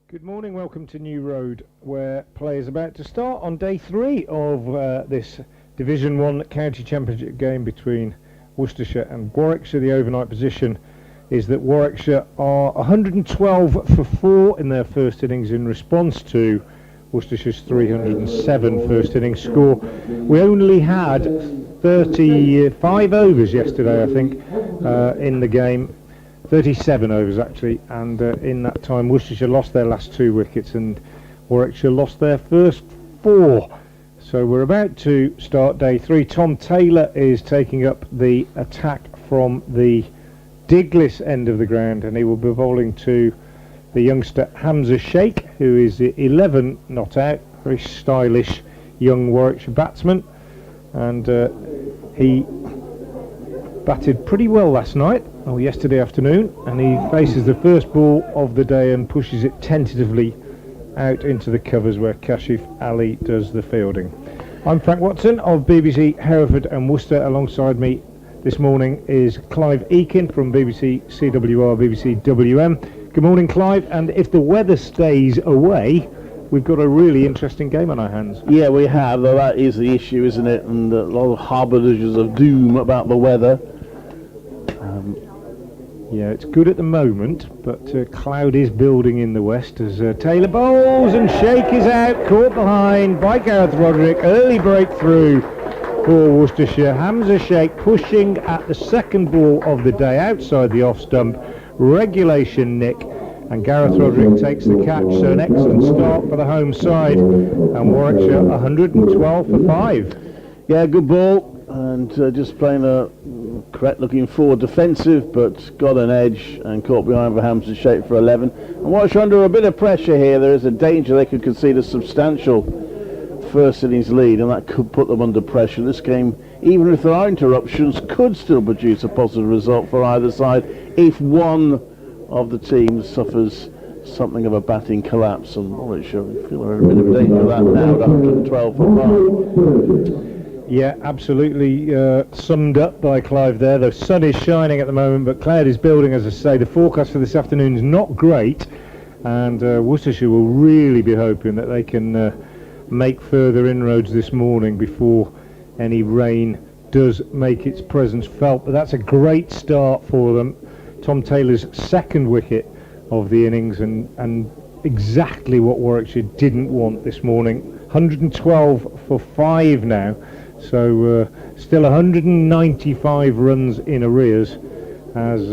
Good morning, welcome to New Road, where play is about to start on day 3 of this Division 1 County Championship game between Worcestershire and Warwickshire. The overnight position is that Warwickshire are 112 for 4 in their first innings in response to Worcestershire's 307 first innings score. We only had 35 overs yesterday, I think, in the game. 37 overs actually, and in that time Worcestershire lost their last 2 wickets and Warwickshire lost their first 4. So we're about to start day 3. Tom Tailor is taking up the attack from the Diglis end of the ground, and he will be bowling to the youngster Hamza Sheikh, who is 11 not out, very stylish young Warwickshire batsman, and he batted pretty well last night, or yesterday afternoon, and he faces the first ball of the day and pushes it tentatively out into the covers where Kashif Ali does the fielding. I'm Frank Watson of BBC Hereford and Worcester. Alongside me this morning is Clive Eakin from BBC CWR, BBC WM. Good morning, Clive, and if the weather stays away, we've got a really interesting game on our hands. Yeah, we have, though that is the issue, isn't it? And a lot of harbingers of doom about the weather. Yeah, it's good at the moment, but cloud is building in the west as Tailor bowls, and Sheikh is out, caught behind by Gareth Roderick. Early breakthrough for Worcestershire. Hamza Sheikh pushing at the second ball of the day outside the off stump. Regulation nick, and Gareth Roderick takes the catch, so an excellent start for the home side, and Warwickshire 112 for 5. Yeah, good ball, and just playing a correct looking forward defensive, but got an edge and caught behind for Hamza Sheikh for 11. And Warwickshire under a bit of pressure here. There is a danger they could concede a substantial first innings lead, and that could put them under pressure. This game, even if there are interruptions, could still produce a positive result for either side if one of the teams suffers something of a batting collapse, and Warwickshire feel they're in a bit of danger of that now at 112 for 5. Yeah, absolutely summed up by Clive there. The sun is shining at the moment, but cloud is building, as I say. The forecast for this afternoon is not great, and Worcestershire will really be hoping that they can make further inroads this morning before any rain does make its presence felt. But that's a great start for them. Tom Tailor's second wicket of the innings, and exactly what Warwickshire didn't want this morning. 112 for 5 now. So still 195 runs in arrears as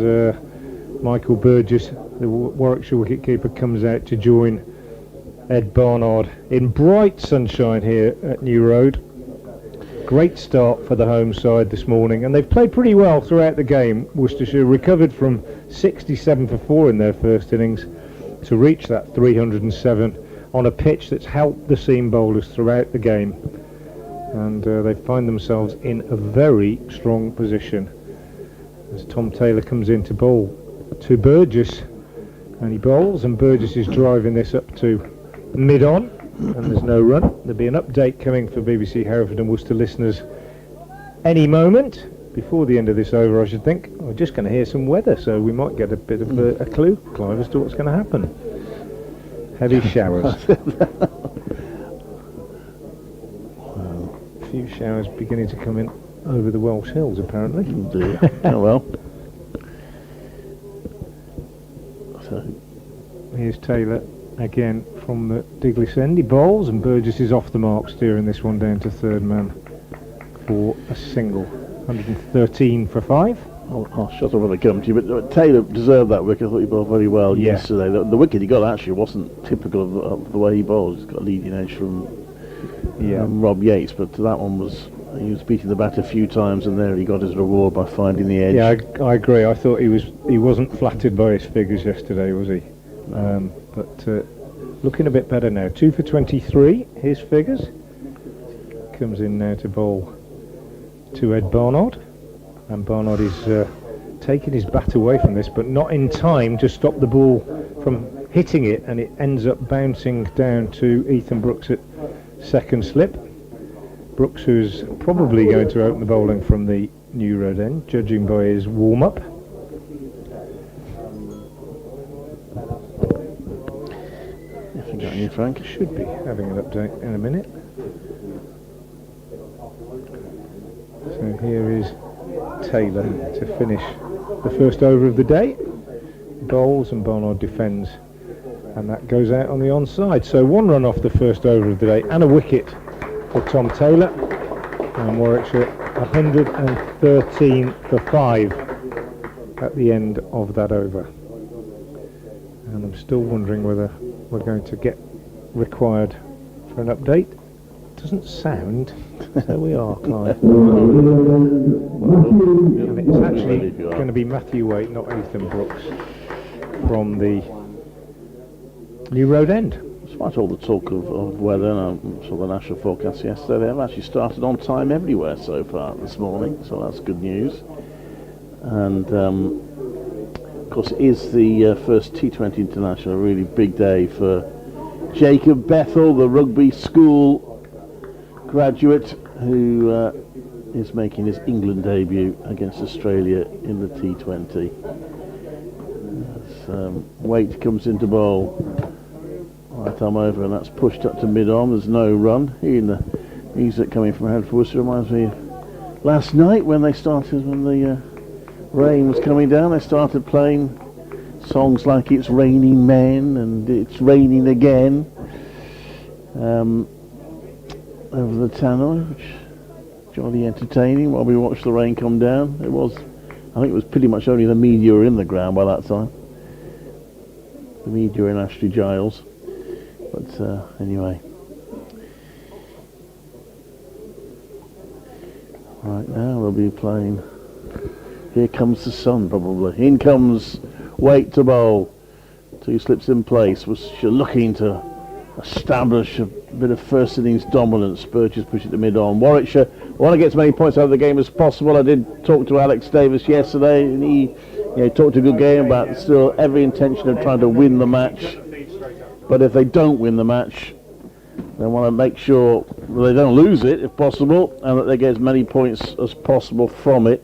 Michael Burgess, the Warwickshire wicketkeeper, comes out to join Ed Barnard in bright sunshine here at New Road. Great start for the home side this morning, and they've played pretty well throughout the game. Worcestershire recovered from 67 for 4 in their first innings to reach that 307 on a pitch that's helped the seam bowlers throughout the game. And they find themselves in a very strong position as Tom Tailor comes in to bowl to Burgess, and he bowls, and Burgess is driving this up to mid-on, and there's no run. There'll be an update coming for BBC Hereford and Worcester listeners any moment before the end of this over, I should think. We're just going to hear some weather, so we might get a bit of a clue, Clive, as to what's going to happen. Heavy showers. A few showers beginning to come in over the Welsh Hills, apparently. Oh dear. Oh well. So here's Tailor again from the Diglis end. He bowls and Burgess is off the mark, steering this one down to third man for a single. 113 for 5. I'll shut up when I come to you, but Taylor deserved that wicket. I thought he bowled very well yesterday. The wicket he got actually wasn't typical of the way he bowled. He's got a leading edge from Rob Yates, but that one was, he was beating the bat a few times, and there he got his reward by finding the edge. Yeah, I agree. I thought he wasn't flattered by his figures yesterday, was he? But looking a bit better now. 2 for 23, his figures. Comes in now to bowl to Ed Barnard, and Barnard is taking his bat away from this, but not in time to stop the ball from hitting it, and it ends up bouncing down to Ethan Brooks at second slip. Brooks, who's probably going to open the bowling from the New Road end, judging by his warm-up. Frank should be having an update in a minute. So here is Taylor to finish the first over of the day. Bowls and Barnard defends, and that goes out on the onside. So 1 run off the first over of the day and a wicket for Tom Taylor, and Warwickshire 113 for 5 at the end of that over. And I'm still wondering whether we're going to get required for an update. Doesn't sound. There we are, Clive. And it's actually going to be Matthew Waite, not Ethan Brooks, from the New Road end. Despite all the talk of weather, and I saw the national forecast yesterday, they've actually started on time everywhere so far this morning, so that's good news. And of course it is the first T20 International, a really big day for Jacob Bethel, the rugby school graduate, who is making his England debut against Australia in the T20. Waite comes into bowl right arm over, and that's pushed up to mid-arm. There's no run. The music coming from ahead for Worcester reminds me of last night when the rain was coming down. They started playing songs like It's Raining Men and It's Raining Again over the tannoy, which jolly entertaining while we watched the rain come down. I think it was pretty much only the media were in the ground by that time. The media and Ashley Giles. But anyway. Right now they'll be playing Here Comes the Sun, probably. In comes Waite to bowl. 2 slips in place. Was looking to establish a bit of first innings dominance. Burgess push it to mid-on. Warwickshire want to get as many points out of the game as possible. I did talk to Alex Davis yesterday, and he talked a good game about still every intention of trying to win the match. But if they don't win the match, they want to make sure that they don't lose it, if possible, and that they get as many points as possible from it.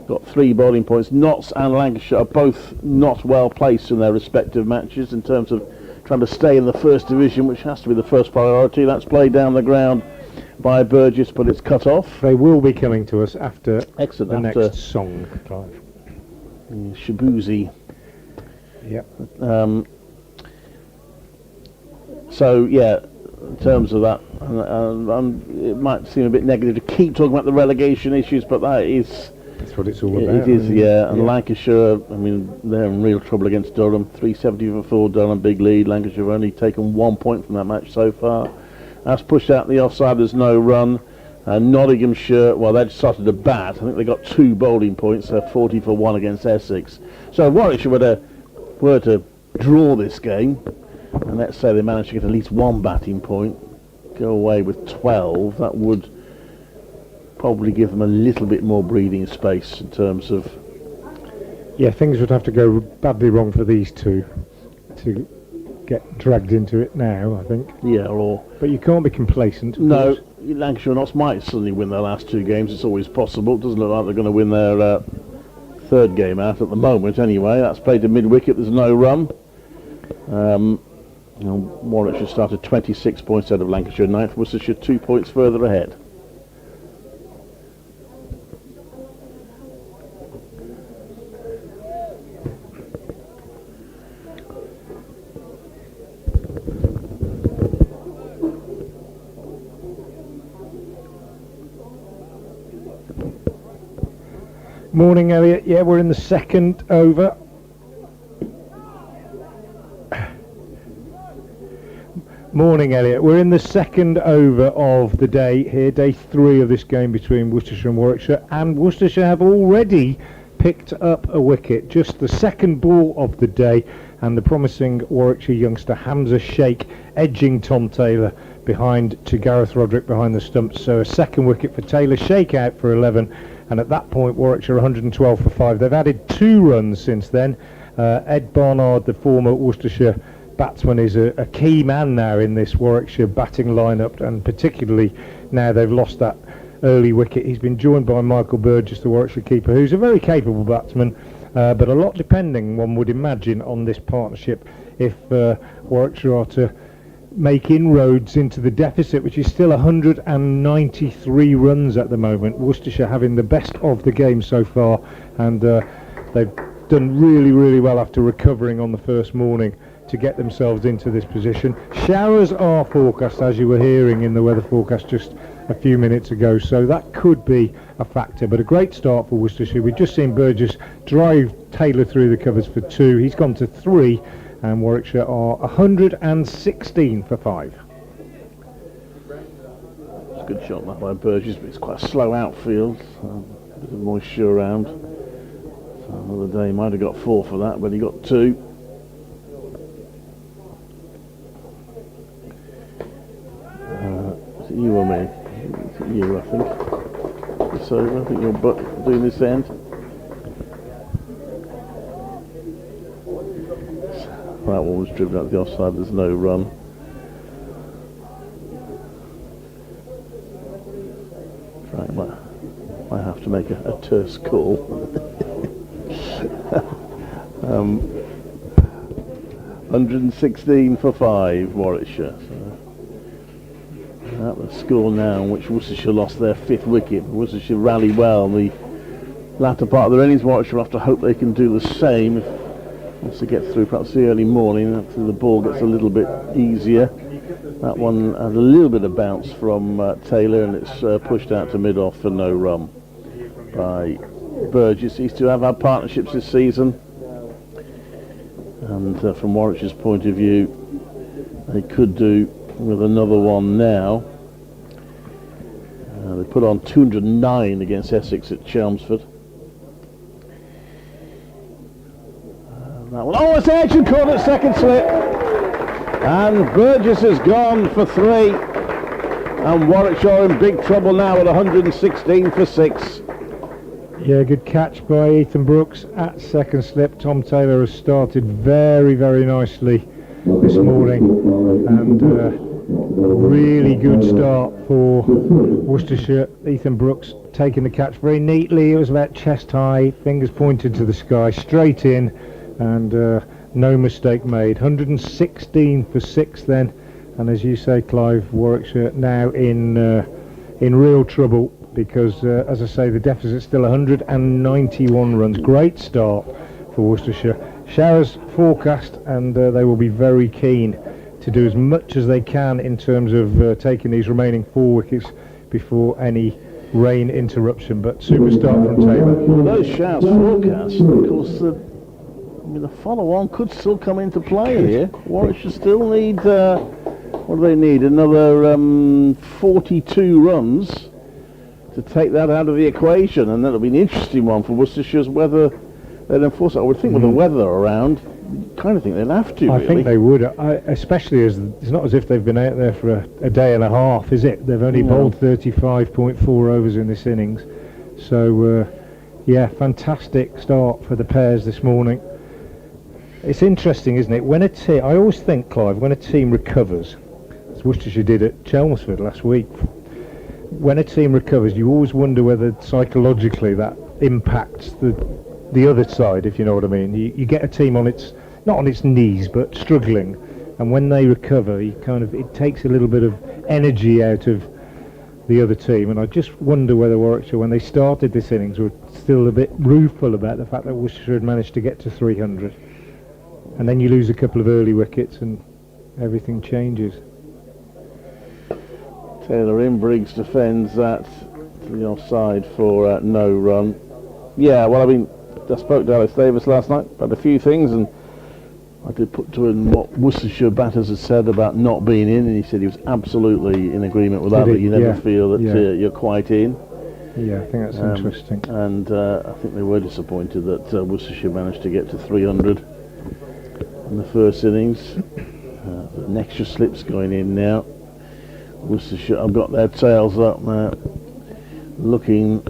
Got 3 bowling points. Notts and Lancashire are both not well placed in their respective matches in terms of trying to stay in the first division, which has to be the first priority. That's played down the ground by Burgess, but it's cut off. They will be coming to us after the next song, Clive. Shabuzi. Yep. So yeah, in terms of that, it might seem a bit negative to keep talking about the relegation issues, but that's what it's all about. It is, yeah. And Lancashire, I mean, they're in real trouble against Durham. 370 for 4, Durham, big lead. Lancashire have only taken 1 point from that match so far. That's pushed out the offside. There's no run. Nottinghamshire, well, they'd started to bat. I think they got 2 bowling points. They're 40 for 1 against Essex. So if Warwickshire were to draw this game, and let's say they managed to get at least 1 batting point, go away with 12, that would probably give them a little bit more breathing space in terms of... Yeah, things would have to go badly wrong for these two to get dragged into it now, I think. Yeah, but you can't be complacent. No, Lancashire Notts might suddenly win their last 2 games. It's always possible. It doesn't look like they're going to win their 3rd game out at the moment anyway. That's played to mid-wicket. There's no run. Warwickshire started 26 points out of Lancashire 9th. Worcestershire 2 points further ahead. Morning, Elliot. Yeah, we're in the second over. Morning, Elliot. We're in the second over of the day here, day 3 of this game between Worcestershire and Warwickshire, and Worcestershire have already picked up a wicket. Just the second ball of the day, and the promising Warwickshire youngster Hamza Sheikh edging Tom Taylor behind to Gareth Roderick behind the stumps. So a second wicket for Taylor, Sheikh out for 11, and at that point Warwickshire 112 for 5. They've added 2 runs since then. Ed Barnard, the former Worcestershire batsman, is a key man now in this Warwickshire batting lineup, and particularly now they've lost that early wicket. He's been joined by Michael Burgess, the Warwickshire keeper, who's a very capable batsman, but a lot depending, one would imagine, on this partnership if Warwickshire are to make inroads into the deficit, which is still 193 runs at the moment. Worcestershire having the best of the game so far, and they've done really well after recovering on the first morning to get themselves into this position. Showers are forecast, as you were hearing in the weather forecast just a few minutes ago, so that could be a factor, but a great start for Worcestershire. We've just seen Burgess drive Taylor through the covers for 2. He's gone to 3, and Warwickshire are 116 for 5. It's a good shot that by Burgess, but it's quite a slow outfield. A bit of moisture around. So another day he might have got 4 for that, but he got 2. Is it you or me? Is it you, I think. So I think you're doing this end. That one was driven out the offside, there's no run. Frank might have to make a terse call. 116 for 5, Warwickshire. So at the score now, in which Worcestershire lost their 5th wicket. Worcestershire rally well in the latter part of their innings. Warwickshire have to hope they can do the same if once they get through perhaps the early morning, after the ball gets a little bit easier. That one had a little bit of bounce from Taylor, and it's pushed out to mid-off for no run by Burgess. These two have had partnerships this season, and from Warwickshire's point of view, they could do with another one now. They put on 209 against Essex at Chelmsford. That one, it's action caught at second slip, and Burgess has gone for 3, and Warwickshire in big trouble now at 116 for 6. Yeah, good catch by Ethan Brooks at second slip. Tom Taylor has started very nicely this morning, and really good start for Worcestershire. Ethan Brooks taking the catch very neatly. It was about chest high, fingers pointed to the sky, straight in, and no mistake made. 116 for 6 then, and as you say, Clive, Warwickshire now in real trouble, because as I say, the deficit's still 191 runs. Great start for Worcestershire. Showers forecast, and they will be very keen to do as much as they can in terms of taking these remaining 4 wickets before any rain interruption. But super start from Taylor. Well, those showers forecast, of course, the follow-on could still come into play here. Warwickshire still need, what do they need? Another 42 runs to take that out of the equation, and that'll be an interesting one for Worcestershire's whether they'd enforce it. I would think with the weather around, kind of think they'd have to. I think they would, especially as it's not as if they've been out there for a day and a half, is it? They've only bowled 35.4 overs in this innings. So, yeah, fantastic start for the pairs this morning. It's interesting, isn't it? When I always think, Clive, when a team recovers, as Worcestershire did at Chelmsford last week, when a team recovers, you always wonder whether psychologically that impacts the other side, if you know what I mean. You get a team on its, not on its knees, but struggling, and when they recover, it takes a little bit of energy out of the other team. And I just wonder whether Warwickshire, when they started this innings, were still a bit rueful about the fact that Worcestershire had managed to get to 300, and then you lose a couple of early wickets and everything changes. Taylor in, Briggs defends that to the offside for no run. Yeah, well, I mean, I spoke to Alex Davis last night about a few things, and I did put to him what Worcestershire batters had said about not being in, and he said he was absolutely in agreement with that, that you never feel that you're quite in. Yeah, I think that's interesting. And I think they were disappointed that Worcestershire managed to get to 300 in the first innings. An extra slip's going in now. Worcestershire have got their tails up now, looking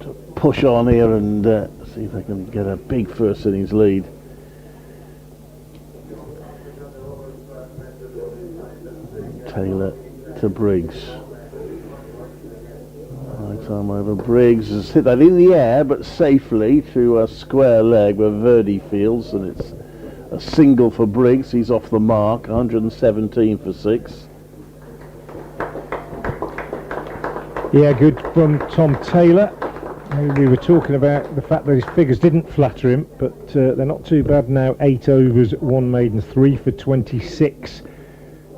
to push on here and see if they can get a big first innings lead. Taylor to Briggs. Right arm over. Briggs has hit that in the air but safely to a square leg where Verdi fields, and it's a single for Briggs. He's off the mark. 117 for 6. Yeah, good from Tom Taylor. We were talking about the fact that his figures didn't flatter him, but they're not too bad now. 8 overs, 1 maiden, 3 for 26.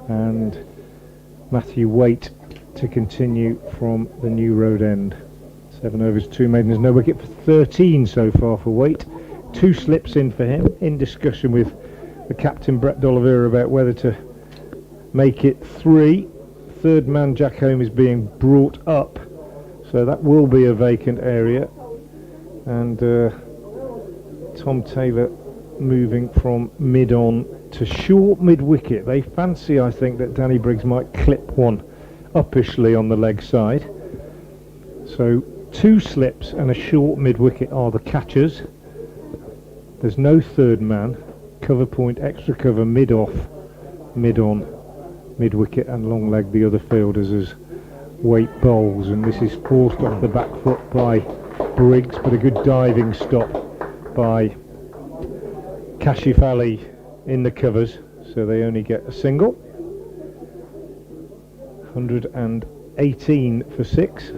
And Matthew Waite to continue from the New Road End. 7 overs, 2 maidens, no wicket for 13 so far for Waite. 2 slips in for him, in discussion with the captain Brett D'Oliveira about whether to make it 3. Third man Jack Home is being brought up, so that will be a vacant area. And Tom Taylor moving from mid-on to short mid-wicket. They fancy, I think, that Danny Briggs might clip one uppishly on the leg side. So 2 slips and a short mid-wicket are the catchers. There's no third man. Cover point, extra cover, mid-off, mid-on, mid-wicket and long leg the other fielders as Waite bowls, and this is forced off the back foot by Briggs, but a good diving stop by Kashif Ali in the covers, so they only get a single. 118 for 6.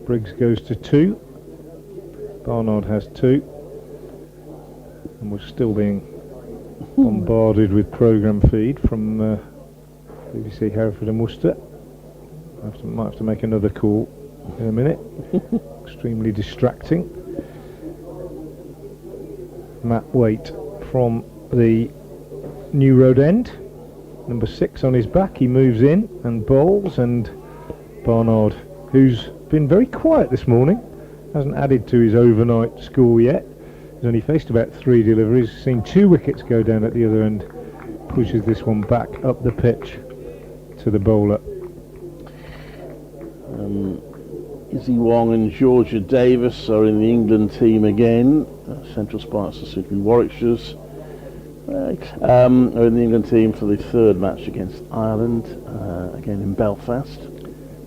Briggs goes to 2. Barnard has 2, and we're still being bombarded with programme feed from BBC Hereford and Worcester. Might have to make another call in a minute. Extremely distracting. Matt Waite from the New Road End, number 6 on his back. He moves in and bowls, and Barnard, who's been very quiet this morning, hasn't added to his overnight score yet. He's only faced about 3 deliveries, seen 2 wickets go down at the other end, pushes this one back up the pitch to the bowler. Izzy Wong and Georgia Davis are in the England team again. Central Sparks are suited Warwickshire's. Are in the England team for the 3rd match against Ireland, again in Belfast.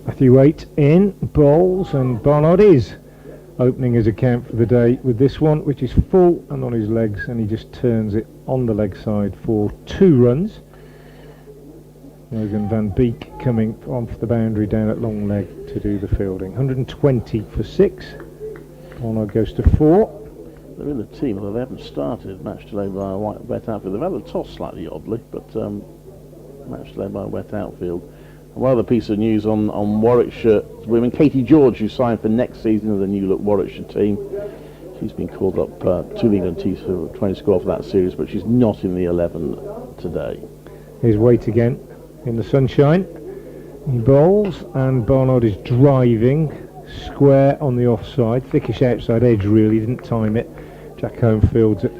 Matthew Waite in, bowls, and Barnard is opening his account for the day with this one, which is full and on his legs, and he just turns it on the leg side for 2 runs. Logan Van Beek coming off the boundary down at long leg to do the fielding. 120 for 6. Barnard goes to 4. They're in the team, although they haven't started. Match delayed by a wet outfield. They've had the toss slightly oddly, but match delayed by a wet outfield. And one other piece of news on Warwickshire women, Katie George, who signed for next season of the new look Warwickshire team. She's been called up to the England team for trying to score for that series, but she's not in the 11 today. Here's Waite again in the sunshine. He bowls, and Barnard is driving square on the offside, thickish outside edge really, didn't time it. Jack Home fields at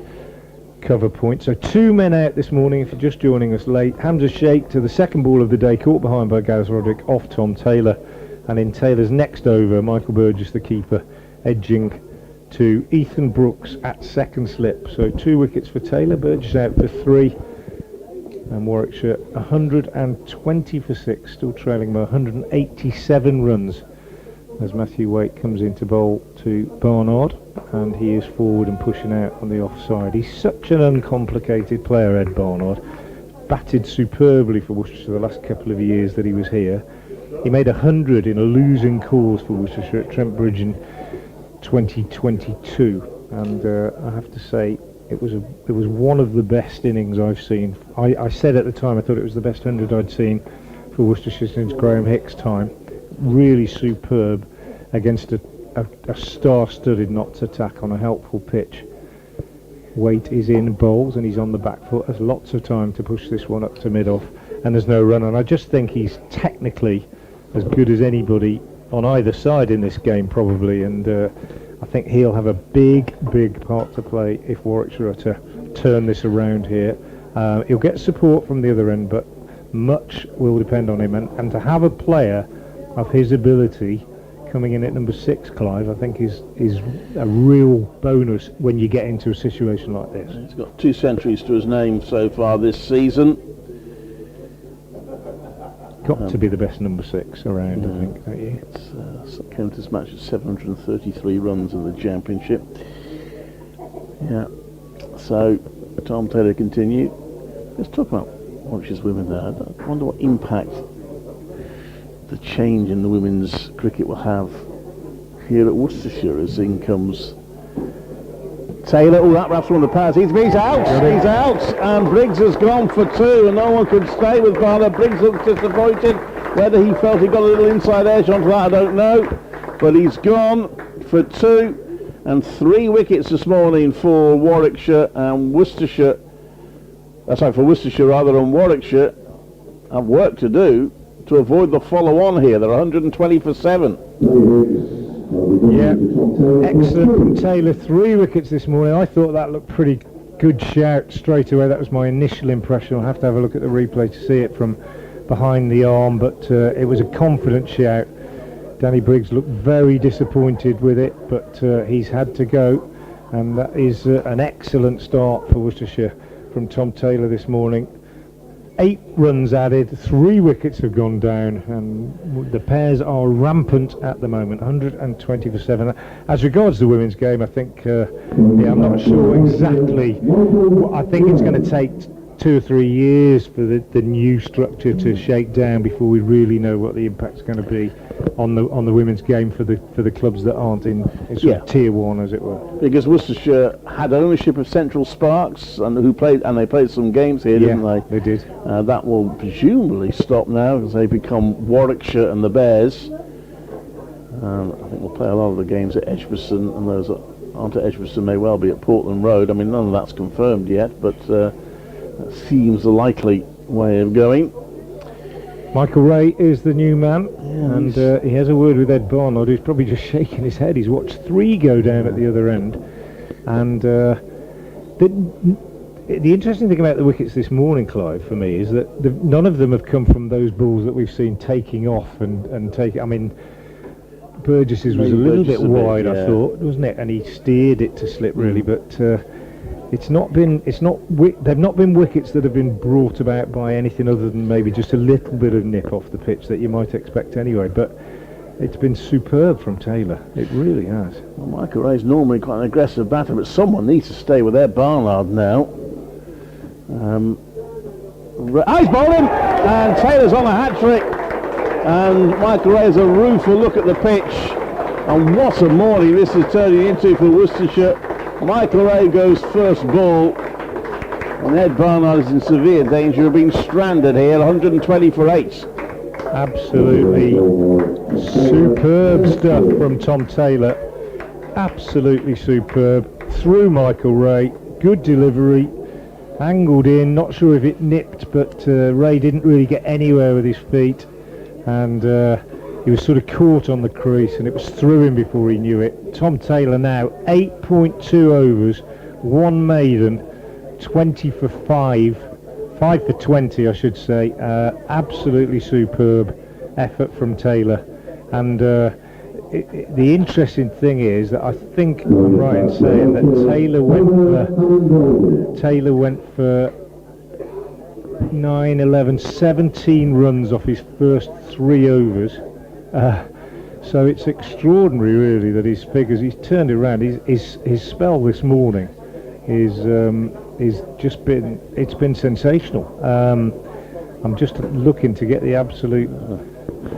cover point. So 2 men out this morning if you're just joining us late. Hamza Sheikh to the second ball of the day, caught behind by Gaz Roderick off Tom Taylor, and in Taylor's next over Michael Burgess the keeper edging to Ethan Brooks at second slip. So 2 wickets for Taylor, Burgess out for 3, and Warwickshire 120 for 6, still trailing by 187 runs as Matthew Waite comes in to bowl to Barnard, and he is forward and pushing out on the offside. He's such an uncomplicated player, Ed Barnard. Batted superbly for Worcestershire the last couple of years that he was here. He made 100 in a losing cause for Worcestershire at Trent Bridge in 2022, and I have to say it was one of the best innings I've seen. I said at the time I thought it was the best 100 I'd seen for Worcestershire since Graham Hicks' time. Really superb against a a star-studded not to attack on a helpful pitch. Waite is in bowls and he's on the back foot. There's lots of time to push this one up to mid-off, and there's no run on. I just think he's technically as good as anybody on either side in this game, probably, and I think he'll have a big part to play if Warwickshire are to turn this around here. He'll get support from the other end, but much will depend on him, and to have a player of his ability coming in at number 6, Clive, I think is a real bonus when you get into a situation like this. He's got 2 centuries to his name so far this season. Got to be the best number 6 around, I think, don't you? It's came to this match at 733 runs in the championship. Yeah. So Tom Tailender continue. Let's talk about Warwickshire's women there. I wonder what impact the change in the women's cricket will have here at Worcestershire as in comes Taylor. Oh, that wraps one of the pass. He's out. He's out. And Briggs has gone for 2, and no one could stay with Barlow. Briggs looks disappointed. Whether he felt he got a little inside edge onto that, I don't know. But he's gone for 2, and 3 wickets this morning for Warwickshire and Worcestershire. For Worcestershire rather than Warwickshire have work to do to avoid the follow-on here. They're 120 for 7. Yeah, excellent from Taylor. 3 wickets this morning. I thought that looked pretty good shout straight away. That was my initial impression. I'll have to have a look at the replay to see it from behind the arm, but it was a confident shout. Danny Briggs looked very disappointed with it, but he's had to go, and that is an excellent start for Worcestershire from Tom Tailor this morning. 8 runs added, 3 wickets have gone down, and the pairs are rampant at the moment. 120 for 7. As regards the women's game, I think, I'm not sure exactly. I think it's going to take 2 or 3 years for the new structure to shake down before we really know what the impact's going to be on the women's game for the clubs that aren't in sort of tier 1, as it were. Because Worcestershire had ownership of Central Sparks, and they played some games here, didn't they? They did. That will presumably stop now as they become Warwickshire and the Bears. I think we'll play a lot of the games at Edgbaston, and those that aren't at Edgbaston may well be at Portland Road. I mean, none of that's confirmed yet, but that seems the likely way of going. Michael Ray is the new man, and he has a word with Ed Barnard, who's probably just shaking his head. He's watched 3 go down at the other end, and the interesting thing about the wickets this morning, Clive, for me, is that none of them have come from those balls that we've seen taking off and taking. I mean, Burgess's was a little bit wide, I thought, wasn't it? And he steered it to slip really, but they've not been wickets that have been brought about by anything other than maybe just a little bit of nip off the pitch that you might expect anyway. But it's been superb from Taylor. It really has. Well, Michael Ray's normally quite an aggressive batter, but someone needs to stay with Ed Barnard now. He's bowling, and Taylor's on a hat-trick, and Michael Ray has a rueful look at the pitch, and what a morning this is turning into for Worcestershire. Michael Ray goes first ball, and Ed Barnard is in severe danger of being stranded here. 120 for 8. Absolutely superb stuff from Tom Taylor. Absolutely superb. Through Michael Ray. Good delivery. Angled in. Not sure if it nipped, but Ray didn't really get anywhere with his feet. And he was sort of caught on the crease, and it was through him before he knew it. Tom Taylor now 8.2 overs, 1 maiden, 20 for 5 for 20 I should say. Absolutely superb effort from Taylor, and the interesting thing is that I think I'm right in saying that Taylor went for 9, 11, 17 runs off his first 3 overs. So it's extraordinary, really, that his figures. He's turned it around. His spell this morning is just been. It's been sensational. I'm just looking to get the absolute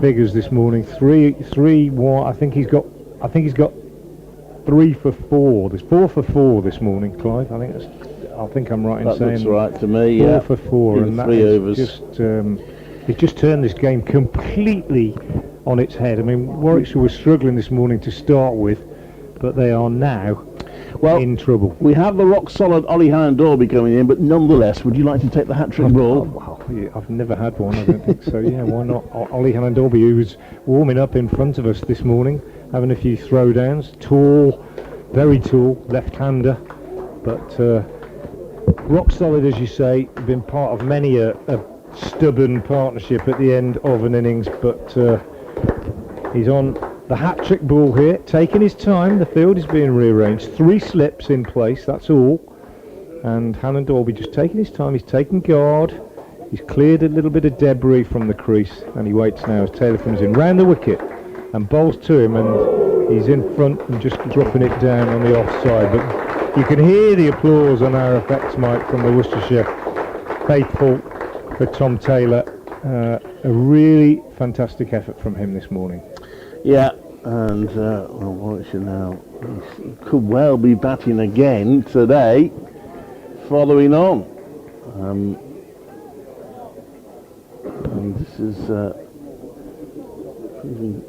figures this morning. 3, 1. I think he's got 3 for 4. There's 4 for 4 this morning, Clive. I think I'm right in saying that looks right to me. 4 for 4, and that 3 overs. Just it just turned this game completely on its head. I mean, Warwickshire was struggling this morning to start with, but they are now in trouble. We have the rock-solid Ollie Hannon-Dorby coming in, but nonetheless, would you like to take the hat-trick ball? Well, yeah, I've never had one, I don't think so. Yeah, why not? Ollie Hannon-Dorby, who was warming up in front of us this morning, having a few throwdowns. Tall, very tall, left-hander, but rock-solid, as you say. Been part of many a stubborn partnership at the end of an innings, but he's on the hat-trick ball here, taking his time. The field is being rearranged. 3 slips in place, that's all. And Hannon-Dorby just taking his time. He's taking guard. He's cleared a little bit of debris from the crease, and he waits now as Taylor comes in round the wicket and bowls to him, and he's in front and just dropping it down on the offside. But you can hear the applause on our effects mic from the Worcestershire faithful for Tom Taylor. A really fantastic effort from him this morning. Yeah, and well, Warwickshire now could well be batting again today, following on. And this is proving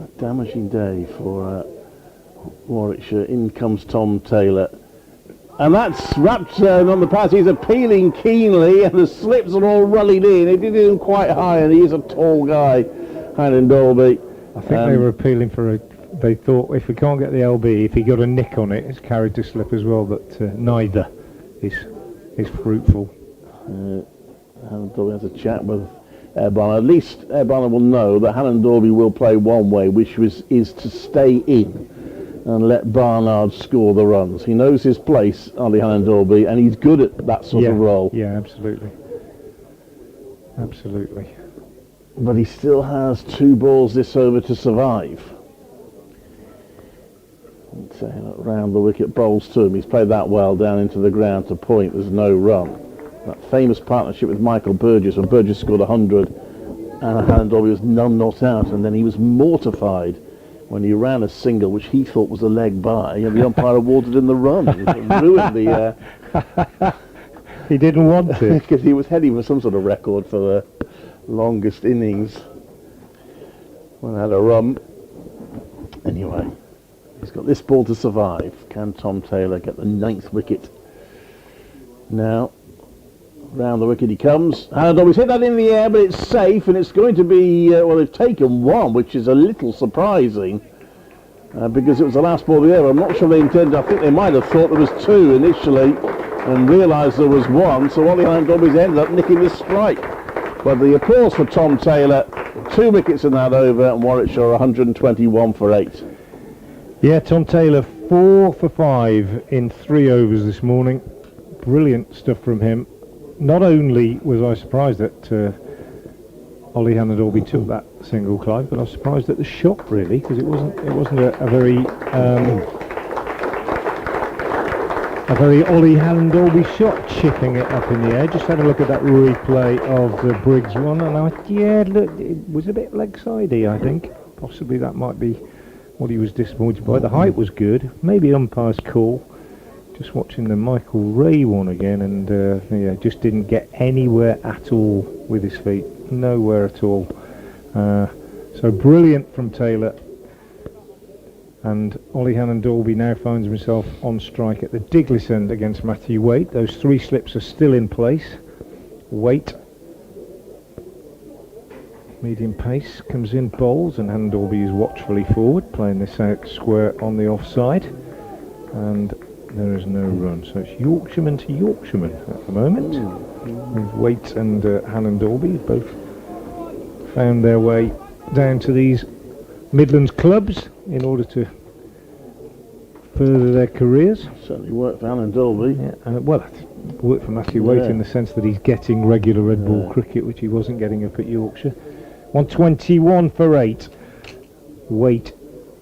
a damaging day for Warwickshire. In comes Tom Taylor. And that's Rapturn on the pass. He's appealing keenly, and the slips are all running in. It did him quite high, and he is a tall guy, Hannon-Dorby. I think they were appealing for they thought if we can't get the LB, if he got a nick on it, it's carried to slip as well, but neither is fruitful. Hannon-Dorby has a chat with Barnard. At least Barnard will know that Hannon-Dorby will play one way, which is to stay in and let Barnard score the runs. He knows his place, Ollie Hannon-Dorby, and he's good at that sort of role. Yeah, absolutely. Absolutely. But he still has 2 balls this over to survive. And Taylor round the wicket, bowls to him. He's played that well down into the ground to point. There's no run. That famous partnership with Michael Burgess, when Burgess scored 100 and Hannon-Dorby was none not out, and then he was mortified when he ran a single which he thought was a leg by, and the umpire awarded him the run. It ruined the... He didn't want to. Because he was heading for some sort of record for the longest innings. Well, had a run. Anyway, he's got this ball to survive. Can Tom Taylor get the 9th wicket? Now, round the wicket he comes. Hannon-Dorby's hit that in the air, but it's safe, and it's going to be, well, they've taken 1, which is a little surprising, because it was the last ball of the over. I'm not sure they intended, I think they might have thought there was 2 initially, and realised there was 1, so Ollie Hannon-Dorby's ended up nicking this strike. But the applause for Tom Taylor, 2 wickets in that over, and Warwickshire 121 for 8. Yeah, Tom Taylor 4 for 5 in 3 overs this morning. Brilliant stuff from him. Not only was I surprised that Ollie Hannon-Dorby took that single, Clive, but I was surprised at the shot, really, because it wasn't a very Ollie Hannon-Dorby shot, chipping it up in the air. Just had a look at that replay of the Briggs one, and I thought, yeah, look, it was a bit leg-sidey, I think. Possibly that might be what he was disappointed by. The height was good, maybe umpire's call. Just watching the Michael Ray one again, and yeah, just didn't get anywhere at all with his feet. Nowhere at all. So brilliant from Taylor. And Ollie Hannon-Dorby now finds himself on strike at the Diglis end against Matthew Waite. Those 3 slips are still in place. Waite, medium pace, comes in, bowls, and Hannon-Dorby is watchfully forward, playing this out square on the offside. And there is no run, so it's Yorkshireman to Yorkshireman at the moment. With Waite and Hannon-Dorby both found their way down to these Midlands clubs in order to further their careers. Certainly worked for Hannon-Dorby. Yeah, well, it worked for Matthew Waite in the sense that he's getting regular red ball cricket, which he wasn't getting up at Yorkshire. 121 for 8. Waite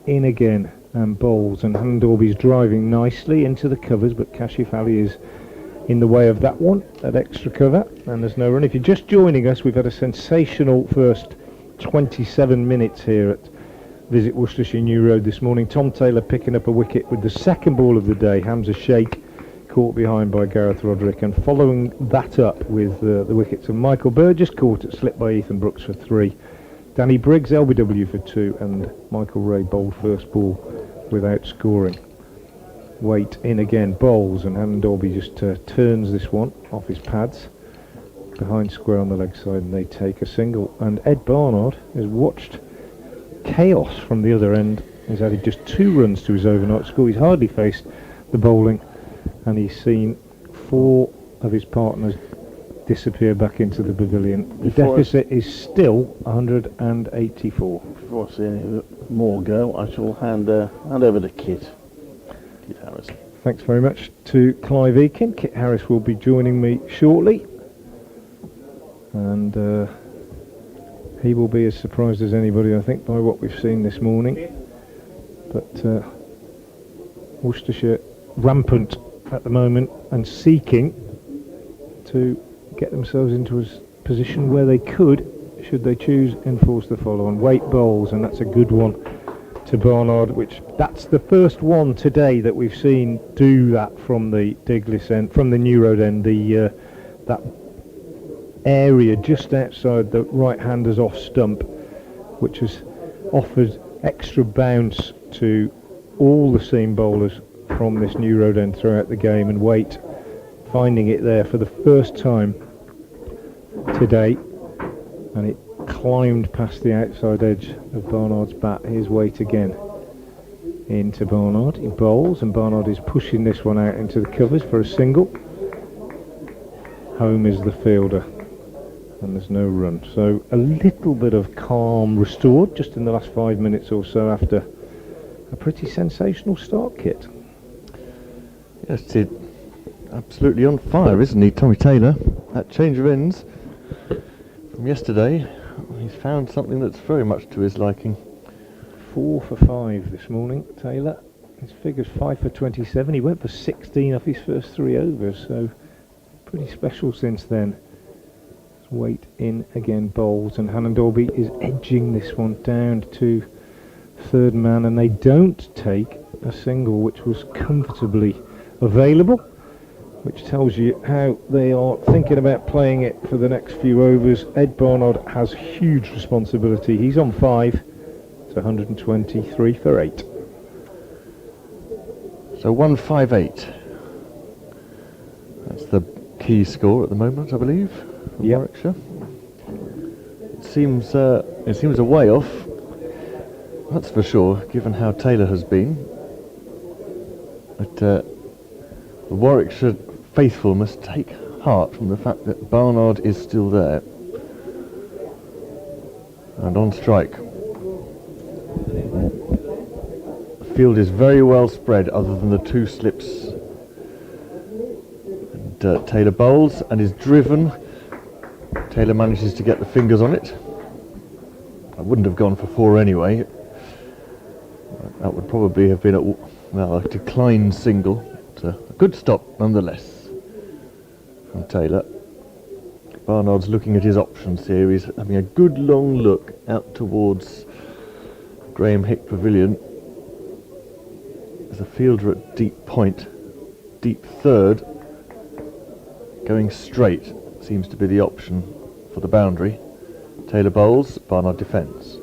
in again and bowls, and Hannon-Dorby's driving nicely into the covers, but Kashif Ali is in the way of that one, that extra cover, and there's no run. If you're just joining us, we've had a sensational first 27 minutes here at Visit Worcestershire New Road this morning. Tom Taylor picking up a wicket with the second ball of the day. Hamza Sheikh caught behind by Gareth Roderick, and following that up with the wickets of Michael Burgess, caught at slip by Ethan Brooks for 3. Danny Briggs LBW for 2, and Michael Ray bowled first ball without scoring. Waite in again, bowls, and Hannon Dolby just turns this one off his pads behind square on the leg side, and they take a single. And Ed Barnard has watched chaos from the other end. He's added just 2 runs to his overnight score. He's hardly faced the bowling, and he's seen 4 of his partners disappear back into the pavilion. The deficit is still 184. Before I see any more go, I shall hand over to Kit Harris. Thanks very much to Clive Eakin. Kit Harris will be joining me shortly, and he will be as surprised as anybody, I think, by what we've seen this morning. But Worcestershire rampant at the moment and seeking to get themselves into a position where they could, should they choose, enforce the follow-on. Waite bowls, and that's a good one to Barnard, which that's the first one today that we've seen do that from the Diglis end, from the New Road end, that area just outside the right-hander's off stump, which has offered extra bounce to all the seam bowlers from this New Road end throughout the game, and Waite finding it there for the first time today, and it climbed past the outside edge of Barnard's bat. Here's Waite again into Barnard. He bowls, and Barnard is pushing this one out into the covers for a single. Home is the fielder, and there's no run. So a little bit of calm restored just in the last 5 minutes or so after a pretty sensational start, Kit. Yes, it's absolutely on fire, isn't he, Tommy Taylor? That change of ends from yesterday, he's found something that's very much to his liking. 4 for 5 this morning, Taylor. His figure's 5 for 27. He went for 16 off his first 3 overs, so pretty special since then. Waite in again, bowls, and Hannon Dolby is edging this one down to third man, and they don't take a single, which was comfortably available, which tells you how they are thinking about playing it for the next few overs. Ed Barnard has huge responsibility. He's on 5. It's 123 for 8. So 158. That's the key score at the moment, I believe, for Warwickshire. It seems a way off, that's for sure, given how Taylor has been. But the Warwickshire faithful must take heart from the fact that Barnard is still there and on strike. The field is very well spread other than the 2 slips. And Taylor bowls and is driven. Taylor manages to get the fingers on it. I wouldn't have gone for 4 anyway. That would probably have been a declined single. But a good stop nonetheless from Taylor. Barnard's looking at his options here. He's having a good long look out towards Graham Hick Pavilion. There's a fielder at deep point, deep third, going straight seems to be the option for the boundary. Taylor bowls, Barnard defends.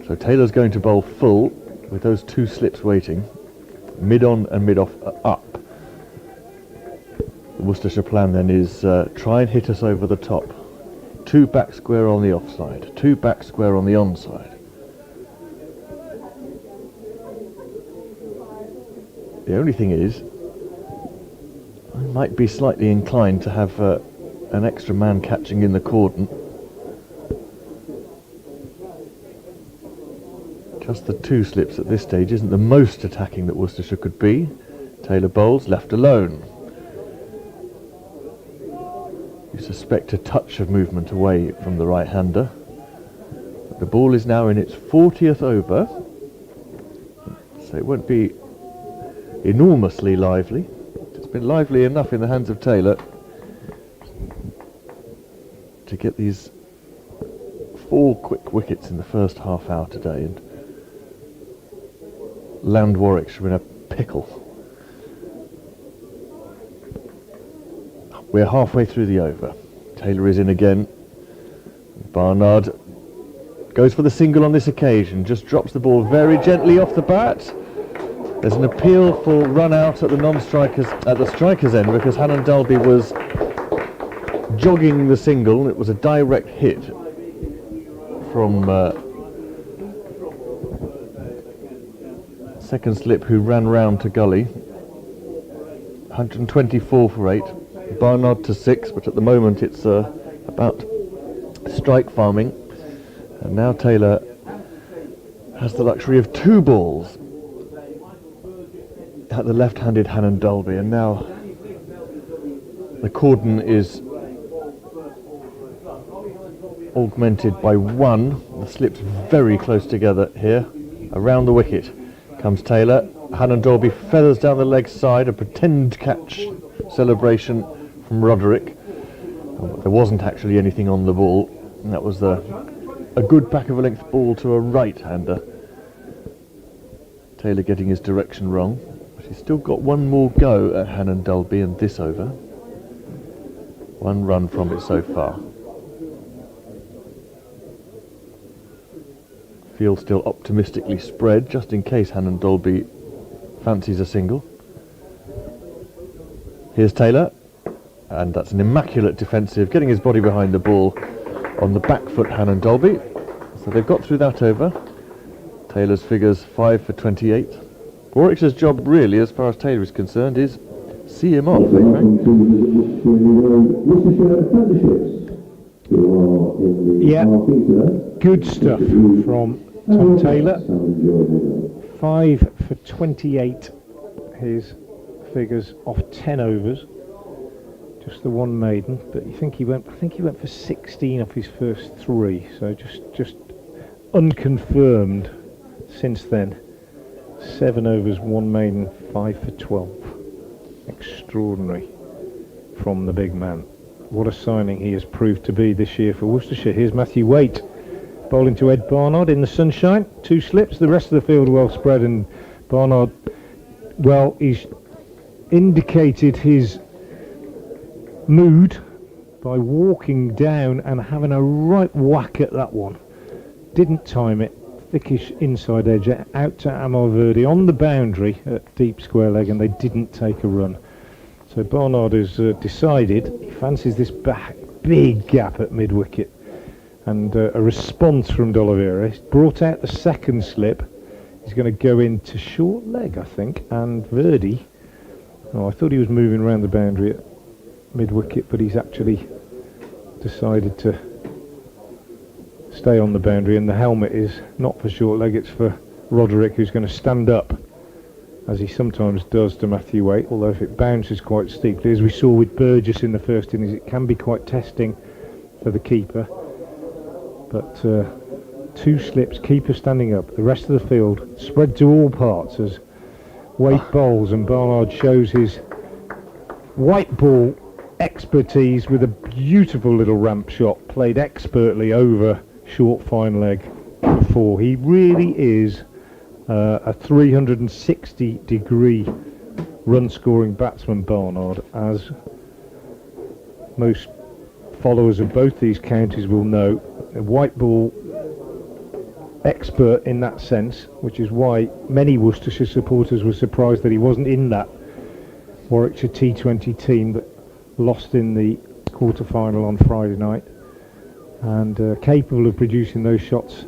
So Taylor's going to bowl full with those 2 slips waiting. Mid on and mid off up. The Worcestershire plan then is try and hit us over the top. 2 back square on the offside, 2 back square on the onside. The only thing is, I might be slightly inclined to have an extra man catching in the cordon. Just the 2 slips at this stage isn't the most attacking that Worcestershire could be. Taylor bowls, left alone. You suspect a touch of movement away from the right-hander. The ball is now in its 40th over, so it won't be enormously lively. It's been lively enough in the hands of Taylor to get these 4 quick wickets in the first half hour today and land Warwickshire in a pickle. We're halfway through the over. Taylor is in again. Barnard Goes for the single on this occasion, just drops the ball very gently off the bat. There's an appeal for run out at the non-strikers, at the striker's end, because Hannon Dalby was jogging the single. It was a direct hit from second slip, who ran round to gully. 124 for 8. Barnard to 6, but at the moment it's about strike farming. And now Taylor has the luxury of 2 balls at the left-handed Hannon Dalby, and now the cordon is augmented by 1. The slips very close together here. Around the wicket comes Taylor. Hannon Dalby feathers down the leg side, a pretend catch celebration from Roderick. There wasn't actually anything on the ball, and that was a good back of a length ball to a right-hander. Taylor getting his direction wrong, but he's still got 1 more go at Hannon Dalby in this over. 1 run from it so far. Field still optimistically spread, just in case Hannon Dalby fancies a single. Here's Taylor, and that's an immaculate defensive, getting his body behind the ball on the back foot Hannon Dalby. So they've got through that over. Taylor's figures 5 for 28. Warwickshire's job really, as far as Taylor is concerned, is see him off, eh, Frank? Yeah, good stuff from Tom Taylor. 5 for 28, his figures off 10 overs. Just the 1 maiden, but I think he went for 16 off his first 3, so just unconfirmed since then. 7 overs, 1 maiden, 5 for 12. Extraordinary from the big man. What a signing he has proved to be this year for Worcestershire. Here's Matthew Waite bowling to Ed Barnard in the sunshine. 2 slips, the rest of the field well spread, and Barnard, well, he's indicated his mood by walking down and having a right whack at that one. Didn't time it. Thickish inside edge out to Amal Verdi on the boundary at deep square leg, and they didn't take a run. So Barnard has decided he fancies this back big gap at mid wicket, and a response from D'Oliveira. He's brought out the second slip. He's going to go into short leg, I think, and Verdi, I thought he was moving around the boundary at mid-wicket, but he's actually decided to stay on the boundary, and the helmet is not for short leg, it's for Roderick, who's going to stand up, as he sometimes does to Matthew Waite, although if it bounces quite steeply, as we saw with Burgess in the first innings, it can be quite testing for the keeper. But 2 slips, keeper standing up, the rest of the field spread to all parts as Waite bowls, and Barnard shows his white ball expertise with a beautiful little ramp shot played expertly over short fine leg for 4. He really is a 360 degree run scoring batsman, Barnard, as most followers of both these counties will know. A white ball expert in that sense, which is why many Worcestershire supporters were surprised that he wasn't in that Warwickshire T20 team that lost in the quarter-final on Friday night, and capable of producing those shots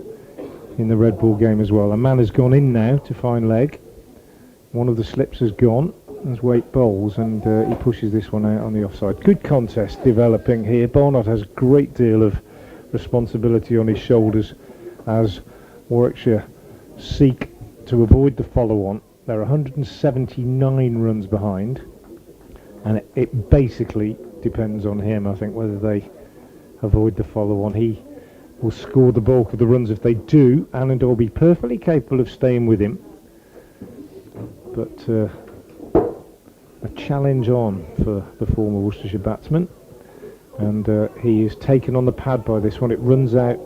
in the red ball game as well. A man has gone in now to fine leg. One of the slips has gone as Waite bowls, and he pushes this one out on the offside. Good contest developing here. Barnard has a great deal of responsibility on his shoulders as Warwickshire seek to avoid the follow-on. They're 179 runs behind, and it basically depends on him, I think, whether they avoid the follow-on. He will score the bulk of the runs if they do, and will be perfectly capable of staying with him. But a challenge on for the former Worcestershire batsman, and he is taken on the pad by this one. It runs out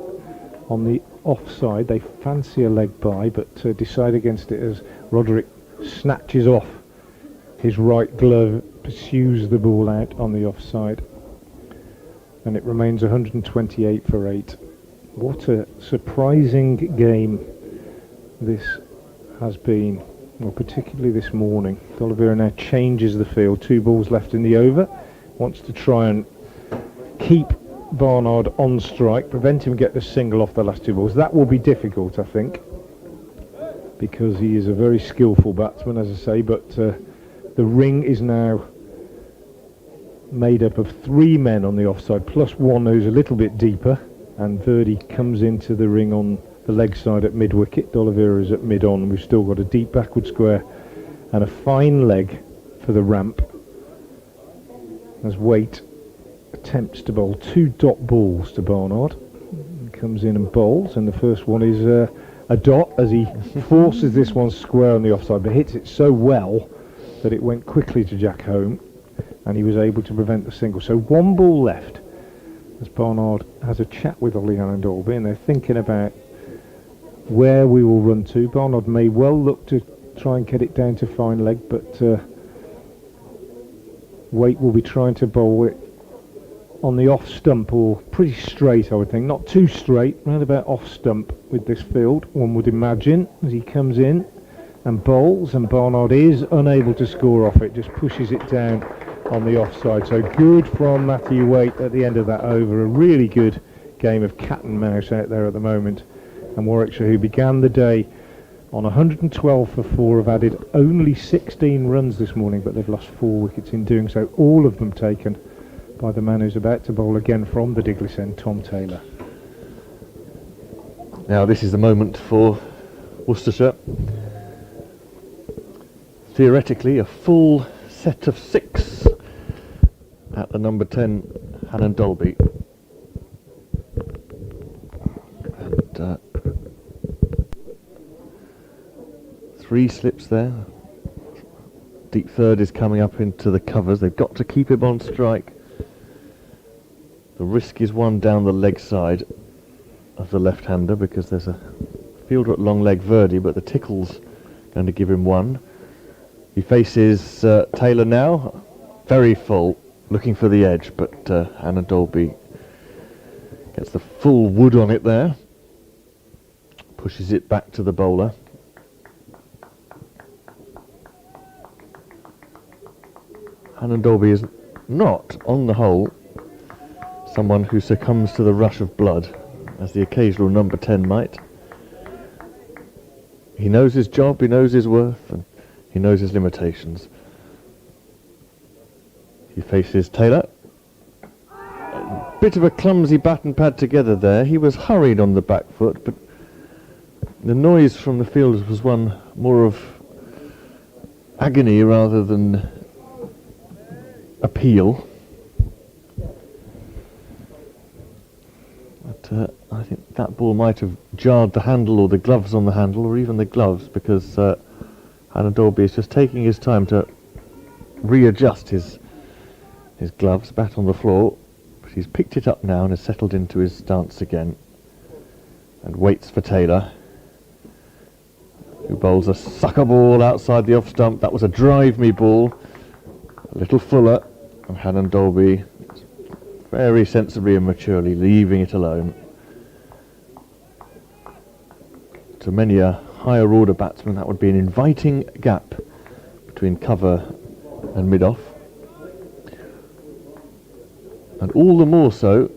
on the offside. They fancy a leg by, but decide against it as Roderick snatches off his right glove, pursues the ball out on the offside, and it remains 128 for 8. What a surprising game this has been, well, particularly this morning. D'Oliveira now changes the field, 2 balls left in the over, wants to try and keep Barnard on strike, prevent him get the single off the last 2 balls. That will be difficult, I think, because he is a very skillful batsman, as I say, but the ring is now made up of 3 men on the offside, plus 1 who's a little bit deeper, and Verdi comes into the ring on the leg side at mid-wicket. D'Oliveira is at mid-on. We've still got a deep backward square and a fine leg for the ramp, as Waite attempts to bowl 2 dot balls to Barnard. He comes in and bowls, and the first one is a dot, as he forces this one square on the offside, but hits it so well that it went quickly to Jack Home, and he was able to prevent the single. So 1 ball left, as Barnard has a chat with Ollie and Dolby, and they're thinking about where we will run to. Barnard may well look to try and get it down to fine leg, but Waite will be trying to bowl it on the off stump, or pretty straight, I would think. Not too straight, round about off stump with this field, one would imagine, as he comes in and bowls, and Barnard is unable to score off it, just pushes it down on the offside. So good from Matthew Waite at the end of that over. A really good game of cat and mouse out there at the moment. And Warwickshire, who began the day on 112 for 4, have added only 16 runs this morning, but they've lost 4 wickets in doing so, all of them taken by the man who's about to bowl again from the Diglis end, Tom Taylor. Now this is the moment for Worcestershire. Theoretically a full set of 6 at the number 10 Hannon Dolby. And 3 slips there. Deep third is coming up into the covers. They've got to keep him on strike. The risk is 1 down the leg side of the left-hander, because there's a fielder at long leg, Verdi, but the tickle's going to give him 1. He faces Taylor now, very full, looking for the edge, but Hannon Dolby gets the full wood on it there, pushes it back to the bowler. Hannon Dolby is not, on the whole, someone who succumbs to the rush of blood, as the occasional number 10 might. He knows his job, he knows his worth, and he knows his limitations. He faces Taylor. A bit of a clumsy bat and pad together there. He was hurried on the back foot, but the noise from the fielders was one more of agony rather than appeal. But I think that ball might have jarred the handle, or the gloves on the handle, or even the gloves, because Hannon Dolby is just taking his time to readjust his gloves, bat on the floor. But he's picked it up now and has settled into his stance again, and waits for Taylor, who bowls a sucker ball outside the off stump. That was a drive me ball, a little fuller, and Hannon Dolby very sensibly and maturely leaving it alone. To many a higher order batsman, that would be an inviting gap between cover and mid-off, and all the more so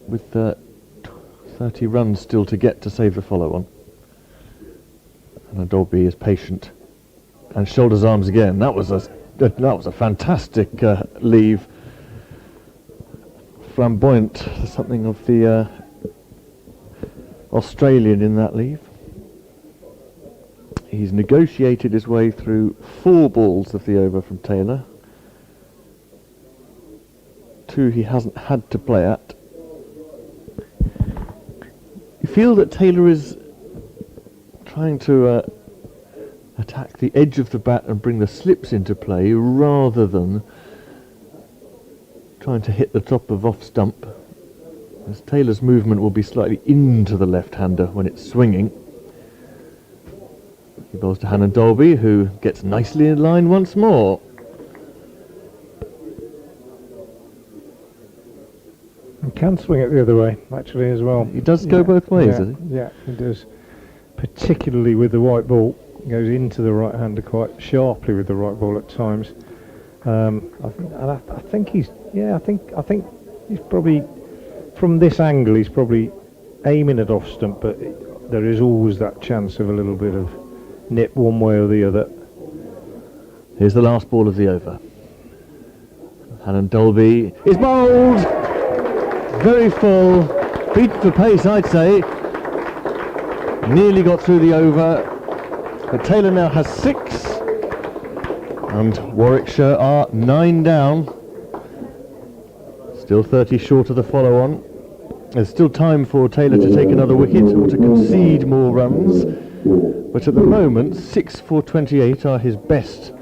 with 30 runs still to get to save the follow-on. And Dolby is patient and shoulders arms again. That was a fantastic leave, flamboyant, something of the Australian in that leave. He's negotiated his way through 4 balls of the over from Taylor. 2 he hasn't had to play at. You feel that Taylor is trying to attack the edge of the bat and bring the slips into play, rather than trying to hit the top of off stump, as Taylor's movement will be slightly into the left-hander when it's swinging. He bowls to Hannon Dolby, who gets nicely in line once more. He can swing it the other way, actually, as well. He does go both ways, does he? Yeah, he does. Particularly with the white ball, he goes into the right-hander quite sharply with the right ball at times. I think he's probably, from this angle, he's probably aiming at off stump, but there is always that chance of a little bit of nip one way or the other. Here's the last ball of the over. Hannon Dolby is bowled! Very full, beaten for pace, I'd say. Nearly got through the over, but Taylor now has 6, and Warwickshire are 9 down. Still 30 short of the follow-on. There's still time for Taylor to take another wicket or to concede more runs, but at the moment 6 for 28 are his best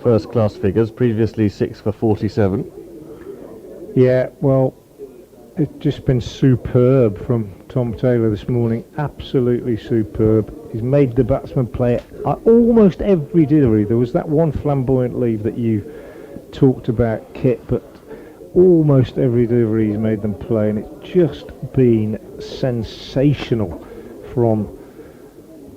first-class figures, previously 6 for 47. Yeah, well, it's just been superb from Tom Taylor this morning, absolutely superb. He's made the batsman play almost every delivery. There was that one flamboyant leave that you talked about, Kit, but almost every delivery he's made them play, and it's just been sensational from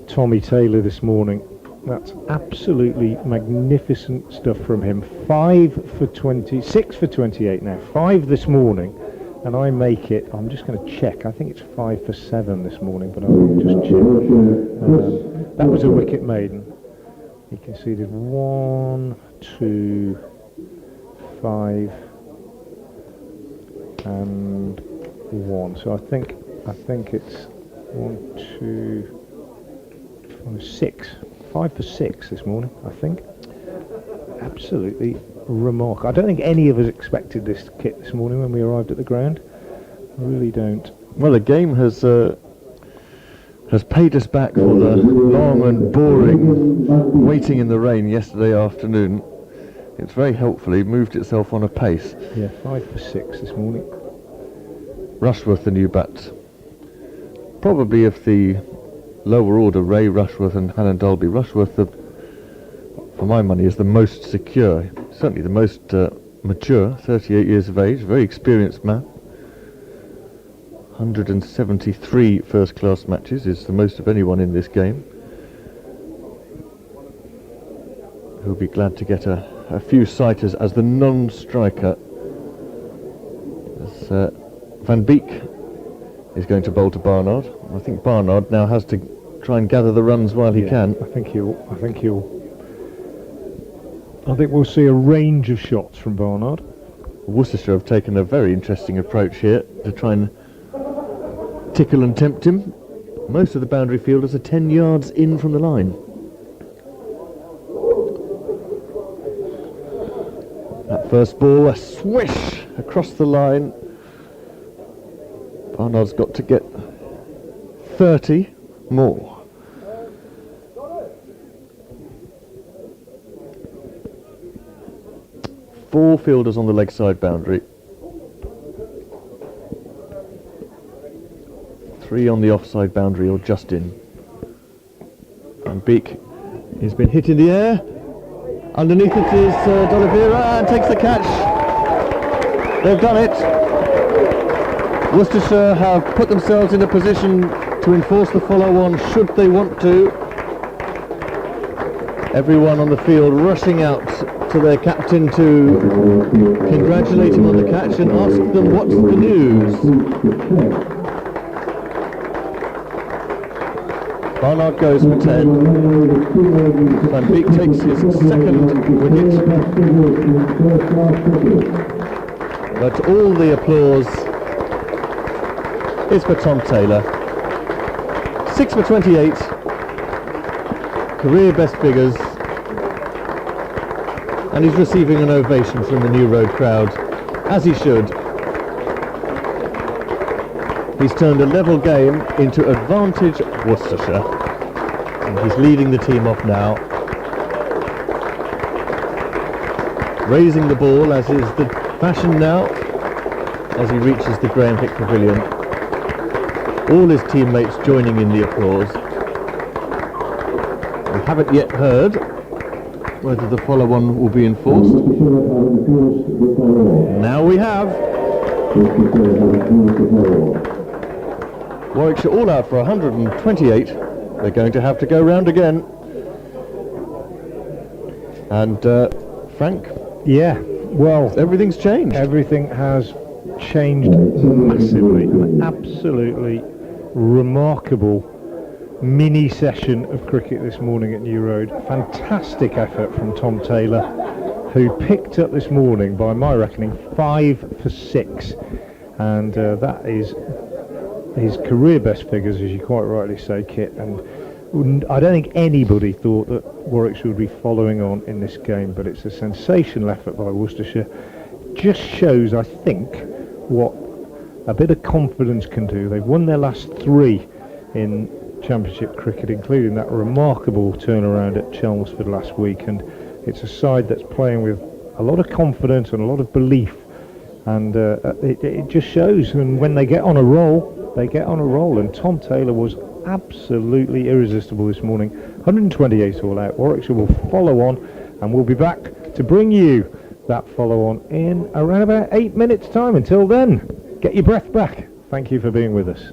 Tommy Taylor this morning. That's absolutely magnificent stuff from him. 5 for 20, 6 for 28 now, 5 this morning, and I make it, I'm just going to check, I think it's 5 for 7 this morning, but I'll just check. That was a wicket maiden. He conceded 1, 2, 5 and 1, so I think it's 1, 2, 5, 6. 5 for 6 this morning, I think. Absolutely remarkable. I don't think any of us expected this kit this morning when we arrived at the ground. I really don't. Well, the game has paid us back for the long and boring waiting in the rain yesterday afternoon. It's very helpfully moved itself on a pace. Yeah, 5 for 6 this morning. Rushworth, the new bat. Probably if the lower order, Ray, Rushworth and Hannon Dolby. Rushworth, for my money, is the most secure, certainly the most mature, 38 years of age, very experienced man. 173 first-class matches is the most of anyone in this game. He'll be glad to get a few sighters as the non-striker. As Van Beek is going to bowl to Barnard. I think Barnard now has to try and gather the runs while he can. I think we'll see a range of shots from Barnard. Worcestershire have taken a very interesting approach here to try and tickle and tempt him. Most of the boundary fielders are 10 yards in from the line. That first ball, a swish across the line. Barnard's got to get 30 more. Four fielders on the leg side boundary. 3 on the offside boundary or just in. Van Beek has been hit in the air. Underneath it is D'Oliveira and takes the catch. They've done it. Worcestershire have put themselves in a position to enforce the follow-on should they want to. Everyone on the field rushing out to their captain to congratulate him on the catch and ask them what's the news. Barnard goes for 10. Van Beek takes his second wicket. But all the applause is for Tom Taylor. 6 for 28. Career best figures. And he's receiving an ovation from the New Road crowd, as he should. He's turned a level game into advantage Worcestershire, and he's leading the team off now. Raising the ball, as is the fashion now, as he reaches the Graham Hick Pavilion. All his teammates joining in the applause. We haven't yet heard whether the follow-on will be enforced. Now we have. Warwickshire all out for 128. They're going to have to go round again. And Frank, Yeah, well, everything's changed. everything has changed massively. An absolutely remarkable mini session of cricket this morning at New Road. Fantastic effort from Tom Taylor, who picked up this morning, by my reckoning, 5 for 6, and that is his career best figures, as you quite rightly say, Kit. And I don't think anybody thought that Warwickshire would be following on in this game, but it's a sensational effort by Worcestershire. Just shows, I think, what a bit of confidence can do. They've won their last 3 in Championship cricket, including that remarkable turnaround at Chelmsford last week, and it's a side that's playing with a lot of confidence and a lot of belief, and it just shows. And when they get on a roll, they get on a roll, and Tom Taylor was absolutely irresistible this morning. 128 all out. Warwickshire will follow on, and we'll be back to bring you that follow on in around about 8 minutes time. Until then, get your breath back. Thank you for being with us.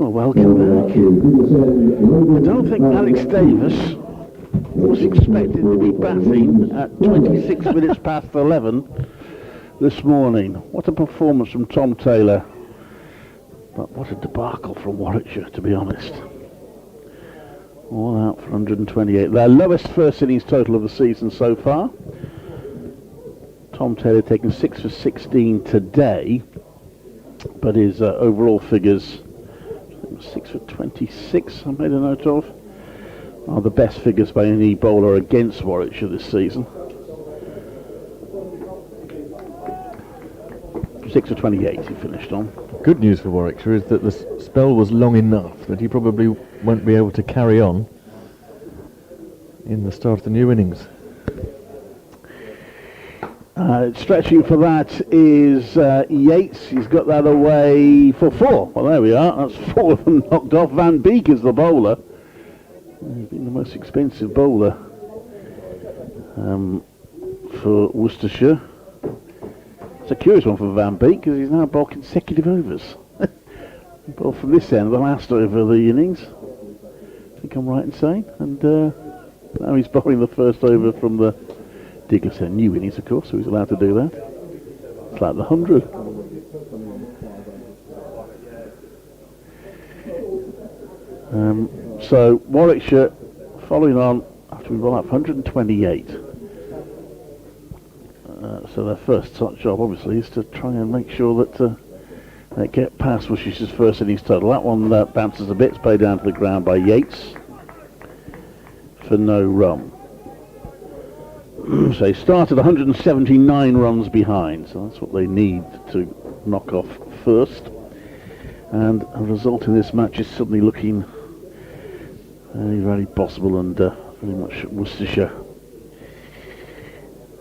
Well, welcome back. I don't think Alex Davis was expected to be batting at 26 minutes past 11 this morning. What a performance from Tom Taylor. But what a debacle from Warwickshire, to be honest. All out for 128. Their lowest first innings total of the season so far. Tom Taylor taking 6 for 16 today, but his overall figures, 6 for 26, I made a note of, are the best figures by any bowler against Warwickshire this season. 6 for 28 he finished on. Good news for Warwickshire is that the spell was long enough that he probably won't be able to carry on in the start of the new innings. Stretching for that is Yates. He's got that away for 4. Well, there we are. That's 4 of them knocked off. Van Beek is the bowler. He's been the most expensive bowler for Worcestershire. It's a curious one for Van Beek because he's now bowled consecutive overs. Bowled from this end, the last over of the innings. I think I'm right in saying. And now he's bowling the first over from the Digger new innings, of course, so he's allowed to do that. It's like the 100. So Warwickshire following on after we roll up 128. So their first job, obviously, is to try and make sure that they get past Worcestershire's first innings total. That one bounces a bit, it's played down to the ground by Yates for no run. So they started 179 runs behind, so that's what they need to knock off first. And a result in this match is suddenly looking very, very possible, and very much Worcestershire,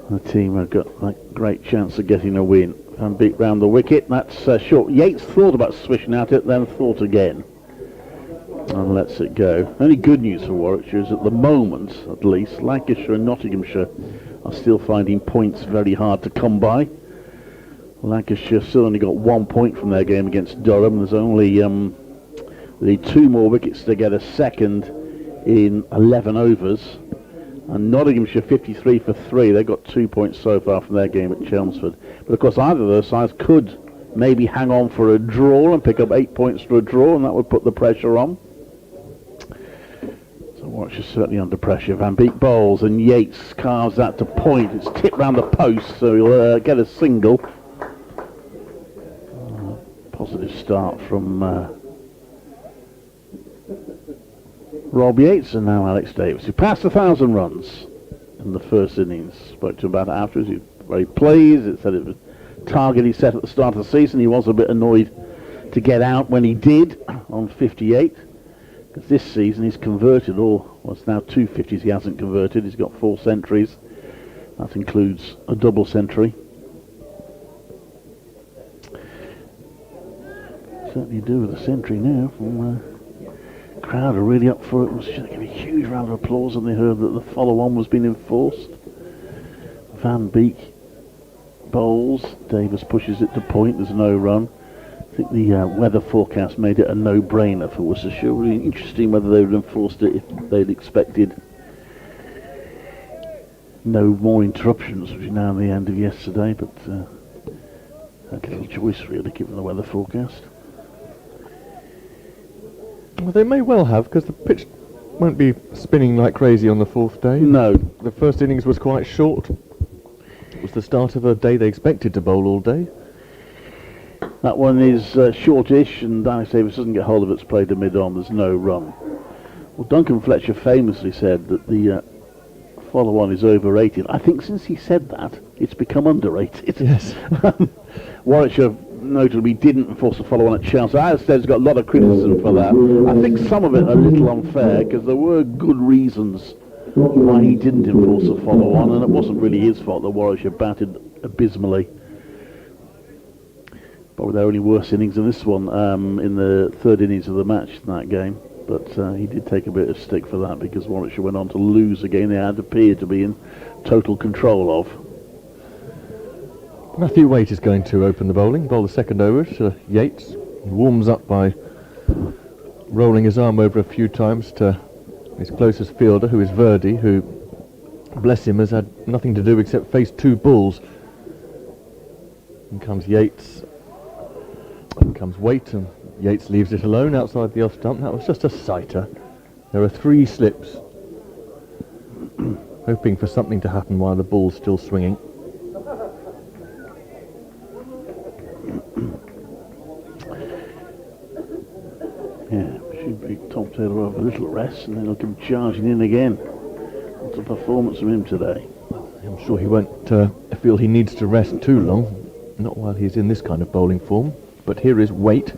the team have got a great chance of getting a win. And beat round the wicket, that's short. Yates thought about swishing at it, then thought again, and lets it go. Only good news for Warwickshire is at the moment, at least, Lancashire and Nottinghamshire are still finding points very hard to come by. Lancashire still only got 1 point from their game against Durham. There's only they need 2 more wickets to get a second in 11 overs. And Nottinghamshire 53 for 3. They got 2 points so far from their game at Chelmsford. But of course either of those sides could maybe hang on for a draw and pick up 8 points for a draw, and that would put the pressure on. So Warwickshire's certainly under pressure. Van Beek bowls and Yates carves that to point. It's tipped round the post, so he'll get a single. Positive start from Rob Yates, and now Alex Davis, who passed 1,000 runs in the first innings. Spoke to him about it afterwards. He was very pleased. It said it was a target he set at the start of the season. He was a bit annoyed to get out when he did on 58, because this season he's converted it's now 2 50s he hasn't converted. He's got 4 centuries. That includes a double century. Certainly do with a century now. Crowd are really up for it. It was going to give a huge round of applause when they heard that the follow-on was being enforced. Van Beek bowls. Davis pushes it to point. There's no run. I think the weather forecast made it a no-brainer for Worcestershire. Really interesting whether they would have enforced it if they'd expected no more interruptions, which is now the end of yesterday, but had little choice really given the weather forecast. Well, they may well have, because the pitch won't be spinning like crazy on the 4th day. No. The first innings was quite short. It was the start of a day they expected to bowl all day. That one is shortish, and Alex Davis doesn't get hold of it. It's played to mid-on. There's no run. Well, Duncan Fletcher famously said that the follow-on is overrated. I think since he said that, it's become underrated. Yes. Warwickshire notably didn't enforce a follow-on at Chelsea. Alex Davis got a lot of criticism for that. I think some of it a little unfair, because there were good reasons why he didn't enforce a follow-on, and it wasn't really his fault that Warwickshire batted abysmally. Probably their only worse innings in this one, in the 3rd innings of the match in that game. But he did take a bit of stick for that, because Warwickshire went on to lose a game they had appeared to be in total control of. Matthew Waite is going to open the bowling, bowl the second over to Yates. He warms up by rolling his arm over a few times to his closest fielder, who is Verdi, who, bless him, has had nothing to do except face 2 balls. In comes Yates, in comes Waite, and Yates leaves it alone outside the off stump. That was just a sighter. There are 3 slips, hoping for something to happen while the ball's still swinging. Yeah, should be Tom Taylor have a little rest and then he'll come charging in again. What a performance from him today. I'm sure he won't feel he needs to rest too long, not while he's in this kind of bowling form. But here is Waite.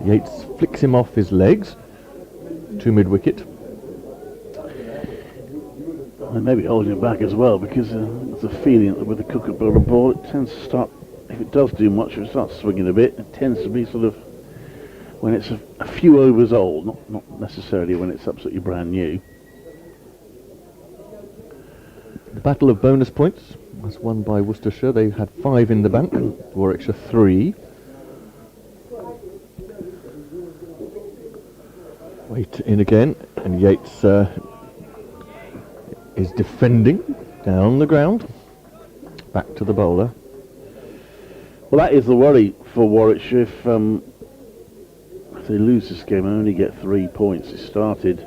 Yates flicks him off his legs to mid-wicket. And maybe holding him back as well, because there's a feeling that with the Kookaburra ball it tends to start, if it does do much, if it starts swinging a bit, it tends to be sort of when it's a few overs old, not necessarily when it's absolutely brand new. The battle of bonus points was won by Worcestershire. They had 5 in the bank, Warwickshire 3. Waite in again, and Yates is defending down the ground. Back to the bowler. Well, that is the worry for Warwickshire. If they lose this game and only get 3 points, it started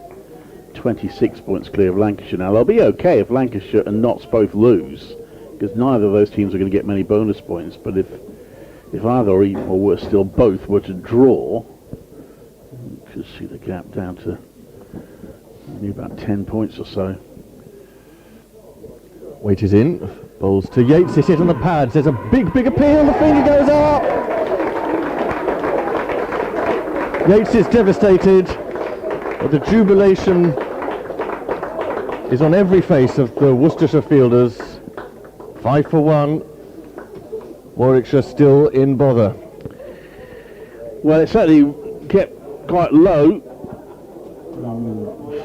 26 points clear of Lancashire. Now, they'll be okay if Lancashire and Notts both lose, because neither of those teams are going to get many bonus points. But if either or even or worse still both were to draw, you could see the gap down to only about 10 points or so. Waite is in, bowls to Yates, it's hit on the pads, there's a big appeal, the finger goes up! Yates is devastated, but the jubilation is on every face of the Worcestershire fielders. 5 for 1, Warwickshire still in bother. Well, it certainly kept quite low.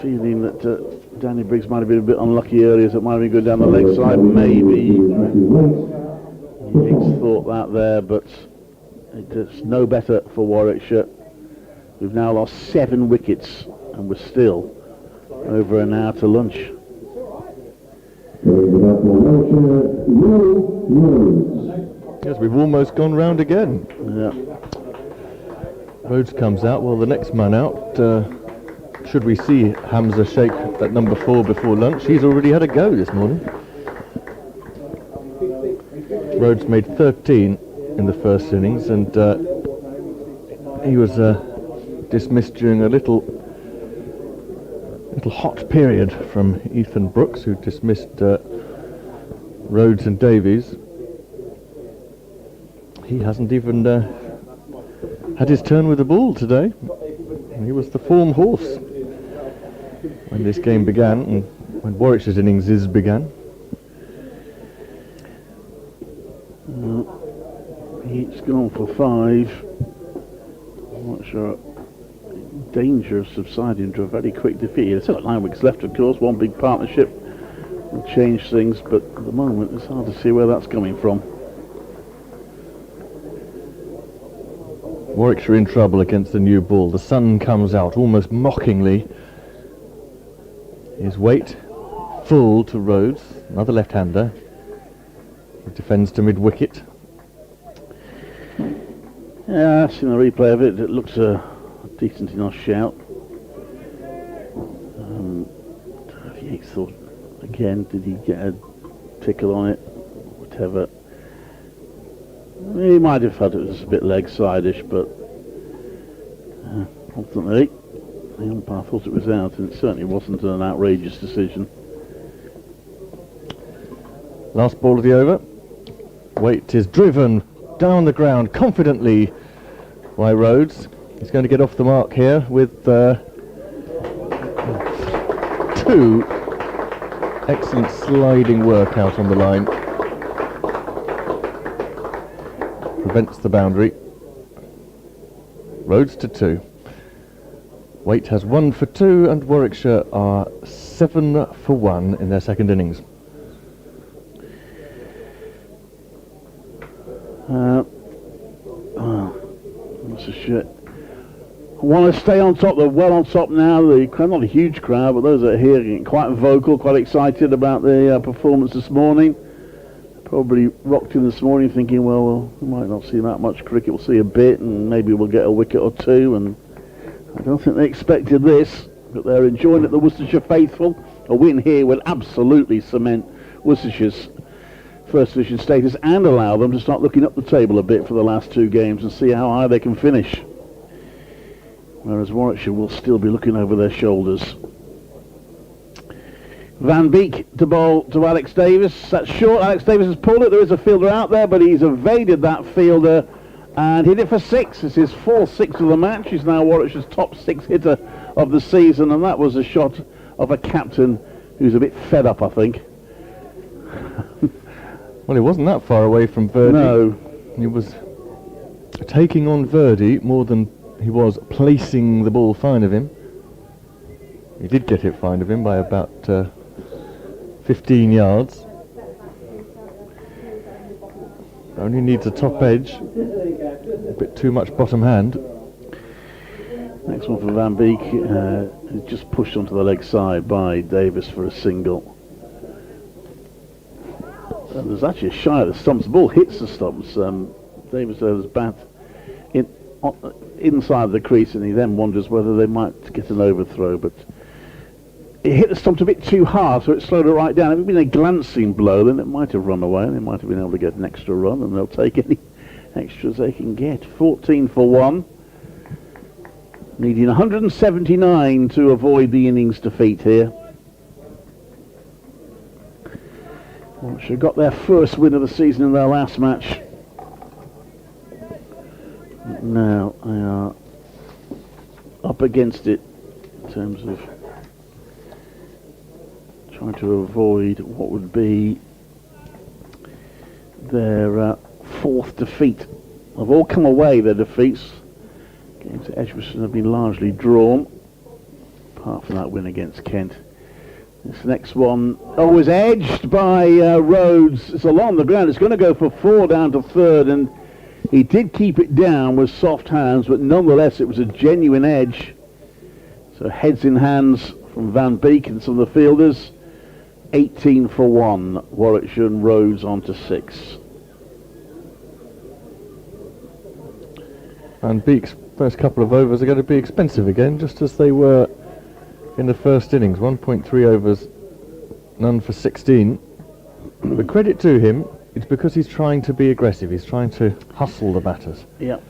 Feeling that Danny Briggs might have been a bit unlucky earlier, so it might have been good down the leg side. Maybe Higgs thought that there, but it's no better for Warwickshire. We've now lost 7 wickets and we're still over an hour to lunch. Yes, we've almost gone round again. Yeah. Rhodes comes out, well, the next man out, should we see Hamza shake at number 4 before lunch, he's already had a go this morning. Rhodes made 13 in the first innings, and he was dismissed during a little hot period from Ethan Brooks, who dismissed Rhodes and Davies. He hasn't even had his turn with the ball today. He was the form horse when this game began, and when Warwickshire's innings began. He's gone for 5. I'm not sure. Danger of subsiding to a very quick defeat. It's got 9 weeks left, of course. One big partnership will change things, but at the moment it's hard to see where that's coming from. Warwickshire in trouble against the new ball. The sun comes out almost mockingly. His weight full to Rhodes, another left-hander. He defends to mid-wicket. Yeah, I've seen the replay of it. It looks a decent enough shout. Yates thought, again, did he get a tickle on it? Whatever. He might have felt it was a bit leg-side-ish, but ultimately the umpire thought it was out, and it certainly wasn't an outrageous decision. Last ball of the over. Waite is driven down the ground confidently by Rhodes. He's going to get off the mark here with 2 excellent sliding work out on the line. Prevents the boundary. Rhodes to 2. Waite has 1 for 2, and Warwickshire are 7 for 1 in their second innings. Want to stay on top. They're well on top now. The crowd, not a huge crowd, but those that are here getting quite vocal, quite excited about the performance this morning. Probably rocked in this morning thinking, well, we might not see that much cricket. We'll see a bit, and maybe we'll get a wicket or two. And I don't think they expected this, but they're enjoying it, the Worcestershire faithful. A win here will absolutely cement Worcestershire's first division status and allow them to start looking up the table a bit for the last two games and see how high they can finish. Whereas Warwickshire will still be looking over their shoulders. Van Beek to bowl to Alex Davis. That's short. Alex Davis has pulled it. There is a fielder out there, but he's evaded that fielder and hit it for six. It's his fourth six of the match. He's now Warwickshire's top six hitter of the season, and that was a shot of a captain who's a bit fed up, I think. Well, he wasn't that far away from Verdi. No. He was taking on Verdi more than he was placing the ball fine of him. He did get it fine of him by about 15 yards. Only needs a top edge. A bit too much bottom hand. Next one for Van Beek. He's just pushed onto the leg side by Davis for a single. And there's actually a shy of the stumps. The ball hits the stumps. Davis has bat inside the crease, and he then wonders whether they might get an overthrow, but it hit the stump a bit too hard, so it slowed it right down. If it had been a glancing blow, then it might have run away, and they might have been able to get an extra run, and they'll take any extras they can get. 14 for 1. Needing 179 to avoid the innings defeat here. Warwickshire got their first win of the season in their last match. Now they are up against it in terms of trying to avoid what would be their fourth defeat. They've all come away, their defeats. Games at Edgbaston have been largely drawn, apart from that win against Kent. This next one, was edged by Rhodes. It's along the ground. It's going to go for 4 down to third, and he did keep it down with soft hands, but nonetheless it was a genuine edge. So heads in hands from Van Beek and some of the fielders. 18 for 1. Warwickshire and Rhodes on to 6. And Beek's first couple of overs are going to be expensive again, just as they were in the first innings. 1.3 overs, none for 16. But credit to him, it's because he's trying to be aggressive. He's trying to hustle the batters. Yep.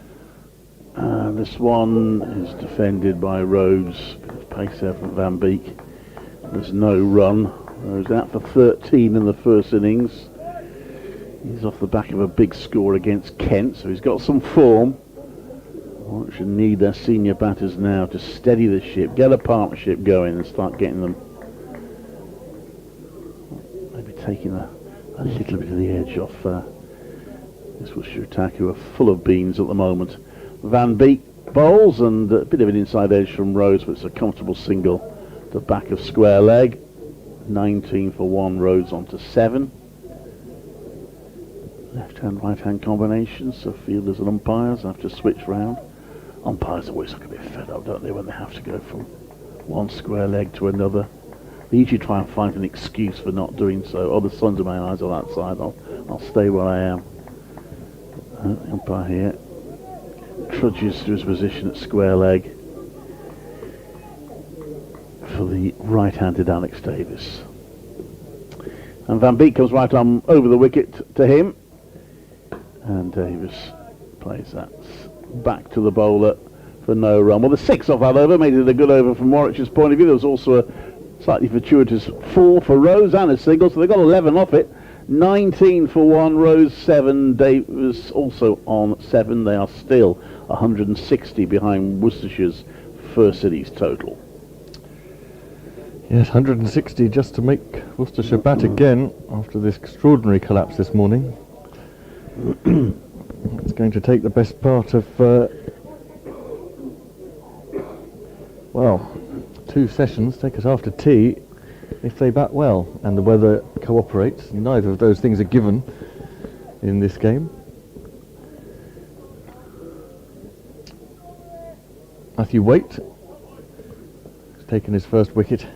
This one is defended by Rhodes. Bit of pace there from Van Beek. There's no run. Rhodes out for 13 in the first innings. He's off the back of a big score against Kent, so he's got some form. What should need their senior batters now to steady the ship, get a partnership going and start getting them maybe taking a little bit of the edge off this Worcestershire attack, who are full of beans at the moment. Van Beek bowls, and a bit of an inside edge from Rhodes, but it's a comfortable single to back of square leg. 19 for 1, Rhodes on to 7. Left-hand, right-hand combinations, so fielders and umpires have to switch round. Umpires always look a bit fed up, don't they, when they have to go from one square leg to another. They usually try and find an excuse for not doing so. Oh, the sun's in my eyes on that side, I'll stay where I am. Umpire here trudges to his position at square leg for the right-handed Alex Davis. And Van Beek comes right on over the wicket to him, and Davis plays that back to the bowler for no run. Well, the 6 off that over made it a good over from Warwickshire's point of view. There was also a slightly fortuitous 4 for Rose and a single, so they got 11 off it. 19 for 1, Rose 7, Davis also on 7. They are still 160 behind Worcestershire's first innings total. Yes, 160 just to make Worcestershire bat again after this extraordinary collapse this morning. It's going to take the best part of, 2 sessions, take us after tea, if they bat well and the weather cooperates. Neither of those things are given in this game. I Matthew Waite has taken his first wicket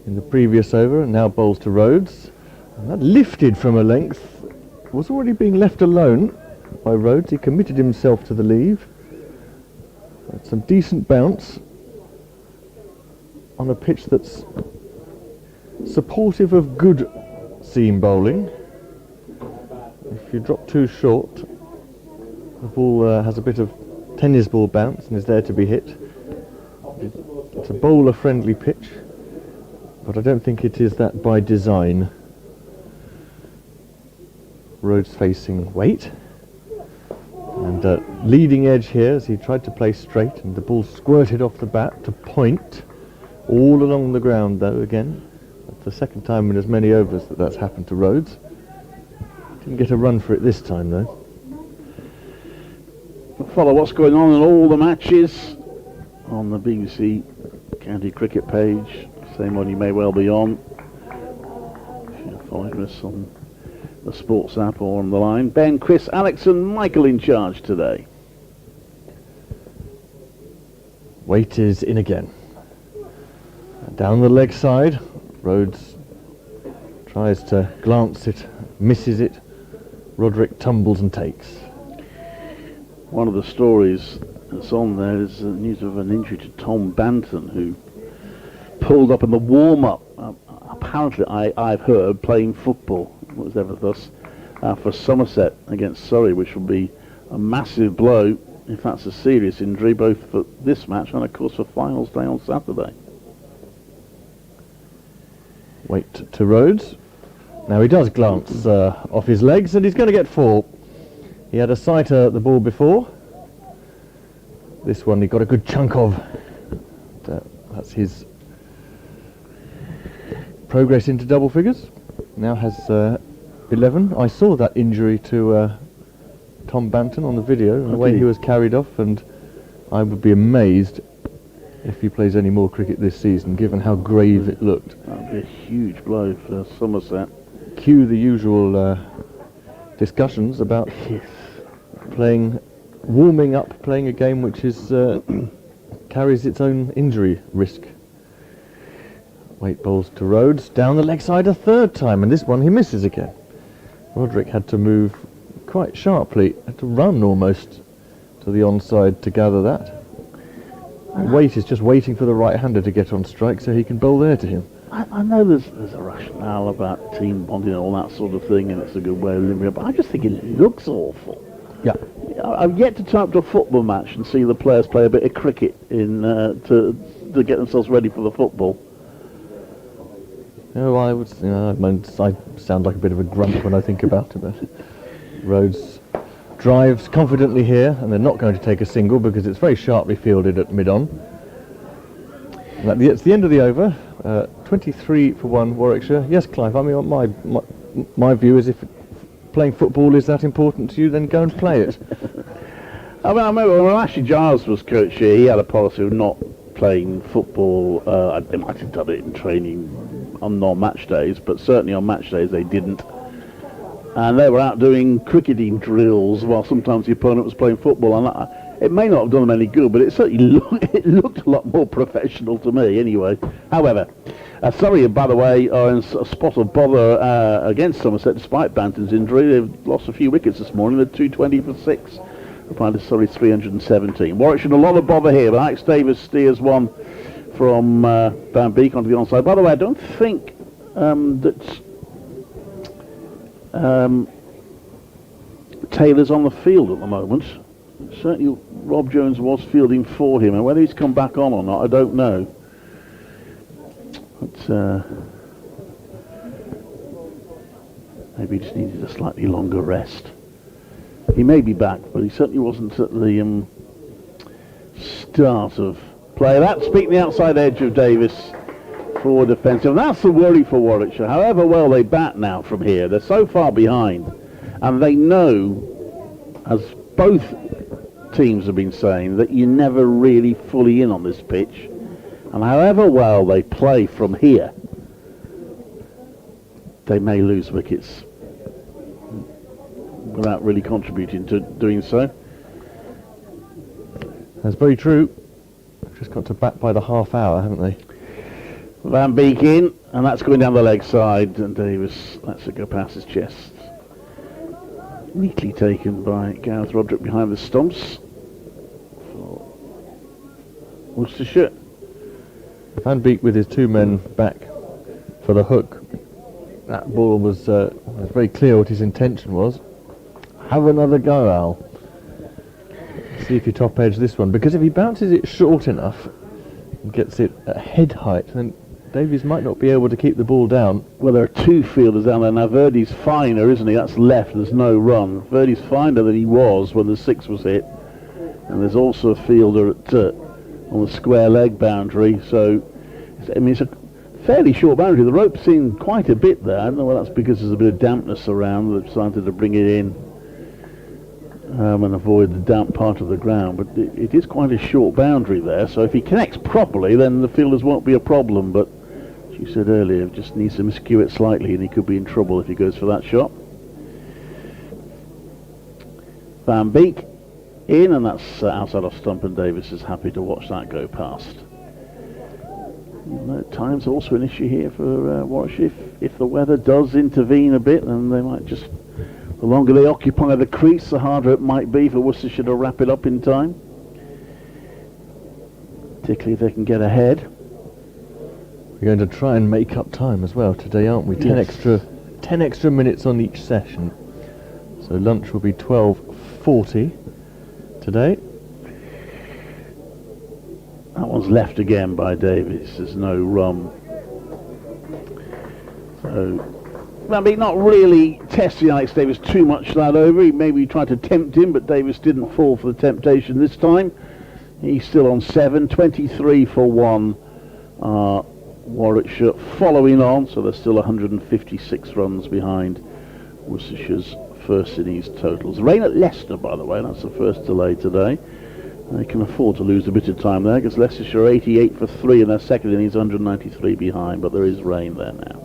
in the previous over and now bowls to Rhodes. And that lifted from a length, was already being left alone by Rhodes. He committed himself to the leave. That's some decent bounce on a pitch that's supportive of good seam bowling. If you drop too short, the ball has a bit of tennis ball bounce and is there to be hit. It's a bowler friendly pitch, but I don't think it is that by design. Rhodes facing Waite, and leading edge here as he tried to play straight, and the ball squirted off the bat to point all along the ground though again. That's the second time in as many overs that that's happened to Rhodes. Didn't get a run for it this time though. We'll follow what's going on in all the matches on the BBC County Cricket page, same one you may well be on if you're following us on the sports app or on the line. Ben, Chris, Alex and Michael in charge today. Waite is in again. Down the leg side, Rhodes tries to glance it, misses it. Roderick tumbles and takes. One of the stories that's on there is the news of an injury to Tom Banton, who pulled up in the warm-up, apparently I've heard, playing football, was ever thus, for Somerset against Surrey, which will be a massive blow if that's a serious injury, both for this match and of course for finals day on Saturday. Waite to Rhodes. Now he does glance off his legs and he's going to get 4. He had a sighter at the ball before. This one he got a good chunk of. That's his progress into double figures. Now has 11. I saw that injury to Tom Banton on the video and the way he was carried off, and I would be amazed if he plays any more cricket this season, given how grave it looked. That would be a huge blow for Somerset. Cue the usual discussions about warming up, playing a game which is carries its own injury risk. Waite bowls to Rhodes, down the leg side a third time, and this one he misses again. Roderick had to move quite sharply, had to run almost to the onside to gather that. Waite is just waiting for the right-hander to get on strike so he can bowl there to him. I know there's a rationale about team bonding and all that sort of thing, and it's a good way of living it, but I just think it looks awful. Yeah. I've yet to turn up to a football match and see the players play a bit of cricket to get themselves ready for the football. Oh, I sound like a bit of a grump when I think about it. But Rhodes drives confidently here, and they're not going to take a single because it's very sharply fielded at mid-on. It's the end of the over. 23 for 1 Warwickshire. Yes, Clive, I mean, my view is if playing football is that important to you, then go and play it. I remember when Ashley Giles was coach here, he had a policy of not playing football. They might have done it in training on non-match days, but certainly on match days they didn't. And they were out doing cricketing drills while sometimes the opponent was playing football. And it may not have done them any good, but it certainly looked a lot more professional to me anyway. However, Surrey, by the way, are in a spot of bother against Somerset despite Banton's injury. They've lost a few wickets this morning. They're 220 for 6. Replying to Surrey 317. Warwickshire in a lot of bother here, but Alex Davis steers one from Van Beek onto the onside. By the way, I don't think that Taylor's on the field at the moment. Certainly Rob Jones was fielding for him, and whether he's come back on or not, I don't know. But maybe he just needed a slightly longer rest. He may be back, but he certainly wasn't at the start of play. That's beating the outside edge of Davis for defensive. And that's the worry for Warwickshire. However well they bat now from here, they're so far behind, and they know, as both teams have been saying, that you're never really fully in on this pitch. And however well they play from here, they may lose wickets without really contributing to doing so. That's very true. They've just got to bat by the half hour, haven't they? Van Beek in, and that's going down the leg side, and Davis lets it go past his chest. Neatly taken by Gareth Roderick behind the stumps for Worcestershire. Van Beek with his 2 men back for the hook. That ball was very clear what his intention was. Have another go, Al. See if you top edge this one, because if he bounces it short enough and gets it at head height, then Davies might not be able to keep the ball down. Well, there are 2 fielders down there now. Verdi's finer, isn't he? That's left. There's no run. Verdi's finer than he was when the 6 was hit, and there's also a fielder at on the square leg boundary. So, I mean, it's a fairly short boundary. The rope's seen quite a bit there. I don't know whether that's because there's a bit of dampness around. They've decided to bring it in and avoid the damp part of the ground. But it is quite a short boundary there. So if he connects properly, then the fielders won't be a problem. But as you said earlier, just needs to miscue it slightly, and he could be in trouble if he goes for that shot. Van Beek in, and that's outside off stump, and Davis is happy to watch that go past. Time's also an issue here for Warwickshire. If the weather does intervene a bit, then they might just, the longer they occupy the crease, the harder it might be for Worcestershire to wrap it up in time, particularly if they can get ahead. We're going to try and make up time as well today, aren't we? 10 extra minutes on each session. So lunch will be 12:40 today. That one's left again by Davies. There's no run. So Van Beek not really testing Alex Davies too much that over. He maybe tried to tempt him, but Davies didn't fall for the temptation this time. He's still on 7, 23 for 1. Warwickshire following on, so they're still 156 runs behind Worcestershire's first innings totals. Rain at Leicester, by the way, that's the first delay today. They can afford to lose a bit of time there, because Leicestershire are 88 for 3 in their second innings, 193 behind, but there is rain there now.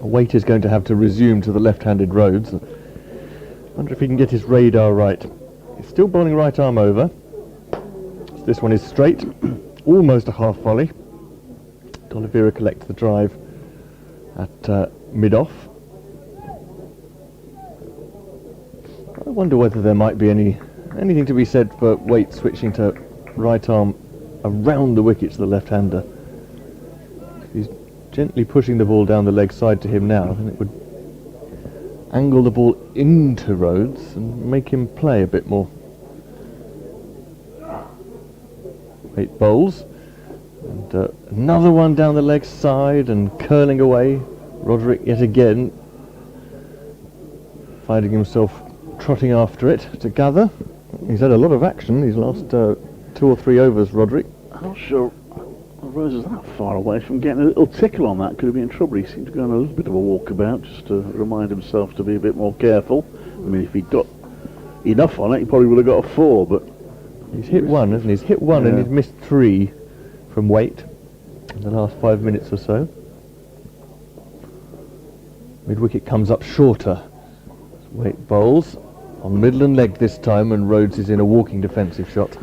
Waite is going to have to resume to the left-handed Rhodes. I wonder if he can get his radar right. He's still bowling right arm over. So this one is straight, almost a half volley. D'Oliveira collects the drive at mid-off. I wonder whether there might be anything to be said for Waite switching to right arm around the wicket to the left-hander. He's gently pushing the ball down the leg side to him now, and it would angle the ball into Rhodes and make him play a bit more. Waite bowls, and another one down the leg side and curling away. Roderick yet again finding himself trotting after it to gather. He's had a lot of action these last 2 or 3 overs, Roderick. I'm not sure Rose is that far away from getting a little tickle on that. Could have been in trouble. He seemed to go on a little bit of a walkabout just to remind himself to be a bit more careful. I mean, if he'd got enough on it, he probably would have got a 4, but he's hit 1, hasn't he? He's hit 1 and he's missed 3 from Waite in the last 5 minutes or so. Mid-wicket comes up shorter. Waite bowls on middle and leg this time, and Rhodes is in a walking defensive shot.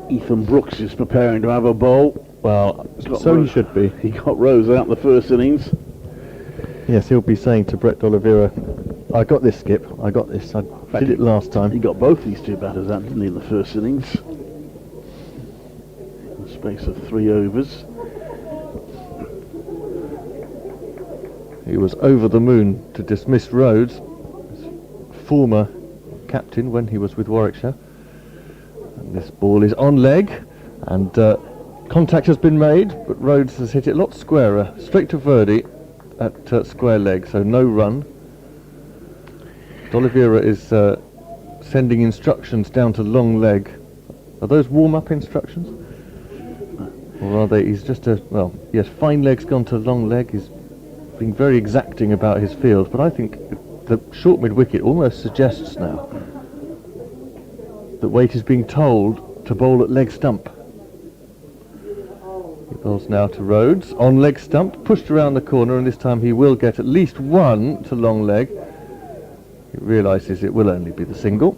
Ethan Brooks is preparing to have a bowl. Well, so he should be. He got Rose out the first innings. Yes, he'll be saying to Brett D'Oliveira, I got this, Skip, I got this, I did it last time. He got both these 2 batters out, didn't he, in the first innings? In the space of 3 overs. He was over the moon to dismiss Rhodes, his former captain when he was with Warwickshire. And this ball is on leg, and contact has been made, but Rhodes has hit it a lot squarer, straight to Verdi at square leg, so no run. D'Oliveira is sending instructions down to long leg. Are those warm-up instructions? Or are they, he's just well, yes, fine leg's gone to long leg. He's being very exacting about his field, but I think the short mid-wicket almost suggests now that Waite is being told to bowl at leg stump. He bowls now to Rhodes, on leg stump, pushed around the corner, and this time he will get at least 1 to long leg. He realises it will only be the single.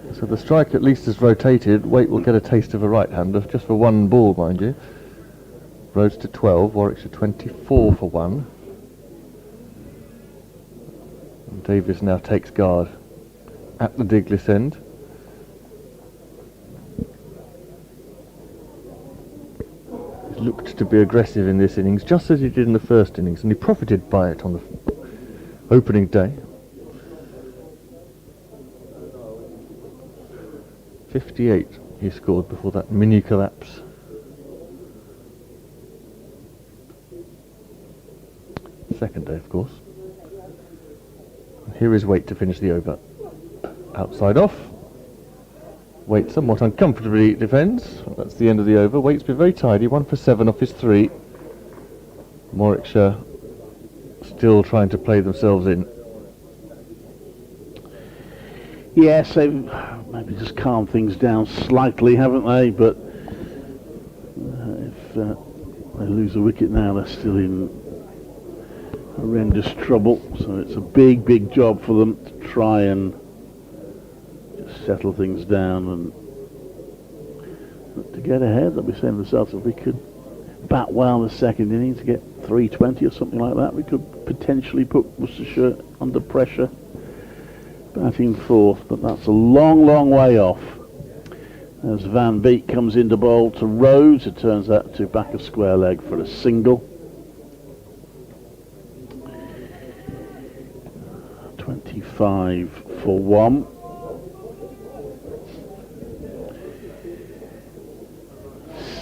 It's So the strike at least is rotated. Waite will get a taste of a right-hander, just for one ball, mind you. Rhodes to 12, Warwickshire 24 for 1. And Davies now takes guard at the Diglis end. He's looked to be aggressive in this innings, just as he did in the first innings, and he profited by it on the opening day. 58 he scored before that mini collapse. Second day, of course. And here is Waite to finish the over. Outside off. Waite somewhat uncomfortably defends. That's the end of the over. Waite's been very tidy, 1 for 7 off his 3. Warwickshire still trying to play themselves in. Yes, they've maybe just calmed things down slightly, haven't they? But if they lose a wicket now, they're still in horrendous trouble. So it's a big, big job for them to try and just settle things down and to get ahead. They'll be saying to themselves, if we could bat well in the second inning to get 320 or something like that, we could potentially put Worcestershire under pressure. Batting fourth, but that's a long, long way off. As Van Beek comes into bowl to Rhodes, it turns out to back a square leg for a single. 25 for 1.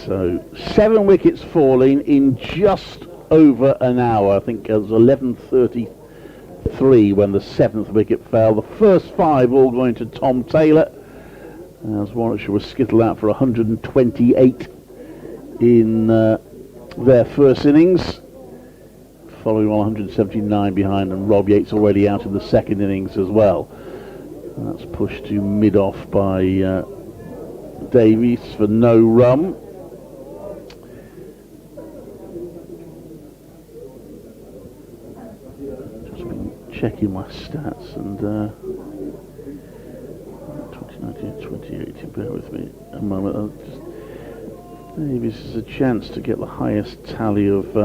So 7 wickets falling in just over an hour. I think it was 11:33 when the 7th wicket fell. The first 5 all going to Tom Taylor, as Warwickshire was skittled out for 128 in their first innings, following 179 behind, and Rob Yates already out in the second innings as well. And that's pushed to mid-off by Davies for no run. Checking my stats, and 2019, 2018, bear with me a moment. Maybe this is a chance to get the highest tally of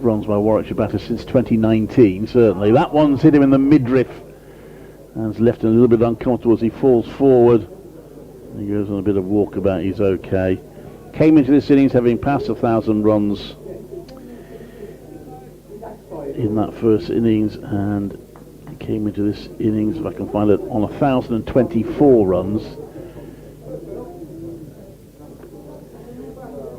runs by Warwickshire batters since 2019, certainly. That one's hit him in the midriff and has left him a little bit uncomfortable as he falls forward. He goes on a bit of walkabout, he's okay. Came into this innings having passed 1,000 runs in that first innings, and he came into this innings, if I can find it, on 1,024 runs,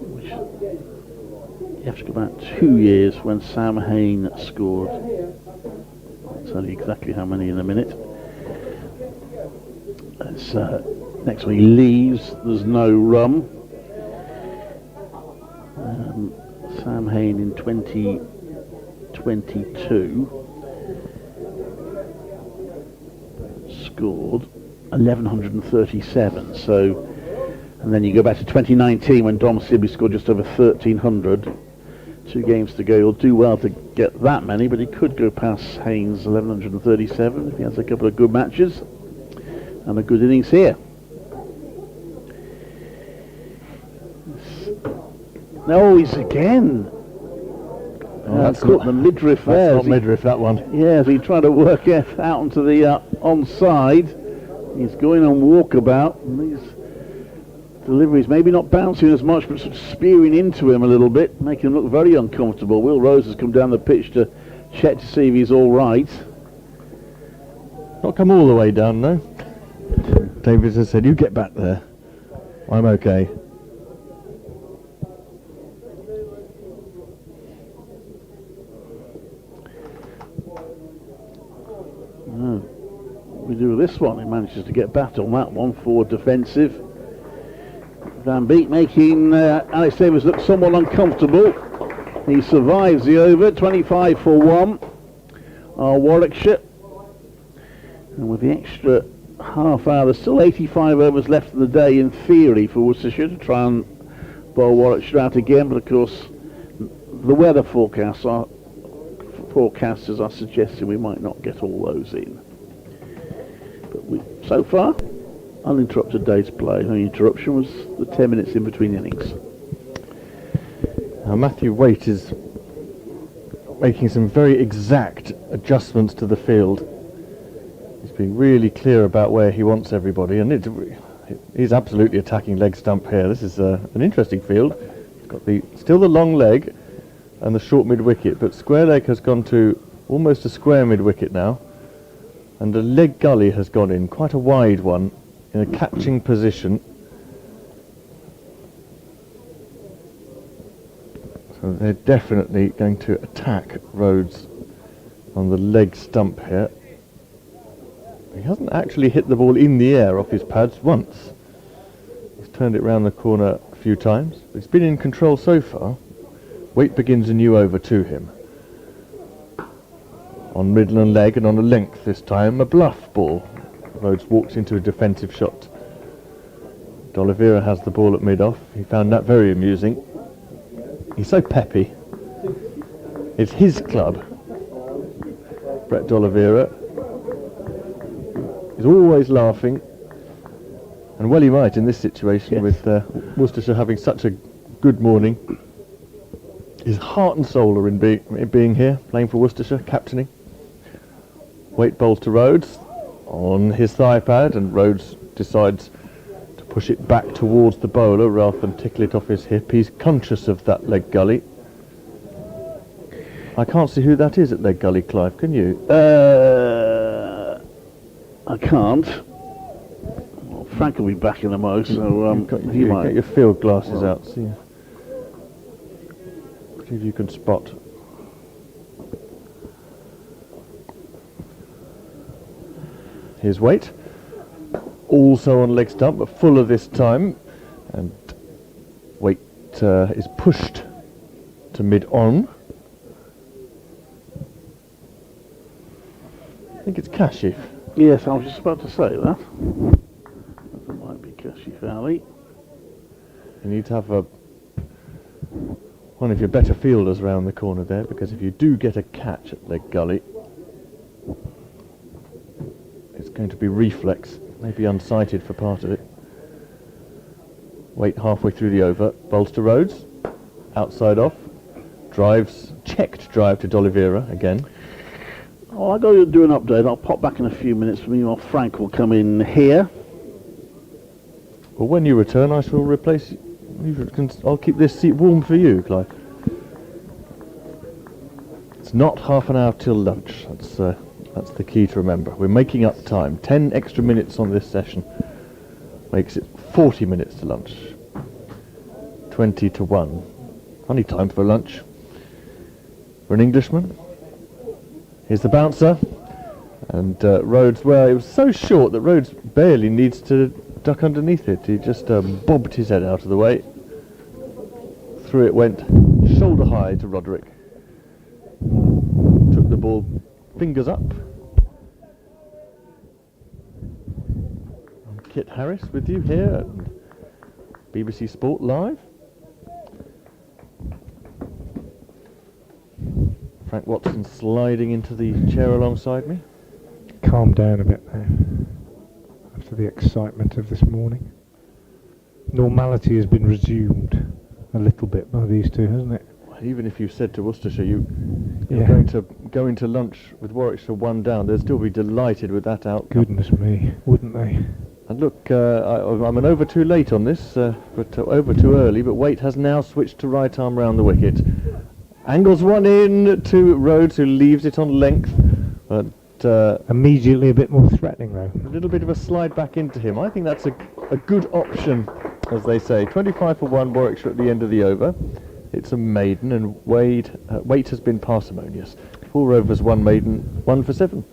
which you have to go back 2 years when Sam Hain scored. I'll tell you exactly how many in a minute. It's, next one he leaves, there's no run. Sam Hain in 2022 scored 1,137. So, and then you go back to 2019 when Dom Sibley scored just over 1,300. 2 games to go. He'll do well to get that many, but he could go past Haynes' 1,137 if he has a couple of good matches and a good innings here. No, he's again. That's caught the midriff there. That's not midriff, that one. Yeah, he tried to work it out onto the onside. He's going on walkabout, and these deliveries maybe not bouncing as much, but sort of spearing into him a little bit, making him look very uncomfortable. Will Rose has come down the pitch to check to see if he's all right. Not come all the way down, no. Davies has said, "You get back there. I'm okay." We do this one. He manages to get back on that one, forward defensive. Van Beek making Alex Davies look somewhat uncomfortable. He survives the over, 25 for 1. Warwickshire. And with the extra half hour, there's still 85 overs left in the day in theory for Worcestershire to try and bowl Warwickshire out again. But of course, the weather forecasters are suggesting we might not get all those in. But so far, uninterrupted day to play. The interruption was the 10 minutes in between innings. Now Matthew Waite is making some very exact adjustments to the field. He's being really clear about where he wants everybody, and he's absolutely attacking leg stump here. This is an interesting field. It's got still the long leg and the short mid wicket, but square leg has gone to almost a square mid wicket now, and the leg gully has gone in, quite a wide one, in a catching position. So they're definitely going to attack Rhodes on the leg stump here. He hasn't actually hit the ball in the air off his pads once. He's turned it round the corner a few times. He's been in control so far. Waite begins a new over to him. On middle and leg, and on a length this time, a bluff ball. Rhodes walks into a defensive shot. D'Oliveira has the ball at mid-off. He found that very amusing. He's so peppy. It's his club. Brett D'Oliveira. He's always laughing. And well he might in this situation, yes, with Worcestershire having such a good morning. His heart and soul are in being here, playing for Worcestershire, captaining. Waite bowls to Rhodes on his thigh pad, and Rhodes decides to push it back towards the bowler rather than tickle it off his hip. He's conscious of that leg gully. I can't see who that is at leg gully, Clive, can you? I can't. Well, Frank will be back in a mo, so he might. Get your field glasses out, see if you can spot. Here's Waite, also on leg stump, but fuller this time, and Waite is pushed to mid-on. I think it's Kashif. Yes, I was just about to say that. That might be Kashif Ali. You need to have one of your better fielders round the corner there, because if you do get a catch at leg gully, it's going to be reflex, maybe unsighted for part of it. Waite halfway through the over, bowls to Rhodes, outside off, checked drive to D'Oliveira again. Oh, I've got to do an update. I'll pop back in a few minutes. Meanwhile, Frank will come in here. Well, when you return, I shall replace you. I'll keep this seat warm for you, Clive. It's not half an hour till lunch. That's the key to remember. We're making up time. 10 extra minutes on this session makes it 40 minutes to lunch. 20 to 1. Funny time for lunch for an Englishman. Here's the bouncer. And Rhodes, well, it was so short that Rhodes barely needs to duck underneath it. He just bobbed his head out of the way. Through it went, shoulder high to Roderick. Took the ball fingers up. I'm Kit Harris with you here at BBC Sport Live. Frank Watson sliding into the chair alongside me. Calm down a bit now after the excitement of this morning. Normality has been resumed a little bit by these two, hasn't it? Even if you said to Worcestershire you're going to go into lunch with Warwickshire 1 down, they'd still be delighted with that outcome. Goodness me, wouldn't they? And look, I'm an over too late on this, but over too early, but Waite has now switched to right arm round the wicket. Angles one in to Rhodes, who leaves it on length, but immediately a bit more threatening though. A little bit of a slide back into him. I think that's a good option, as they say. 25 for 1 Warwickshire at the end of the over. It's a maiden, and Waite has been parsimonious. 4 overs, 1 maiden, 1 for 7.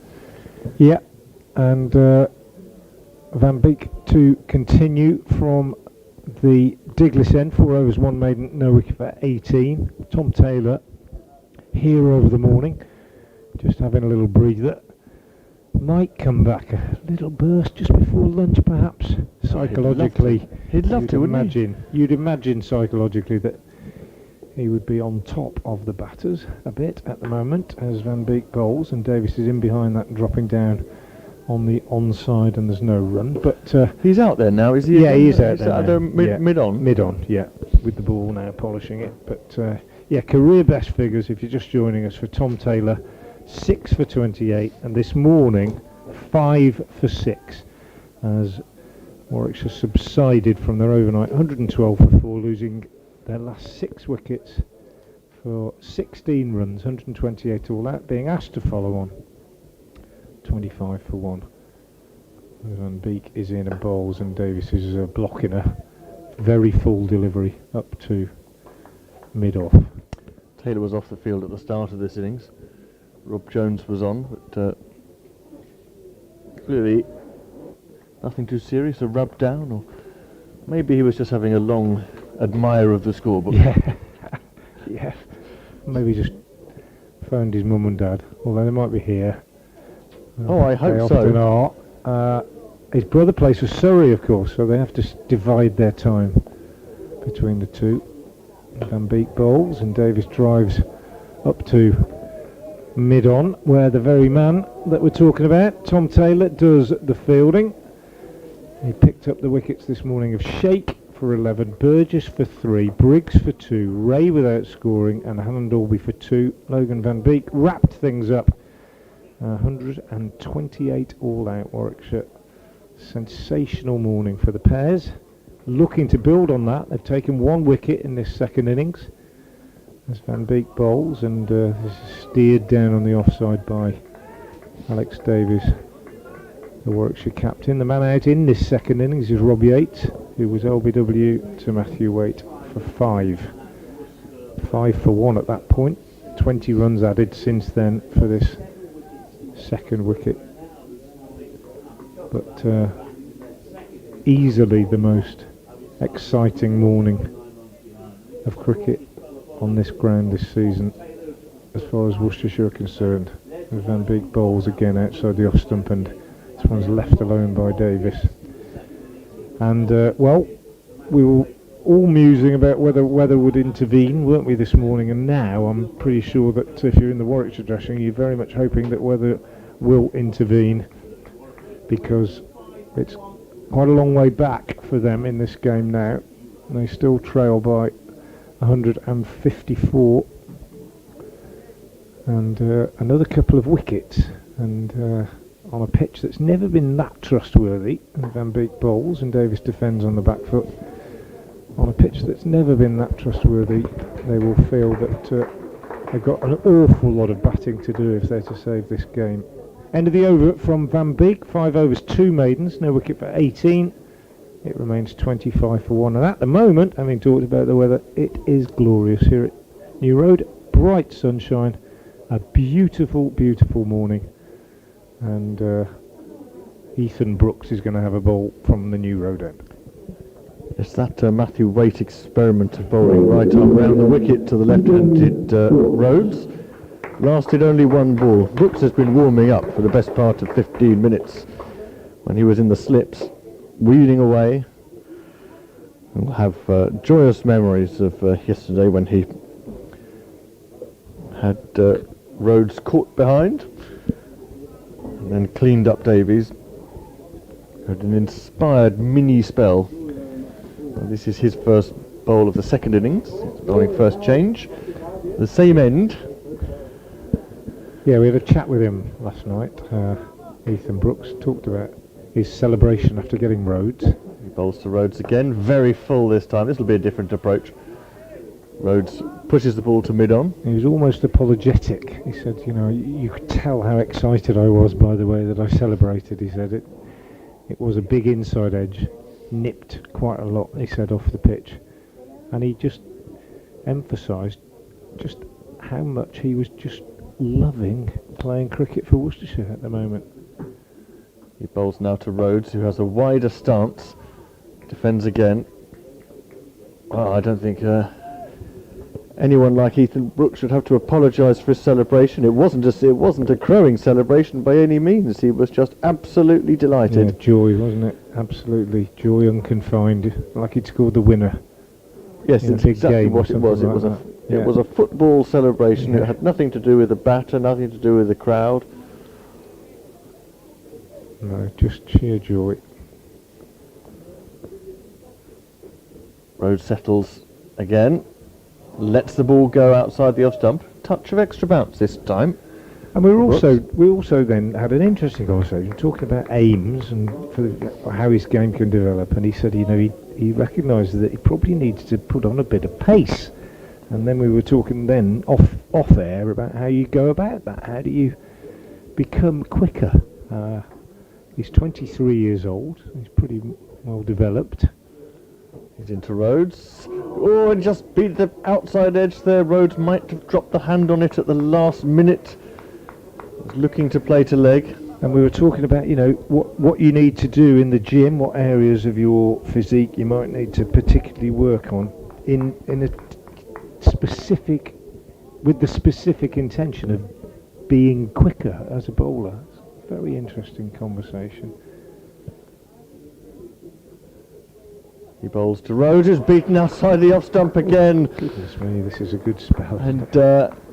Yeah, and Van Beek to continue from the Diglis end. 4 overs, 1 maiden, no wicket for 18. Tom Taylor, hero of the morning, just having a little breather. Might come back a little burst just before lunch, perhaps. Psychologically, he'd love to, wouldn't he? You'd imagine psychologically that he would be on top of the batters a bit at the moment as Van Beek bowls, and Davis is in behind that, dropping down on the onside and there's no run. But He's out there now, is he? yeah, again? he is out there. Now. Yeah. Mid on. Mid on, yeah, with the ball now polishing it. But yeah, career best figures if you're just joining us for Tom Taylor, 6 for 28, and this morning 5 for 6 as Warwickshire subsided from their overnight 112 for 4, losing their last 6 wickets for 16 runs, 128 all out, being asked to follow on 25 for 1. Van Beek is in and bowls, and Davis is blocking a very full delivery up to mid-off. Taylor was off the field at the start of this innings. Rob Jones was on, but clearly nothing too serious, a rub down, or maybe he was just having a long admire of the scorebook. Yeah, yeah. Maybe just phoned his mum and dad, although they might be here. Oh, I hope they so. often are. His brother plays for Surrey, of course, so they have to divide their time between the two. Van Beek bowls and Davis drives up to mid-on, where the very man that we're talking about, Tom Taylor, does the fielding. He picked up the wickets this morning of Shake for 11, Burgess for 3, Briggs for 2, Ray without scoring, and Hannah Dalby for 2. Logan Van Beek wrapped things up. 128 all out, Warwickshire. Sensational morning for the pairs. Looking to build on that. They've taken 1 wicket in this second innings as Van Beek bowls, and this is steered down on the offside by Alex Davies, the Warwickshire captain. The man out in this second innings is Rob Yates, who was LBW to Matthew Waite for 5. 5 for 1 at that point. 20 runs added since then for this second wicket. But easily the most exciting morning of cricket on this ground this season, as far as Worcestershire are concerned. Van Beek bowls again outside the off stump, and this one's left alone by Davis. And well, we were all musing about whether weather would intervene, weren't we, this morning? And now I'm pretty sure that if you're in the Warwickshire dressing, you're very much hoping that weather will intervene, because it's quite a long way back for them in this game now. They still trail by 154, and another couple of wickets, and on a pitch that's never been that trustworthy. And Van Beek bowls and Davis defends on the back foot. On a pitch that's never been that trustworthy, they will feel that they've got an awful lot of batting to do if they're to save this game. End of the over from Van Beek, 5 overs, 2 maidens, no wicket for 18. It remains 25 for 1, and at the moment, having talked about the weather, it is glorious here at New Road. Bright sunshine, a beautiful, beautiful morning, and Ethan Brooks is going to have a bowl from the New Road end. It's that Matthew Waite experiment of bowling right arm round the wicket to the left-handed Rhodes. Lasted only 1 ball. Brooks has been warming up for the best part of 15 minutes when he was in the slips, wheeling away. We'll have joyous memories of yesterday when he had Rhodes caught behind and then cleaned up Davies. Had an inspired mini spell. Well, this is his first bowl of the second innings, bowling first change. The same end. Yeah, we had a chat with him last night. Ethan Brooks talked about his celebration after getting Rhodes. He bowls to Rhodes again, very full this time. This will be a different approach. Rhodes pushes the ball to mid-on. He was almost apologetic. He said, you know, you could tell how excited I was by the way that I celebrated. He said it was a big inside edge, nipped quite a lot, he said, off the pitch. And he just emphasised just how much he was just loving playing cricket for Worcestershire at the moment. He bowls now to Rhodes, who has a wider stance, defends again. Well, I don't think anyone like Ethan Brooks should have to apologise for his celebration. It wasn't a crowing celebration by any means. He was just absolutely delighted. Yeah, joy, wasn't it? Absolutely joy, unconfined, like he'd scored the winner. Yes, in that's a big exactly game what it was. It was a football celebration. Yeah. It had nothing to do with the batter, nothing to do with the crowd. No, just sheer joy. Rhodes settles again. Lets the ball go outside the off stump. Touch of extra bounce this time. And we also then had an interesting conversation talking about aims and for how his game can develop. And he said, he recognised that he probably needs to put on a bit of pace. And then we were talking then off air about how you go about that. How do you become quicker? He's 23 years old. He's pretty well developed. He's into Rhodes. Oh, and just beat the outside edge there. Rhodes might have dropped the hand on it at the last minute. He's looking to play to leg. And we were talking about, what you need to do in the gym, what areas of your physique you might need to particularly work on in a specific, with the specific intention of being quicker as a bowler. It's a very interesting conversation. He bowls to Rhodes, who's beaten outside the off stump again. Goodness me, this is a good spell. And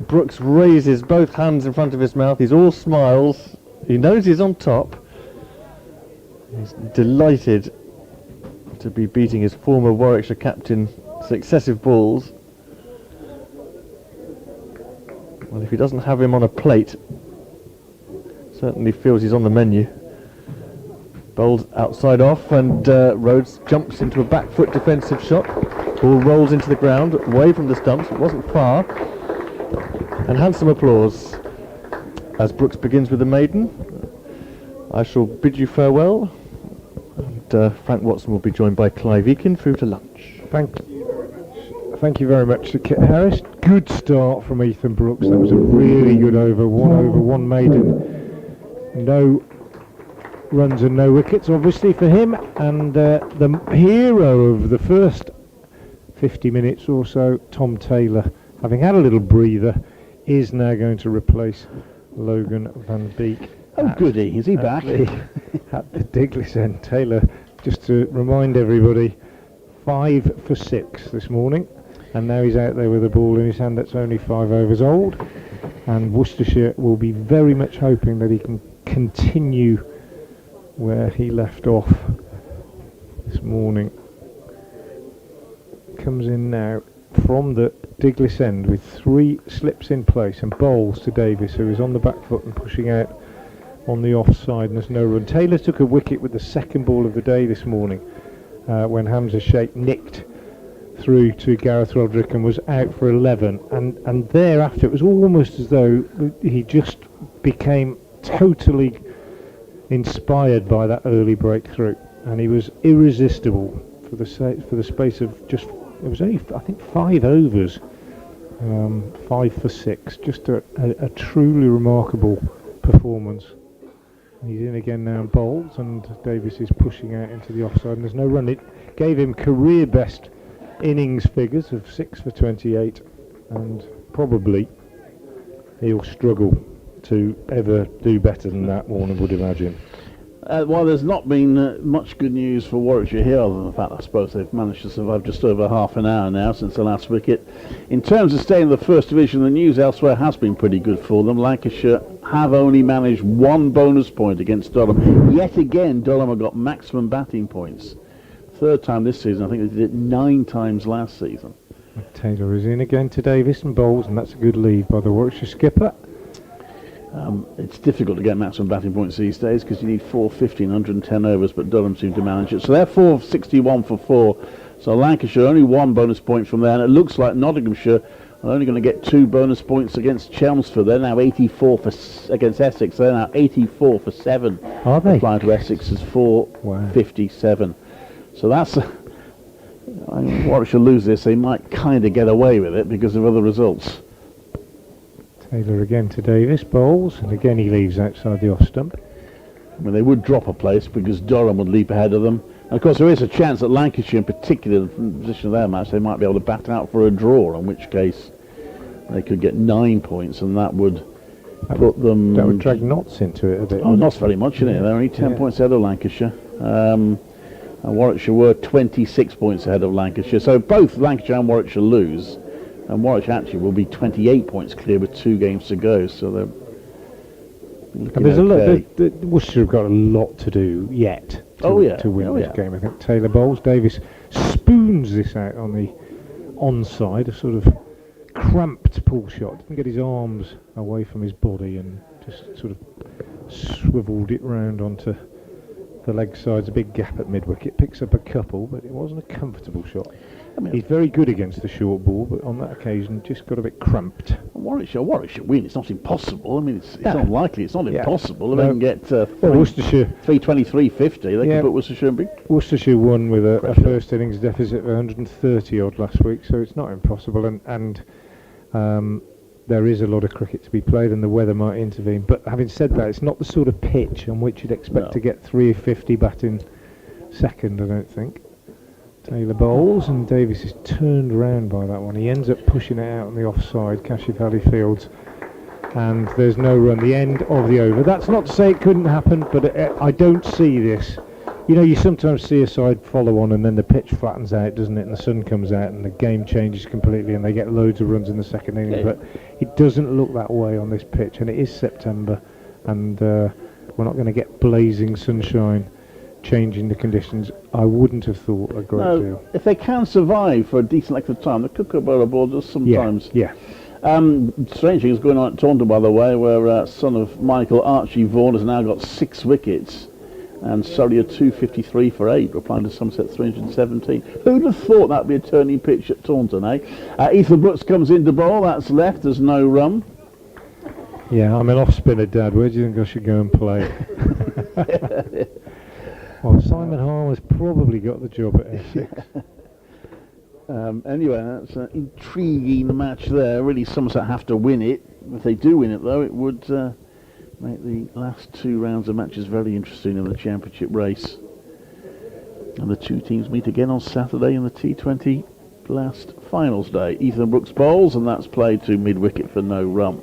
Brooks raises both hands in front of his mouth. He's all smiles. He knows he's on top. He's delighted to be beating his former Warwickshire captain successive balls. Well, if he doesn't have him on a plate, certainly feels he's on the menu. Bowls outside off, and Rhodes jumps into a back foot defensive shot. Ball rolls into the ground, away from the stumps. It wasn't far. And handsome applause as Brooks begins with the maiden. I shall bid you farewell. And Frank Watson will be joined by Clive Eakin through to lunch. Thank you very much to Kit Harris. Good start from Ethan Brooks. That was a really good over. One maiden. No runs and no wickets, obviously, for him. And the hero of the first 50 minutes or so, Tom Taylor, having had a little breather, is now going to replace Logan Van Beek. Oh, goody. Is he back? At the Diglis end. Taylor, just to remind everybody, 5 for 6 this morning. And now he's out there with a ball in his hand that's only 5 overs old. And Worcestershire will be very much hoping that he can continue where he left off this morning. Comes in now from the Diglis end with 3 slips in place and bowls to Davis, who is on the back foot and pushing out on the offside, and there's no run. Taylor took a wicket with the second ball of the day this morning when Hamza Sheikh nicked through to Gareth Roderick and was out for 11, and thereafter it was almost as though he just became totally inspired by that early breakthrough, and he was irresistible for the space of just, it was only I think 5 overs, 5 for 6, just a truly remarkable performance. He's in again now and bowls, and Davis is pushing out into the offside, and there's no run. It gave him career best innings figures of 6 for 28, and probably he'll struggle to ever do better than that, Warner would imagine. Well, there's not been much good news for Warwickshire here, other than the fact I suppose they've managed to survive just over half an hour now since the last wicket. In terms of staying in the First Division, the news elsewhere has been pretty good for them. Lancashire have only managed 1 bonus point against Durham. Yet again, Durham have got maximum batting points. 3rd time this season. I think they did it 9 times last season. Taylor is in again to Davis and bowls, and that's a good lead by the Warwickshire skipper. It's difficult to get maximum batting points these days because you need 450 and 110 overs, but Durham seem to manage it. So they're 461 for 4. So Lancashire only 1 bonus point from there, and it looks like Nottinghamshire are only going to get 2 bonus points against Chelmsford. They're now 84 for against Essex. They're now 84 for 7. Are they? Applying to Essex's 457. So that's. I mean, Warwickshire lose this, they might kind of get away with it because of other results. Taylor again to Davis, bowls, and again he leaves outside the off stump. I mean, they would drop a place because Durham would leap ahead of them. And of course, there is a chance that Lancashire, in particular, from the position of their match, they might be able to bat out for a draw, in which case they could get 9 points, and that would put them... That would drag Notts into it a bit. Oh, Notts very much, isn't it? They're only 10 points ahead of Lancashire. And Warwickshire were 26 points ahead of Lancashire. So both Lancashire and Warwickshire lose. And Warwickshire actually will be 28 points clear with 2 games to go. So And there's a lot. Worcestershire have got a lot to do yet to win this game. I think Taylor bowls. Davis spoons this out on the onside, a sort of cramped pull shot. Didn't get his arms away from his body and just sort of swivelled it round onto the leg sides. A big gap at mid-wicket. Picks up a couple, but it wasn't a comfortable shot. I mean, he's very good against the short ball, but on that occasion just got a bit cramped. Warwickshire win. It's not impossible. I mean, it's unlikely. It's not impossible. If they can get Worcestershire 320, 350, they can put Worcestershire in big. Worcestershire won with a first innings deficit of 130 odd last week, so it's not impossible. And there is a lot of cricket to be played, and the weather might intervene. But having said that, it's not the sort of pitch on which you'd expect to get 350 batting second, I don't think. Taylor bowls, and Davis is turned around by that one. He ends up pushing it out on the offside, Kashi Valley Fields, and there's no run. The end of the over. That's not to say it couldn't happen, but I don't see this. You know, you sometimes see a side follow on and then the pitch flattens out, doesn't it, and the sun comes out and the game changes completely and they get loads of runs in the second inning, but it doesn't look that way on this pitch, and it is September, and we're not going to get blazing sunshine changing the conditions. I wouldn't have thought a great deal. If they can survive for a decent length of time, the kookaburra ball does sometimes. Yeah. Strange things going on at Tailender, by the way, where son of Michael, Archie Vaughan, has now got 6 wickets, and Surrey are 253 for 8, replying to Somerset 317. Who'd have thought that'd be a turning pitch at Taunton, eh? Ethan Brooks comes into bowl, that's left, there's no run. Yeah, I'm an off-spinner, Dad. Where do you think I should go and play? Well, Simon Harmer's probably got the job at Essex. Anyway, that's an intriguing match there. Really, Somerset have to win it. If they do win it, though, it would make the last 2 rounds of matches very interesting in the championship race. And the 2 teams meet again on Saturday in the T20 last finals day. Ethan Brooks bowls, and that's played to mid-wicket for no run.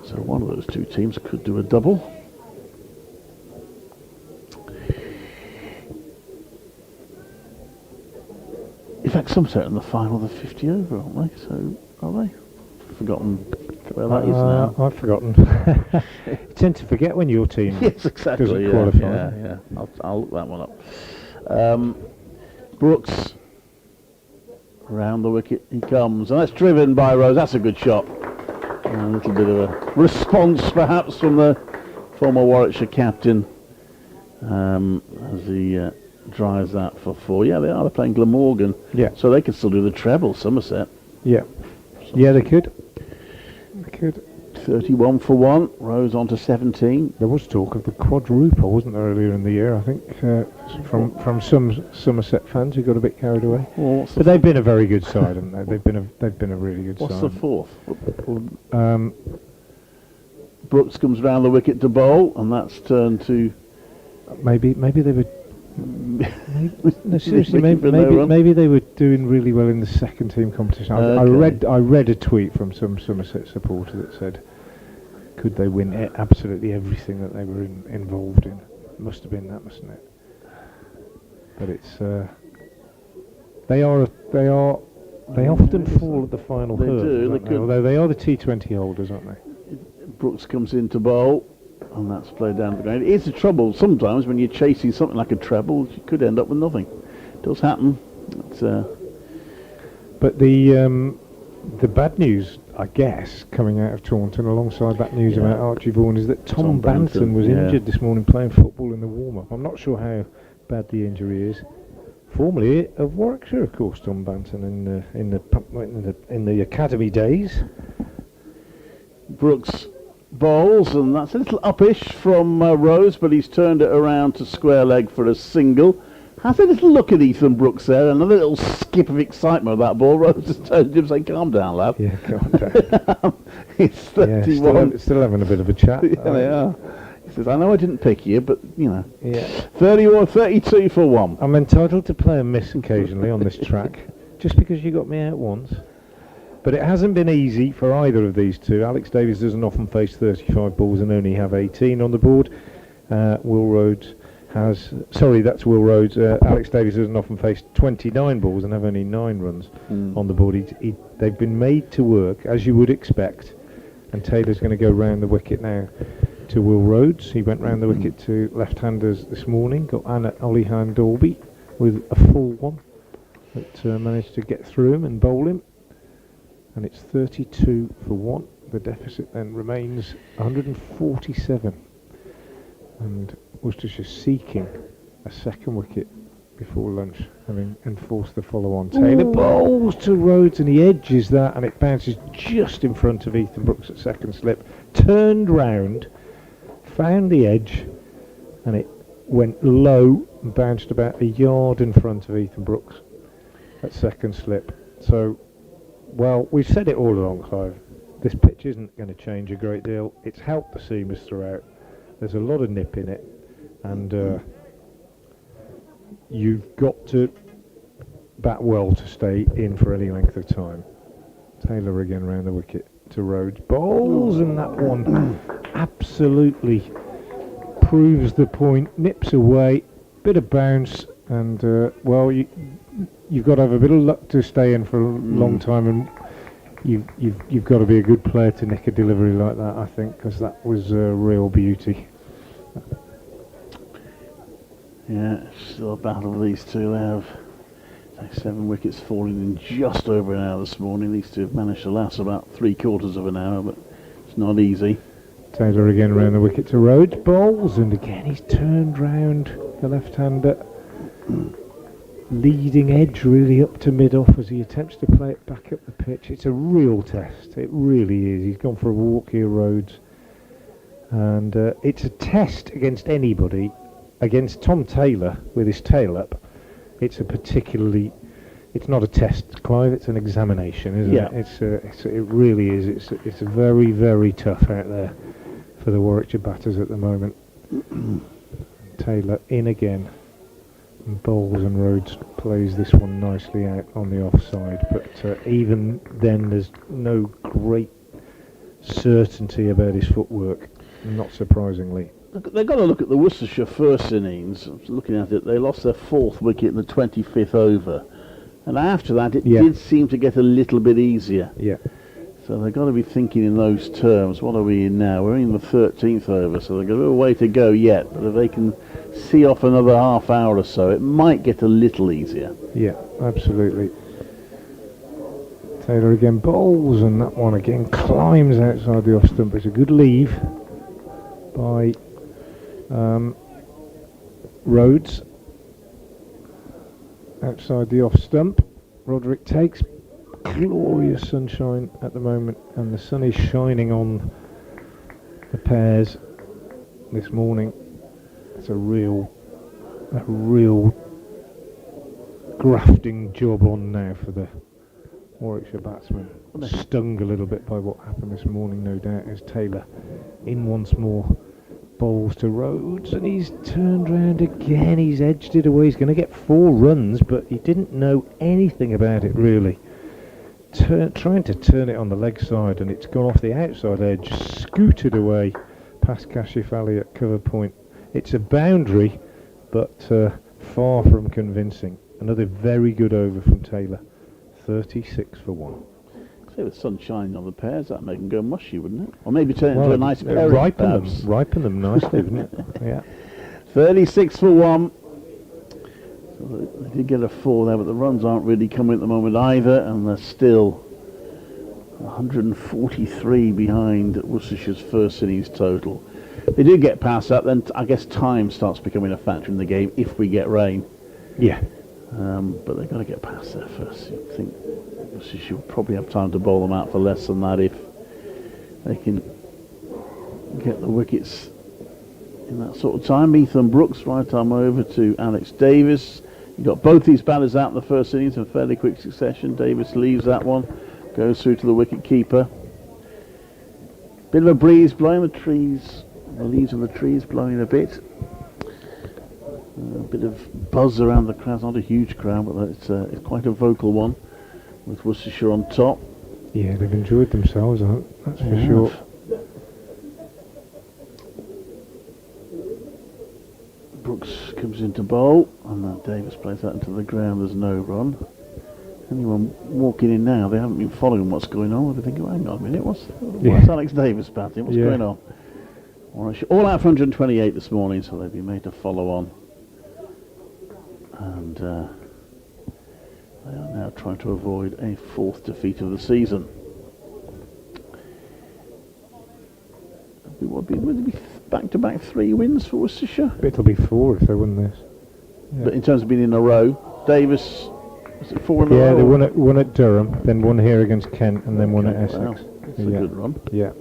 So one of those 2 teams could do a double. In fact, Somerset in the final, the 50 over, aren't they? So, are they? Forgotten where that is now. I've forgotten. You tend to forget when your team doesn't qualify. Yeah. I'll look that one up. Brooks, round the wicket he comes, and that's driven by Rose. That's a good shot. A little bit of a response, perhaps, from the former Warwickshire captain as he drives that for 4. Yeah, they are. They're playing Glamorgan. Yeah. So they could still do the treble, Somerset. Yeah. Yeah, they could. They could. 31 for 1. Rose on to 17. There was talk of the quadruple, wasn't there, earlier in the year? I think from some Somerset fans who got a bit carried away. Well, but they've been a very good side, haven't they? They've been a really good side. What's the 4th? Brooks comes round the wicket to bowl, and that's turned to. Maybe they were. No, seriously, maybe they were doing really well in the second team competition. I read a tweet from some Somerset supporter that said, could they win absolutely everything that they were involved in? It must have been that, mustn't it? But it's they often fall at the final hurdle. Although they are the T20 holders, aren't they? Brooks comes in to bowl, and that's played down the ground. It is the trouble sometimes when you're chasing something like a treble, you could end up with nothing. It does happen. But the bad news, I guess, coming out of Taunton, alongside that news about Archie Vaughan, is that Tom Banton was injured this morning playing football in the warm-up. I'm not sure how bad the injury is. Formerly of Warwickshire, of course, Tom Banton in the academy days. Brooks bowls, and that's a little uppish from Rose, but he's turned it around to square leg for a single. Has a little look at Ethan Brooks there, another little skip of excitement of that ball. Rose just turned to him saying, calm down, lad. Yeah, calm down. He's 31. Yeah, still having a bit of a chat. Yeah, they are. He says, I know I didn't pick you, but, you know. Yeah. 32 for 1. I'm entitled to play a miss occasionally on this track, just because you got me out once. But it hasn't been easy for either of these two. Alex Davies doesn't often face 35 balls and only have 18 on the board. Will Rhodes has... Sorry, that's Will Rhodes. Alex Davies doesn't often face 29 balls and have only 9 runs on the board. They've been made to work, as you would expect, And Taylor's going to go round the wicket now to Will Rhodes. He went round the wicket to left-handers this morning. Got Olihan Dolby with a full one, but managed to get through him and bowl him. And it's 32 for 1. The deficit then remains 147. And Worcestershire seeking a second wicket before lunch, having enforced the follow-on. Taylor bowls to Rhodes and he edges that, and it bounces just in front of Ethan Brooks at second slip. Turned round, found the edge, and it went low and bounced about a yard in front of Ethan Brooks at second slip. So, well, we've said it all along, Clive. This pitch isn't going to change a great deal. It's helped the seamers throughout. There's a lot of nip in it, and you've got to bat well to stay in for any length of time. Taylor again round the wicket to Rhodes. Bowls, and that one absolutely proves the point. Nips away, bit of bounce, and well, you've got to have a bit of luck to stay in for a long time, and you've got to be a good player to nick a delivery like that, I think, because that was a real beauty. Yeah, still a battle of these two. They have 7 wickets falling in just over an hour this morning. These two have managed to last about 3/4 of an hour, but it's not easy. Taylor again round the wicket to Rhodes. Bowls, and again he's turned round the left-hander. Leading edge really up to mid-off as he attempts to play it back up the pitch. It's a real test. It really is. He's gone for a walk here, Rhodes. And it's a test against anybody. Against Tom Taylor with his tail up, it's not a test, Clive, it's an examination, isn't it? It really is. It's very, very tough out there for the Warwickshire batters at the moment. Taylor in again, and bowls, and Rhodes plays this one nicely out on the offside, but even then there's no great certainty about his footwork, not surprisingly. They've got to look at the Worcestershire first innings. I was looking at it, they lost their 4th wicket in the 25th over. And after that, it did seem to get a little bit easier. Yeah. So they've got to be thinking in those terms. What are we in now? We're in the 13th over, so they've got a way to go yet. But if they can see off another half hour or so, it might get a little easier. Yeah, absolutely. Taylor again bowls, and that one again climbs outside the off stump. It's a good leave by Rhodes outside the off stump. Roderick takes. Glorious sunshine at the moment, and the sun is shining on the pairs this morning. It's a real grafting job on now for the Warwickshire batsman. Stung a little bit by what happened this morning, no doubt, as Taylor in once more. Bowls to Rhodes, and he's turned round again. He's edged it away. He's going to get 4 runs, but he didn't know anything about it really. Trying to turn it on the leg side, and it's gone off the outside edge, scooted away past Kashif Ali at cover point. It's a boundary, but far from convincing. Another very good over from Taylor. 36 for 1. Say with sun shining on the pairs, that'd make them go mushy, wouldn't it? Or maybe turn it into a nice pair. Ripen them nicely, wouldn't it? Yeah. 36 for 1. So they did get a 4 there, but the runs aren't really coming at the moment either, and they're still 143 behind Worcestershire's first innings total. If they do get past that, then I guess time starts becoming a factor in the game if we get rain. Yeah. But they've got to get past there first. I think Worcestershire will probably have time to bowl them out for less than that if they can get the wickets in that sort of time. Ethan Brooks, right arm over to Alex Davis. You've got both these batters out in the first innings in fairly quick succession. Davis leaves that one, goes through to the wicket keeper. Bit of a breeze blowing the trees, the leaves of the trees blowing a bit. A bit of buzz around the crowd, not a huge crowd, but it's quite a vocal one with Worcestershire on top. Yeah, they've enjoyed themselves, that's for sure. Brooks comes into bowl, and Davis plays that into the ground. There's no run. anyone walking in now, they haven't been following what's going on. They think, oh, hang on a minute, what's Yeah. Alex Davis batting? What's Yeah. going on? All out for 128 this morning, so they've been made to follow on. And they are now trying to avoid a 4th defeat of the season. Would it be back-to-back 3 wins for Worcestershire? It'll be 4 if they win this. Yeah. But in terms of being in a row, Davis, was it 4 in a row? Yeah, they won at Durham, then won here against Kent, and then won at Essex. Wow, that's a Yeah. good run. Yeah.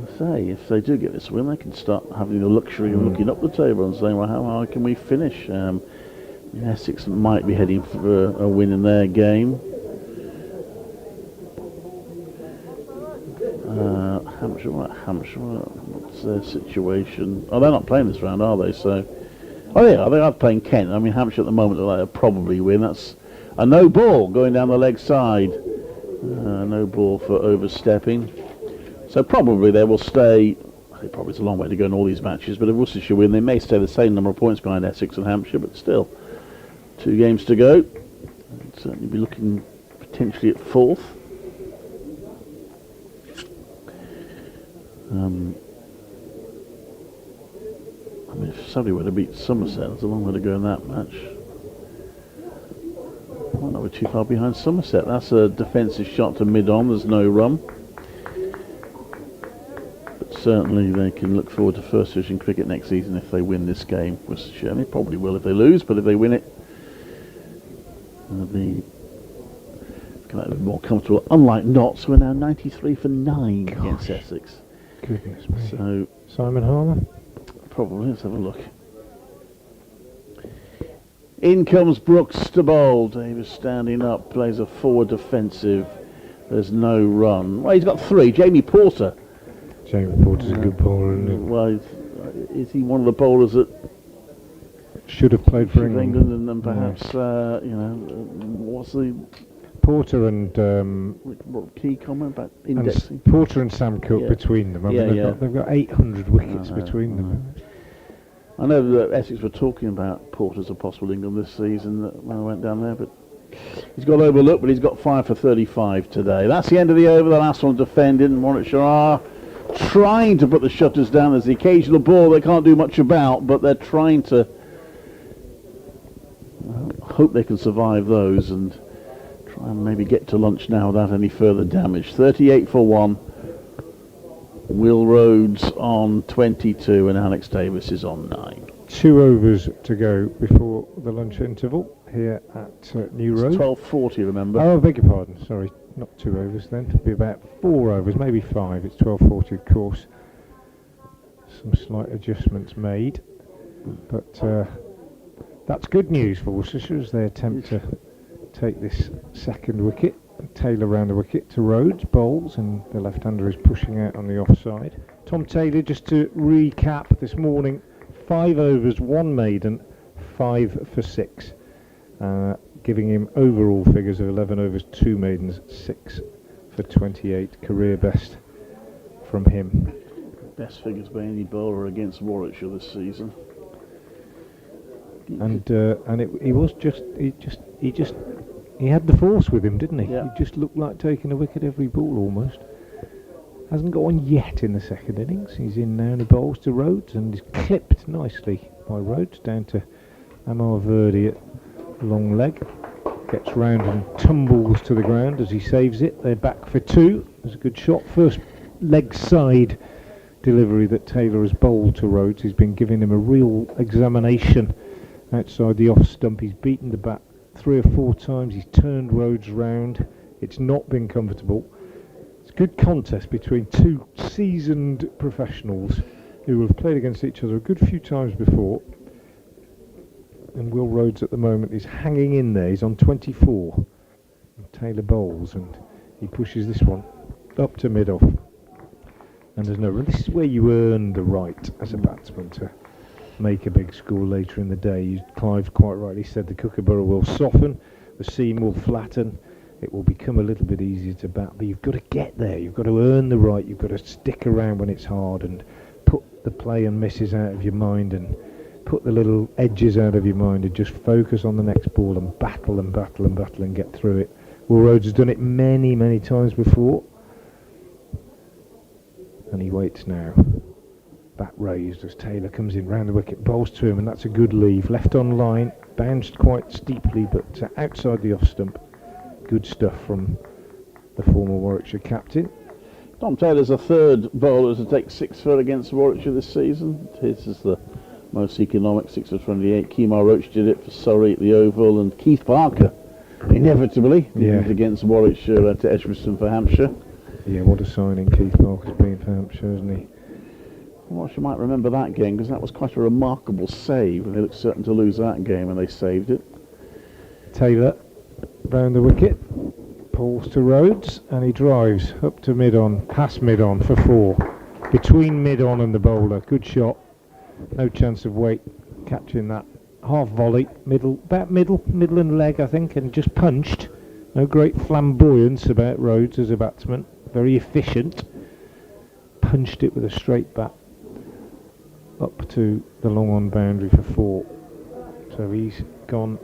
I say, if they do get this win, they can start having the luxury of looking up the table and saying, well, how high can we finish? Essex might be heading for a win in their game. Hampshire, what's their situation? Oh, they're not playing this round, are they? So, oh, they are playing Kent. I mean, Hampshire at the moment, they'll probably win. That's a no ball going down the leg side. No ball for overstepping. So probably they will stay. Probably it's a long way to go in all these matches, but if Worcestershire win, they may stay the same number of points behind Essex and Hampshire, but still 2 games to go. They'd certainly be looking potentially at 4th. I mean, if somebody were to beat Somerset, there's a long way to go in that match. Might not be too far behind Somerset. That's a defensive shot to mid-on. There's no run. But certainly they can look forward to First Division cricket next season if they win this game. Worcestershire, they probably will if they lose, but if they win it, they'll be more comfortable. Unlike Notts, who are now 93 for 9 against Essex. Goodness me. So Simon Harmer? probably, let's have a look. In comes Brooks to bowl. Davis standing up, plays a forward defensive. There's no run. Well, he's got 3. Jamie Porter. Jamie Porter's a good bowler, isn't he? Well, is he one of the bowlers that Should have played for England. and then perhaps, what's the Porter and what key comment about indexing? Porter and Sam Cook Yeah. between them. I mean, they've got 800 wickets between them. I know that Essex were talking about Porter as a possible England this season when I went down there, but he's got overlooked, but he's got 5 for 35 today. That's the end of the over. The last one defending. Warwickshire are trying to put the shutters down. There's the occasional ball they can't do much about, but they're trying to hope they can survive those and try and maybe get to lunch now without any further damage. 38 for 1. Will Rhodes on 22 and Alex Davis is on 9. 2 overs to go before the lunch interval here at New Road. 12:40, remember? Oh, I beg your pardon. Sorry, not 2 overs then. It'll be about 4 overs, maybe 5. It's 12:40, of course. Some slight adjustments made, but that's good news for Worcestershire as they attempt to take this second wicket. Taylor round the wicket to Rhodes, bowls, and the left-hander is pushing out on the offside. Tom Taylor, just to recap this morning, 5 overs, 1 maiden, 5 for 6, giving him overall figures of 11 overs, 2 maidens, 6 for 28, career best from him. Best figures by any bowler against Warwickshire this season. And he had the force with him, didn't he? Yeah. He just looked like taking a wicket every ball almost. Hasn't got one yet in the second innings. He's in now and he bowls to Rhodes and he's clipped nicely by Rhodes down to Amar Verdi at long leg. Gets round and tumbles to the ground as he saves it. They're back for 2. There's a good shot. First leg side delivery that Taylor has bowled to Rhodes. He's been giving him a real examination outside the off stump. He's beaten the bat 3 or 4 times. He's turned Rhodes round. It's not been comfortable. It's a good contest between 2 seasoned professionals who have played against each other a good few times before. And Will Rhodes at the moment is hanging in there. He's on 24. And Taylor bowls and he pushes this one up to mid-off. And there's no run. This is where you earn the right as a batsman to make a big score later in the day. Clive quite rightly said the Kookaburra will soften, the seam will flatten, it will become a little bit easier to bat, but you've got to get there, you've got to earn the right, you've got to stick around when it's hard and put the play and misses out of your mind and put the little edges out of your mind and just focus on the next ball and battle and battle and battle and get through it. Will Rhodes has done it many, many times before. And he waits now. Bat raised as Taylor comes in round the wicket, bowls to him, and that's a good leave. Left on line, bounced quite steeply, but outside the off stump. Good stuff from the former Warwickshire captain. Tom Taylor's a third bowler to take 6 foot against Warwickshire this season. His is the most economic, 6 for 28. Kemar Roach did it for Surrey at the Oval, and Keith Parker, inevitably, did it against Warwickshire to Edgbaston for Hampshire. Yeah, what a signing Keith Parker's been for Hampshire, hasn't he? Well, you might remember that game, because that was quite a remarkable save, and they looked certain to lose that game, and they saved it. Taylor round the wicket, pulls to Rhodes, and he drives up to mid-on, past mid-on for 4. Between mid-on and the bowler, good shot. No chance of weight catching that. Half volley, middle and leg, I think, and just punched. No great flamboyance about Rhodes as a batsman. Very efficient. Punched it with a straight bat up to the long on boundary for 4. So he's gone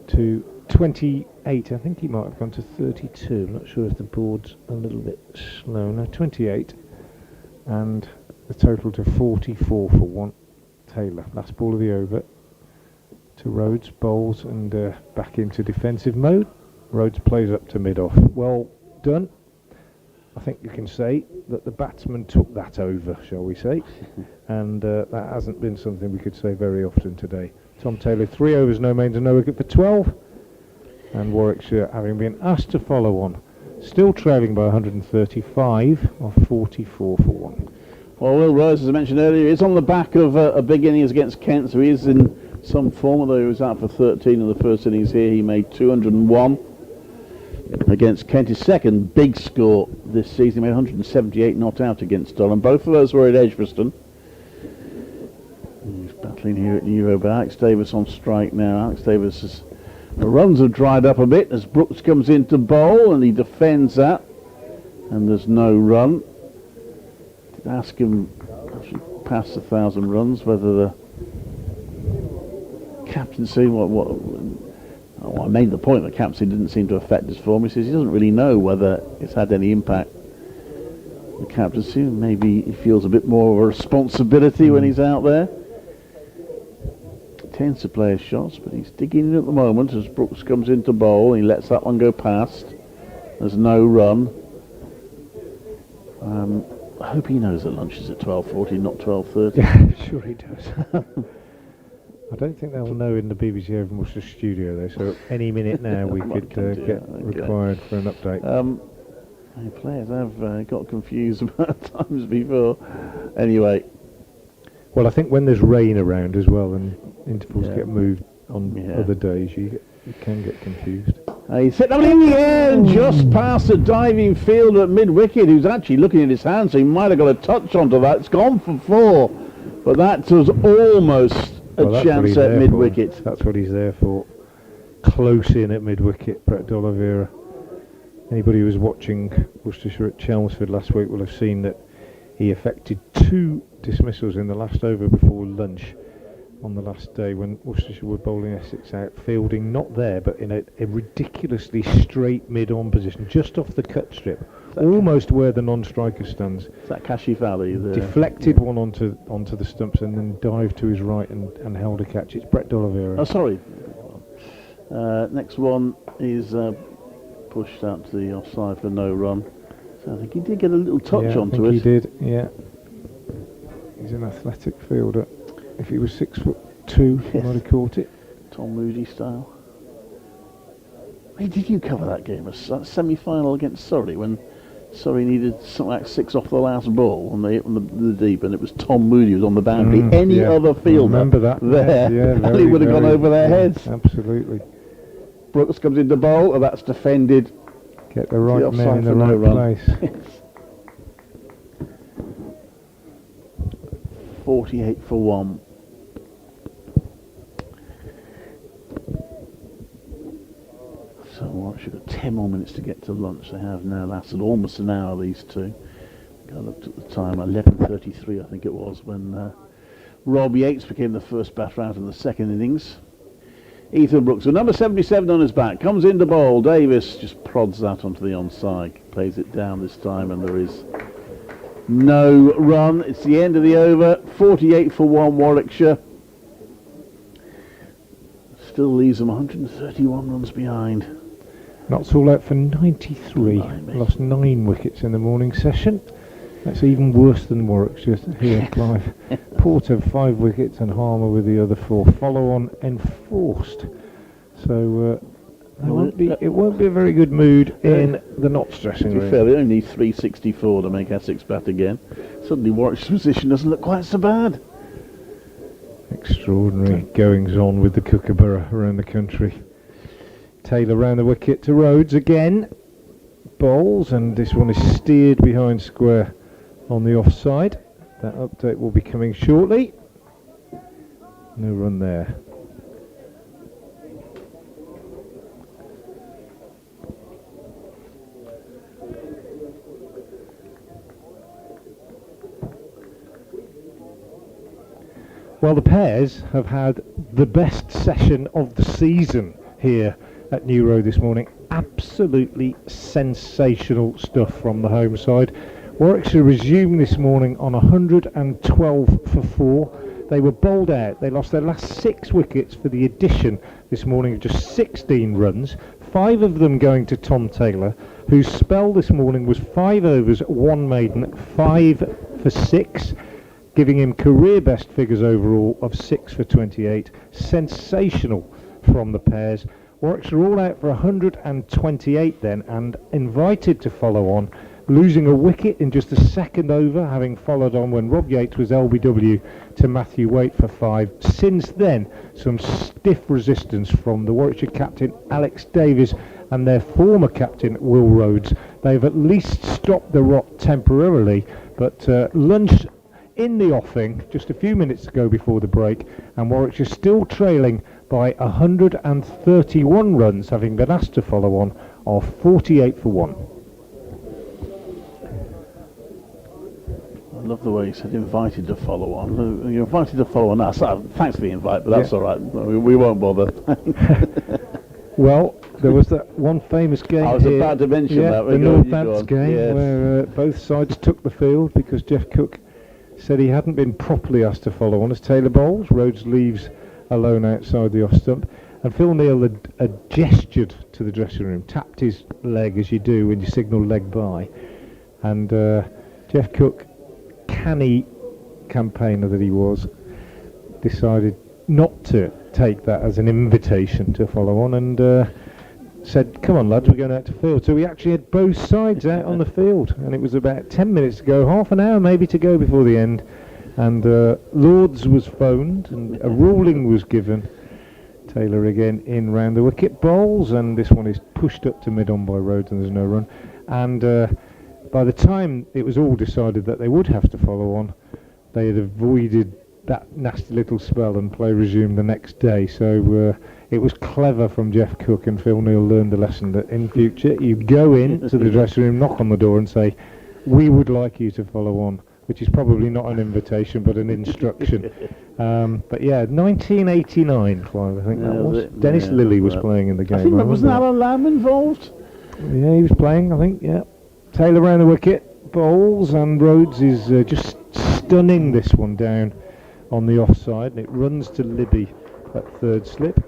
to 28. I think he might have gone to 32. I'm not sure if the board's a little bit slow. No, 28. And the total to 44 for 1. Taylor, last ball of the over. To Rhodes, bowls and back into defensive mode. Rhodes plays up to mid-off. Well done. I think you can say that the batsman took that over, shall we say. And that hasn't been something we could say very often today. Tom Taylor, 3 overs, no mains and no wicket for 12. And Warwickshire having been asked to follow on. Still trailing by 135 of 44 for 1. Well, Will Rhodes, as I mentioned earlier, is on the back of a big innings against Kent, so he is in some form, although he was out for 13 in the first innings here. He made 201 against Kent, his second big score this season. He made 178 not out against Durham. Both of those were at Edgbaston. He's battling here at New Road, but Alex Davis on strike now. Alex Davis' the runs have dried up a bit as Brooks comes into bowl, and he defends that, and there's no run. Did ask him, actually past 1,000 runs, whether the captaincy, I made the point that captaincy didn't seem to affect his form. He says he doesn't really know whether it's had any impact. The captaincy, maybe he feels a bit more of a responsibility when he's out there. Tends to play his shots, but he's digging in at the moment as Brooks comes into bowl. He lets that one go past. There's no run. I hope he knows that lunch is at 12:40, not 12:30. Yeah, sure he does. I don't think they'll know in the BBC Over Worcestershire studio though, so any minute now we could get required for an update. The players have got confused about times before. Anyway. Well, I think when there's rain around as well and intervals get moved on other days, you can get confused. He's hit that one in the air and just past the diving fielder at mid-wicket, who's actually looking at his hand, so he might have got a touch onto that. It's gone for 4, but that was almost a chance at mid-wicket. That's what he's there for. Close in at mid-wicket, Brett D'Oliveira. Anybody who was watching Worcestershire at Chelmsford last week will have seen that he effected 2 dismissals in the last over before lunch on the last day when Worcestershire were bowling Essex out, fielding not there but in a ridiculously straight mid-on position, just off the cut strip, almost where the non-striker stands. Is that Kashif Ali there? Deflected one onto the stumps and then dived to his right and held a catch. It's Brett D'Oliveira. Oh, sorry. Next one is pushed out to the offside for no run. So I think he did get a little touch onto it. He did, yeah. He's an athletic fielder. If he was 6'2", he might have caught it. Tom Moody style. Hey, did you cover that game? A semi-final against Surrey when Surrey needed something like 6 off the last ball on the deep, and it was Tom Moody who was on the boundary. Any other fielder there, and he would have gone over their heads. Absolutely. Brooks comes into bowl, and that's defended. Get the right man in the right place. 48 for 1. So what, should have 10 more minutes to get to lunch. They have now lasted almost an hour, these two. I looked at the time, 11:33 I think it was, when Rob Yates became the first batter out in the second innings. Ethan Brooks, with number 77 on his back, comes in to bowl. Davis just prods that onto the onside, plays it down this time, and there is no run. It's the end of the over. 48 for 1 Warwickshire. Still leaves them 131 runs behind. Knots all out for 93. Lost 9 wickets in the morning session. That's even worse than Warwickshire here, Clive. Porter 5 wickets and Harmer with the other 4. Follow on enforced. So it won't be a very good mood in the Knots dressing room. To be fair, they only need 364 to make Essex bat again. Suddenly Warwickshire's position doesn't look quite so bad. Extraordinary goings on with the Kookaburra around the country. Taylor round the wicket to Rhodes again. Bowls, and this one is steered behind square on the offside. That update will be coming shortly. No run there. Well, the Pairs have had the best session of the season here at New Road this morning. Absolutely sensational stuff from the home side. Warwickshire resumed this morning on 112 for 4. They were bowled out. They lost their last 6 wickets for the addition this morning of just 16 runs, 5 of them going to Tom Taylor, whose spell this morning was 5 overs, 1 maiden, 5 for 6, giving him career best figures overall of 6 for 28. Sensational from the Pairs. Warwickshire all out for 128 then, and invited to follow on, losing a wicket in just the second over, having followed on when Rob Yates was LBW to Matthew Waite for 5. Since then, some stiff resistance from the Warwickshire captain Alex Davies and their former captain Will Rhodes. They've at least stopped the rot temporarily, but lunch in the offing just a few minutes ago before the break, and Warwickshire still trailing by 131 runs, having been asked to follow on, of 48 for 1. I love the way he said invited to follow on. You're invited to follow on us. Thanks for the invite, but that's all right. We won't bother. Well, there was that one famous game I was here, about to mention that. the Northants game, where both sides took the field because Jeff Cook said he hadn't been properly asked to follow on as Taylor bowls. Rhodes leaves alone outside the off stump, and Phil Neal had gestured to the dressing room, tapped his leg as you do when you signal leg by, and Jeff Cook, canny campaigner that he was, decided not to take that as an invitation to follow on, and said, come on lads, we're going out to field. So we actually had both sides out on the field, and it was about 10 minutes to go, half an hour maybe to go before the end, and Lords was phoned and a ruling was given. Taylor again in round the wicket, bowls, and this one is pushed up to mid-on by Rhodes and there's no run, and by the time it was all decided that they would have to follow on, they had avoided that nasty little spell and play resumed the next day. So it was clever from Jeff Cook, and Phil Neal learned the lesson that in future you go in to the dressing room, knock on the door and say, we would like you to follow on, which is probably not an invitation but an instruction. But yeah, 1989, Clive, I think that was. Dennis Lilly was playing in the game. I think wasn't Alan Lamb involved? Yeah, he was playing, I think, yeah. Taylor round the wicket, bowls, and Rhodes is just stunning this one down on the offside, and it runs to Libby at third slip,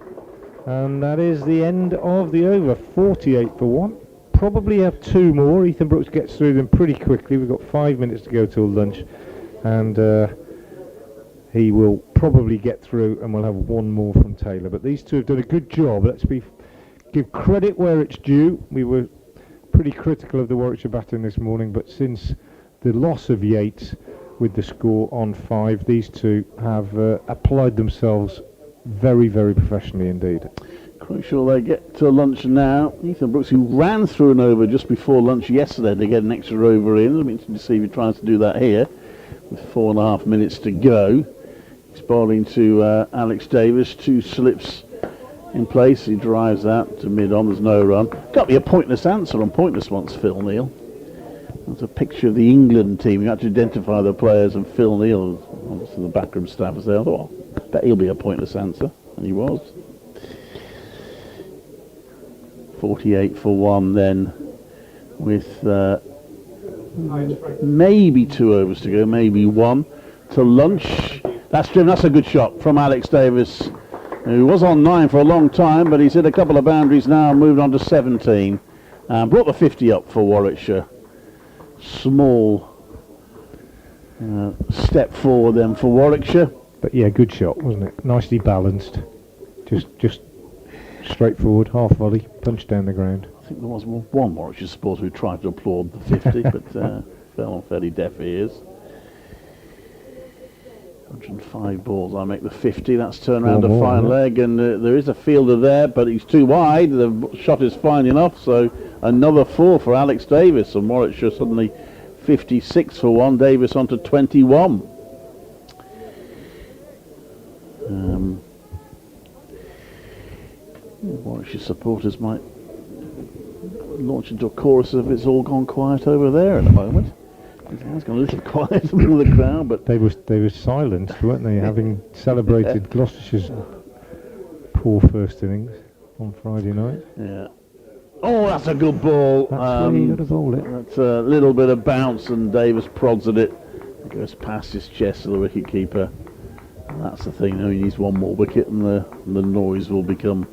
and that is the end of the over. 48 for 1. Probably have 2 more. Ethan Brooks gets through them pretty quickly. We've got 5 minutes to go till lunch, and he will probably get through, and we'll have 1 more from Taylor. But these two have done a good job. Let's give credit where it's due. We were pretty critical of the Warwickshire batting this morning, but since the loss of Yates with the score on 5, these two have applied themselves very, very professionally indeed. Crucial they get to lunch now. Ethan Brooks, who ran through an over just before lunch yesterday to get an extra over in. I'm interested to see if he tries to do that here with 4.5 minutes to go. He's bowling to Alex Davis, 2 slips in place. He drives that to mid-on. There's no run. Got to be a pointless answer on pointless ones, Phil Neal. There's a picture of the England team. You had to identify the players, and Phil Neal So the backroom staff was there. I thought, well, I bet he'll be a pointless answer, and he was. 48 for 1 then, with maybe 2 overs to go, maybe 1 to lunch. That's driven. That's a good shot from Alex Davis, who was on 9 for a long time, but he's hit a couple of boundaries now and moved on to 17. Brought the 50 up for Warwickshire. Small step forward then for Warwickshire. But yeah, good shot, wasn't it? Nicely balanced. Just straightforward, half volley, punch down the ground. I think there was one Warwickshire supporter who tried to applaud the 50, but fell on fairly deaf ears. 105 balls, I make the 50. That's turned around the fine leg, and there is a fielder there, but he's too wide. The shot is fine enough, so another 4 for Alex Davis, and Warwickshire suddenly 56 for 1. Davis on to 21. Warwickshire supporters might launch into a chorus of "It's all gone quiet over there" at the moment. It's gone a little quiet among the crowd, but they were silenced, weren't they? Having celebrated Gloucestershire's poor first innings on Friday night. Yeah. Oh, that's a good ball. That's where you got to bowl it. That's a little bit of bounce, and Davis prods at it. It goes past his chest to the wicket keeper. And that's the thing. He needs one more wicket, and the noise will become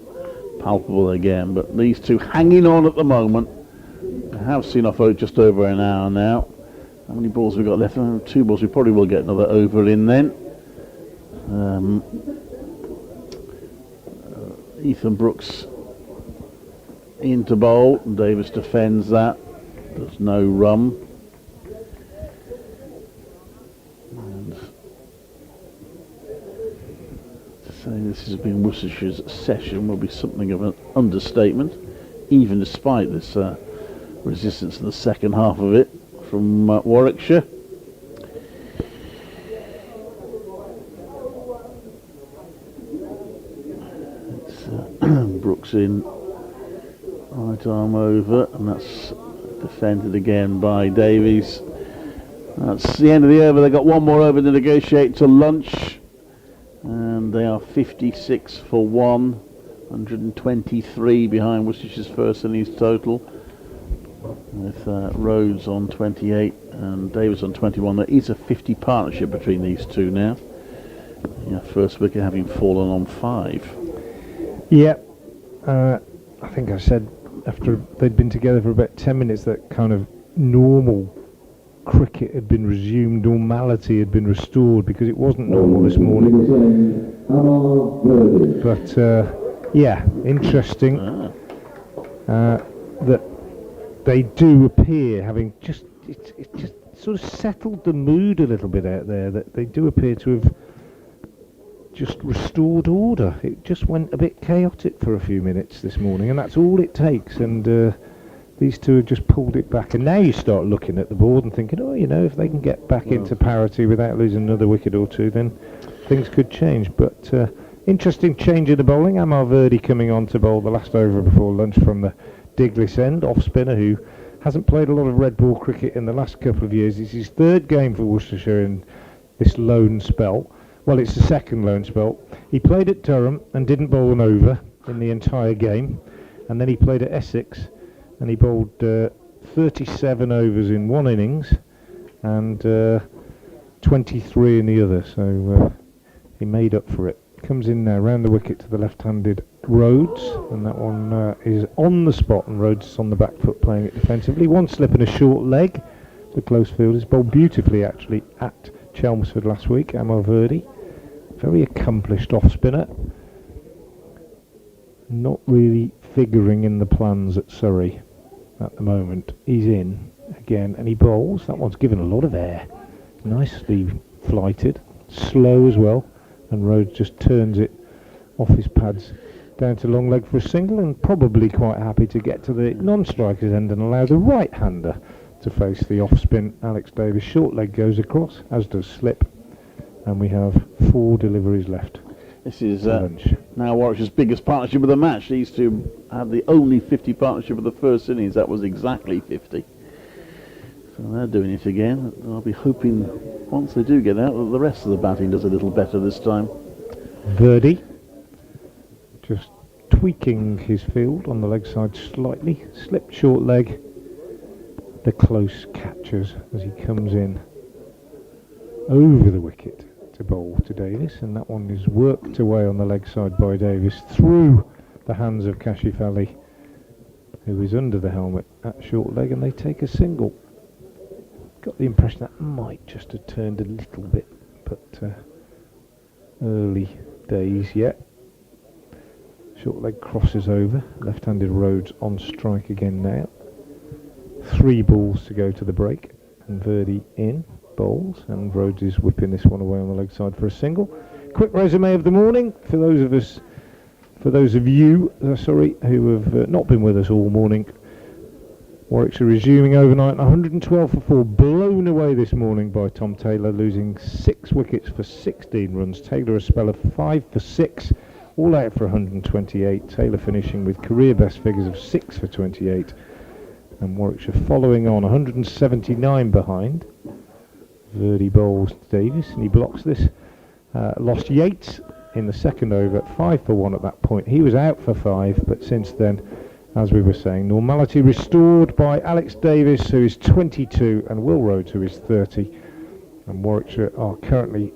palpable again. But these two hanging on at the moment. I have seen off just over an hour now. How many balls have we got left? 2 balls. We probably will get another over in then. Ethan Brooks into bowl, and Davis defends that. There's no run. And to say this has been Worcestershire's session will be something of an understatement, even despite this resistance in the second half of it from Warwickshire. It's Brooks in, right arm over, and that's defended again by Davies. That's the end of the over. They've got one more over to negotiate to lunch, and they are 56 for 1, 123 behind Worcestershire's first innings total, with Rhodes on 28 and Davis on 21. There is a 50 partnership between these two now. Yeah, first wicket having fallen on 5. Yeah, I think I said after they'd been together for about 10 minutes that kind of normal cricket had been resumed, normality had been restored, because it wasn't normal this morning. But yeah, interesting that they do appear having just it just sort of settled the mood a little bit out there, that they do appear to have just restored order. It just went a bit chaotic for a few minutes this morning, and that's all it takes, and these two have just pulled it back. And now you start looking at the board and thinking, oh, you know, if they can get back into parity without losing another wicket or two, then things could change. But interesting change in the bowling. Amar Verdi coming on to bowl the last over before lunch from the Diglis end, off spinner who hasn't played a lot of red ball cricket in the last couple of years. It's his 3rd game for Worcestershire in this lone spell. Well, it's the 2nd lone spell. He played at Durham and didn't bowl an over in the entire game, and then he played at Essex and he bowled 37 overs in one innings and 23 in the other, so he made up for it. Comes in now round the wicket to the left-handed Rhodes, and that one is on the spot, and Rhodes is on the back foot playing it defensively. One slip and a short leg. The close field is bowled beautifully actually at Chelmsford last week. Amar Verdi, very accomplished off spinner, not really figuring in the plans at Surrey at the moment. He's in again and he bowls. That one's given a lot of air, nicely flighted, slow as well, and Rhodes just turns it off his pads down to long leg for a single, and probably quite happy to get to the non-striker's end and allow the right-hander to face the off-spin Alex Davis. Short leg goes across, as does slip, and we have 4 deliveries left. This is now Warwickshire's biggest partnership of the match. These two had the only 50 partnership of the first innings. That was exactly 50. So they're doing it again. I'll be hoping once they do get out that the rest of the batting does a little better this time. Verdi just tweaking his field on the leg side slightly, slipped short leg, the close catches as he comes in over the wicket to bowl to Davis, and that one is worked away on the leg side by Davis through the hands of Kashif Ali, who is under the helmet at short leg, and they take a single. Got the impression that might just have turned a little bit, but early days yet. Short leg crosses over, left-handed Rhodes on strike again now. 3 balls to go to the break, and Verdi in bowls, and Rhodes is whipping this one away on the leg side for a single. Quick resume of the morning for those of you who have not been with us all morning. Warwickshire resuming overnight, 112 for 4, blown away this morning by Tom Taylor, losing 6 wickets for 16 runs. Taylor a spell of 5 for 6, all out for 128. Taylor finishing with career best figures of 6 for 28, and Warwickshire following on 179 behind. Verdi bowls Davis, and he blocks this. Lost Yates in the second over, 5 for 1 at that point. He was out for 5, but since then, as we were saying, normality restored by Alex Davis, who is 22, and Will Rhodes, who is 30. And Warwickshire are currently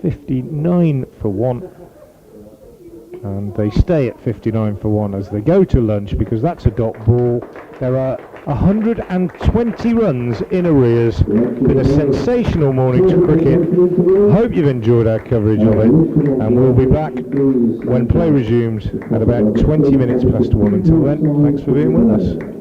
59 for 1. And they stay at 59 for 1 as they go to lunch, because that's a dot ball. There are 120 runs in arrears. Been a sensational morning to cricket. Hope you've enjoyed our coverage of it, and we'll be back when play resumes at about 20 minutes past 1. Until then, thanks for being with us.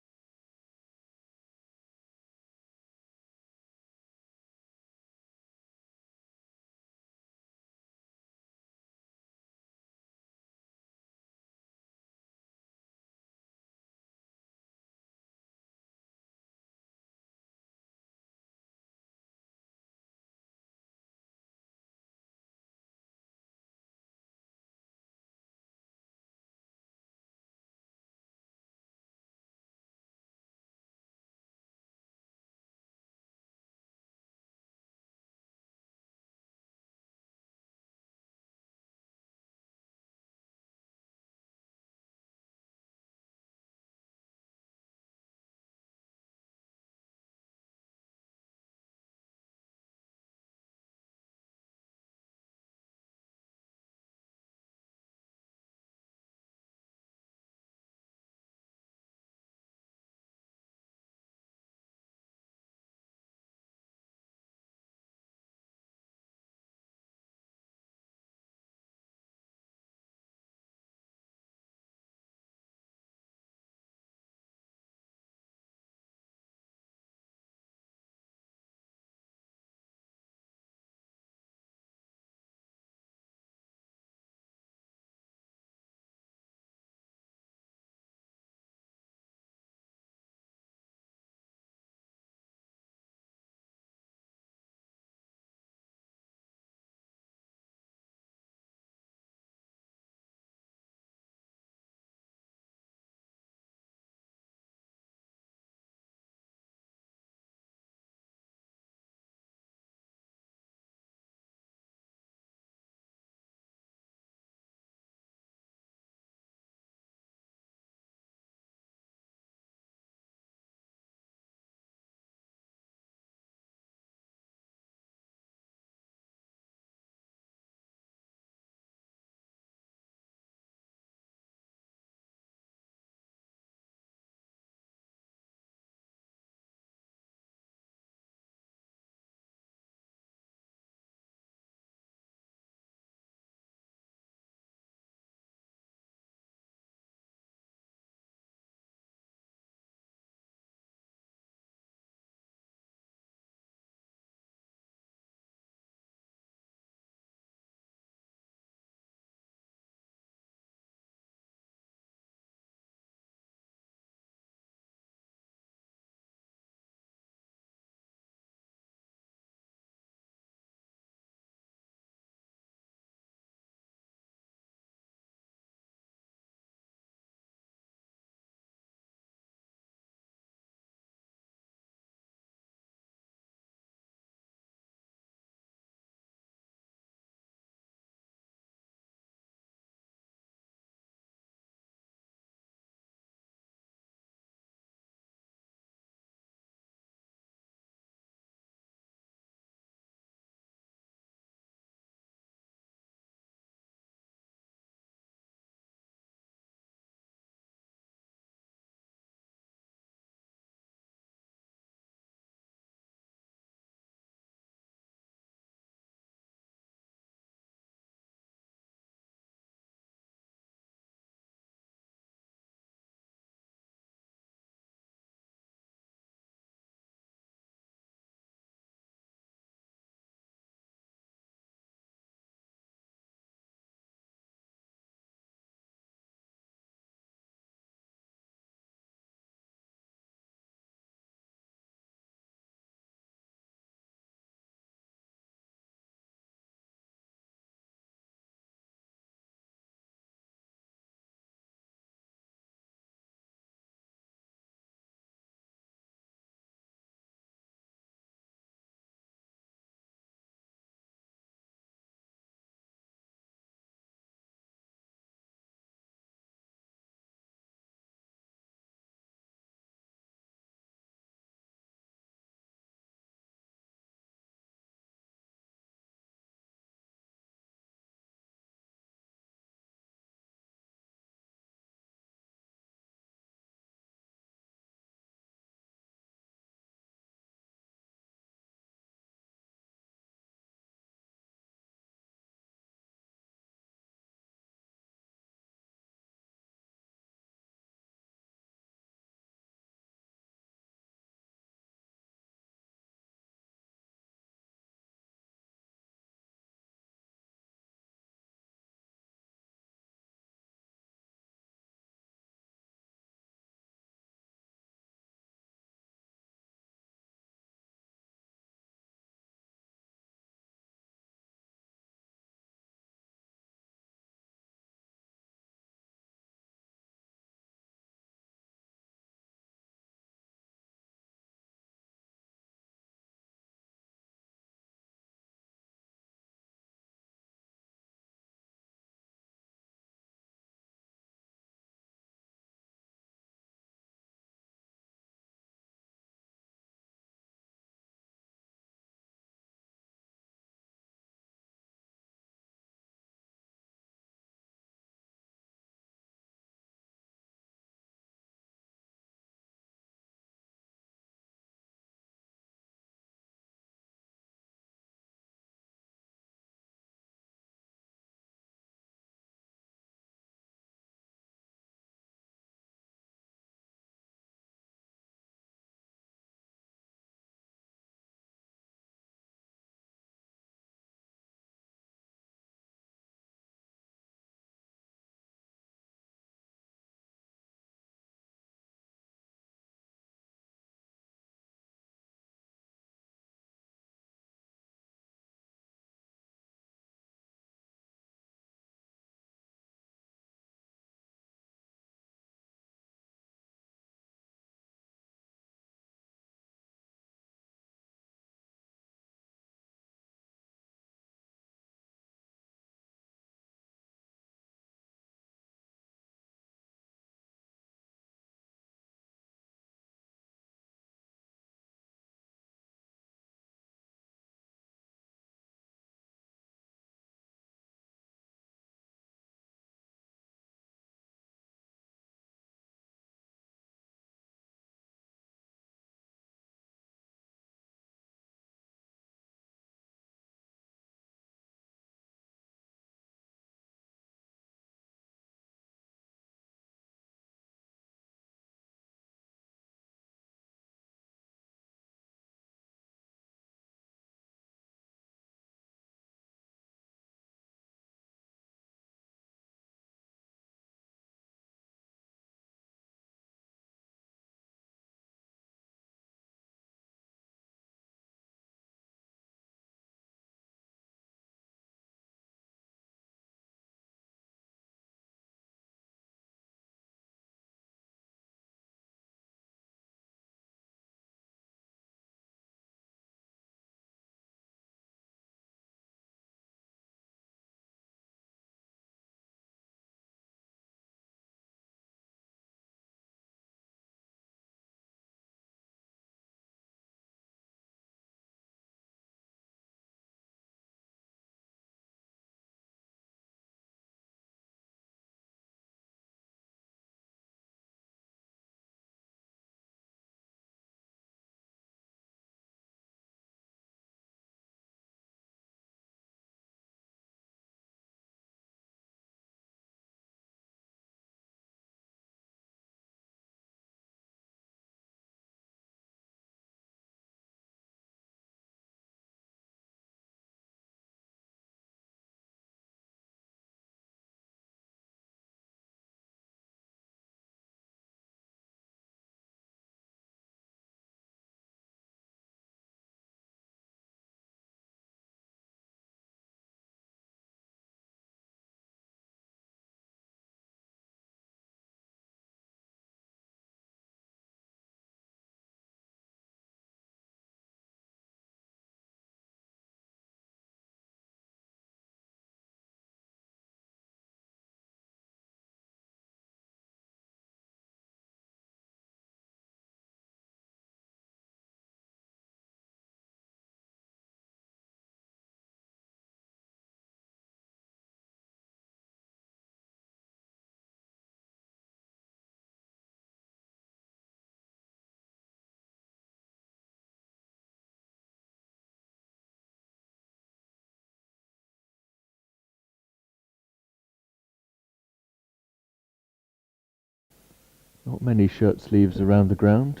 Not many shirt sleeves around the ground.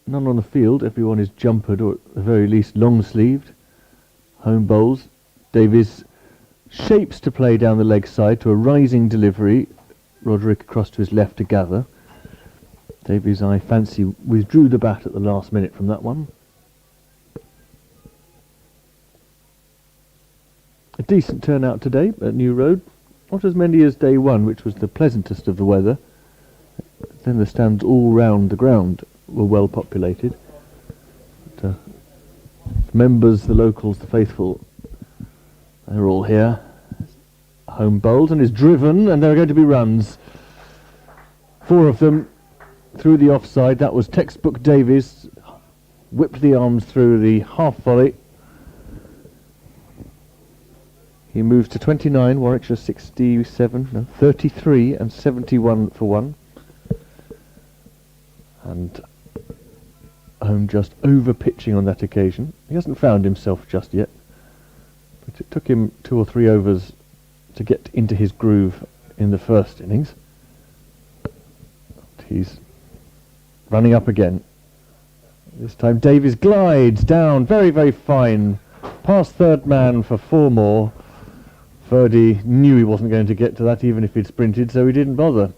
None on the field, everyone is jumpered or at the very least long sleeved. Home bowls. Davies shapes to play down the leg side to a rising delivery. Roderick across to his left to gather. Davies, I fancy, withdrew the bat at the last minute from that one. A decent turnout today at New Road. Not as many as day one, which was the pleasantest of the weather. Then the stands all round the ground were well populated. But, members, the locals, the faithful, they're all here. Home bowled and is driven, and there are going to be runs. 4 of them through the offside. That was textbook Davies. Whipped the arms through the half volley. He moves to 29, Warwickshire 33 and 71 for 1. And Home just over pitching on that occasion. He hasn't found himself just yet, but it took him 2 or 3 overs to get into his groove in the first innings. He's running up again. This time Davies glides down, very, very fine, past third man for 4 more. Ferdy knew he wasn't going to get to that even if he'd sprinted, so he didn't bother.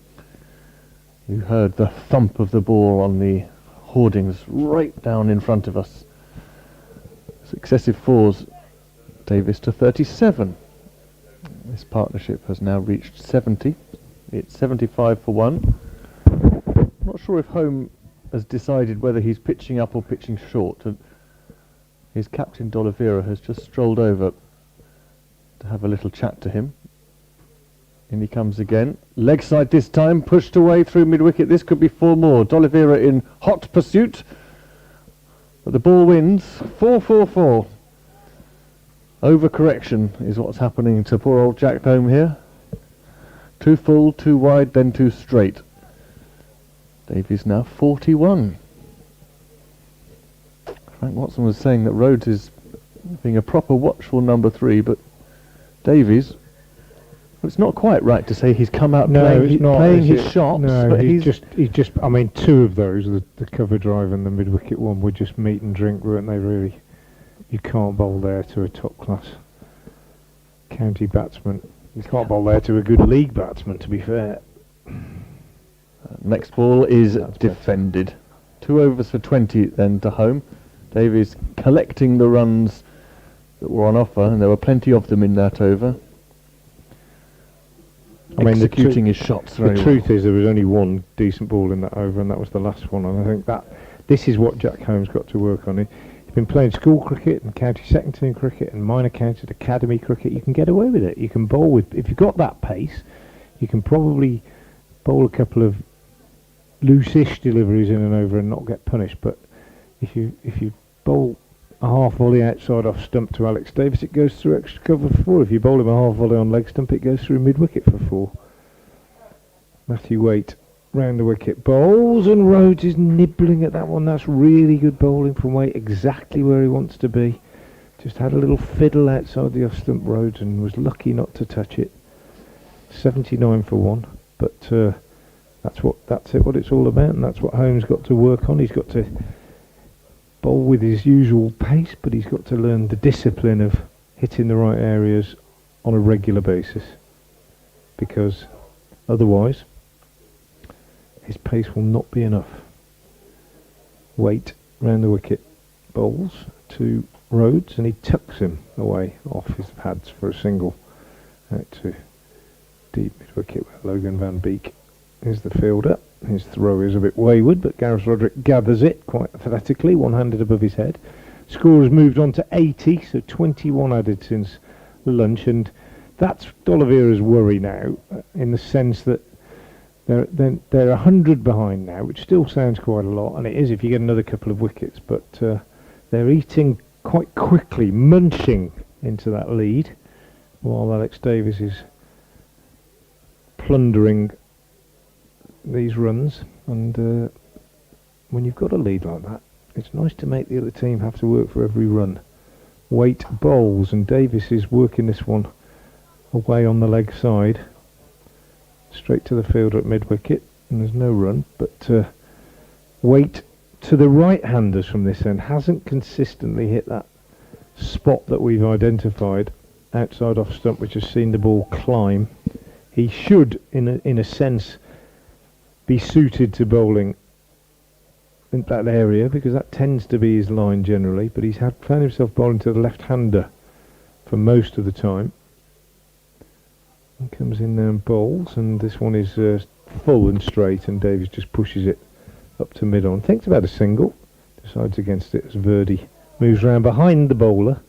You heard the thump of the ball on the hoardings right down in front of us. Successive 4s. Davies to 37. This partnership has now reached 70. It's 75 for 1. Not sure if Home has decided whether he's pitching up or pitching short. His captain D'Oliveira has just strolled over to have a little chat to him. In he comes again. Leg side this time, pushed away through mid-wicket. This could be 4 more. D'Oliveira in hot pursuit. But the ball wins. 4-4-4. Overcorrection is what's happening to poor old Jack Home here. 2 full, 2 wide, then 2 straight. Davies now 41. Frank Watson was saying that Rhodes is being a proper watchful number 3, but Davies, it's not quite right to say he's come out playing his shots. No, but he's just. I mean, 2 of those, the cover drive and the mid-wicket one, were just meat and drink, weren't they? Really, you can't bowl there to a top-class county batsman. You can't bowl there to a good league batsman, to be fair. Next ball is defended. Better. 2 overs for 20 then to Home. Davies collecting the runs that were on offer, and there were plenty of them in that over. Executing his shots very well. The truth is there was only 1 decent ball in that over, and that was the last one. And I think that this is what Jack Holmes got to work on. He's been playing school cricket and county second team cricket and minor county academy cricket. You can get away with it. You can bowl with, if you've got that pace, you can probably bowl a couple of loose-ish deliveries in and over and not get punished. But if you bowl a half volley outside off stump to Alex Davis, it goes through extra cover for 4. If you bowl him a half volley on leg stump, it goes through mid-wicket for 4. Matthew Waite round the wicket, bowls, and Rhodes is nibbling at that one. That's really good bowling from Waite, exactly where he wants to be. Just had a little fiddle outside the off stump Rhodes and was lucky not to touch it. 79 for 1, but that's what it's all about, and that's what Holmes got to work on. He's got to bowl with his usual pace, but he's got to learn the discipline of hitting the right areas on a regular basis, because otherwise his pace will not be enough. Waite round the wicket, bowls to Rhodes, and he tucks him away off his pads for a single out to deep mid-wicket where Logan Van Beek is the fielder. His throw is a bit wayward, but Gareth Roderick gathers it quite athletically, one-handed above his head. Score has moved on to 80, so 21 added since lunch, and that's D'Oliveira's worry now, in the sense that they're 100 behind now, which still sounds quite a lot, and it is if you get another couple of wickets, but they're eating quite quickly, munching into that lead, while Alex Davis is plundering these runs. And when you've got a lead like that, it's nice to make the other team have to work for every run. Waite bowls, and Davis is working this one away on the leg side. straight to the fielder at mid-wicket, and there's no run, but Waite to the right-handers from this end hasn't consistently hit that spot that we've identified outside off stump, which has seen the ball climb. He should, in a sense, be suited to bowling in that area, because that tends to be his line generally, but he's found himself bowling to the left-hander for most of the time. He comes in there and bowls, and this one is full and straight, and Davies just pushes it up to mid-on. Thinks about a single, decides against it as Verdi moves round behind the bowler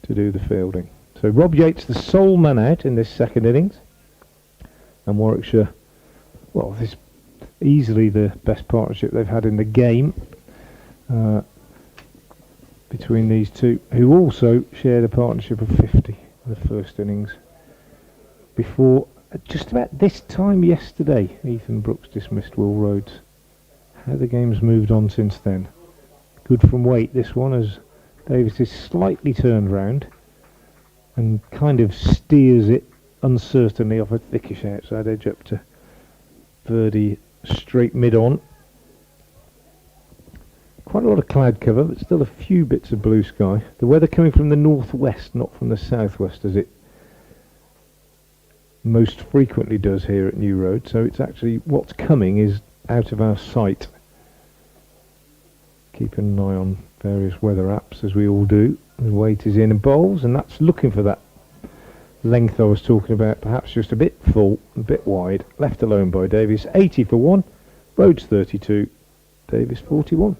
to do the fielding. So Rob Yates, the sole man out in this second innings, and Warwickshire, well, this is easily the best partnership they've had in the game between these two, who also shared a partnership of 50 in the first innings. Before, just about this time yesterday, Ethan Brooks dismissed Will Rhodes. How the game's moved on since then. Good from Waite, this one, as Davies is slightly turned round and kind of steers it uncertainly off a thickish outside edge up to Verdi straight mid-on. Quite a lot of cloud cover, but still a few bits of blue sky. The weather coming from the northwest, not from the southwest, as it most frequently does here at New Road. So it's actually, what's coming is out of our sight. Keeping an eye on various weather apps, as we all do. The Waite is in and bowls, and that's looking for that length I was talking about, perhaps just a bit full, a bit wide, left alone by Davies. 80 for 1, Rhodes 32, Davies 41.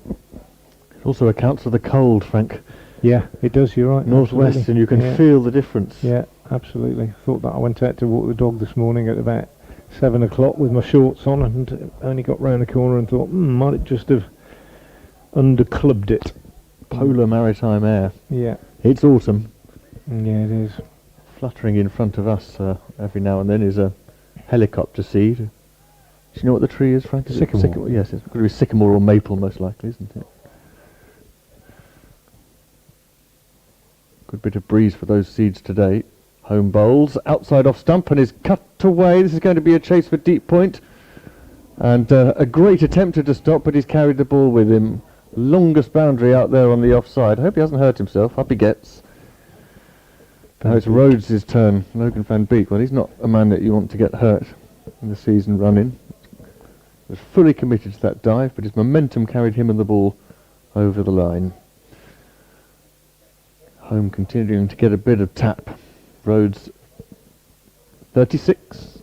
It also accounts for the cold, Frank. Yeah, it does, you're right. Northwest, absolutely. and you can feel the difference. Yeah, absolutely. Thought that I went out to walk the dog this morning at about 7 o'clock with my shorts on, and only got round the corner and thought, might it just have underclubbed it. Polar maritime air. Yeah. It's autumn. Yeah, it is. Fluttering in front of us every now and then is a helicopter seed. Do you know what the tree is, Frank? Sycamore. Yes, it's going to be sycamore or maple most likely, isn't it? Good bit of breeze for those seeds today. Home bowls, outside off stump, and is cut away. This is going to be a chase for deep point. And a great attempt to stop, but he's carried the ball with him. Longest boundary out there on the offside. I hope he hasn't hurt himself. Up he gets. Now it's Rhodes' turn. Logan van Beek. Well, he's not a man that you want to get hurt in the season running. He was fully committed to that dive, but his momentum carried him and the ball over the line. Home continuing to get a bit of tap. Rhodes 36.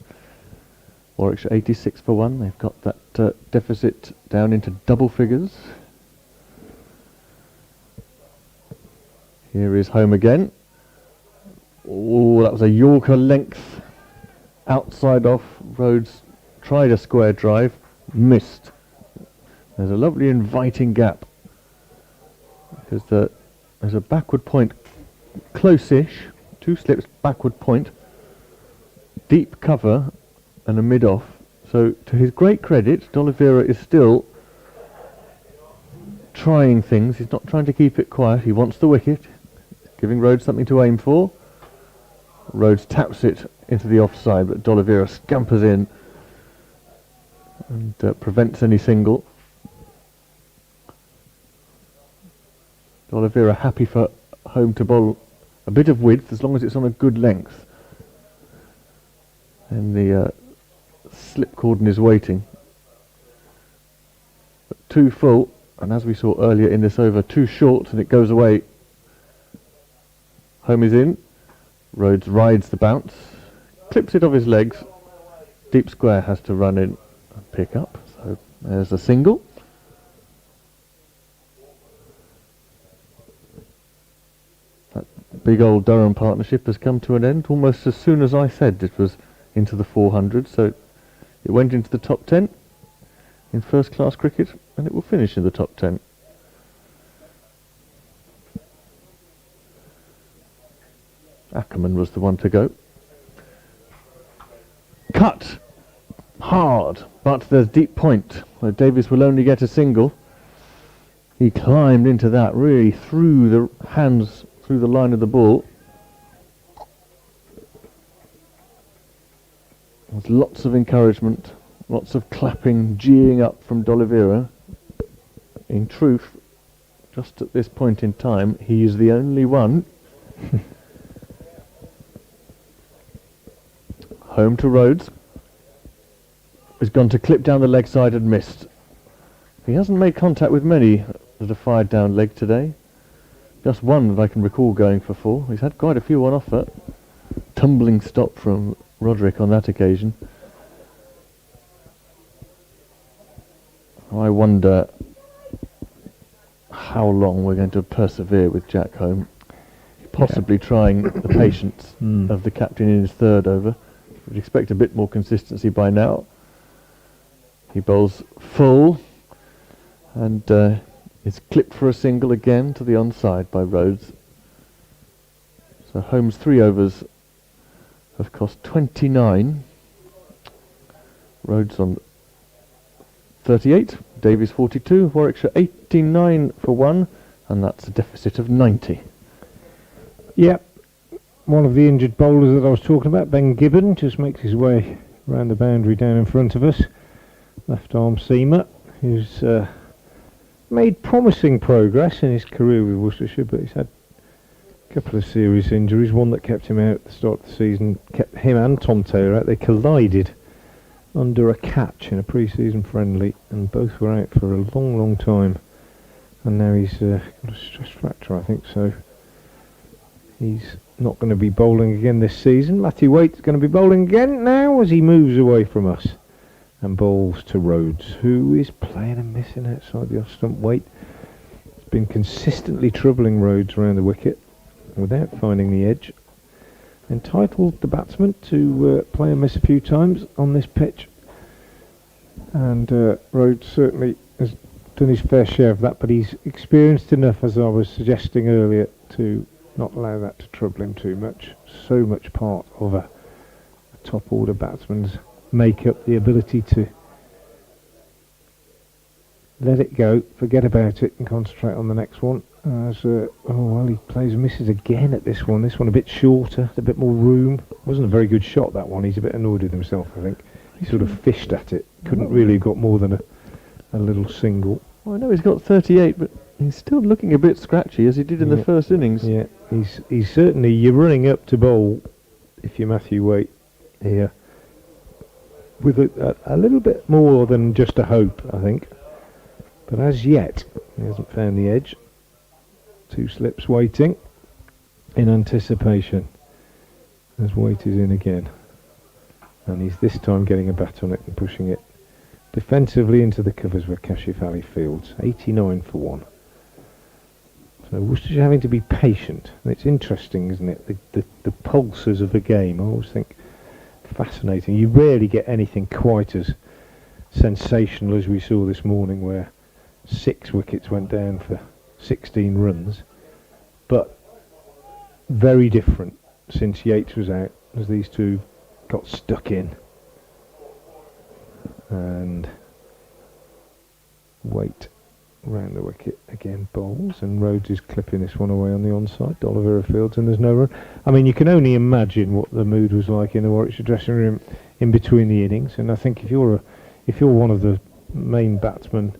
Warwickshire 86 for 1. They've got that deficit down into double figures. Here is home again. Oh, that was a Yorker length. Outside off. Rhodes tried a square drive. Missed. There's a lovely inviting gap. Because there's a backward point. Close-ish. 2 slips, backward point. Deep cover and a mid-off. So, to his great credit, D'Oliveira is still trying things. He's not trying to keep it quiet. He wants the wicket. Giving Rhodes something to aim for. Rhodes taps it into the offside, but D'Oliveira scampers in and prevents any single. D'Oliveira happy for home to bowl a bit of width as long as it's on a good length. And the slip cordon is waiting. But too full, and as we saw earlier in this over, too short, and it goes away. Home is in. Rhodes rides the bounce, clips it off his legs. Deep square has to run in and pick up. So there's a single. That big old Durham partnership has come to an end almost as soon as I said it was into the 400. So it went into the top 10 in first class cricket, and it will finish in the top 10. Ackerman was the one to go. Cut! Hard, but there's deep point, where Davies will only get a single. He climbed into that, really through the hands, through the line of the ball. There's lots of encouragement, lots of clapping, geeing up from D'Oliveira. In truth, just at this point in time, he is the only one. Home to Rhodes. He's gone to clip down the leg side and missed. He hasn't made contact with many that have fired down leg today. Just one that I can recall going for 4. He's had quite a few on offer. Tumbling stop from Roderick on that occasion. I wonder how long we're going to persevere with Jack home. Possibly trying the patience of the captain in his 3rd over. We'd expect a bit more consistency by now. He bowls full and is clipped for a single again to the onside by Rhodes. So Holmes' 3 overs have cost 29. Rhodes on 38, Davies 42, Warwickshire 89 for 1, and that's a deficit of 90. Yep, one of the injured bowlers that I was talking about, Ben Gibbon, just makes his way around the boundary down in front of us. Left arm seamer, who's made promising progress in his career with Worcestershire, but he's had a couple of serious injuries. One that kept him out at the start of the season, kept him and Tom Taylor out. They collided under a catch in a pre-season friendly, and both were out for a long time. And now he's got a stress fracture, I think, so he's not going to be bowling again this season. Matthew Waite's going to be bowling again now as he moves away from us and bowls to Rhodes, who is playing and missing outside the off stump. Waite has been consistently troubling Rhodes around the wicket without finding the edge. Entitled the batsman to play and miss a few times on this pitch, and Rhodes certainly has done his fair share of that, but he's experienced enough, as I was suggesting earlier, to not allow that to trouble him too much. So much part of a top order batsman's make-up, the ability to let it go, forget about it and concentrate on the next one. He plays and misses again at this one a bit shorter, a bit more room. Wasn't a very good shot, that one. He's a bit annoyed with himself, I think. He sort of fished at it, couldn't really have got more than a little single. Well, I know he's got 38, but he's still looking a bit scratchy as he did in the first innings. Yeah, he's certainly, you're running up to bowl if you're Matthew Waite here with a little bit more than just a hope, I think. But as yet, he hasn't found the edge. 2 slips waiting in anticipation as Waite is in again. And he's this time getting a bat on it and pushing it defensively into the covers where Kashif Ali fields. 89 for 1. So Worcestershire having to be patient. And it's interesting, isn't it? The pulses of a game, I always think fascinating. You rarely get anything quite as sensational as we saw this morning, where 6 wickets went down for 16 runs, but very different since Yates was out, as these two got stuck in. And Waite round the wicket again bowls, and Rhodes is clipping this one away on the onside. D'Oliveira fields and there's no run. I mean, you can only imagine what the mood was like in the Warwickshire dressing room in between the innings, and I think if you're one of the main batsmen,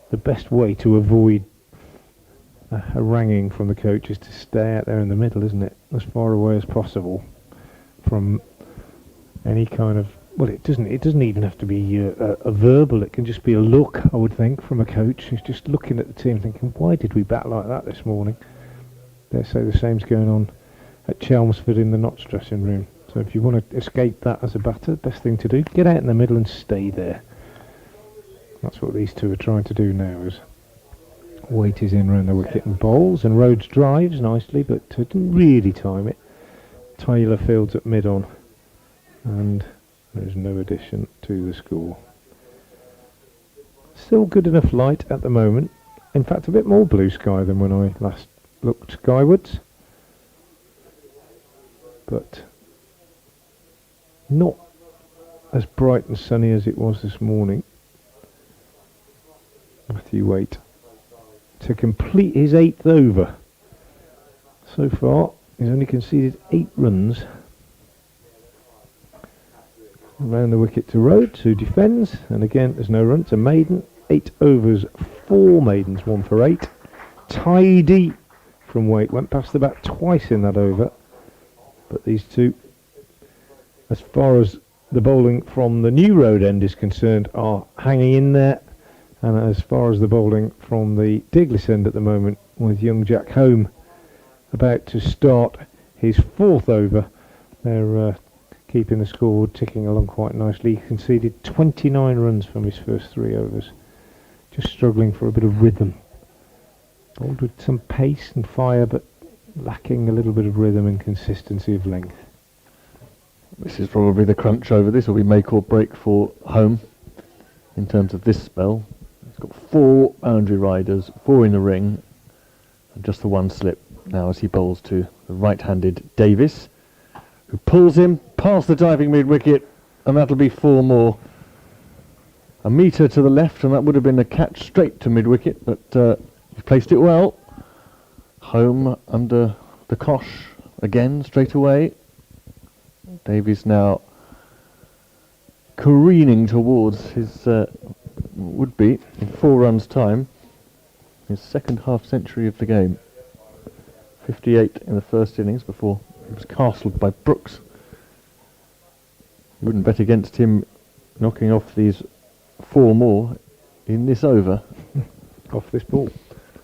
the best way to avoid a haranguing from the coach is to stay out there in the middle, isn't it? As far away as possible from any kind of... Well, it doesn't even have to be a verbal. It can just be a look, I would think, from a coach who's just looking at the team thinking, why did we bat like that this morning? Dare say the same's going on at Chelmsford in the Notts dressing room. So if you want to escape that as a batter, best thing to do, get out in the middle and stay there. That's what these two are trying to do now, as Waite is in round the wicket and bowls, and Rhodes drives nicely, but didn't really time it. Taylor fields at mid-on, and there's no addition to the score. Still good enough light at the moment. In fact, a bit more blue sky than when I last looked skywards. But not as bright and sunny as it was this morning. Matthew Waite to complete his 8th over. So far, he's only conceded 8 runs. Around the wicket to Rhodes, who defends, and again there's no run to Maiden. 8 overs, 4 maidens, 1 for 8. Tidy from Waite, went past the bat twice in that over, but these two, as far as the bowling from the New Road end is concerned, are hanging in there, and as far as the bowling from the Diglis end at the moment, with young Jack Home about to start his 4th over, they're keeping the scoreboard ticking along quite nicely. He conceded 29 runs from his first 3 overs, just struggling for a bit of rhythm. Bowled with some pace and fire, but lacking a little bit of rhythm and consistency of length. This is probably the crunch over. This will be make or break for Home in terms of this spell. He's got 4 boundary riders, 4 in the ring, and just the 1 slip now as he bowls to the right-handed Davis, who pulls him past the diving mid-wicket, and that'll be 4 more. A metre to the left, and that would have been a catch straight to mid-wicket, but he's placed it well. Home under the cosh again straight away. Davies now careening towards his would-be in 4 runs' time, his 2nd half-century of the game. 58 in the first innings before he was castled by Brooks. You wouldn't bet against him knocking off these 4 more in this over. Off this ball.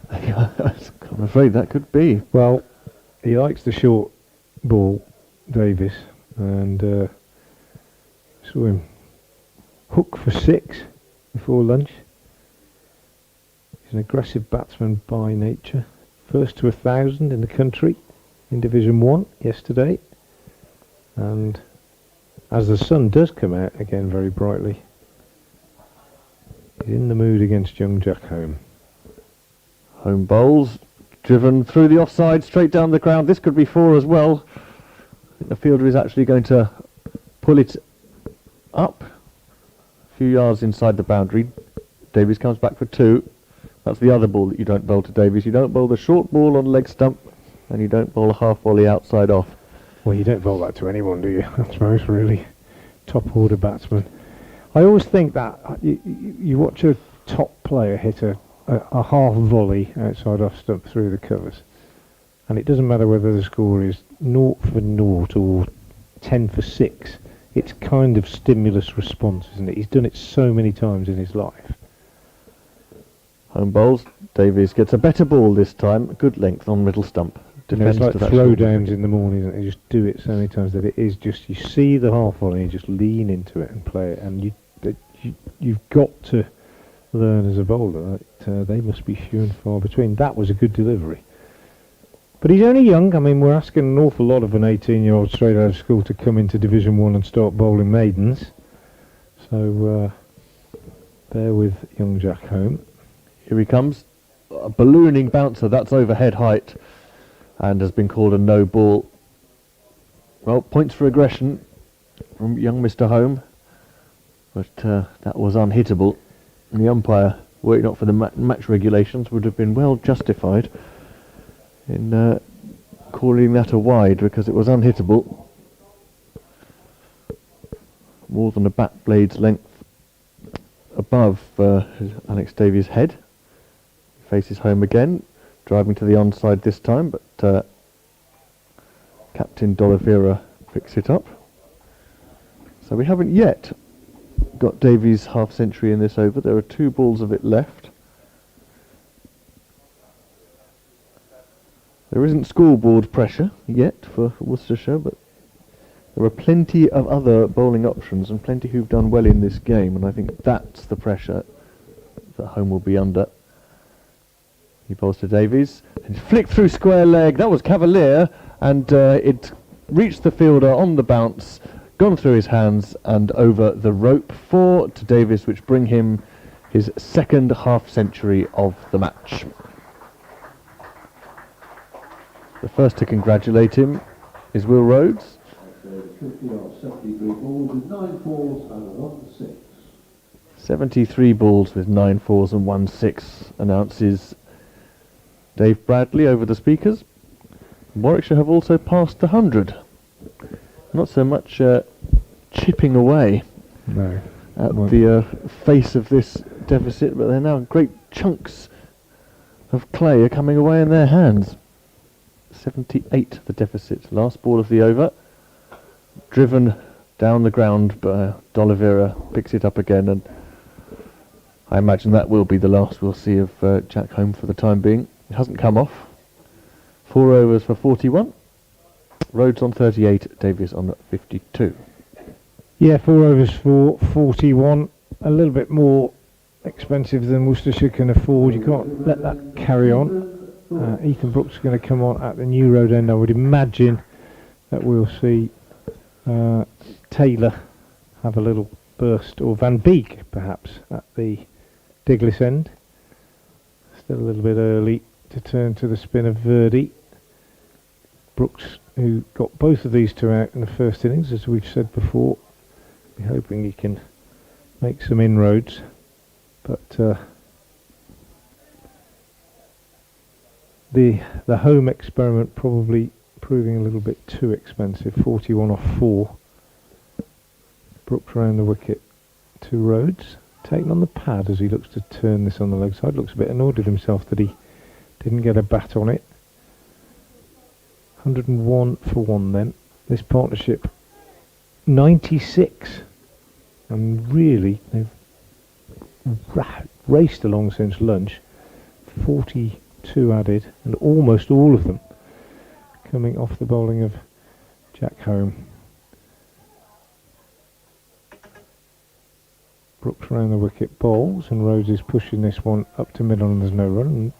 I'm afraid that could be. Well, he likes the short ball, Davis, and saw him hook for 6 before lunch. He's an aggressive batsman by nature. First to 1,000 in the country in Division 1 yesterday, and as the sun does come out again very brightly, he's in the mood against young Jack Home. Home bowls, driven through the offside, straight down the ground. This could be 4 as well. I think the fielder is actually going to pull it up a few yards inside the boundary. Davies comes back for 2. That's the other ball that you don't bowl to Davies. You don't bowl the short ball on leg stump, and you don't bowl a half volley outside off. Well, you don't bowl that to anyone, do you? I suppose, really. Top order batsman. I always think that you watch a top player hit a half volley outside off stump through the covers, and it doesn't matter whether the score is 0 for 0 or 10 for 6. It's kind of stimulus response, isn't it? He's done it so many times in his life. Home bowls. Davies gets a better ball this time. Good length on middle stump. It's like throwdowns in the morning, and they just do it so many times that it is just, you see the half volley and you just lean into it and play it, and you've got to learn as a bowler that they must be few and far between. That was a good delivery. But he's only young. I mean, we're asking an awful lot of an 18-year-old straight out of school to come into Division 1 and start bowling maidens. So bear with young Jack Home. Here he comes. A ballooning bouncer. That's overhead height and has been called a no ball. Well, points for aggression from young Mr. Home. But that was unhittable. And the umpire, were it not for the match regulations, would have been well justified in calling that a wide, because it was unhittable. More than a bat blade's length above Alex Davies' head. He faces Home again, driving to the onside this time, but Captain D'Oliveira picks it up. So we haven't yet got Davies' half century in this over. There are 2 balls of it left. There isn't scoreboard pressure yet for Worcestershire, but there are plenty of other bowling options and plenty who've done well in this game, and I think that's the pressure that Home will be under. He bowls to Davies and flicked through square leg. That was cavalier, and it reached the fielder on the bounce, gone through his hands and over the rope. 4 to Davies, which bring him his 2nd half century of the match. The first to congratulate him is Will Rhodes. 73 balls with 9 fours and 1 6, announces Dave Bradley over the speakers. Warwickshire have also passed the 100. Not so much chipping away No. at the face of this deficit, but they're now great chunks of clay are coming away in their hands. 78 the deficit. Last ball of the over. Driven down the ground, but D'Oliveira picks it up again, and I imagine that will be the last we'll see of Jack Home for the time being. It hasn't come off. 4 overs for 41. Rhodes on 38, Davies on 52. Yeah, 4 overs for 41. A little bit more expensive than Worcestershire can afford. You can't let that carry on. Ethan Brooks is going to come on at the New Road end. I would imagine that we'll see Taylor have a little burst, or Van Beek perhaps at the Diglis end. Still a little bit early to turn to the spin of Verdi. Brooks, who got both of these two out in the first innings, as we've said before, we're hoping he can make some inroads, but the home experiment probably proving a little bit too expensive. 41 off 4. Brooks round the wicket to Rhodes, taken on the pad as he looks to turn this on the leg side. Looks a bit annoyed with himself that he didn't get a bat on it. 101 for 1 then. This partnership 96, and really they've raced along since lunch. 42 added, and almost all of them coming off the bowling of Jack Home. Brooks round the wicket bowls, and Rhodes is pushing this one up to mid on, and there's no run. And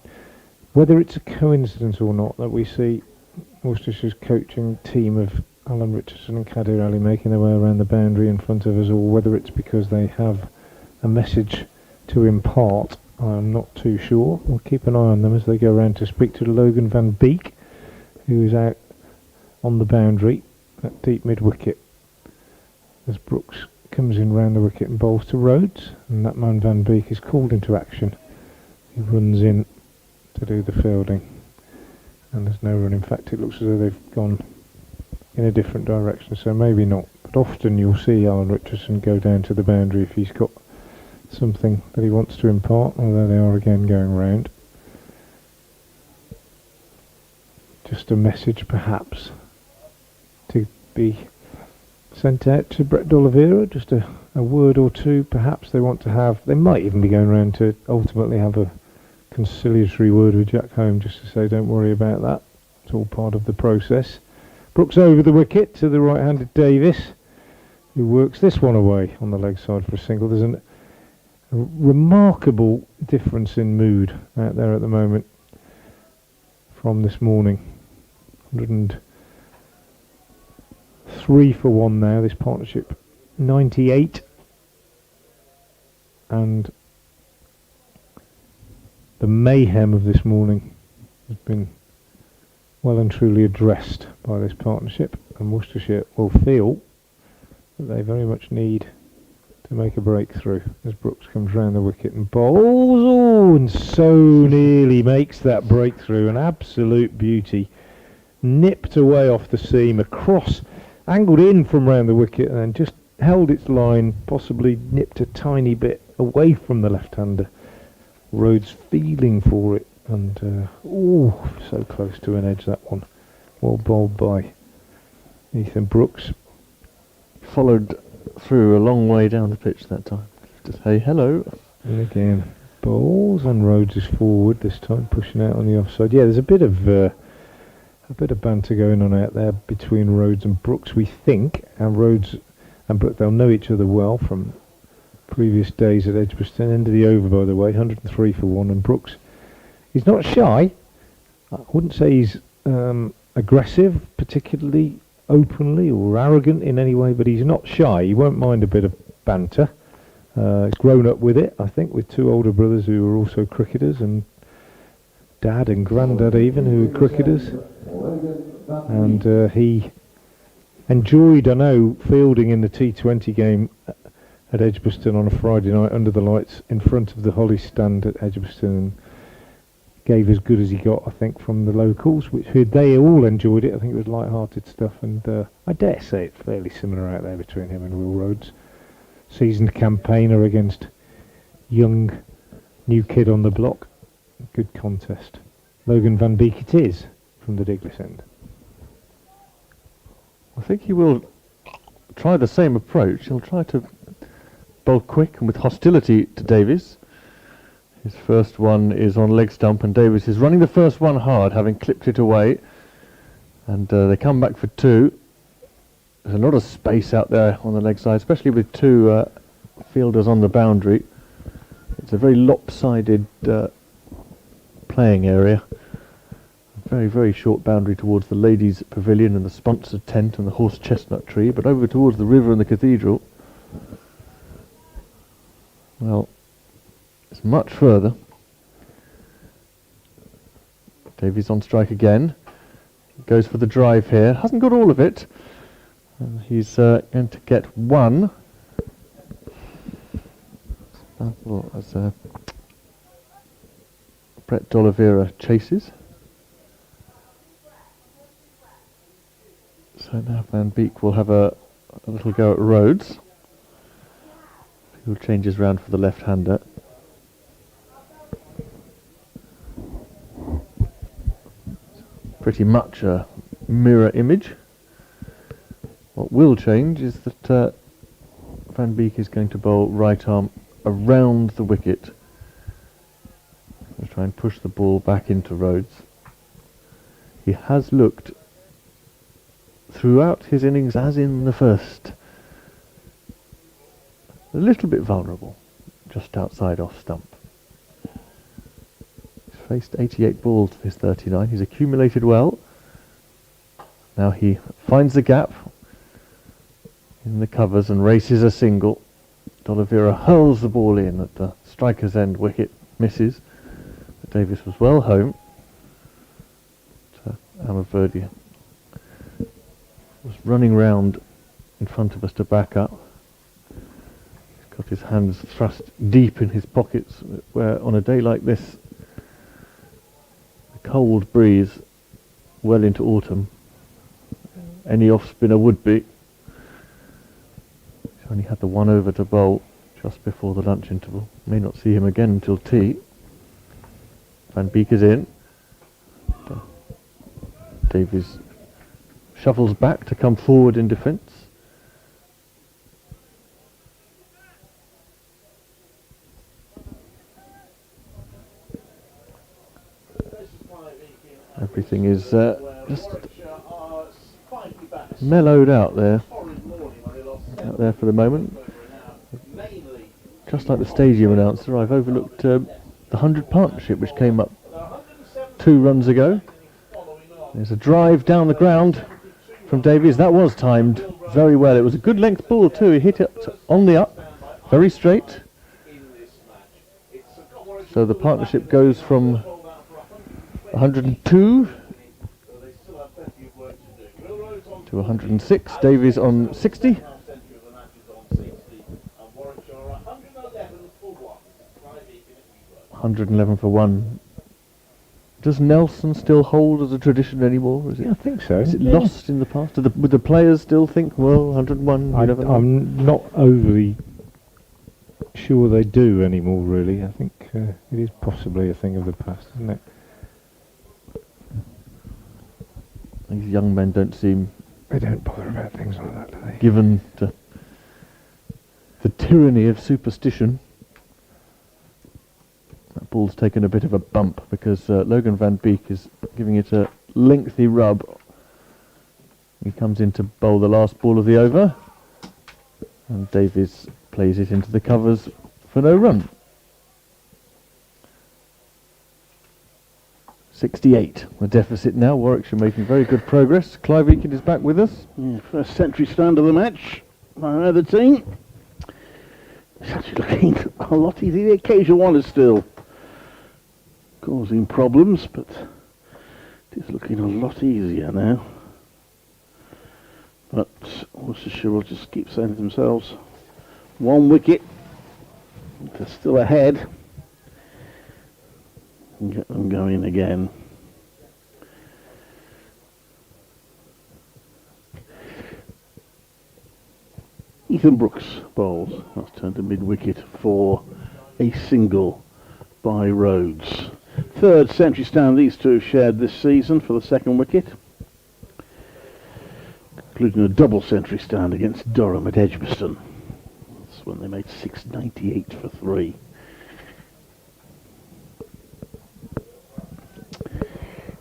whether it's a coincidence or not that we see Worcestershire's coaching team of Alan Richardson and Kadir Ali making their way around the boundary in front of us, or whether it's because they have a message to impart, I'm not too sure. We'll keep an eye on them as they go around to speak to Logan Van Beek, who is out on the boundary at deep mid-wicket, as Brooks comes in round the wicket and bowls to Rhodes, and that man Van Beek is called into action. He runs in to do the fielding, and there's no run. In fact, it looks as though they've gone in a different direction, so maybe not. But often you'll see Alan Richardson go down to the boundary if he's got something that he wants to impart, although they are again going round. Just a message perhaps to be sent out to Brett D'Oliveira, just a word or two perhaps they want to have. They might even be going round to ultimately have a conciliatory word with Jack Home, just to say don't worry about that, it's all part of the process. Brooks over the wicket to the right-handed Davis, who works this one away on the leg side for a single. There's a remarkable difference in mood out there at the moment from this morning. 103 for 1 now, this partnership 98, and the mayhem of this morning has been well and truly addressed by this partnership, and Worcestershire will feel that they very much need to make a breakthrough as Brooks comes round the wicket and bowls, and so nearly makes that breakthrough. An absolute beauty, nipped away off the seam, across, angled in from round the wicket, and then just held its line, possibly nipped a tiny bit away from the left-hander. Rhodes feeling for it, and so close to an edge, that one. Well bowled by Ethan Brooks. Followed through a long way down the pitch that time to say hello. And again, bowls, and Rhodes is forward this time, pushing out on the offside. Yeah, there's a bit of banter going on out there between Rhodes and Brooks, we think, and Rhodes and Brooks, they'll know each other well from previous days at Edgbaston. End of the over, by the way, 103 for 1, and Brooks, he's not shy. I wouldn't say he's aggressive, particularly openly or arrogant in any way, but he's not shy. He won't mind a bit of banter. He's grown up with it, I think, with two older brothers who are also cricketers, and dad and granddad even, who are cricketers. And he enjoyed, I know, fielding in the T20 game at Edgbaston on a Friday night under the lights in front of the Holly stand at Edgbaston. gave as good as he got, I think, from the locals, which they all enjoyed it. I think it was light-hearted stuff, and I dare say it's fairly similar out there between him and Will Rhodes. Seasoned campaigner against young new kid on the block. Good contest. Logan van Beek it is from the Diglis end. I think he will try the same approach. He'll try to bowl quick and with hostility to Davies. His first one is on leg stump, and Davies is running the first one hard, having clipped it away. And they come back for two. There's a lot of space out there on the leg side, especially with two fielders on the boundary. It's a very lopsided playing area. A very, very short boundary towards the ladies' pavilion and the sponsored tent and the horse chestnut tree, but over towards the river and the cathedral, well, it's much further. Davies on strike again. Goes for the drive here. Hasn't got all of it. And he's going to get one. As Brett D'Oliveira chases. So now Van Beek will have a little go at Rhodes. He'll change his round for the left-hander. Pretty much a mirror image. What will change is that Van Beek is going to bowl right arm around the wicket. He'll try and push the ball back into Rhodes. He has looked throughout his innings, as in the first, a little bit vulnerable, just outside off stump. He's faced 88 balls for his 39. He's accumulated well. Now he finds the gap in the covers and races a single. D'Oliveira hurls the ball in at the striker's end wicket, misses. But Davies was well home. Amaverdi was running round in front of us to back up. He's got his hands thrust deep in his pockets, where on a day like this, the cold breeze well into autumn, any off-spinner would be. He's only had the one over to bowl just before the lunch interval. May not see him again until tea. Van Beek is in. Davies shuffles back to come forward in defence. Everything is just mellowed out there for the moment. Just like the stadium announcer, I've overlooked the 100 partnership which came up 2 runs ago. There's a drive down the ground from Davies. That was timed very well. It was a good length ball too. He hit it on the up, very straight. So the partnership goes from 102 to 106. Davies on 60. 111 for 1. Does Nelson still hold as a tradition anymore? Is it? Yeah, I think so. Is it lost in the past? Would the players still think, well, 101? I'm not overly sure they do anymore, really. I think it is possibly a thing of the past, isn't it? These young men don't seem... They don't bother about things like that, do they? Given to the tyranny of superstition. That ball's taken a bit of a bump because Logan van Beek is giving it a lengthy rub. He comes in to bowl the last ball of the over, and Davies plays it into the covers for no run. 68, the deficit now. Warwickshire making very good progress. Clive Eakin is back with us. Yeah, first century stand of the match by either team. It's actually looking a lot easier. The occasional one is still causing problems, but it is looking a lot easier now. But Worcestershire will just keep saying to themselves, 1 wicket, they're still ahead, and get them going in again. Ethan Brooks bowls. That's turned to mid-wicket for a single by Rhodes. Third century stand these two have shared this season for the second wicket, including a double century stand against Durham at Edgbaston. That's when they made 698 for 3.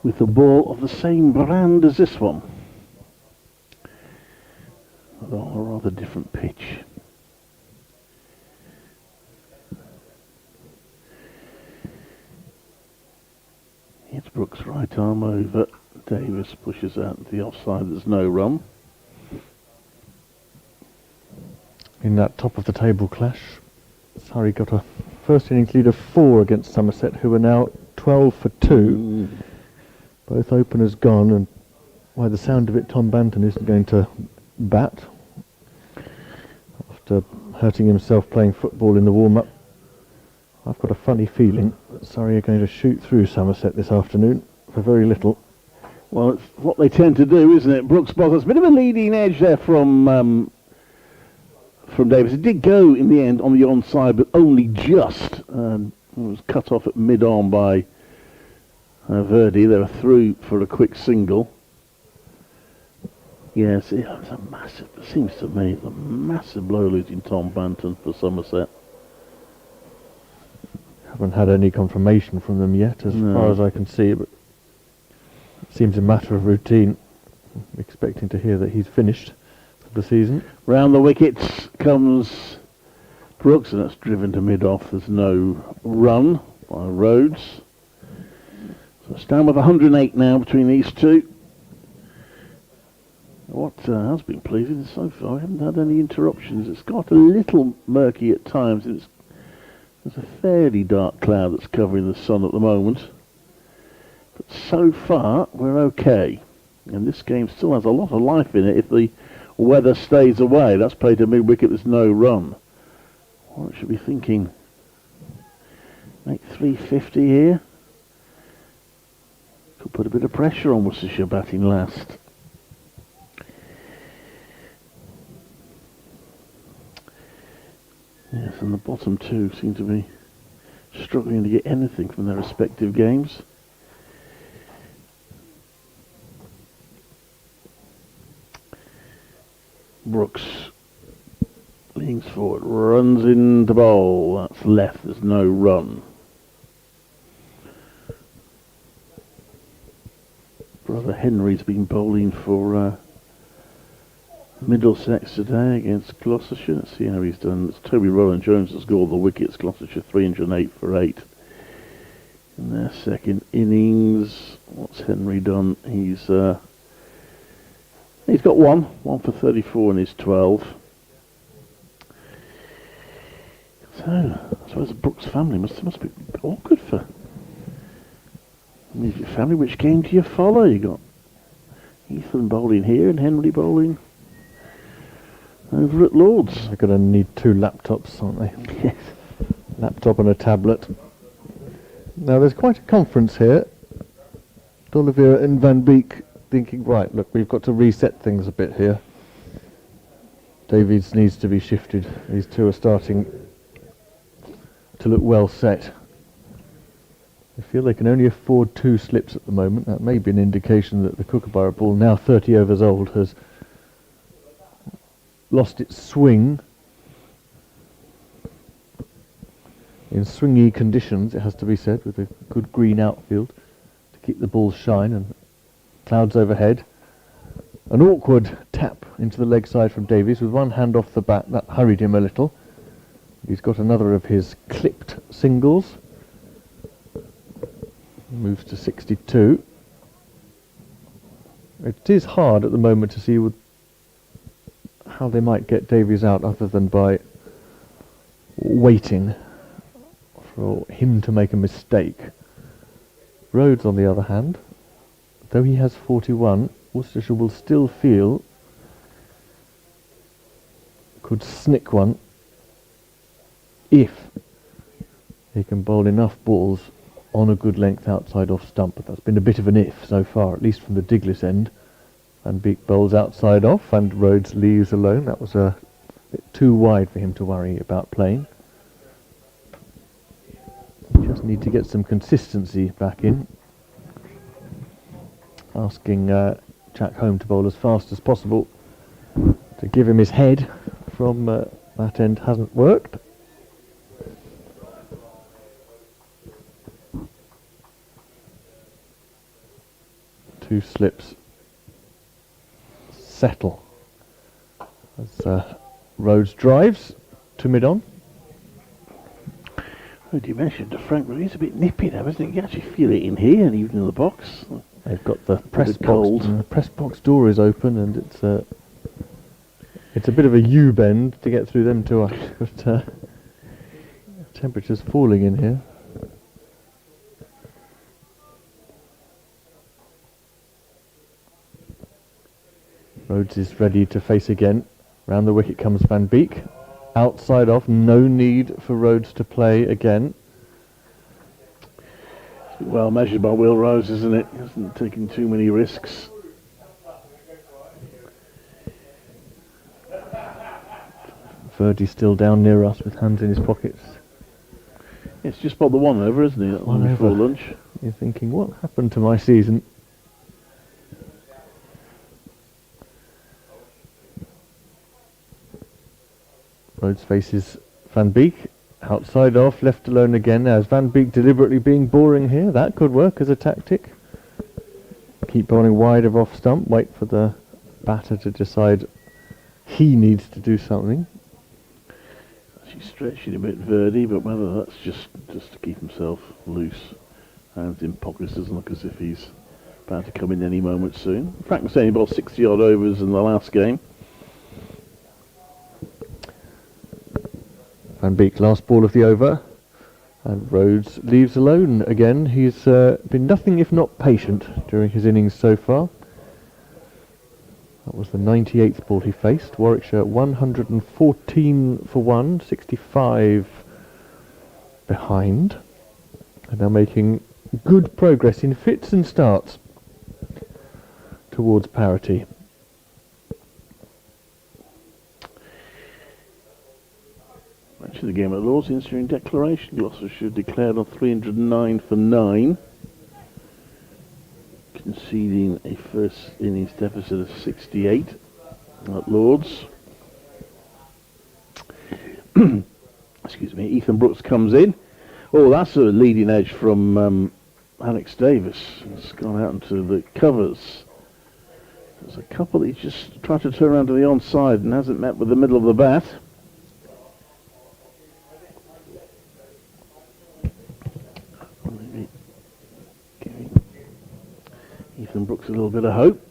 With a ball of the same brand as this one, although on a rather different pitch. It's Brooks' right arm over. Davis pushes out to the offside. There's no run. In that top of the table clash, Surrey got a first innings lead of 4 against Somerset, who are now 12 for 2. Both openers gone, and by the sound of it, Tom Banton isn't going to bat after hurting himself playing football in the warm-up. I've got a funny feeling that Surrey are going to shoot through Somerset this afternoon for very little. Well, it's what they tend to do, isn't it? Brooks bothers. A bit of a leading edge there from Davis. It did go in the end on the onside, but only just. It was cut off at mid-on by Verdi. They were through for a quick single. Yes, it was a massive, it seems to me, a massive blow losing Tom Banton for Somerset. Haven't had any confirmation from them yet, as far as I can see, but it seems a matter of routine. I'm expecting to hear that he's finished for the season. Round the wickets comes Brooks, and that's driven to mid-off. There's no run by Rhodes. So it's down with 108 now between these two. What has been pleasing is so far, I haven't had any interruptions. It's got a little murky at times. There's a fairly dark cloud that's covering the sun at the moment. But so far, we're okay. And this game still has a lot of life in it if the weather stays away. That's played to mid-wicket, there's no run. What should be thinking? Make 350 here. Could put a bit of pressure on Worcestershire batting last. Yes, and the bottom two seem to be struggling to get anything from their respective games. Brooks leans forward, runs into bowl. That's left, there's no run. Brother Henry's been bowling for Middlesex today against Gloucestershire. Let's see how he's done. It's Toby Rowland-Jones has scored the wickets. Gloucestershire 308 for 8 in their second innings. What's Henry done? He's got one for 34 in his 12. So I suppose the Brooks family must be awkward for your family. Which game do you follow? You got Ethan bowling here and Henry bowling over at Lord's. They're going to need 2 laptops, aren't they? Yes. Laptop and a tablet. Now there's quite a conference here. D'Oliveira and Van Beek thinking, right, look, we've got to reset things a bit here. Davies needs to be shifted. These two are starting to look well set. I feel they can only afford 2 slips at the moment. That may be an indication that the Kookaburra ball, now 30 overs old, has lost its swing. In swingy conditions, it has to be said, with a good green outfield to keep the ball shine and clouds overhead. An awkward tap into the leg side from Davies with one hand off the bat. That hurried him a little. He's got another of his clipped singles. Moves to 62. It is hard at the moment to see how they might get Davies out other than by waiting for him to make a mistake. Rhodes, on the other hand, though he has 41, Worcestershire will still feel could snick one if he can bowl enough balls on a good length outside off stump, but that's been a bit of an if so far, at least from the Diglis end. Van Beek bowls outside off and Rhodes leaves alone. That was a bit too wide for him to worry about playing. Just need to get some consistency back in. Asking Jack Home to bowl as fast as possible to give him his head from that end hasn't worked. Two slips settle as Rhodes drives to mid-on. Oh, you mentioned Frank, but he's a bit nippy now, isn't he? You can actually feel it in here and even in the box. They've got the press box. Cold. The press box door is open, and it's a bit of a U-bend to get through them two. But temperature's falling in here. Rhodes is ready to face again. Round the wicket comes Van Beek. Outside off, no need for Rhodes to play again. Well measured by Will Rose, isn't it? He hasn't taken too many risks. Verdi's still down near us with hands in his pockets. It's just about the one over, isn't it? One Before over. lunch. You're thinking, what happened to my season? Rhodes faces Van Beek. Outside off, left alone again. As Van Beek deliberately being boring here. That could work as a tactic. Keep bowling wide of off stump. Wait for the batter to decide he needs to do something. She's stretching a bit, Verdi, but whether that's just to keep himself loose. Hands in pockets, doesn't look as if he's about to come in any moment soon. Frank was saying he bowled 60 odd overs in the last game. Van Beek, last ball of the over, and Rhodes leaves alone again. He's been nothing if not patient during his innings so far. That was the 98th ball he faced. Warwickshire 114 for 1, 65 behind. And now making good progress in fits and starts towards parity. Match of the game at Lord's, the ensuing declaration. Gloucestershire declared on 309 for 9. Conceding a first innings deficit of 68 at Lord's. Excuse me, Ethan Brooks comes in. Oh, that's a leading edge from Alex Davis. It's gone out into the covers. There's a couple that he's just tried to turn around to the onside and hasn't met with the middle of the bat. Maybe giving Ethan Brooks a little bit of hope.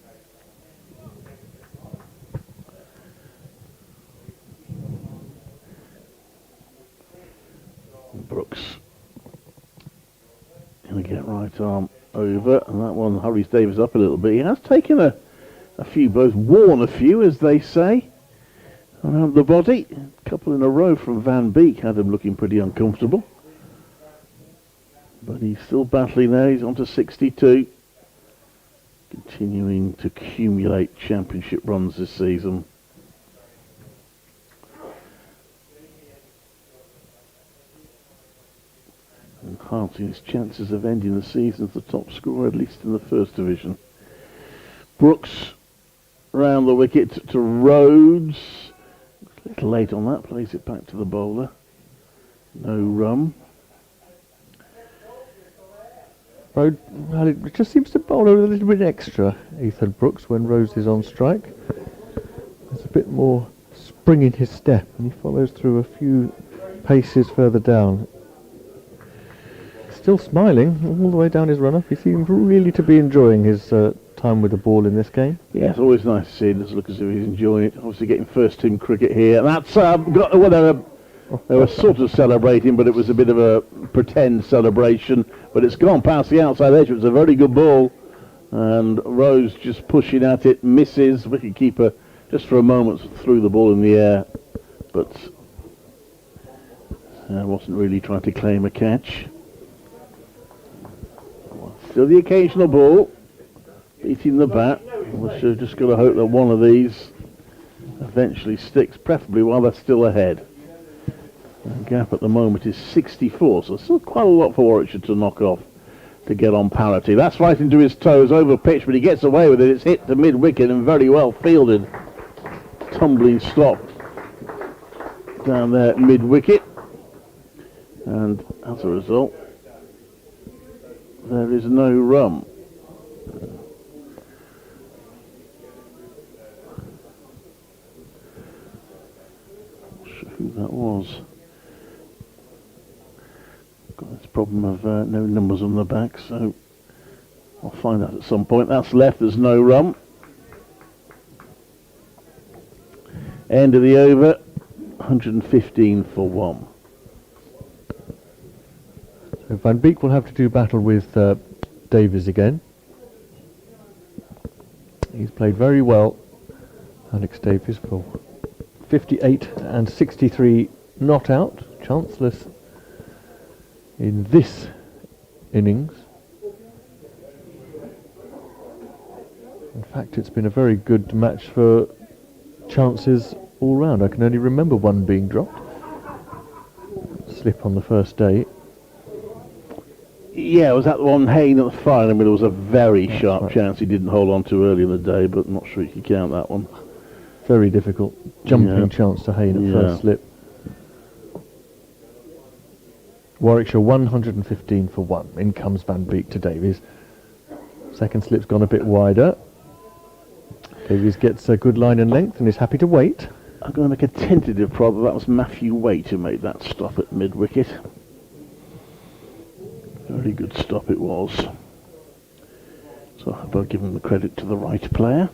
Brooks going to get right arm over, and that one hurries Davis up a little bit. He has taken a few blows, worn a few, as they say, around the body. A couple in a row from Van Beek had him looking pretty uncomfortable. But he's still battling there. He's on to 62. Continuing to accumulate championship runs this season. Enhancing his chances of ending the season as the top scorer, at least in the first division. Brooks round the wicket to Rhodes. A little late on that, plays it back to the bowler. No run. Rhodes, well, it just seems to bowl a little bit extra, Ethan Brooks, when Rhodes is on strike. There's a bit more spring in his step, and he follows through a few paces further down. Still smiling all the way down his run-up. He seems really to be enjoying his time with the ball in this game. Yeah, it's always nice to see him. Doesn't look as if he's enjoying it. Obviously getting first team cricket here. And that's well, they were sort of celebrating, but it was a bit of a pretend celebration. But it's gone past the outside edge. It was a very good ball, and Rose just pushing at it, misses. Wicketkeeper just for a moment threw the ball in the air, but wasn't really trying to claim a catch. Still the occasional ball beating the bat. We're just got to hope that one of these eventually sticks, preferably while they're still ahead. The gap at the moment is 64, so still quite a lot for Warwickshire to knock off to get on parity. That's right into his toes, over pitch, but he gets away with it. It's hit to mid-wicket and very well fielded. Tumbling stop down there mid-wicket. And as a result, there is no run. Not sure who that was. Got this problem of no numbers on the back, so I'll find out at some point. That's left, there's no run. End of the over, 115 for 1. So Van Beek will have to do battle with Davies again. He's played very well, Alex Davies, for 58 and 63 not out, chanceless in this innings. In fact, it's been a very good match for chances all round. I can only remember one being dropped. Slip on the first day. Yeah, was that the one Hayne at the far end? I mean, there was a very sharp chance he didn't hold on to early in the day, but I'm not sure you can count that one. Very difficult jumping chance to Hayne at first slip. Warwickshire 115 for 1. In comes Van Beek to Davies. Second slip's gone a bit wider. Davies gets a good line and length and is happy to wait. I'm going to make a tentative prod that was Matthew Waite who made that stop at mid-wicket. Very good stop it was. So I hope I'll give him the credit to the right player.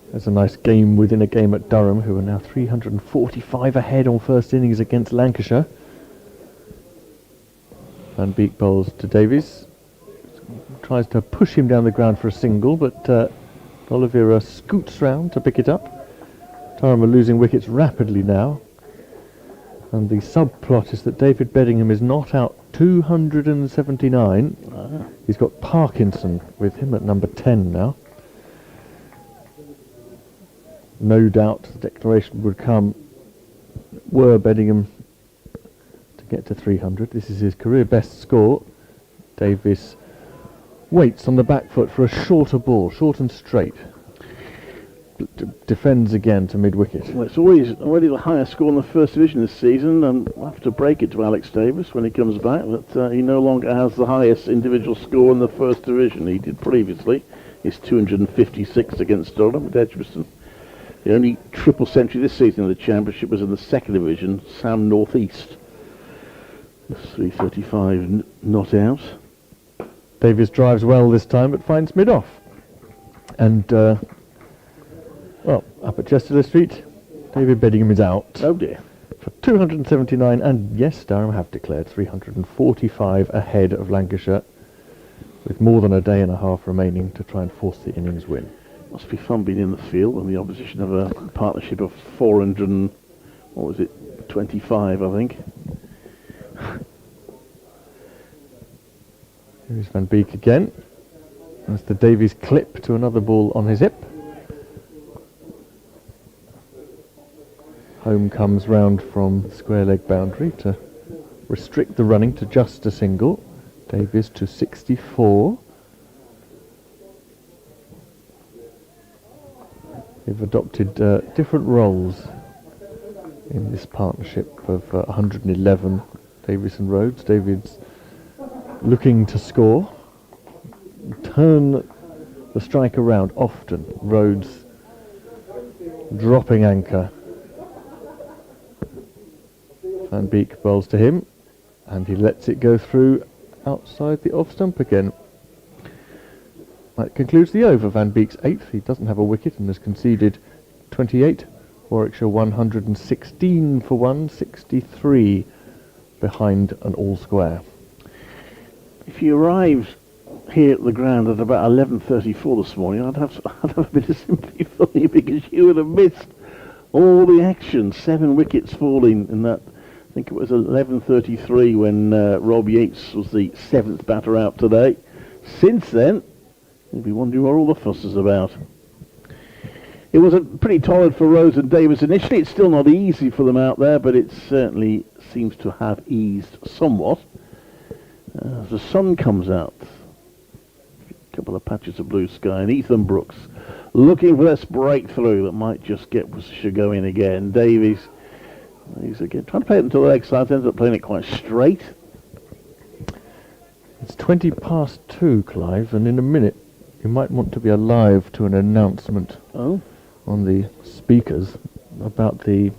There's a nice game within a game at Durham, who are now 345 ahead on first innings against Lancashire. Van Beek bowls to Davies. Tries to push him down the ground for a single, but Oliveira scoots round to pick it up. Durham are losing wickets rapidly now. And the subplot is that David Beddingham is not out 279. He's got Parkinson with him at number 10 now. No doubt the declaration would come were Beddingham to get to 300. This is his career best score. Davies waits on the back foot for a shorter ball, short and straight. Defends again to mid-wicket. Well, it's already the highest score in the First Division this season, and we'll have to break it to Alex Davies when he comes back, that he no longer has the highest individual score in the First Division. He did previously. It's 256 against Durham at Edgbaston. The only triple century this season in the Championship was in the Second Division, Sam North East. 335 not out. Davies drives well this time, but finds mid-off. And, well, up at Chesterley Street, David Beddingham is out. Oh dear. For 279, and yes, Durham have declared 345 ahead of Lancashire, with more than a day and a half remaining to try and force the innings win. Must be fun being in the field when the opposition have a partnership of 400 and, what was it, 25, I think. Here's Van Beek again. That's the Davies clip to another ball on his hip. Home comes round from the square leg boundary to restrict the running to just a single. Davies to 64. They've adopted different roles in this partnership of 111. Davies and Rhodes. Davies looking to score, turn the strike around often. Rhodes dropping anchor. Van Beek bowls to him, and he lets it go through outside the off stump again. That concludes the over. Van Beek's 8th. He doesn't have a wicket and has conceded 28. Warwickshire 116 for 163 behind an all square. If you arrived here at the ground at about 11:34 this morning, I'd have a bit of sympathy for you, because you would have missed all the action, 7 wickets falling in that. I think it was 11:33 when Rob Yates was the 7th batter out today. Since then, you'll be wondering what all the fuss is about. It was a pretty torrid for Rose and Davis initially. It's still not easy for them out there, but it certainly seems to have eased somewhat. As the sun comes out, a couple of patches of blue sky, and Ethan Brooks looking for this breakthrough that might just get Worcestershire going again. Davies, he's again trying to play it until the leg side, ends up playing it quite straight. It's 20 past 2, Clive, and in a minute you might want to be alive to an announcement on the speakers about the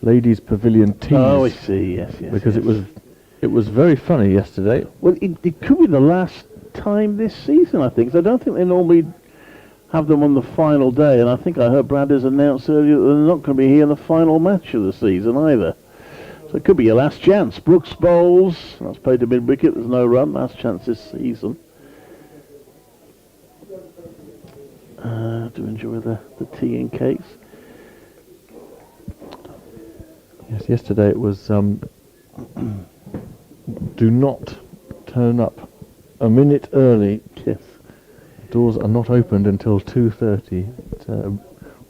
ladies' pavilion teas. Oh, I see. Yes. Because it was very funny yesterday. Well, it could be the last time this season, I think. 'Cause I don't think they normally have them on the final day, and I think I heard Brad has announced earlier that they're not going to be here in the final match of the season either. So it could be your last chance. Brooks bowls. That's played to mid-wicket. There's no run. Last chance this season. To enjoy the tea and cakes. Yes, yesterday it was do not turn up a minute early. Yes. Doors are not opened until 2:30. It's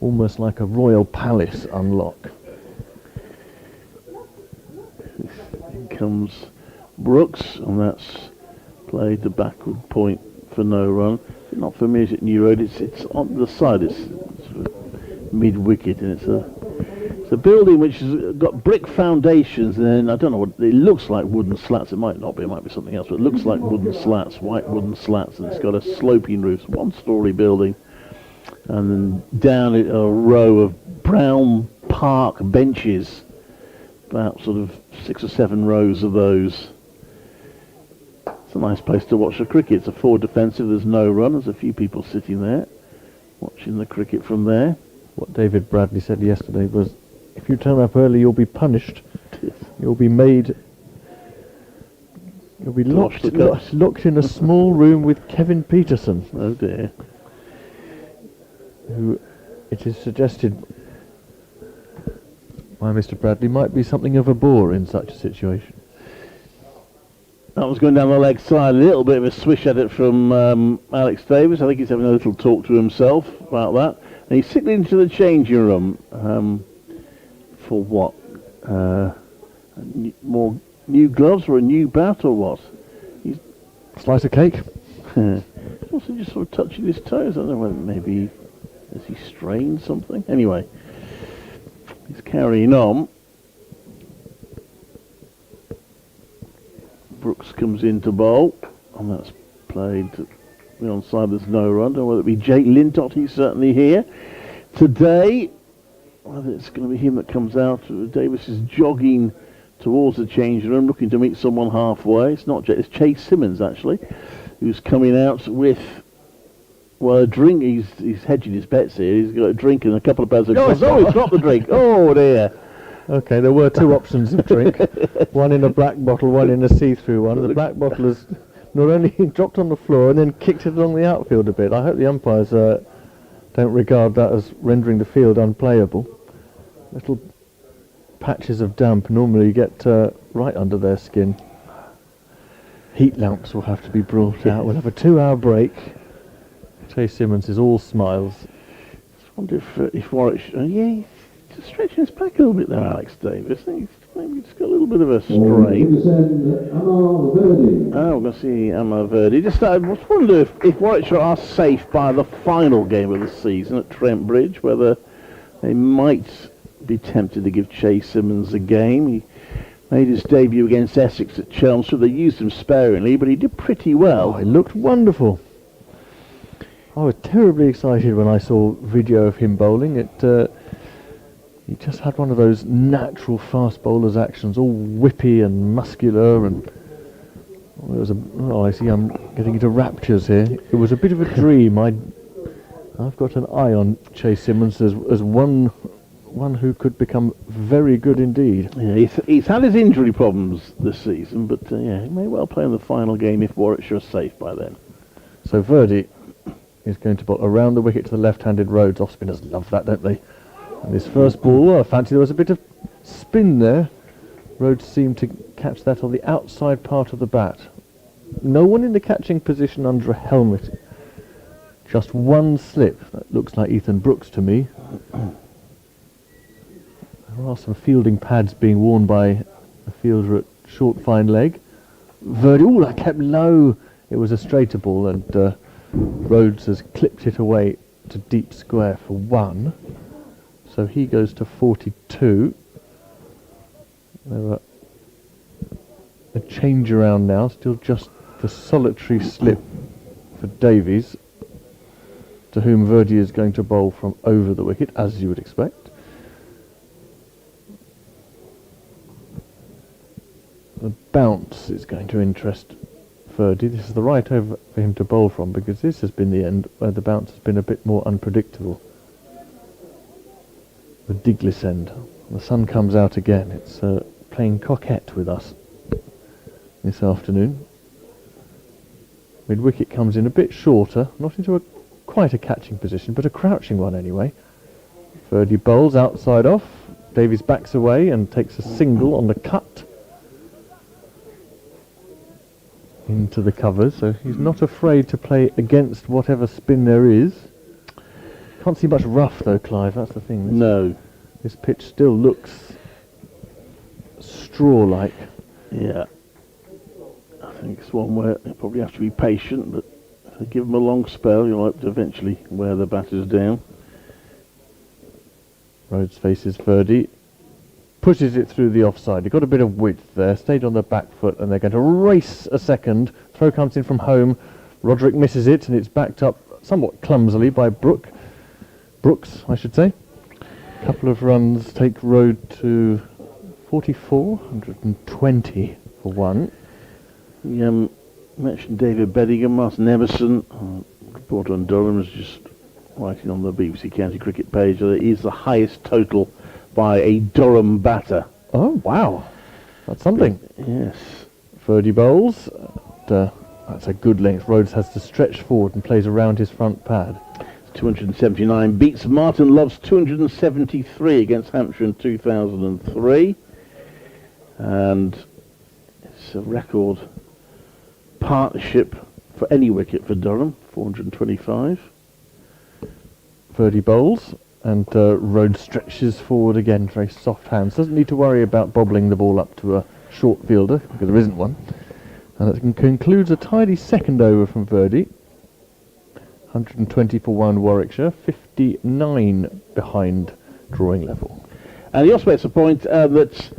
almost like a royal palace unlock. In comes Brooks, and that's played the backward point for no run. Not familiar at New Road. It's on the side. It's sort of mid-wicket, and it's a building which has got brick foundations, and then I don't know what it looks like, wooden slats. It might not be. It might be something else, but it looks like wooden slats, white wooden slats, and it's got a sloping roof. One-story building, and then down it a row of brown park benches, about sort of 6 or 7 rows of those. It's a nice place to watch the cricket. It's a forward defensive. There's no run. There's a few people sitting there watching the cricket from there. What David Bradley said yesterday was, if you turn up early, you'll be punished. Yes. You'll be locked in a small room with Kevin Peterson. Oh dear. Who, it is suggested by Mr. Bradley, might be something of a bore in such a situation. That was going down the leg side. A little bit of a swish at it from Alex Davis. I think he's having a little talk to himself about that. And he's sitting into the changing room for what? More new gloves or a new bat or what? Slice of cake? Also just sort of touching his toes. I don't know whether maybe has he strained something. Anyway, he's carrying on. Brooks comes in to bowl, and that's played to the onside. There's no run. Don't know whether it be Jake Lintott. He's certainly here today. Whether it's going to be him that comes out. Davis is jogging towards the change room, looking to meet someone halfway. It's not Jake. It's Chase Simmons actually, who's coming out with a drink. He's hedging his bets here. He's got a drink and a couple of bags of glass. Oh, he's dropped the drink. Oh dear. Okay, there were 2 options of drink. One in a black bottle, one in a see-through one. The black bottle has not only dropped on the floor and then kicked it along the outfield a bit. I hope the umpires don't regard that as rendering the field unplayable. Little patches of damp normally get right under their skin. Heat lamps will have to be brought out. We'll have a 2-hour break. Chase Simmons is all smiles. I wonder if Warwickshire... Just stretching his back a little bit there, Alex Davis. I think he's maybe just got a little bit of a strain. Oh, we're going to see Emma Verdi. I wonder if Warwickshire are safe by the final game of the season at Trent Bridge, whether they might be tempted to give Chase Simmons a game. He made his debut against Essex at Chelmsford. They used him sparingly, but he did pretty well. Oh, he looked wonderful. I was terribly excited when I saw video of him bowling. He just had one of those natural fast bowler's actions, all whippy and muscular, and I see I'm getting into raptures here. It was a bit of a dream. I've got an eye on Chase Simmons as one who could become very good indeed. Yeah, he's had his injury problems this season, but he may well play in the final game if Warwickshire are safe by then. So Verdi is going to bowl around the wicket to the left-handed Rhodes. Off spinners love that, don't they? And this first ball, I fancy there was a bit of spin there. Rhodes seemed to catch that on the outside part of the bat. No one in the catching position under a helmet. Just one slip. That looks like Ethan Brooks to me. There are some fielding pads being worn by a fielder at short fine leg. Verdi, oh, that kept low. It was a straighter ball, and Rhodes has clipped it away to deep square for 1. So he goes to 42. There are a change around now, still just the solitary slip for Davies, to whom Verdi is going to bowl from over the wicket, as you would expect. The bounce is going to interest Verdi. This is the right over for him to bowl from, because this has been the end where the bounce has been a bit more unpredictable. The Diglis end. The sun comes out again. It's playing coquette with us this afternoon. Mid-wicket comes in a bit shorter, not into quite a catching position, but a crouching one anyway. Verdi bowls outside off. Davies backs away and takes a single on the cut into the covers, so he's not afraid to play against whatever spin there is. Can't see much rough though, Clive, that's the thing. No. This pitch still looks straw-like. Yeah. I think it's one where you probably have to be patient, but if they give them a long spell, you'll hope to eventually wear the batters down. Rhodes faces Verdi, pushes it through the offside. He got a bit of width there, stayed on the back foot, and they're going to race a second. Throw comes in from home. Roderick misses it, and it's backed up somewhat clumsily by Brooks, I should say. A couple of runs take Rhodes to 44, 120 for 1. You mentioned David Bedingham, Martin Emerson, reporter on Durham, is just writing on the BBC County Cricket page that it is the highest total by a Durham batter. Oh, wow. That's something. Yes. Verdi bowls. That's a good length. Rhodes has to stretch forward and plays around his front pad. 279 beats Martin Love's 273 against Hampshire in 2003. And it's a record partnership for any wicket for Durham, 425. Verdi bowls, and Rhodes stretches forward again, very soft hands. Doesn't need to worry about bobbling the ball up to a short fielder, because there isn't one. And that concludes a tidy second over from Verdi. 120 for 1 Warwickshire, 59 behind drawing level. And he also makes a point that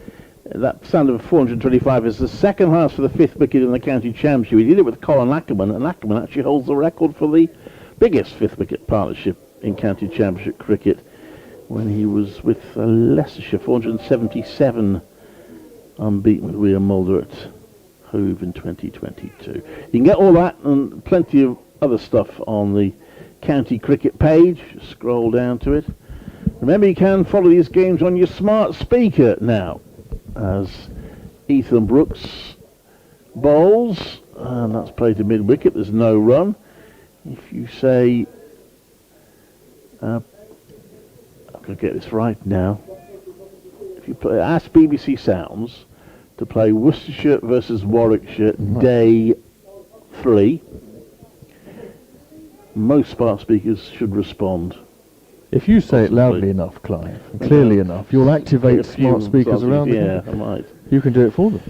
standard of 425 is the second highest for the 5th wicket in the county championship. He did it with Colin Ackerman, and Ackerman actually holds the record for the biggest 5th wicket partnership in county championship cricket when he was with Leicestershire, 477 unbeaten with William Mulder at Hove in 2022. You can get all that and plenty of other stuff on the county cricket page. Scroll down to it. Remember, you can follow these games on your smart speaker now, as Ethan Brooks bowls, and that's played to mid-wicket. There's no run. If you say, I've got to get this right now. If you ask BBC Sounds to play Worcestershire versus Warwickshire day 3, most smart speakers should respond. If you say it loudly enough, Clive, and clearly enough, you'll activate smart speakers around the Yeah, I might. You can do it for them.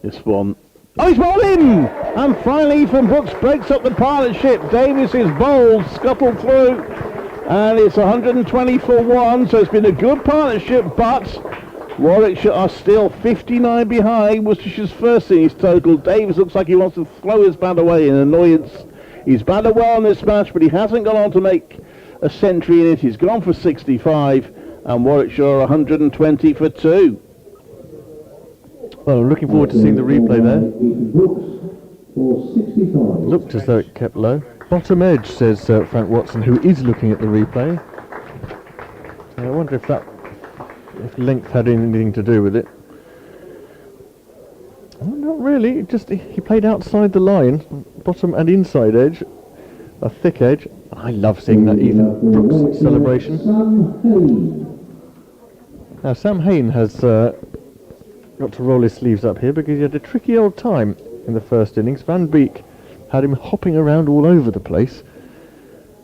This one. Oh, he's bowled in! And finally, Ethan Brooks breaks up the partnership. Davies is bowled, scuttled through, and it's 120 for 1, so it's been a good partnership, but Warwickshire are still 59 behind. Worcestershire's first innings total. Davies looks like he wants to throw his bat away in annoyance. He's batted well in this match, but he hasn't gone on to make a century in it. He's gone for 65, and Warwickshire are 120 for 2. Well, I'm looking forward to seeing the replay there. Looked as though it kept low. Bottom edge, says Frank Watson, who is looking at the replay. So I wonder if length had anything to do with it. Oh, not really. Just he played outside the line, bottom and inside edge. a thick edge. I love seeing that Ethan Brooks celebration. Now Sam Hain has got to roll his sleeves up here because he had a tricky old time in the first innings. Van Beek had him hopping around all over the place.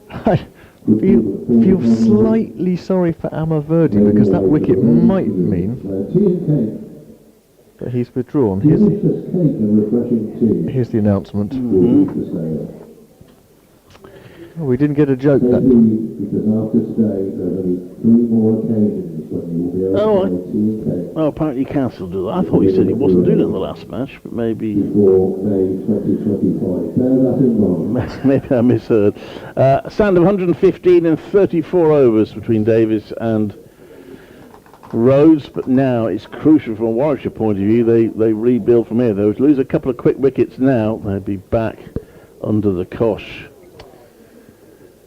I feel slightly sorry for Verdi because that wicket might mean that he's withdrawn. Here's the announcement. Oh, we didn't get a joke then. Oh, apparently he cancelled it. I thought he said he wasn't doing it in the last match, but maybe... maybe I misheard. Stand of 115 and 34 overs between Davis and Rhodes, but now it's crucial from a Warwickshire point of view. They rebuild from here. They would lose a couple of quick wickets now. They'd be back under the cosh.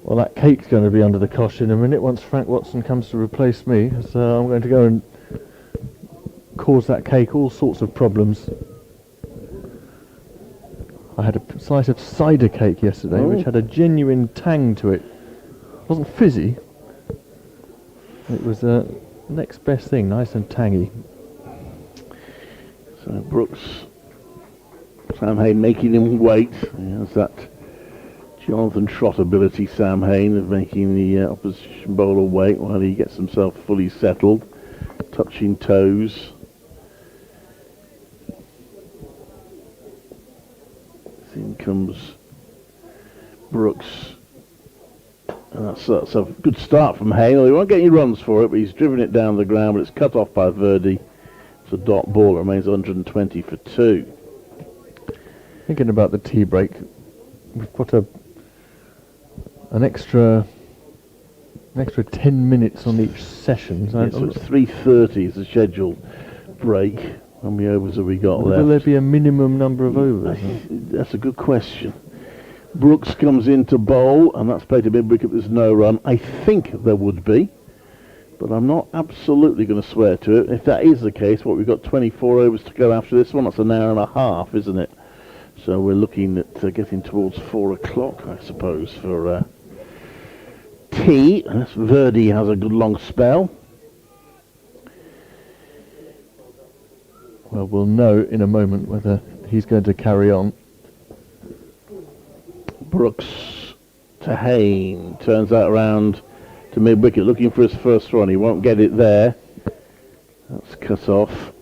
Well, that cake's going to be under the cosh in a minute once Frank Watson comes to replace me. So I'm going to go and cause that cake all sorts of problems. I had a slice of cider cake yesterday, which had a genuine tang to it. It wasn't fizzy. It was the next best thing, nice and tangy. So Brooks, Sam Hain making him wait. There's that Jonathan Trott ability, Sam Hain, of making the opposition bowler wait while he gets himself fully settled, touching toes. In comes Brooks. And that's a good start from Hain. He won't get any runs for it, but he's driven it down the ground, but it's cut off by Verdi. It's a dot ball. It remains 120 for 2. Thinking about the tea break, we've got an extra 10 minutes on each session. So it's 3:30 is the scheduled break. How many overs have we got left? Will there be a minimum number of overs? That's a good question. Brooks comes in to bowl, and that's played to mid-wicket. There's no run. I think there would be, but I'm not absolutely going to swear to it. If that is the case, we've got 24 overs to go after this one. That's an hour and a half, isn't it? So we're looking at getting towards 4 o'clock, I suppose, for tea. Unless Verdi has a good long spell. Well, we'll know in a moment whether he's going to carry on. Brooks to Hain. Turns that around to mid-wicket, looking for his first run. He won't get it there. That's cut off.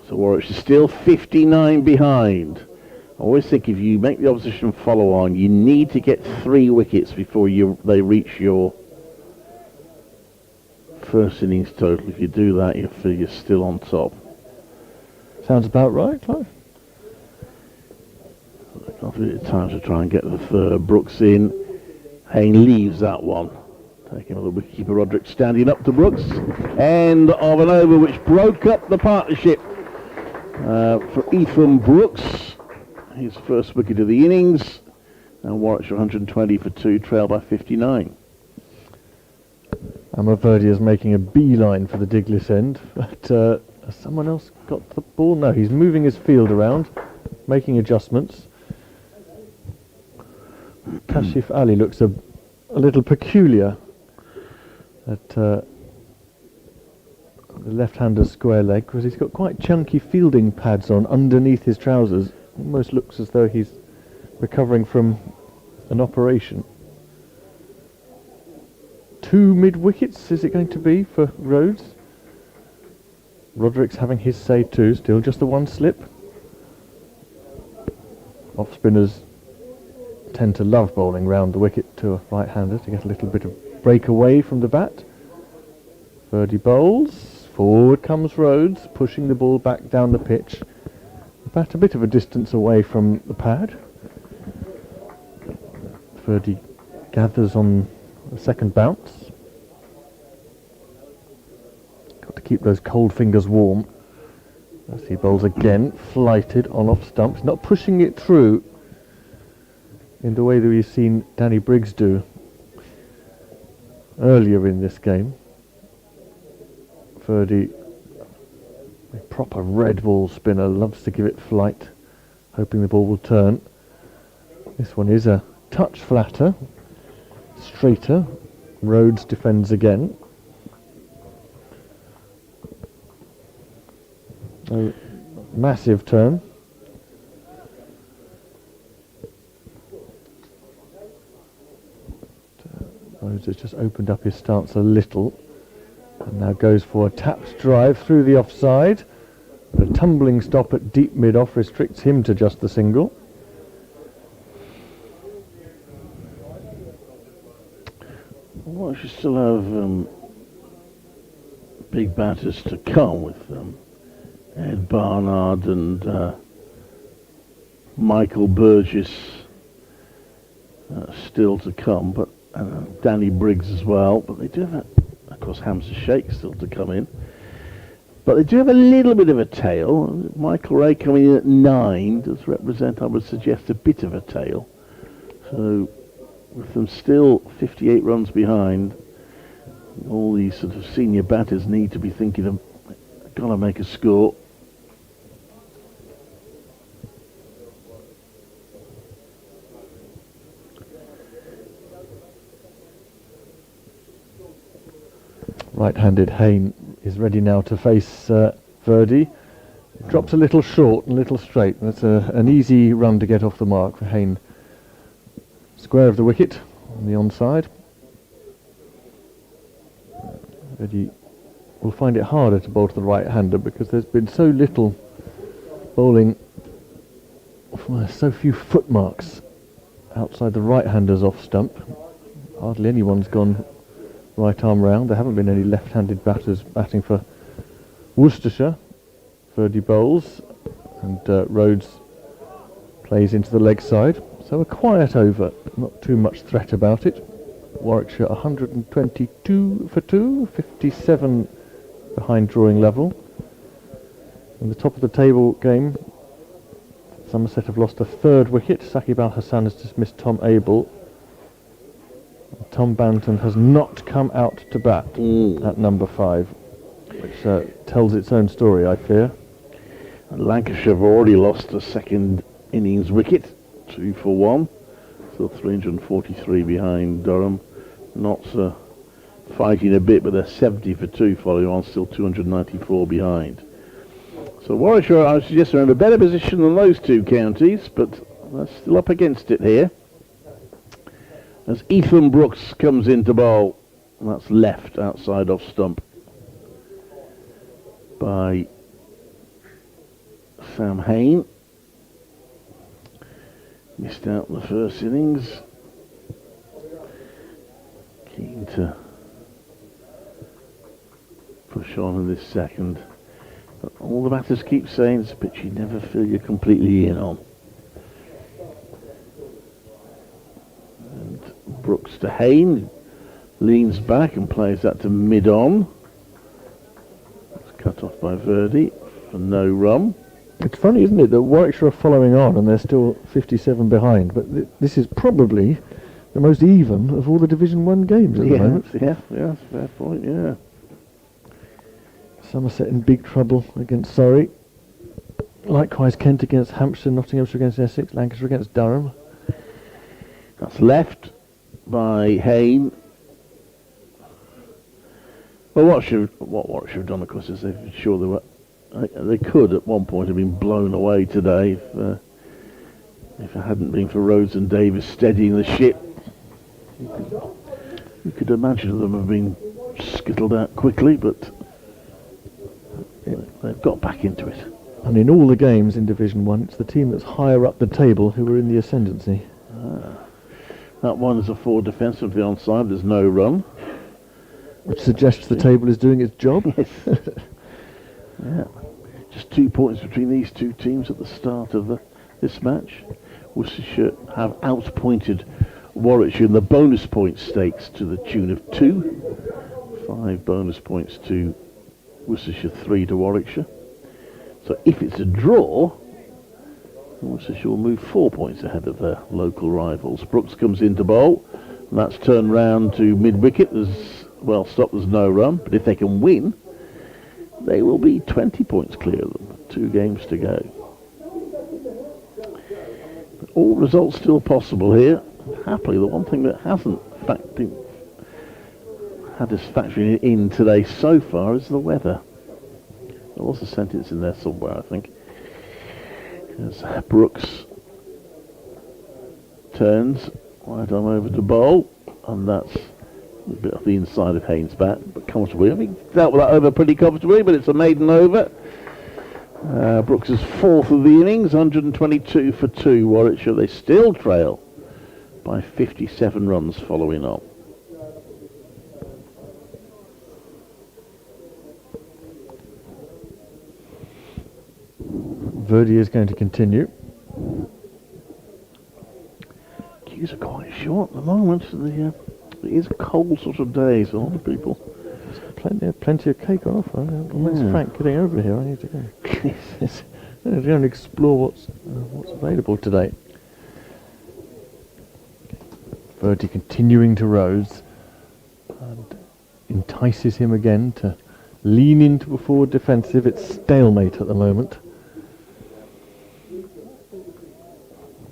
So Warwickshire still 59 behind. I always think if you make the opposition follow on, you need to get 3 wickets before they reach your first innings total. If you do that, you feel you're still on top. Sounds about right, Clive. Got a bit of time to try and get the third. Brooks in. Hain leaves that one. Taking another wicketkeeper Roderick standing up to Brooks. End of an over which broke up the partnership for Ethan Brooks. His first wicket of the innings. And Warwickshire 120 for 2, trailed by 59. Verdi is making a beeline for the Diglis end, but has someone else got the ball? No, he's moving his field around, making adjustments. Kashif Ali looks a little peculiar at the left-hander's square leg because he's got quite chunky fielding pads on underneath his trousers. Almost looks as though he's recovering from an operation. 2 mid-wickets is it going to be for Rhodes? Roderick's having his say too, still just the one slip. Off-spinners tend to love bowling round the wicket to a right-hander to get a little bit of break away from the bat. Verdi bowls, forward comes Rhodes, pushing the ball back down the pitch. The bat a bit of a distance away from the pad. Verdi gathers on the second bounce. Got to keep those cold fingers warm. As he bowls again, flighted on off stump. He's not pushing it through in the way that we've seen Danny Briggs do earlier in this game. Verdi, a proper red ball spinner, loves to give it flight, hoping the ball will turn. This one is a touch flatter, straighter. Rhodes defends again. A massive turn. Rhodes has just opened up his stance a little and now goes for a tapped drive through the offside. But a tumbling stop at deep mid-off restricts him to just the single. Well, you still have big batters to come with Ed Barnard and Michael Burgess still to come, but Danny Briggs as well. But they do have, of course, Hamza Sheikh still to come in. But they do have a little bit of a tail. Michael Ray coming in at 9 does represent, I would suggest, a bit of a tail. So with them still 58 runs behind, all these sort of senior batters need to be thinking of, got to make a score. Right-handed Hayne is ready now to face Verdi. Drops a little short and a little straight. That's an easy run to get off the mark for Hayne. Square of the wicket on the onside. Verdi will find it harder to bowl to the right-hander because there's been so little bowling, so few footmarks outside the right-hander's off stump. Hardly anyone's gone right arm round. There haven't been any left-handed batters batting for Worcestershire. Verdi bowls and Rhodes plays into the leg side. So a quiet over, not too much threat about it. Warwickshire 122 for 2, 57 behind drawing level. In the top of the table game, Somerset have lost a third wicket. Saqib Al Hassan has dismissed Tom Abel. Tom Banton has not come out to bat at number 5, which tells its own story, I fear. And Lancashire have already lost a second innings wicket, 2 for 1, still 343 behind Durham. Notts fighting a bit, but they're 70 for 2 following on, still 294 behind. So Warwickshire, I suggest, are in a better position than those two counties, but they're still up against it here. As Ethan Brooks comes into bowl, and that's left outside off stump by Sam Hayne. Missed out in the first innings. Keen to push on in this second. But all the batters keep saying it's a pitch you never feel you're completely in on. And Brooks to Hayne, leans back and plays that to mid-on. It's cut off by Verdi for no run. It's funny, isn't it, that Warwickshire are following on and they're still 57 behind, but this is probably the most even of all the Division 1 games at the moment. Yeah, that's a fair point, yeah. Somerset in big trouble against Surrey. Likewise, Kent against Hampshire, Nottinghamshire against Essex, Lancashire against Durham. That's left by Hayne. Well, what Warwickshire have done, of course, is they've ensured they could at one point have been blown away today if it hadn't been for Rhodes and Davis steadying the ship. You could imagine them have been skittled out quickly, but they've got back into it. And in all the games in Division 1, it's the team that's higher up the table who are in the ascendancy. That one is a forward defensively onside, there's no run. Which suggests the table is doing its job. Yes. Yeah. Just 2 points between these two teams at the start of this match. Worcestershire have outpointed Warwickshire in the bonus point stakes to the tune of 2. 5 bonus points to Worcestershire, 3 to Warwickshire. So if it's a draw, Worcestershire will move 4 points ahead of their local rivals. Brooks comes into bowl, and that's turned round to mid-wicket. There's no run, but if they can win, they will be 20 points clear of them. 2 games to go. But all results still possible here. Happily, the one thing that hasn't had us factoring in today so far is the weather. There was a sentence in there somewhere, I think. As Brooks turns right on over to bowl, and that's a bit off the inside of Haynes' bat, but comfortably. I think dealt with that over pretty comfortably, but it's a maiden over. Brooks is fourth of the innings, 122 for 2. Warwickshire, they still trail by 57 runs following on. Verdi is going to continue. Queues are quite short at the moment. It is a cold sort of day, so a lot of people. Plenty of cake on offer. When's Frank getting over here? I need to go. I'm going to explore what's available today. Verdi continuing to Rhodes and entices him again to lean into a forward defensive. It's stalemate at the moment.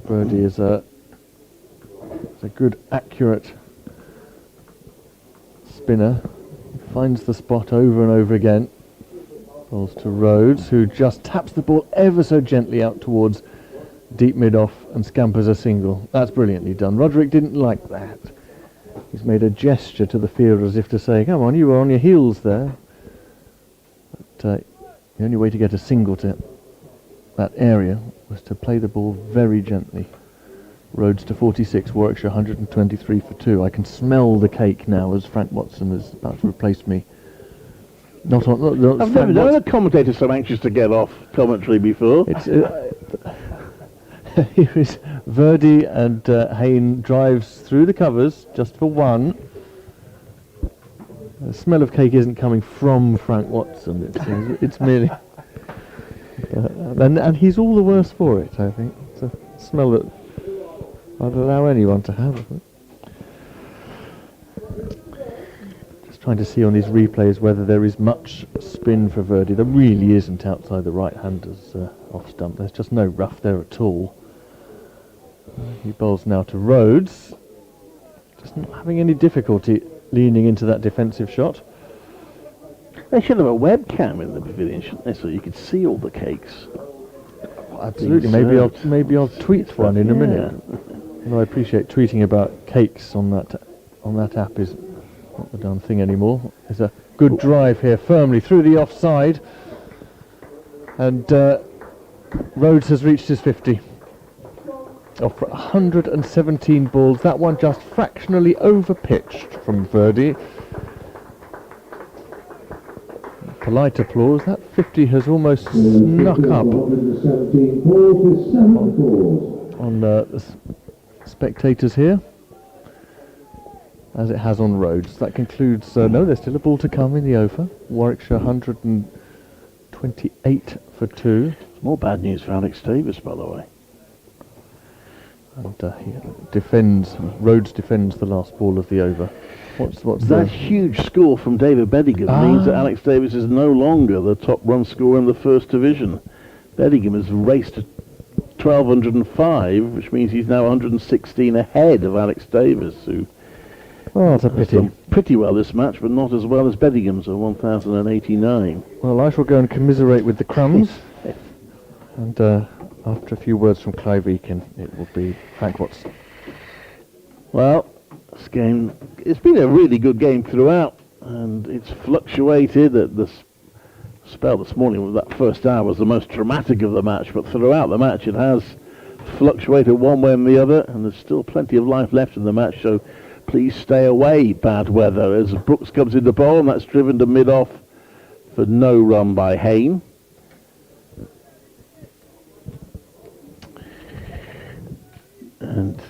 Verdi is a good, accurate spinner. He finds the spot over and over again. Balls to Rhodes, who just taps the ball ever so gently out towards deep mid-off and scampers a single. That's brilliantly done. Roderick didn't like that. He's made a gesture to the fielder as if to say, come on, you were on your heels there. But the only way to get a single to that area was to play the ball very gently. Rhodes to 46, Warwickshire 123 for 2. I can smell the cake now as Frank Watson is about to replace me. Not I've never known a commentator so anxious to get off commentary before. It's here is Verdi, and Hayne drives through the covers just for one. The smell of cake isn't coming from Frank Watson. It's merely, and he's all the worse for it. I think it's a smell that I'd allow anyone to have. Just trying to see on these replays whether there is much spin for Verdi. There really isn't outside the right-hander's off stump. There's just no rough there at all. He bowls now to Rhodes. Just not having any difficulty leaning into that defensive shot. They should have a webcam in the pavilion, shouldn't they, so you could see all the cakes. Absolutely. Maybe I'll tweet one in a minute. Although I appreciate tweeting about cakes on that app is not the darn thing anymore. There's a good drive here, firmly through the offside, and Rhodes has reached his 50. Off 117 balls, that one just fractionally over-pitched from Verdi. Polite applause. That 50 has almost snuck up on the spectators here, as it has on Rhodes. That concludes. No, there's still a ball to come in the over. Warwickshire 128 for 2. More bad news for Alex Davis, by the way. And Rhodes defends the last ball of the over. What's that huge score from David Bedingham means that Alex Davis is no longer the top run scorer in the first division. Bedingham has raced to 1,205, which means he's now 116 ahead of Alex Davis, who that's a pity. Done pretty well this match, but not as well as Bedingham's at 1,089. Well, I shall go and commiserate with the crumbs. And after a few words from Clive Eakin, it will be Frank Watson. Well, this game, it's been a really good game throughout, and it's fluctuated. At the spell this morning, that first hour was the most dramatic of the match, but throughout the match it has fluctuated one way and the other, and there's still plenty of life left in the match, so please stay away, bad weather, as Brooks comes into bowl, and that's driven to mid-off for no run by Hayne. And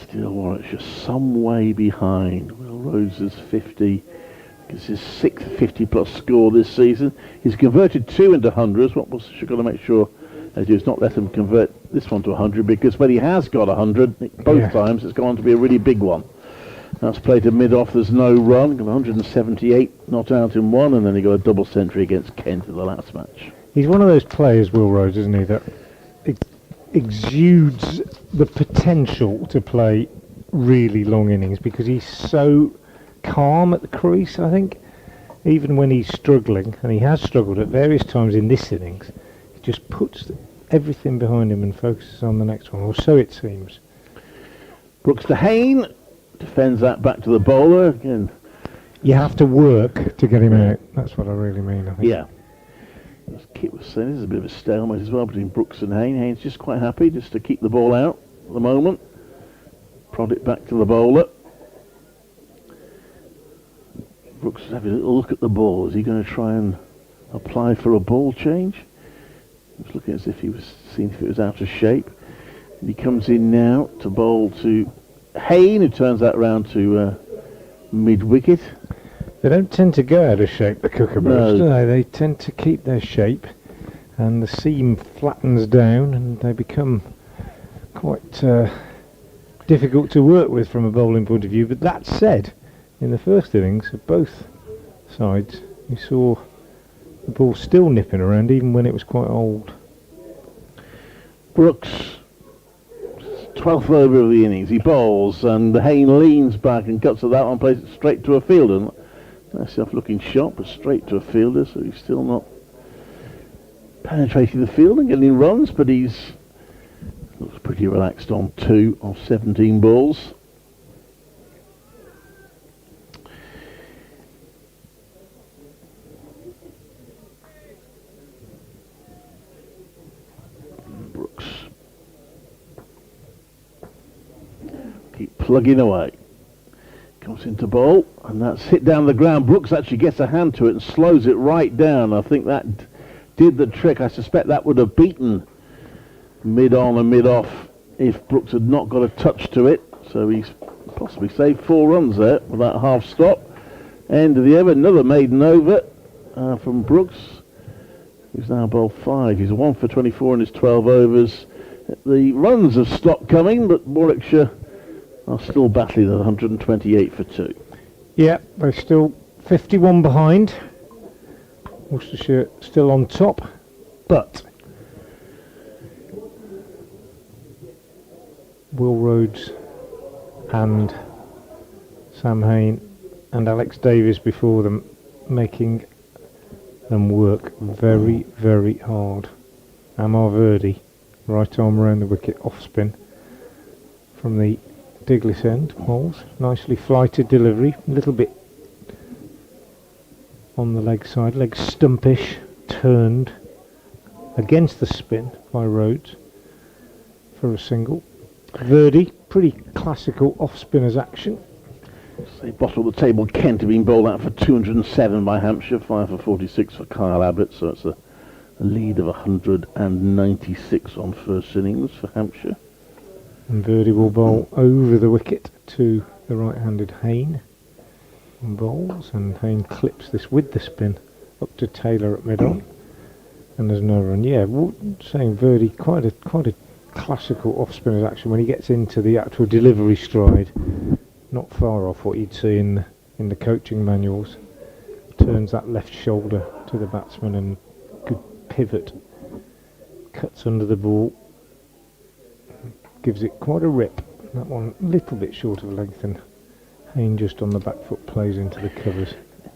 still Warwickshire some way behind. Will Rhodes is 50. It's his 6th 50-plus score this season. He's converted 2 into hundreds. What was she got to make sure they do is not let him convert this one to 100, because when he has got 100, both times it's gone on to be a really big one. That's played to mid-off. There's no run. Got 178 not out in one, and then he got a double century against Kent in the last match. He's one of those players, Will Rhodes, isn't he, that exudes the potential to play really long innings because he's so calm at the crease. I think even when he's struggling, and he has struggled at various times in this innings, he just puts everything behind him and focuses on the next one, or so it seems. Brooks to Hayne, defends that back to the bowler again. You have to work to get him out. That's what I really mean, I think. Yeah. As Kit was saying, there's a bit of a stalemate as well between Brooks and Hayne. Hayne's just quite happy just to keep the ball out at the moment. Prod it back to the bowler. Brooks is having a little look at the ball. Is he going to try and apply for a ball change? He was looking as if he was seeing if it was out of shape. And he comes in now to bowl to Hayne, who turns that round to mid-wicket. They don't tend to go out of shape, the kookaburras, do they? They tend to keep their shape, and the seam flattens down, and they become quite difficult to work with from a bowling point of view. But that said, in the first innings of both sides, you saw the ball still nipping around, even when it was quite old. Brooks, 12th over of the innings, he bowls, and Hayne leans back and cuts at that one, plays it straight to a fielder. Nice enough looking shot, but straight to a fielder, so he's still not penetrating the field and getting runs, but he's looks pretty relaxed on 2 of 17 balls. Brooks. Keep plugging away. Comes into bowl, and that's hit down the ground. Brooks actually gets a hand to it and slows it right down. I think that did the trick. I suspect that would have beaten mid-on and mid-off if Brooks had not got a touch to it. So he's possibly saved 4 runs there with that half stop. End of the over, another maiden over from Brooks, who's now bowled 5. He's 1 for 24 in his 12 overs. The runs have stopped coming, but Warwickshire are still battling at 128 for 2. Yeah, they're still 51 behind. Worcestershire still on top, but Will Rhodes and Sam Hayne and Alex Davis before them, making them work very, very hard. Amar Verdi, right arm around the wicket, off spin from the Diglis end, bowls, nicely flighted delivery, a little bit on the leg side, leg stumpish, turned against the spin by Rhodes for a single. Verdi, pretty classical off-spinners action. So bottom of the table, Kent have been bowled out for 207 by Hampshire, 5 for 46 for Kyle Abbott, so it's a lead of 196 on first innings for Hampshire. And Verdi will bowl over the wicket to the right-handed Hayne. And bowls, and Hayne clips this with the spin up to Taylor at mid-on. And there's no run. Yeah, saying Verdi, quite a classical off-spinners action when he gets into the actual delivery stride. Not far off what you'd see in the coaching manuals. Turns that left shoulder to the batsman and good pivot. Cuts under the ball. Gives it quite a rip. That one a little bit short of length, and Hayne just on the back foot plays into the covers.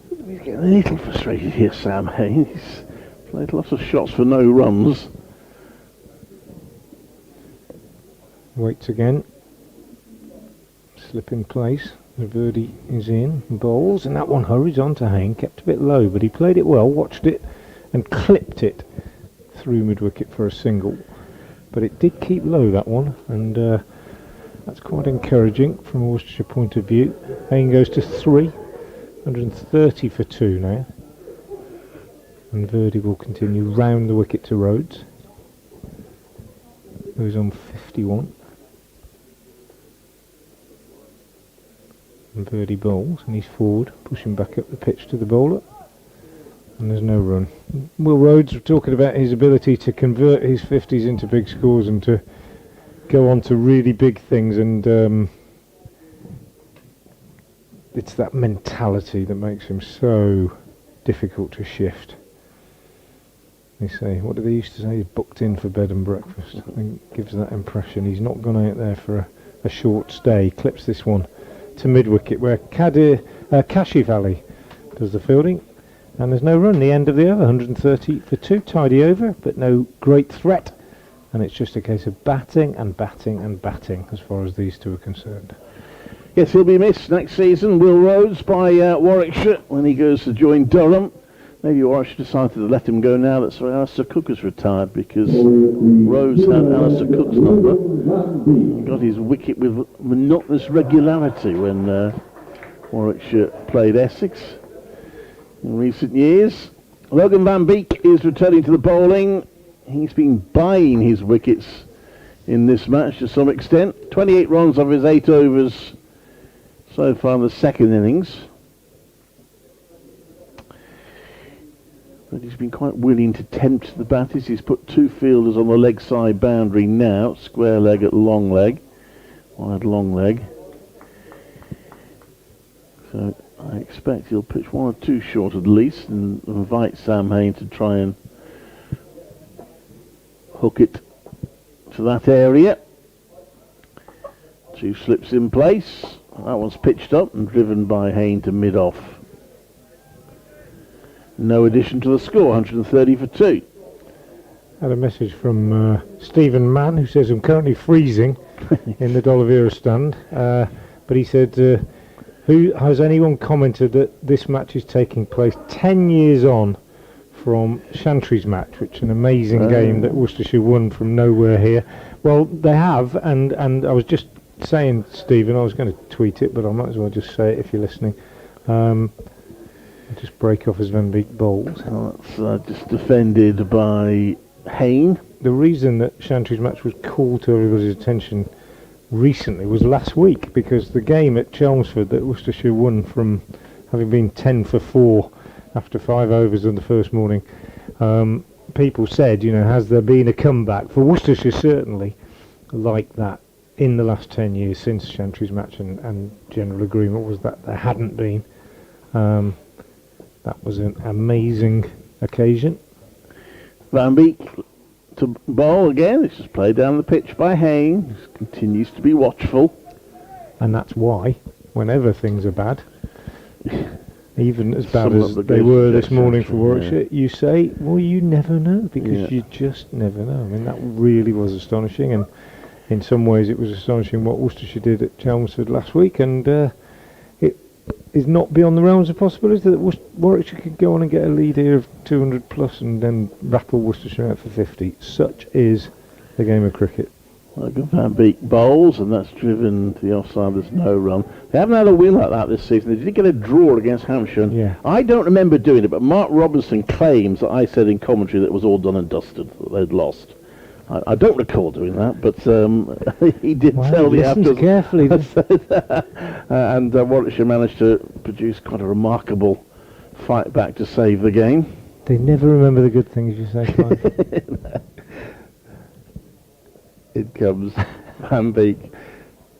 He's getting a little frustrated here, Sam Hayne. He's played lots of shots for no runs. Waits again. Slip in place. Verdi is in. Bowls, and that one hurries on to Hayne. Kept a bit low, but he played it well, watched it, and clipped it through mid-wicket for a single. But it did keep low, that one, and that's quite encouraging from a Worcestershire point of view. Hayne goes to 3, 130 for 2 now. And Verdi will continue round the wicket to Rhodes, who's on 51. And Verdi bowls, and he's forward, pushing back up the pitch to the bowler. And there's no run. Will Rhodes, we're talking about his ability to convert his 50s into big scores and to go on to really big things, and it's that mentality that makes him so difficult to shift. They say, what do they used to say? He's booked in for bed and breakfast. I think it gives that impression. He's not gone out there for a short stay. Clips this one to mid-wicket where Kashif Ali does the fielding. And there's no run. The end of the over, 130 for 2. Tidy over, but no great threat. And it's just a case of batting and batting and batting as far as these two are concerned. Yes, he'll be missed next season. Will Rhodes by Warwickshire when he goes to join Durham. Maybe Warwickshire decided to let him go now that Alistair Cook has retired, because Rhodes had Alistair Cook's number. He got his wicket with monotonous regularity when Warwickshire played Essex in recent years. Logan Van Beek is returning to the bowling. He's been buying his wickets in this match to some extent. 28 runs of his 8 overs so far in the second innings. But he's been quite willing to tempt the batters. He's put 2 fielders on the leg side boundary now. Square leg at long leg. Wide long leg. So I expect he'll pitch 1 or 2 short at least and invite Sam Hain to try and hook it to that area. 2 slips in place. That one's pitched up and driven by Hain to mid-off. No addition to the score, 130 for 2. Had a message from Stephen Mann, who says, I'm currently freezing in the D'Oliveira stand. But he said, who has anyone commented that this match is taking place 10 years on from Chantry's match, which is an amazing game that Worcestershire won from nowhere here? Well, they have, and I was just saying, Stephen, I was going to tweet it, but I might as well just say it if you're listening. Just break off as Van Beek bowls. That's just defended by Hain. The reason that Chantry's match was called to everybody's attention recently was last week, because the game at Chelmsford that Worcestershire won from having been 10 for 4 after 5 overs on the first morning, people said, you know, has there been a comeback for Worcestershire, certainly like that in the last 10 years since Chantry's match, and general agreement was that there hadn't been. That was an amazing occasion. Van Beek to bowl again. It's just played down the pitch by Hain. Just continues to be watchful. And that's why, whenever things are bad, even as bad Some as of the they games were against this morning for Chantry, Warwickshire, you say, well, you never know, because you just never know. I mean, that really was astonishing, and in some ways it was astonishing what Worcestershire did at Chelmsford last week, and it is not beyond the realms of possibility that Warwickshire could go on and get a lead here of 200 plus and then rattle Worcestershire out for 50. Such is the game of cricket. Logan Van Beek bowls, and that's driven to the offside. There's no run. They haven't had a win like that this season. They did get a draw against Hampshire. Yeah. I don't remember doing it, but Mark Robinson claims that I said in commentary that it was all done and dusted, that they'd lost. I don't recall doing that, but he did tell me after. Carefully. And Warwickshire managed to produce quite a remarkable fight back to save the game. They never remember the good things you say, Clive. It comes Van Beek,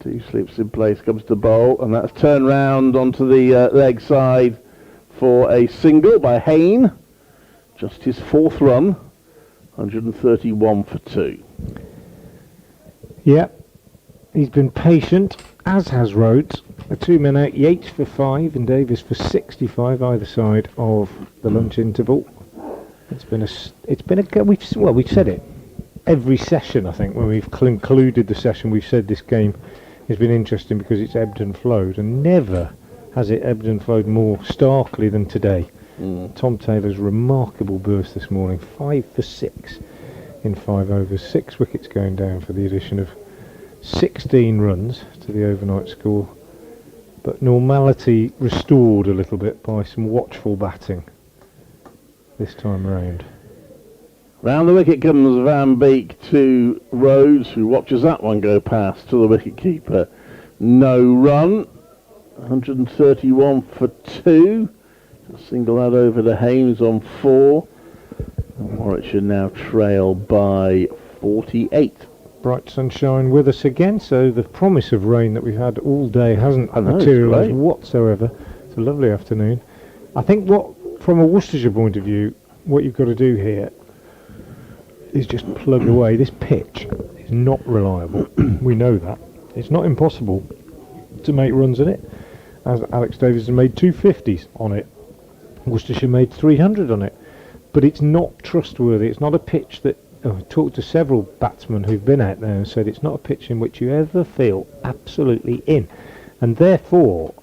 2 slips in place, comes to bowl, and that's turned round onto the leg side for a single by Hain. Just his 4th run, 131 for 2. Yeah, he's been patient, as has Rhodes. A 2 men out, Yates for 5 and Davis for 65 either side of the lunch interval. We've said it every session, I think, when we've concluded the session. We've said this game has been interesting because it's ebbed and flowed, and never has it ebbed and flowed more starkly than today. Tom Taylor's remarkable burst this morning, 5 for 6 in 5 overs, 6 wickets going down for the addition of 16 runs to the overnight score, but normality restored a little bit by some watchful batting this time round. Round the wicket comes Van Beek to Rhodes, who watches that one go past to the wicket keeper. No run, 131 for 2. Single that over to Hain on 4. And Warwickshire now trail by 48. Bright sunshine with us again, so the promise of rain that we've had all day hasn't materialised whatsoever. It's a lovely afternoon. I think from a Worcestershire point of view, what you've got to do here is just plugged away. This pitch is not reliable. We know that. It's not impossible to make runs in it, as Alex Davis has made 250s on it. Worcestershire made 300 on it, but it's not trustworthy. It's not a pitch that I've talked to several batsmen who've been out there and said it's not a pitch in which you ever feel absolutely in, and therefore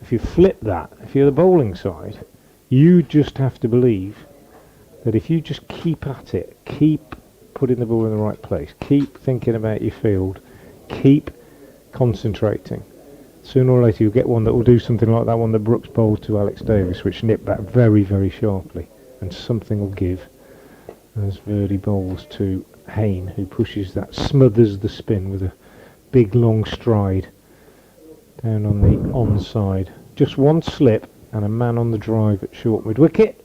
if you flip that, if you're the bowling side, you just have to believe that if you just keep at it, keep putting the ball in the right place, keep thinking about your field, keep concentrating, sooner or later you'll get one that will do something like that one that Brooks bowled to Alex Davis, which nipped back very, very sharply, and something will give as Verdi bowls to Hayne, who pushes that, smothers the spin with a big long stride down on the onside. Just one slip and a man on the drive at short mid-wicket.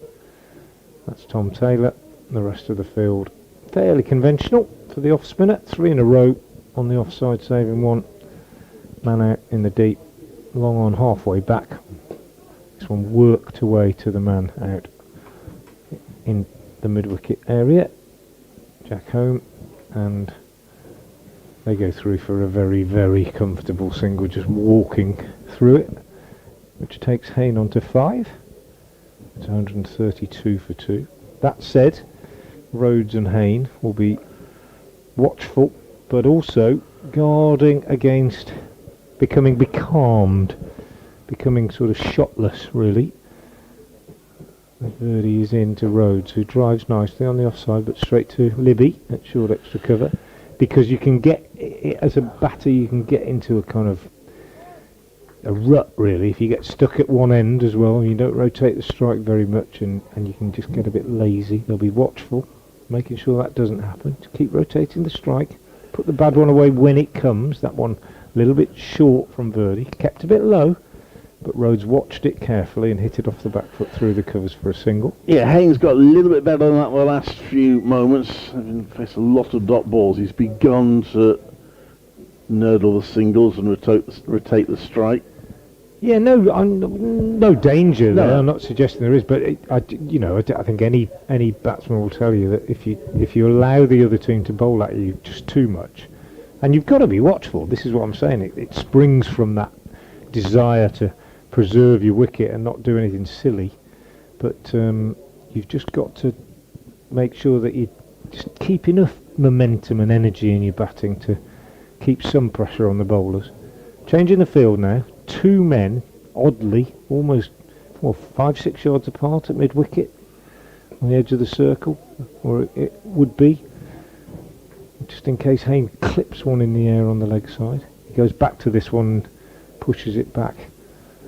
That's Tom Taylor. The rest of the field fairly conventional for the off-spinner. 3 in a row on the offside, saving one. Man out in the deep, long on halfway back. This one worked away to the man out in the mid-wicket area. Jack home, and they go through for a very, very comfortable single, just walking through it, which takes Hayne on to 5. It's 132 for 2. That said, Rhodes and Hayne will be watchful, but also guarding against becoming becalmed, becoming sort of shotless, really. Verdi is into Rhodes, who drives nicely on the offside, but straight to Libby at short extra cover, because you can get, as a batter, you can get into a kind of a rut, really, if you get stuck at one end as well, and you don't rotate the strike very much, and you can just get a bit lazy. They'll be watchful, making sure that doesn't happen. To keep rotating the strike, put the bad one away when it comes. That one a little bit short from Verdi, kept a bit low, but Rhodes watched it carefully and hit it off the back foot through the covers for a single. Yeah, Haynes got a little bit better than that the last few moments. Having faced a lot of dot balls, he's begun to nurdle the singles and rotate the strike. Yeah, no danger there. I'm not suggesting there is, but I think any batsman will tell you that if you allow the other team to bowl at you just too much, and you've got to be watchful. This is what I'm saying. It springs from that desire to preserve your wicket and not do anything silly, but you've just got to make sure that you just keep enough momentum and energy in your batting to keep some pressure on the bowlers. Changing the field now. 2 men, oddly, almost 5-6 yards apart at mid-wicket, on the edge of the circle, or it would be, just in case Hayne clips one in the air on the leg side. He goes back to this one and pushes it back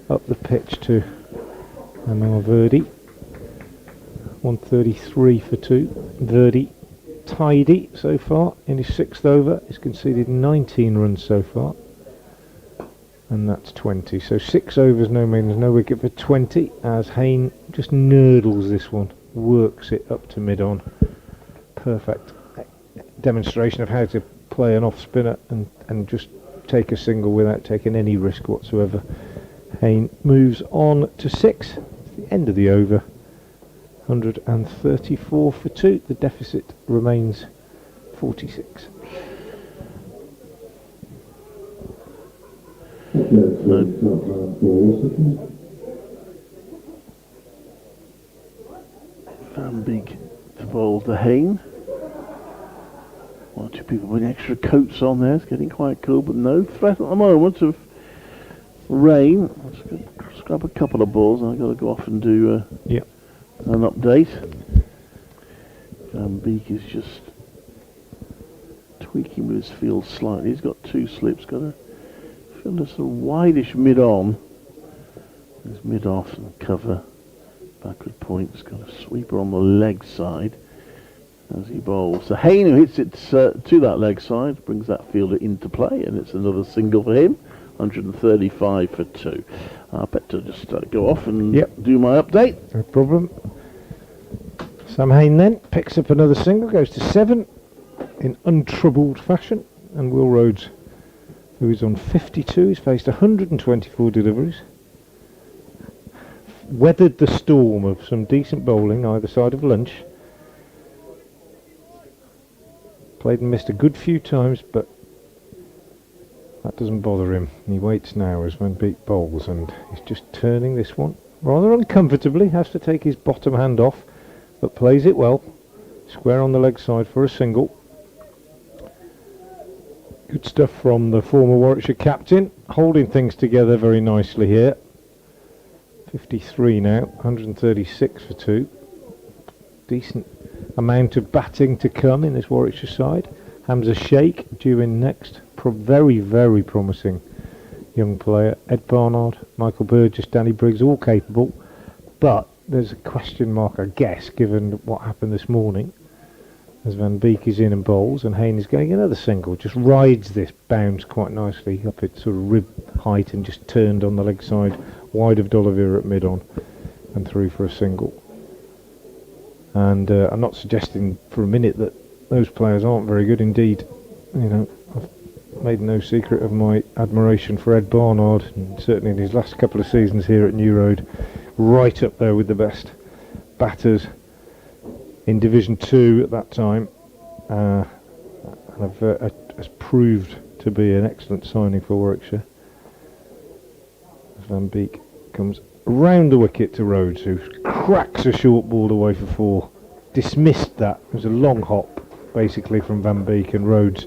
up the pitch to Amar Verdi. 133 for 2. Verdi tidy so far in his 6th over. He's conceded 19 runs so far, and that's 20. So 6 overs, no means no wicket for 20, as Hayne just nurdles this one, works it up to mid-on. Perfect demonstration of how to play an off-spinner and just take a single without taking any risk whatsoever. Hayne moves on to 6. It's the end of the over. 134 for 2. The deficit remains 46. Van Beek to bowl to Hayne. 1 or 2 people putting extra coats on there. It's getting quite cool, but no threat at the moment of rain. Let's grab a couple of balls, and I've got to go off and do an update. Van Beek is just tweaking with his field slightly. He's got 2 slips, got a feel a sort of wideish mid-on. There's mid-off and cover. Backward point, has got a sweeper on the leg side as he bowls. So Hayne, who hits it to that leg side, brings that fielder into play, and it's another single for him. 135 for 2. I better just go off and do my update. No problem. Sam Hayne then picks up another single, goes to 7 in untroubled fashion, and Will Rhodes, who is on 52, he's faced 124 deliveries, weathered the storm of some decent bowling either side of lunch, Played and missed a good few times, but that doesn't bother him. He waits now as Van Beek bowls, and he's just turning this one rather uncomfortably. Has to take his bottom hand off, but plays it well. Square on the leg side for a single. Good stuff from the former Warwickshire captain, holding things together very nicely here. 53 now, 136 for 2. Decent amount of batting to come in this Warwickshire side. Hamza Sheikh due in next. Very, very promising young player. Ed Barnard, Michael Burgess, Danny Briggs, all capable. But there's a question mark, I guess, given what happened this morning. As Van Beek is in and bowls, and Hayne is getting another single. Just rides this bounce quite nicely up at sort of rib height and just turned on the leg side, wide of D'Oliveira at mid-on, and through for a single. And I'm not suggesting for a minute that those players aren't very good indeed. You know, I've made no secret of my admiration for Ed Barnard, and certainly in his last couple of seasons here at New Road, right up there with the best batters in Division 2 at that time, and has proved to be an excellent signing for Warwickshire. As Van Beek comes round the wicket to Rhodes, who cracks a short ball away for 4. Dismissed that. It was a long hop, basically, from Van Beek, and Rhodes,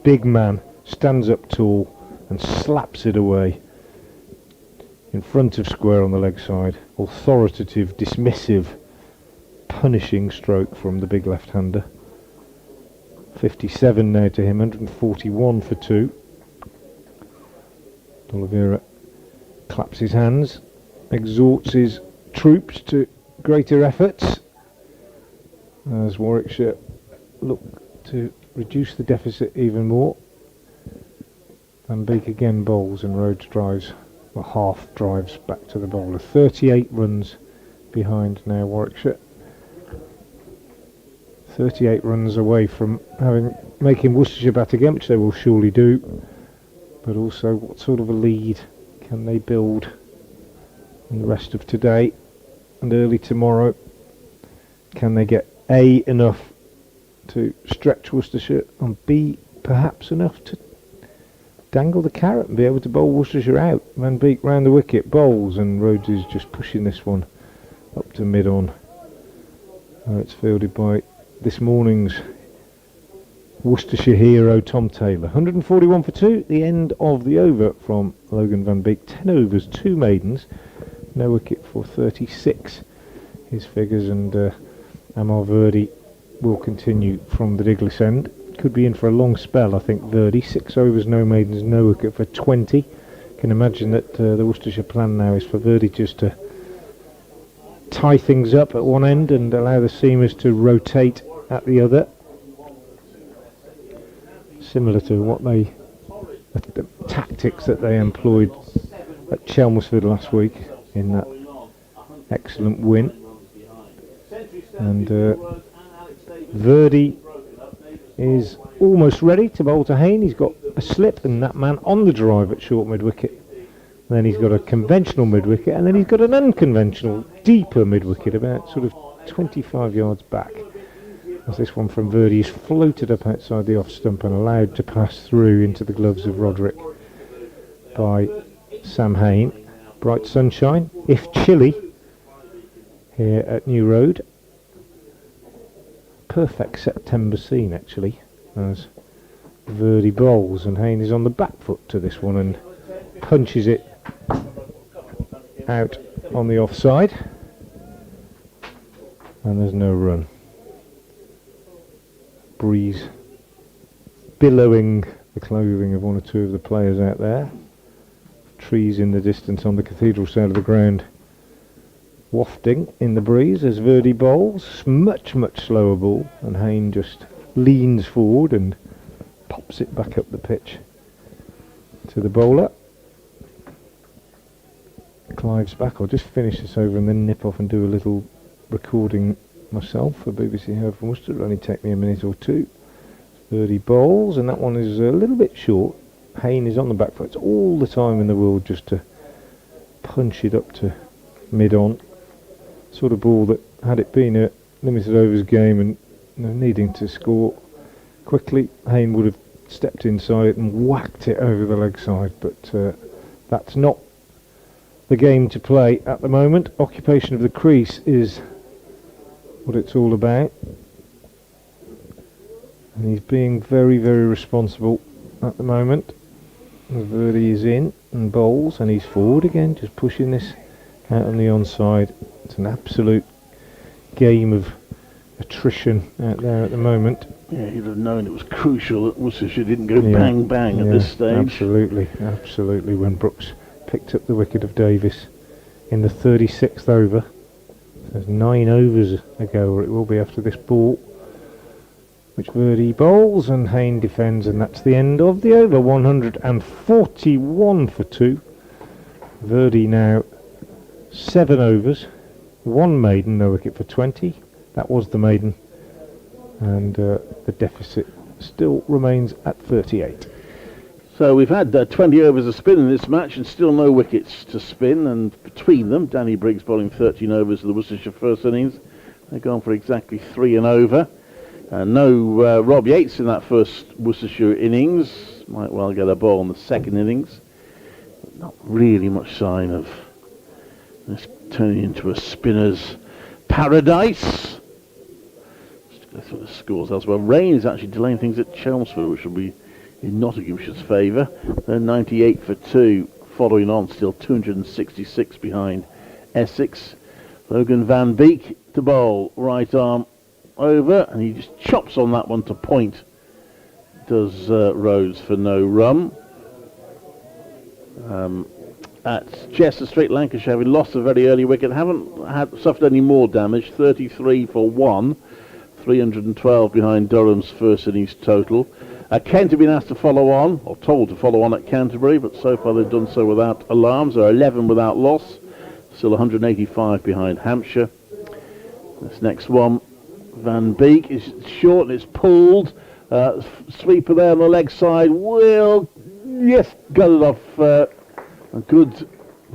big man, stands up tall and slaps it away in front of square on the leg side. Authoritative, dismissive, punishing stroke from the big left-hander. 57 now to him, 141 for 2. D'Oliveira claps his hands, exhorts his troops to greater efforts as Warwickshire look to reduce the deficit even more. Van Beek again bowls, and Rhodes drives, well, half drives back to the bowler. 38 runs behind now Warwickshire. 38 runs away from making Worcestershire bat again, which they will surely do. But also, what sort of a lead can they build in the rest of today and early tomorrow? Can they get A, enough to stretch Worcestershire, and B, perhaps enough to dangle the carrot and be able to bowl Worcestershire out? Van Beek round the wicket, bowls, and Rhodes is just pushing this one up to mid-on. It's fielded by this morning's Worcestershire hero, Tom Taylor. 141 for 2, the end of the over from Logan Van Beek. 10 overs, 2 maidens, no wicket for 36, his figures, and Amar Verdi will continue from the Diglis end. Could be in for a long spell, I think, Verdi. 6 overs, no maidens, no wicket for 20. Can imagine that the Worcestershire plan now is for Verdi just to tie things up at one end and allow the seamers to rotate at the other, similar to what the tactics that they employed at Chelmsford last week in that excellent win. And Verdi is almost ready to bowl to Hayne. He's got a slip and that man on the drive at short mid-wicket. Then he's got a conventional mid-wicket, and then he's got an unconventional, deeper mid-wicket, about sort of 25 yards back. As this one from Verdi is floated up outside the off-stump and allowed to pass through into the gloves of Roderick by Sam Hayne. Bright sunshine, if chilly, here at New Road. Perfect September scene, actually, as Verdi bowls, and Hayne is on the back foot to this one and punches it out on the offside, and there's no run. Breeze billowing the clothing of one or two of the players out there. Trees in the distance on the cathedral side of the ground wafting in the breeze as Verdi bowls. Much slower ball, and Hayne just leans forward and pops it back up the pitch to the bowler. Clive's back. I'll just finish this over and then nip off and do a little recording myself for BBC Herb from Worcester. It'll only take me a minute or two. 30 bowls, and that one is a little bit short. Hayne is on the back foot. It's all the time in the world just to punch it up to mid-on. Sort of ball that, had it been a limited overs game and needing to score quickly. Hayne would have stepped inside it and whacked it over the leg side, but that's not the game to play at the moment. Occupation of the crease is what it's all about, and he's being very, very responsible at the moment. Verdi is in and bowls, and he's forward again, just pushing this out on the onside. It's an absolute game of attrition out there at the moment. Yeah, you'd have known it was crucial that Worcestershire didn't go bang bang at this stage. Absolutely, absolutely. When Brooks picked up the wicket of Davis in the 36th over, there's 9 overs ago, or it will be after this ball, which Verdi bowls and Hayne defends, and that's the end of the over. 141 for 2. Verdi now 7 overs, 1 maiden, no wicket for 20. That was the maiden, and the deficit still remains at 38. So we've had 20 overs of spin in this match and still no wickets to spin, and between them Danny Briggs bowling 13 overs of the Worcestershire first innings. They've gone for exactly 3 and over. No Rob Yates in that first Worcestershire innings. Might well get a ball in the second innings. But not really much sign of this turning into a spinner's paradise. Let's go through the scores elsewhere. Rain is actually delaying things at Chelmsford, which will be in Nottinghamshire's favour. They're 98 for 2, following on, still 266 behind Essex. Logan Van Beek to bowl, right arm over, and he just chops on that one to point. Does Rhodes for no run. At Chester Street, Lancashire, having lost a very early wicket, haven't suffered any more damage. 33 for 1, 312 behind Durham's first innings total. Kent have been asked to follow on, or told to follow on at Canterbury, but so far they've done so without alarms. They're 11 without loss, still 185 behind Hampshire. This next one, Van Beek, is short and it's pulled. Sweeper there on the leg side will, yes, got it off a good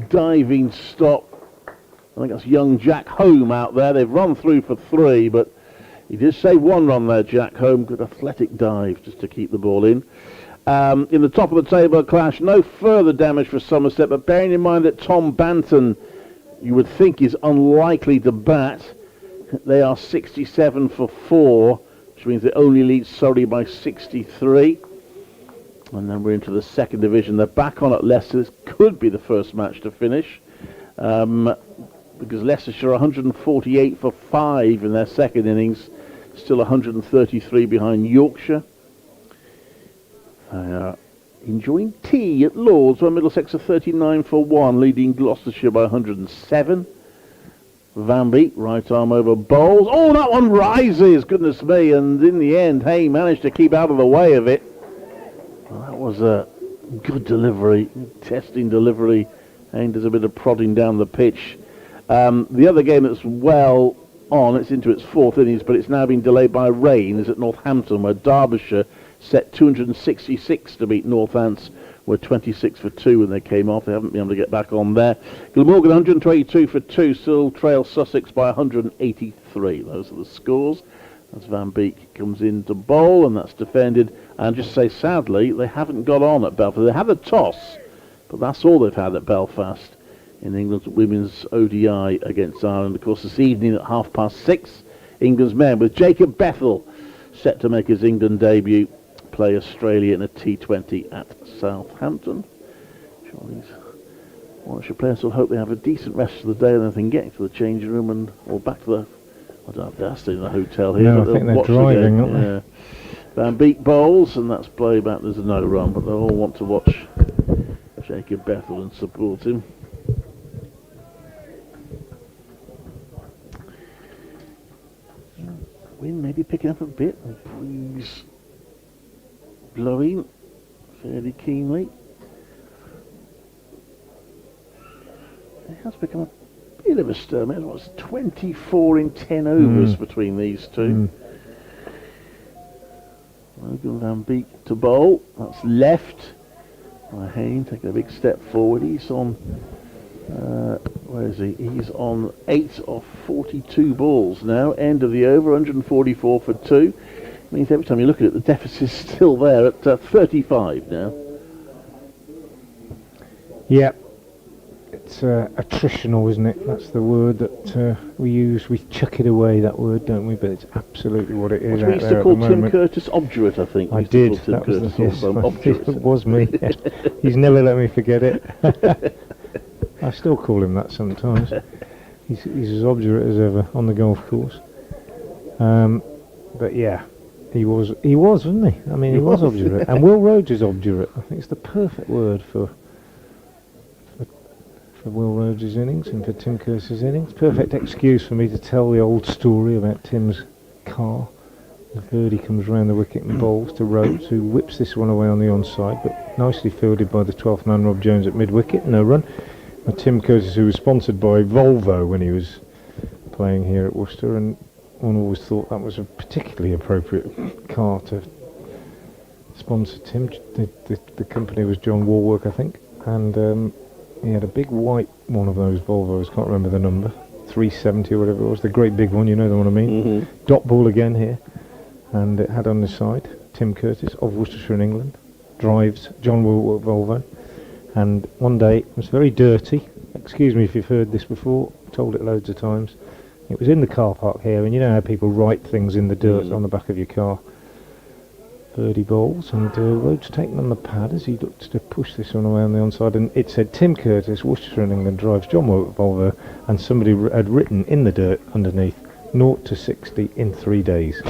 diving stop. I think that's young Jack Home out there. They've run through for 3, but he did save 1 run there, Jack Home. Good athletic dive just to keep the ball in. In the top of the table clash, no further damage for Somerset, but bearing in mind that Tom Banton, you would think, is unlikely to bat. They are 67 for 4, which means they only lead Surrey by 63. And then we're into the second division. They're back on at Leicester. This could be the first match to finish. Because Leicestershire 148 for 5 in their second innings, still 133 behind Yorkshire. They are enjoying tea at Lords, where Middlesex are 39 for 1, leading Gloucestershire by 107. Van Beek, right arm over bowls. Oh, that one rises, goodness me, and in the end, Hay managed to keep out of the way of it. Well, that was a good delivery, testing delivery. Hay does a bit of prodding down the pitch. The other game that's well on, it's into its 4th innings, but it's now been delayed by rain, is at Northampton, where Derbyshire set 266 to beat Northants, were 26 for 2 when they came off. They haven't been able to get back on there. Glamorgan 122 for 2, still trail Sussex by 183. Those are the scores. As Van Beek comes in to bowl, and that's defended. And just say, sadly, they haven't got on at Belfast. They had a toss, but that's all they've had at Belfast in England's women's ODI against Ireland. Of course, this evening at 6:30, England's men, with Jacob Bethell set to make his England debut, play Australia in a T20 at Southampton. Sure, these Warwickshire players will hope they have a decent rest of the day and then they can get to the changing room or back to the, I don't know if they're staying in the hotel here. No, I think they're driving, aren't they? Yeah. Van Beek bowls, and that's playback. There's no run, but they'll all want to watch Jacob Bethell and support him. Wind maybe picking up a bit, the breeze blowing fairly keenly. It has become a bit of a stir. It was 24 in 10 overs between these two. Logan Van Beek to bowl. That's left. Hayne taking a big step forward. He's on, where is he? He's on 8 of 42 balls now. End of the over, 144 for 2. Means every time you look at it, the deficit's still there at 35 now. Yeah, it's attritional, isn't it? That's the word that we use. We chuck it away, that word, don't we? But it's absolutely what it is What we out used there to at call the Tim moment. Curtis obdurate, I think. I We used to did. call Tim That was Curtis the, yes, also obdurate. it was me. Yeah. He's never let me forget it. I still call him that sometimes. He's as obdurate as ever on the golf course. But yeah, he was, wasn't he? I mean, he was obdurate. And Will Rhodes is obdurate. I think it's the perfect word for Will Rhodes' innings and for Tim Curtis' innings. Perfect excuse for me to tell the old story about Tim's car. The birdie comes round the wicket and bowls to Rhodes, who whips this one away on the onside, but nicely fielded by the 12th man, Rob Jones, at mid-wicket. No run. And Tim Curtis, who was sponsored by Volvo when he was playing here at Worcester, and one always thought that was a particularly appropriate car to sponsor Tim. The company was John Warwick, I think, and he had a big white one of those Volvos, can't remember the number, 370 or whatever it was, the great big one, you know the one I mean. Dot ball again here, and it had on the side Tim Curtis of Worcestershire in England, drives John Warwick Volvo. And one day it was very dirty. Excuse me if you've heard this before, told it loads of times. It was in the car park here, and you know how people write things in the dirt on the back of your car. Birdie bowls, and Rhodes taken on the pad as he looked to push this one away on the onside, and it said Tim Curtis, Worcestershire in England, drives John Warwick Volvo, and somebody had written in the dirt underneath 0 to 60 in 3 days.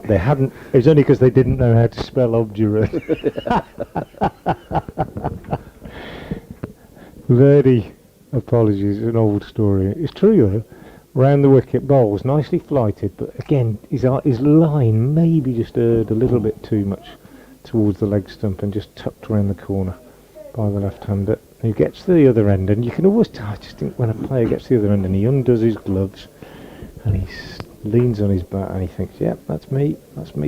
They hadn't. It was only because they didn't know how to spell obdurate. Very apologies, an old story. It's true though. Round the wicket, bowls, nicely flighted, but again, his line maybe just erred a little bit too much towards the leg stump and just tucked round the corner by the left-hander. He gets to the other end, and you can always tell. I just think when a player gets to the other end and he undoes his gloves and he leans on his bat and he thinks, yep, that's me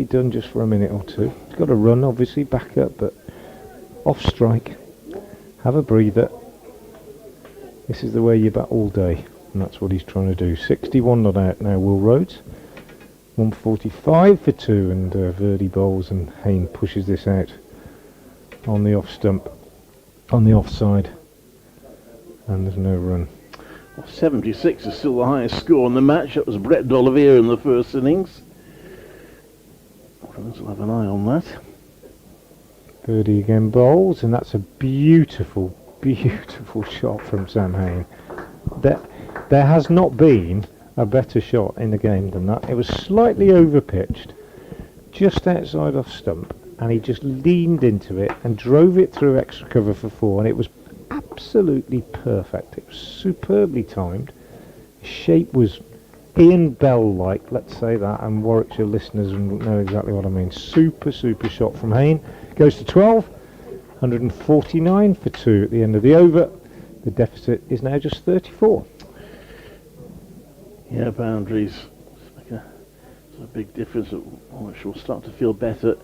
done just for a minute or two. He's got to run, obviously, back up, but off strike, have a breather. This is the way you bat all day, and that's what he's trying to do. 61 not out now, Will Rhodes. 145 for 2, and Verdi bowls, and Hayne pushes this out on the off stump, on the offside, and there's no run. 76 is still the highest score in the match. That was Brett D'Oliveira in the first innings. We'll have an eye on that. Birdie again bowls, and that's a beautiful, beautiful shot from Sam Hayne. There has not been a better shot in the game than that. It was slightly over pitched, just outside off stump, and he just leaned into it and drove it through extra cover for 4, and it was absolutely perfect. It was superbly timed. His shape was Ian Bell-like, let's say that, and Warwickshire listeners know exactly what I mean. Super shot from Hayne. Goes to 12, 149 for 2 at the end of the over. The deficit is now just 34. Yeah, boundaries make a big difference. Warwickshire will start to feel better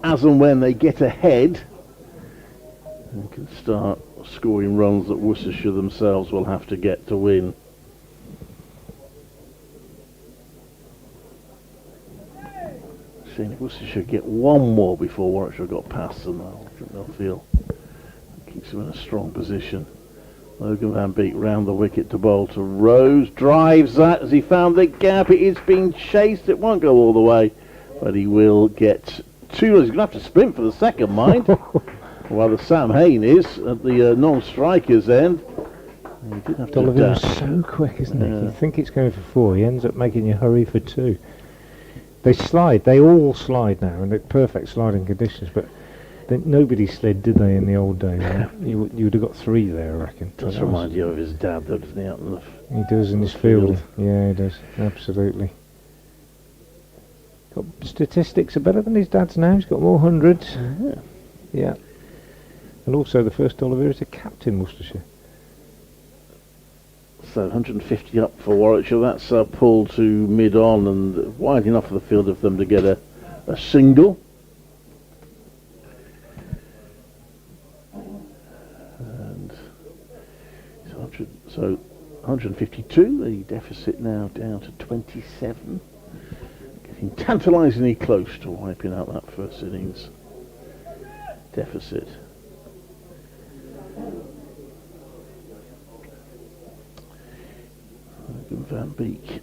as and when they get ahead and can start scoring runs that Worcestershire themselves will have to get to win. Seeing if Worcestershire get one more before Warwickshire got past them, I think they'll feel it keeps them in a strong position. Logan Van Beek round the wicket to bowl to Rose, drives that as he found the gap. It is being chased, it won't go all the way, but he will get 2. He's going to have to sprint for the second, mind. While the Sam Hayne is at the non-striker's end. He did have to Dolliver's so quick, isn't he? You think it's going for 4, he ends up making you hurry for 2. They slide, they all slide now, and they're perfect sliding conditions, but nobody slid, did they, in the old days? Right? You would have got 3 there, I reckon. Does remind you of his dad, though, doesn't he? Out in the he does in his field. Yeah, he does, absolutely. Got statistics are better than his dad's now. He's got more hundreds. Yeah. And also the first Oliver is a captain Worcestershire. So 150 up for Warwickshire. That's pulled to mid-on and wide enough for the field of them to get a single. And so 152, the deficit now down to 27. getting tantalisingly close to wiping out that first innings deficit. Van Beek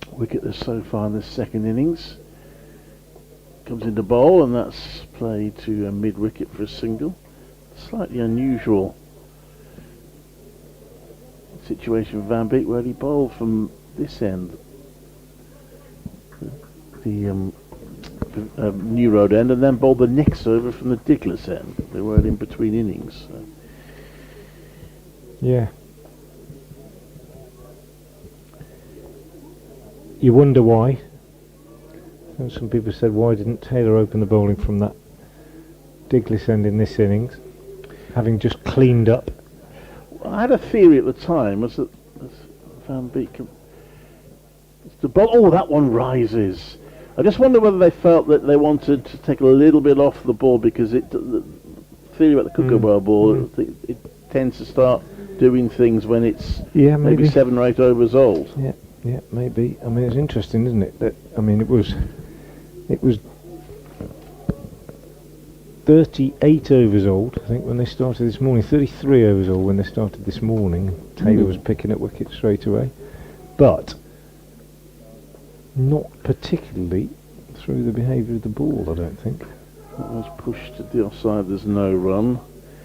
wicketless so far in this second innings. Comes into bowl, and that's played to a mid-wicket for a single. Slightly unusual situation for Van Beek, where he bowled from this end, the New Road end, and then bowled the next over from the Diglis end. They weren't in between innings. So. Yeah. You wonder why. And some people said, why didn't Taylor open the bowling from that Diglis end in this innings, having just cleaned up? I had a theory at the time, was that Van Beek, the ball, oh, that one rises. I just wonder whether they felt that they wanted to take a little bit off the ball, because the theory about the Kookaburra ball, it tends to start doing things when it's maybe 7 or 8 overs old. Yeah, maybe. I mean, it's interesting, isn't it? That, I mean, it was 38 overs old, I think, when they started this morning. 33 overs old when they started this morning. Taylor was picking up wickets straight away, but not particularly through the behaviour of the ball, I don't think. That was pushed to the offside. There's no run.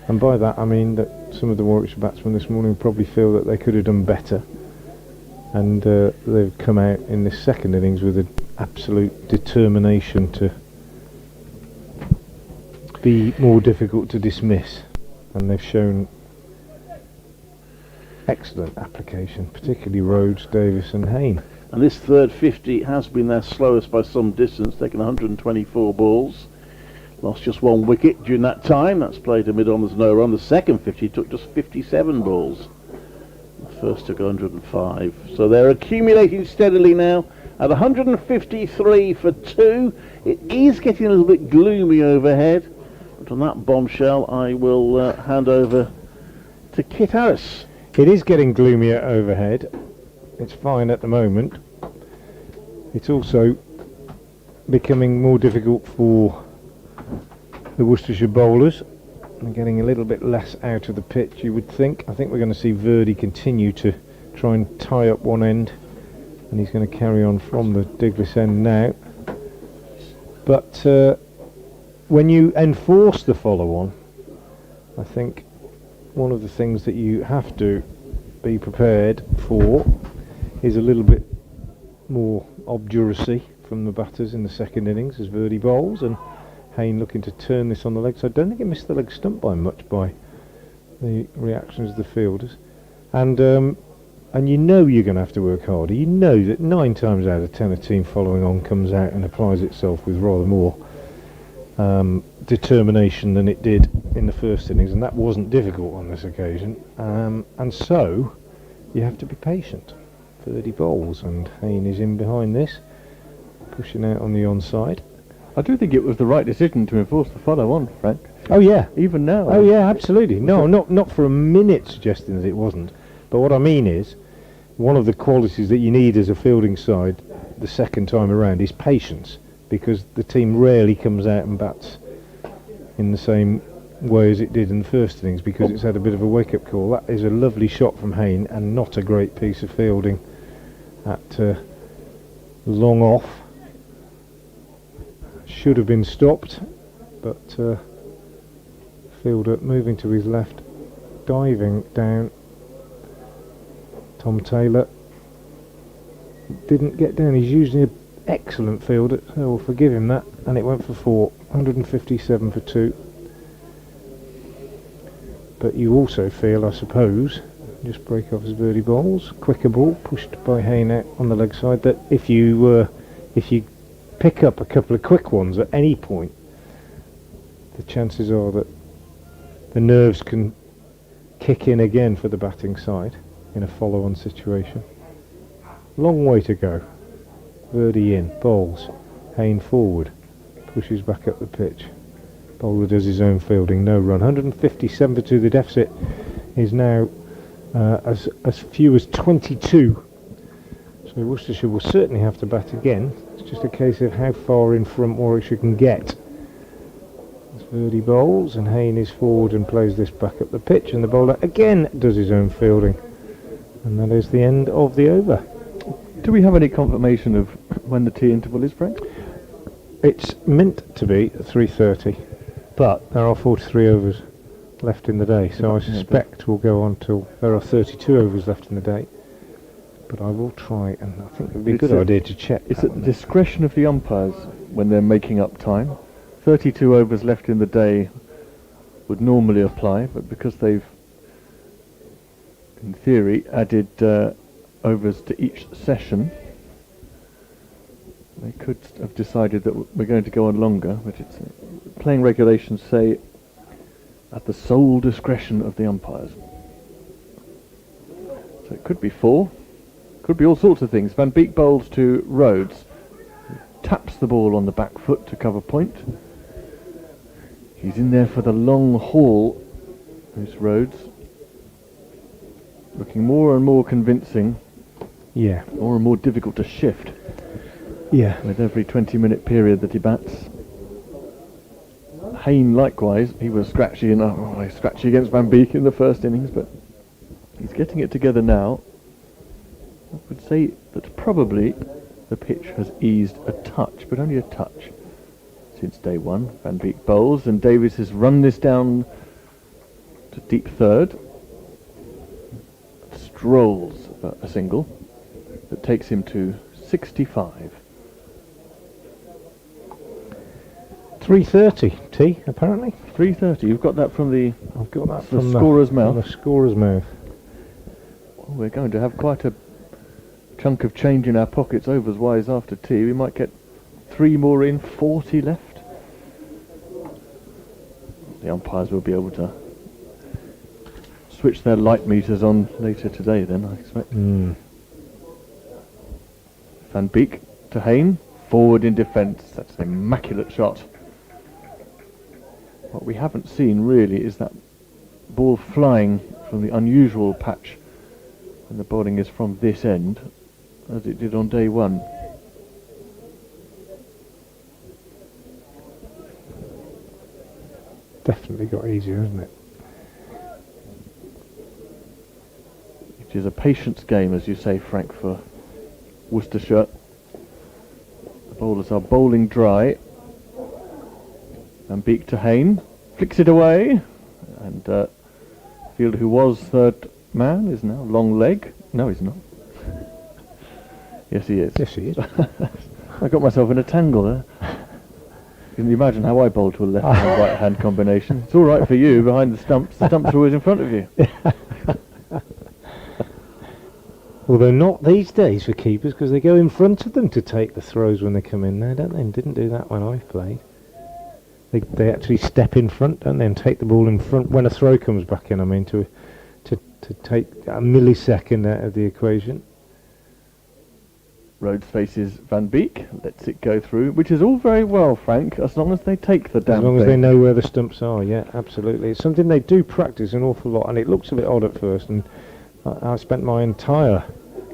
And by that, I mean that some of the Warwickshire batsmen this morning probably feel that they could have done better. And they've come out in this second innings with an absolute determination to be more difficult to dismiss, and they've shown excellent application, particularly Rhodes, Davis and Hayne. And this third 50 has been their slowest by some distance, taken 124 balls, lost just 1 wicket during that time. That's played to mid-on, there's no run. The second 50 took just 57 balls. First took 105, so they're accumulating steadily now at 153 for 2. It is getting a little bit gloomy overhead, but on that bombshell I will hand over to Kit Harris. It is getting gloomier overhead. It's fine at the moment. It's also becoming more difficult for the Worcestershire bowlers. And getting a little bit less out of the pitch, you would think. I think we're going to see Verdi continue to try and tie up one end, and he's going to carry on from the Diglis end now. But when you enforce the follow-on, I think one of the things that you have to be prepared for is a little bit more obduracy from the batters in the second innings as Verdi bowls, and Hayne looking to turn this on the leg. So I don't think he missed the leg stump by much by the reactions of the fielders. And you know you're going to have to work harder. You know that 9 times out of 10 a team following on comes out and applies itself with rather more determination than it did in the first innings, and that wasn't difficult on this occasion. And so you have to be patient. 30 bowls, and Hayne is in behind this, pushing out on the onside. I do think it was the right decision to enforce the follow-on, Frank. Oh yeah, even now. Oh yeah, absolutely. No, not for a minute suggesting that it wasn't. But what I mean is, one of the qualities that you need as a fielding side the second time around is patience, because the team rarely comes out and bats in the same way as it did in the first innings, because it's had a bit of a wake-up call. That is a lovely shot from Hayne, and not a great piece of fielding at long off. Should have been stopped, but fielder moving to his left, diving down. Tom Taylor didn't get down. He's usually an excellent fielder, so we'll forgive him that. And it went for 4, 157 for 2. But you also feel, I suppose, just break off his Verdi bowls, quicker ball pushed by Hayne out on the leg side, that if you pick up a couple of quick ones at any point, the chances are that the nerves can kick in again for the batting side in a follow-on situation. Long way to go. Verdi in, bowls, Hayne forward, pushes back up the pitch. Bowler does his own fielding, no run. 157 for 2. The deficit is now as few as 22. So Worcestershire will certainly have to bat again. It's just a case of how far in front Warwickshire can get. As Verdi bowls and Hayne is forward and plays this back up the pitch, and the bowler again does his own fielding. And that is the end of the over. Do we have any confirmation of when the tea interval is, Frank? It's meant to be at 3:30, but there are 43 overs left in the day, so I suspect we'll go on till there are 32 overs left in the day. But I will try, and I think it would be a good idea to check. It's at the discretion of the umpires when they're making up time. 32 overs left in the day would normally apply, but because they've, in theory, added overs to each session, they could have decided that we're going to go on longer, but it's playing regulations say at the sole discretion of the umpires. So it could be 4, could be all sorts of things. Van Beek bowls to Rhodes, taps the ball on the back foot to cover point. He's in there for the long haul, who's Rhodes, looking more and more convincing. Yeah. More and more difficult to shift. Yeah. With every 20-minute period that he bats. Hayne, likewise, he was scratchy against Van Beek in the first innings, but he's getting it together now. I would say that probably the pitch has eased a touch, but only a touch, since day one. Van Beek bowls, and Davies has run this down to deep third. Strolls a single that takes him to 65. 3:30 tea, apparently. 3:30. You've got that from the I've got that the from scorer's from mouth. the scorer's mouth. Well, we're going to have quite a chunk of change in our pockets overs wise after tea. We might get 3 more in, 40 left. The umpires will be able to switch their light meters on later today then, I expect. Van Beek to Hayne, forward in defence. That's an immaculate shot. What we haven't seen really is that ball flying from the unusual patch when the bowling is from this end, as it did on day one. Definitely got easier, hasn't it? It is a patience game, as you say, Frank, for Worcestershire. The bowlers are bowling dry. Van Beek to Hayne, flicks it away, and fielder who was third man is now long leg. No, he's not. Yes, he is. Yes, he is. I got myself in a tangle there. Can you imagine how I bowl to a left-hand, right-hand combination? It's all right for you behind the stumps. The stumps are always in front of you. Although not these days for keepers, because they go in front of them to take the throws when they come in there, don't they? And didn't do that when I played. They actually step in front, don't they, and take the ball in front when a throw comes back in. I mean, to take a millisecond out of the equation. Rhodes faces Van Beek, lets it go through, which is all very well, Frank, as long as they take the damn As long thing. as they know where the stumps are, yeah, absolutely. It's something they do practice an awful lot, and it looks a bit odd at first, and I spent my entire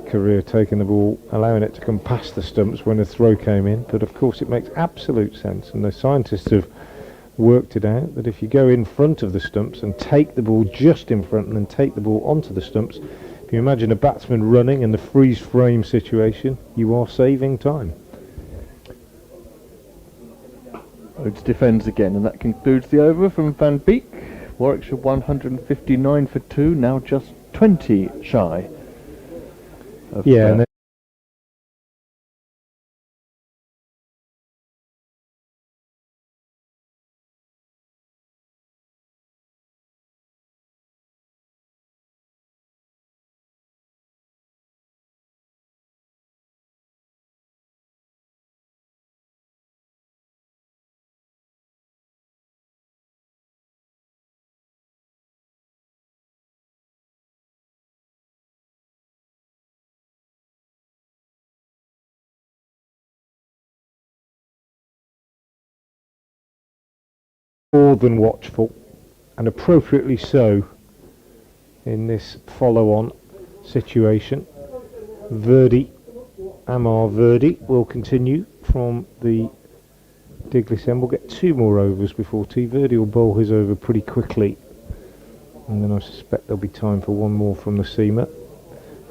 career taking the ball, allowing it to come past the stumps when a throw came in, but of course it makes absolute sense, and the scientists have worked it out, that if you go in front of the stumps and take the ball just in front and then take the ball onto the stumps, if you imagine a batsman running in the freeze frame situation, you are saving time. Rhodes defends again, and that concludes the over from Van Beek. Warwickshire 159 for 2, now just 20 shy of Yeah, and more than watchful, and appropriately so, in this follow-on situation. Verdi Amar Verdi will continue from the Diglis end. We'll get 2 more overs before tea. Verdi will bowl his over pretty quickly, and then I suspect there'll be time for 1 more from the seamer.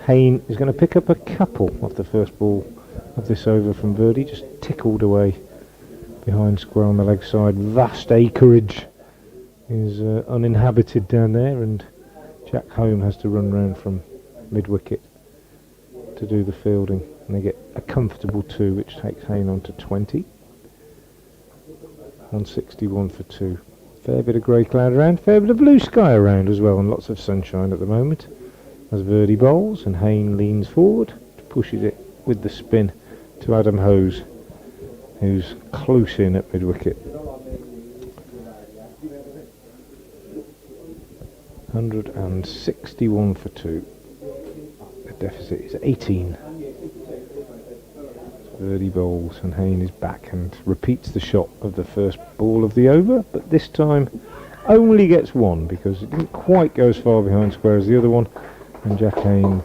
Hayne is going to pick up a couple of the first ball of this over from Verdi, just tickled away behind square on the leg side. Vast acreage is uninhabited down there, and Jack Home has to run round from mid-wicket to do the fielding, and they get a comfortable 2, which takes Hayne on to 20. 161 for 2. Fair bit of grey cloud around, fair bit of blue sky around as well, and lots of sunshine at the moment as Verdi bowls, and Hayne leans forward, pushes it with the spin to Adam Hose, who's close in at mid-wicket. 161 for 2. The deficit is 18. Verdi bowls, and Hayne is back and repeats the shot of the first ball of the over, but this time only gets 1 because it didn't quite go as far behind square as the other one, and Jack Home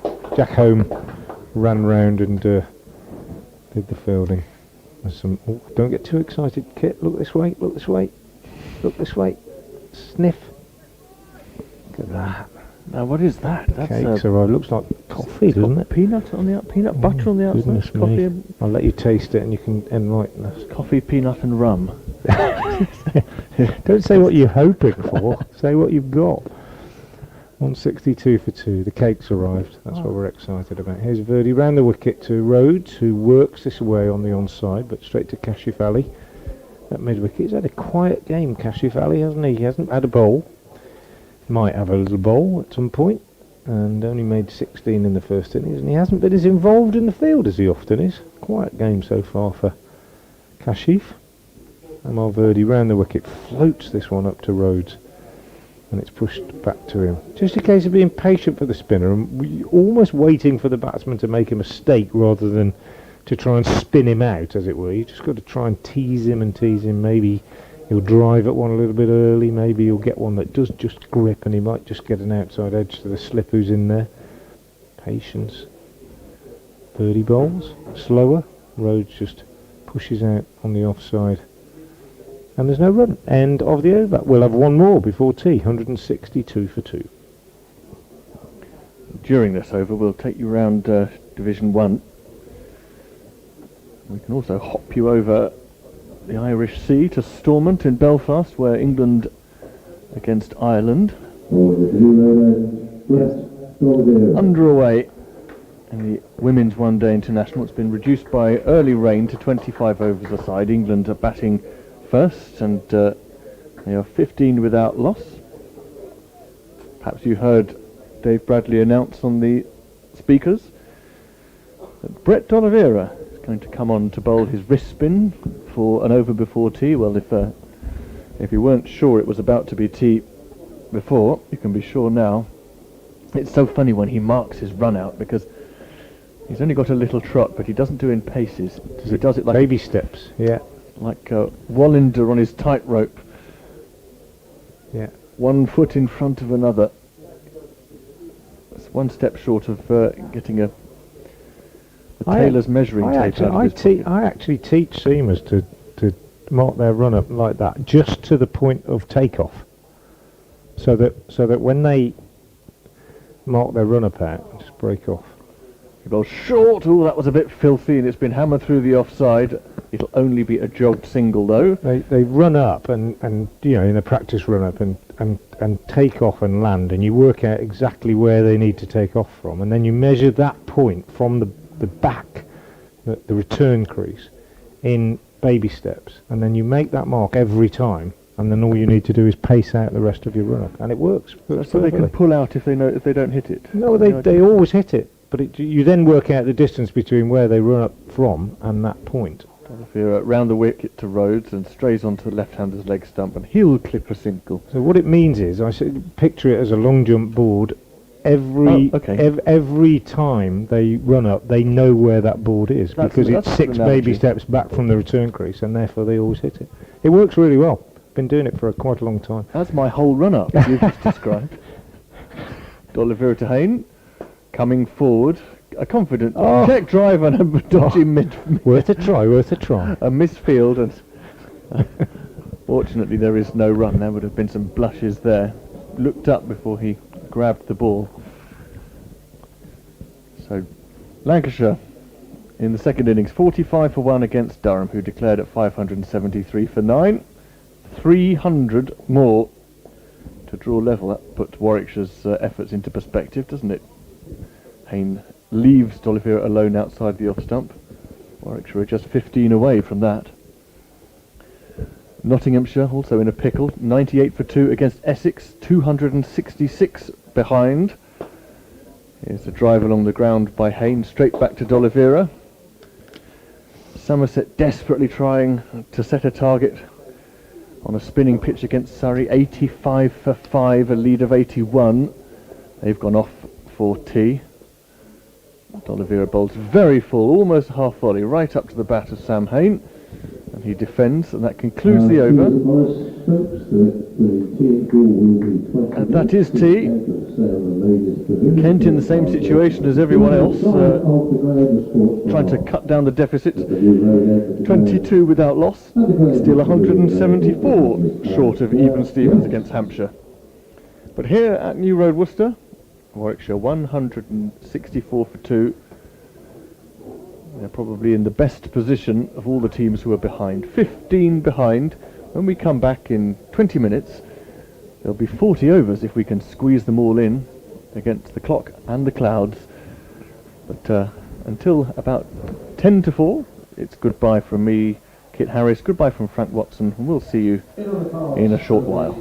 ran round and did the fielding. There's some. Oh, don't get too excited, Kit. Look this way. Look this way. Look this way. Sniff. Look at that. Now, what is that? That's Cakes arrived. Looks like coffee, doesn't it? Peanut on the peanut butter on the outside. Goodness Coffee, me. and I'll let you taste it, and you can enlighten us. coffee, peanut, and rum. Don't say what you're hoping for. Say what you've got. 162 for 2. The cake's arrived. That's what we're excited about. Here's Verdi round the wicket to Rhodes, who works this away on the onside, but straight to Kashif Ali at mid-wicket. He's had a quiet game, Kashif Ali, hasn't he? He hasn't had a bowl. Might have a little bowl at some point, and only made 16 in the first innings, and he hasn't been as involved in the field as he often is. Quiet game so far for Kashif. Amar Verdi round the wicket, floats this one up to Rhodes, and it's pushed back to him. Just a case of being patient for the spinner and almost waiting for the batsman to make a mistake rather than to try and spin him out, as it were. You just got to try and tease him. Maybe he'll drive at one a little bit early, maybe he'll get one that does just grip, and he might just get an outside edge to the slip who's in there. Patience. Verdi bowls, slower. Rhodes just pushes out on the offside. And there's no run. End of the over. We'll have 1 more before tea. 162 for 2. During this over, we'll take you round Division 1. We can also hop you over the Irish Sea to Stormont in Belfast, where England against Ireland. Underway in the Women's One Day International. It's been reduced by early rain to 25 overs a side. England are batting first, and they are 15 without loss. Perhaps you heard Dave Bradley announce on the speakers that Brett D'Oliveira is going to come on to bowl his wrist spin for an over before tea. Well, if you weren't sure it was about to be tea before, you can be sure now. It's so funny when he marks his run out, because he's only got a little trot, but he doesn't do it in paces. He does it like baby steps. Yeah. Like Wallander on his tightrope. Yeah. 1 foot in front of another. It's 1 step short of getting a tailor's measuring tape out of his pocket. I actually teach seamers to mark their run up like that, just to the point of takeoff, so that when they mark their run up out, just break off. He bowls short. Oh, that was a bit filthy, and it's been hammered through the offside. It'll only be a jogged single, though. They run up and in a practice run up and take off and land, and you work out exactly where they need to take off from, and then you measure that point from the back, the return crease, in baby steps, and then you make that mark every time, and then all you need to do is pace out the rest of your run up, and it works. So they can pull out if they don't hit it. No, they always hit it. But you then work out the distance between where they run up from and that point. If you're round the wicket to Rhodes and strays onto the left-hander's leg stump, and he'll clip a single. So what it means is, picture it as a long jump board. Every time they run up, they know where that board is, because it's 6 baby steps back from the return crease, and therefore they always hit it. It works really well. Been doing it for quite a long time. That's my whole run-up you've just described. D'Oliveira to Hayne. Coming forward, a confident Oh. check drive and a dodgy Worth a try, worth a try. a misfield, and fortunately there is no run. There would have been some blushes there. Looked up before he grabbed the ball. So Lancashire in the second innings, 45 for 1 against Durham, who declared at 573 for 9. 300 more to draw level. That put Warwickshire's efforts into perspective, doesn't it? Hayne leaves D'Oliveira alone outside the off stump. Warwickshire are just 15 away from that. Nottinghamshire also in a pickle, 98 for 2 against Essex, 266 behind. Here's a drive along the ground by Hayne, straight back to D'Oliveira. Somerset desperately trying to set a target on a spinning pitch against Surrey, 85 for 5, a lead of 81. They've gone off for tea. D'Oliveira bowls very full, almost half volley, right up to the bat of Sam Hayne. And he defends, and that concludes the over. And that is tea. Kent in the same situation as everyone else, trying to cut down the deficit. 22 without loss, still 174 short of even Stevens against Hampshire. But here at New Road, Worcester, Warwickshire 164 for 2. They're probably in the best position of all the teams who are behind. 15 behind. When we come back in 20 minutes, there'll be 40 overs if we can squeeze them all in against the clock and the clouds. But until about 10 to 4, it's goodbye from me, Kit Harris, goodbye from Frank Watson, and we'll see you in a short while.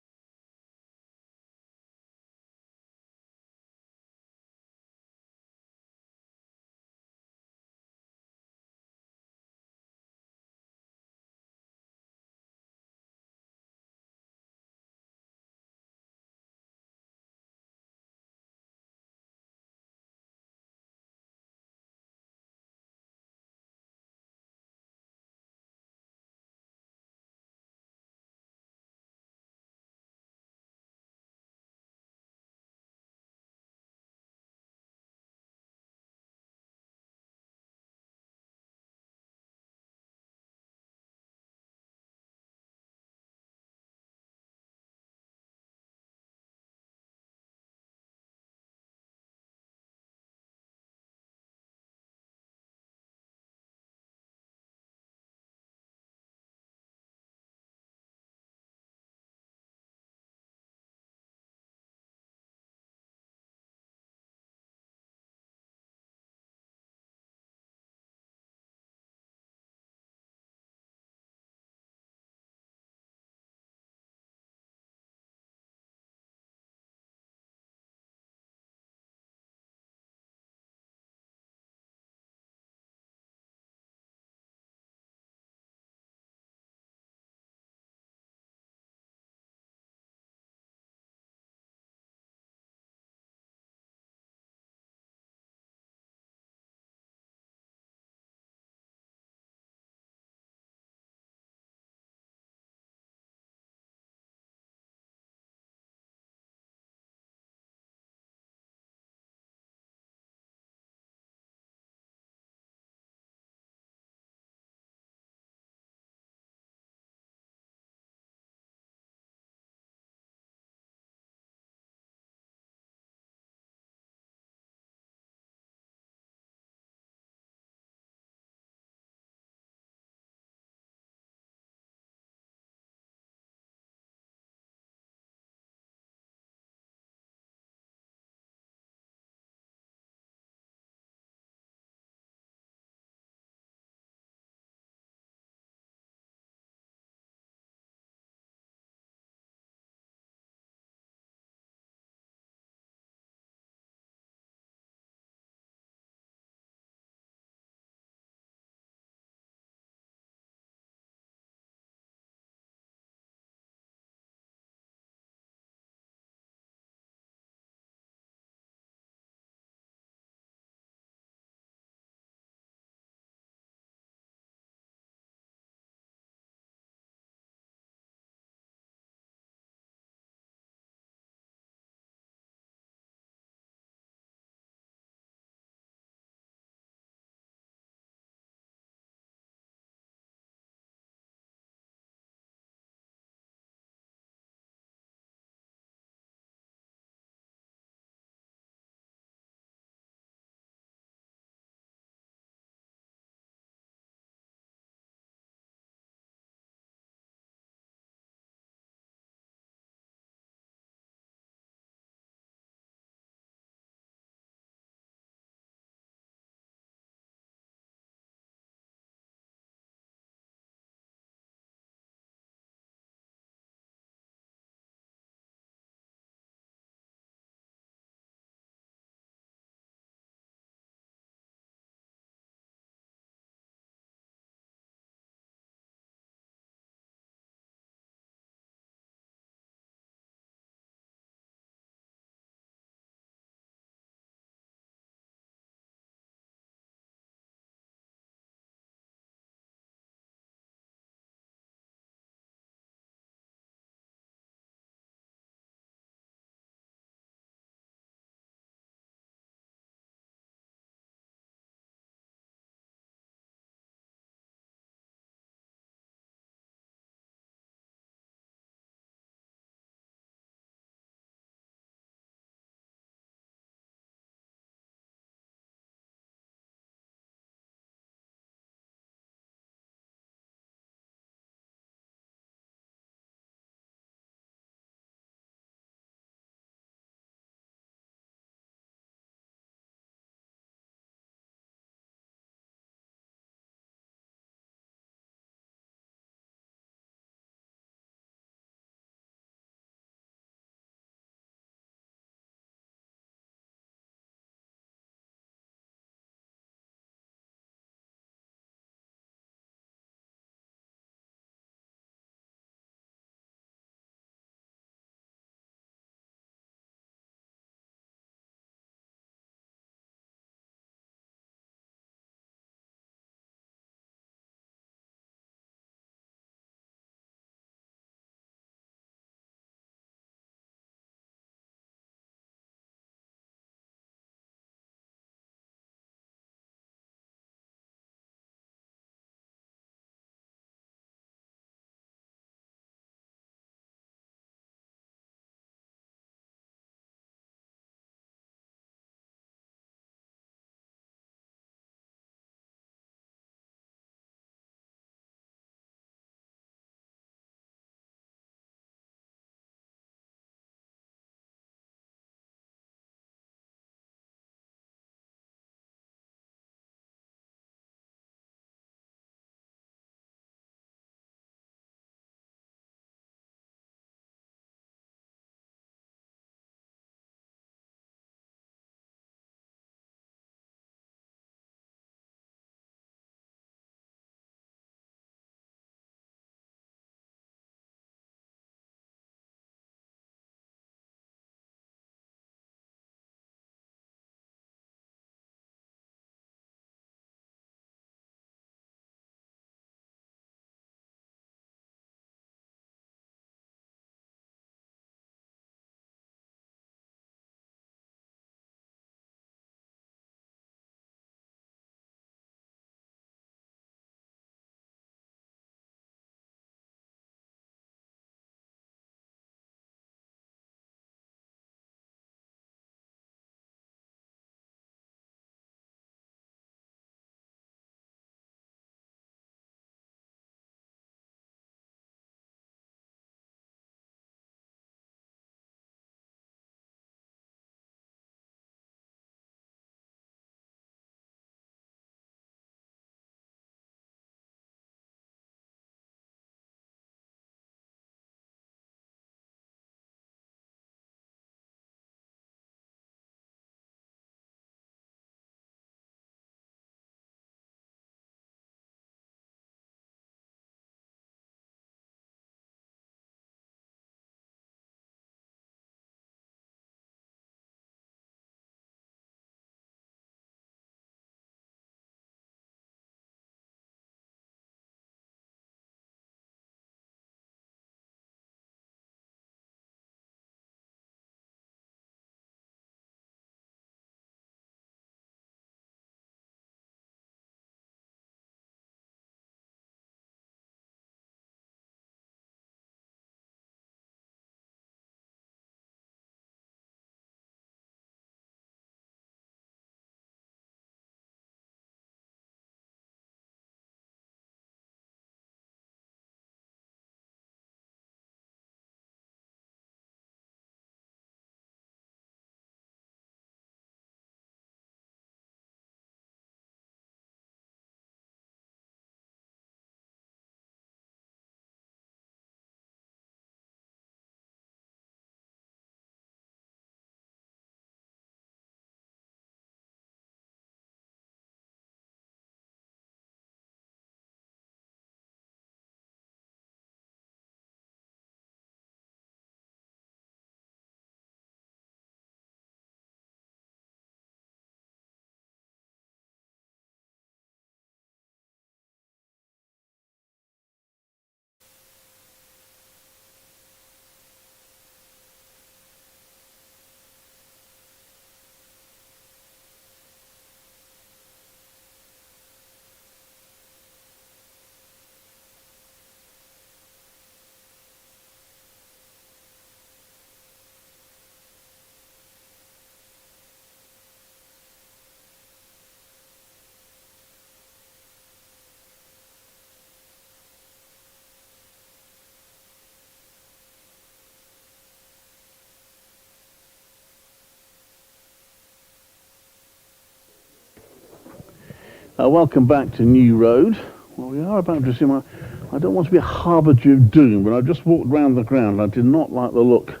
Welcome back to New Road. Well, we are about to see I don't want to be a harbinger of doom, but I just walked round the ground. I did not like the look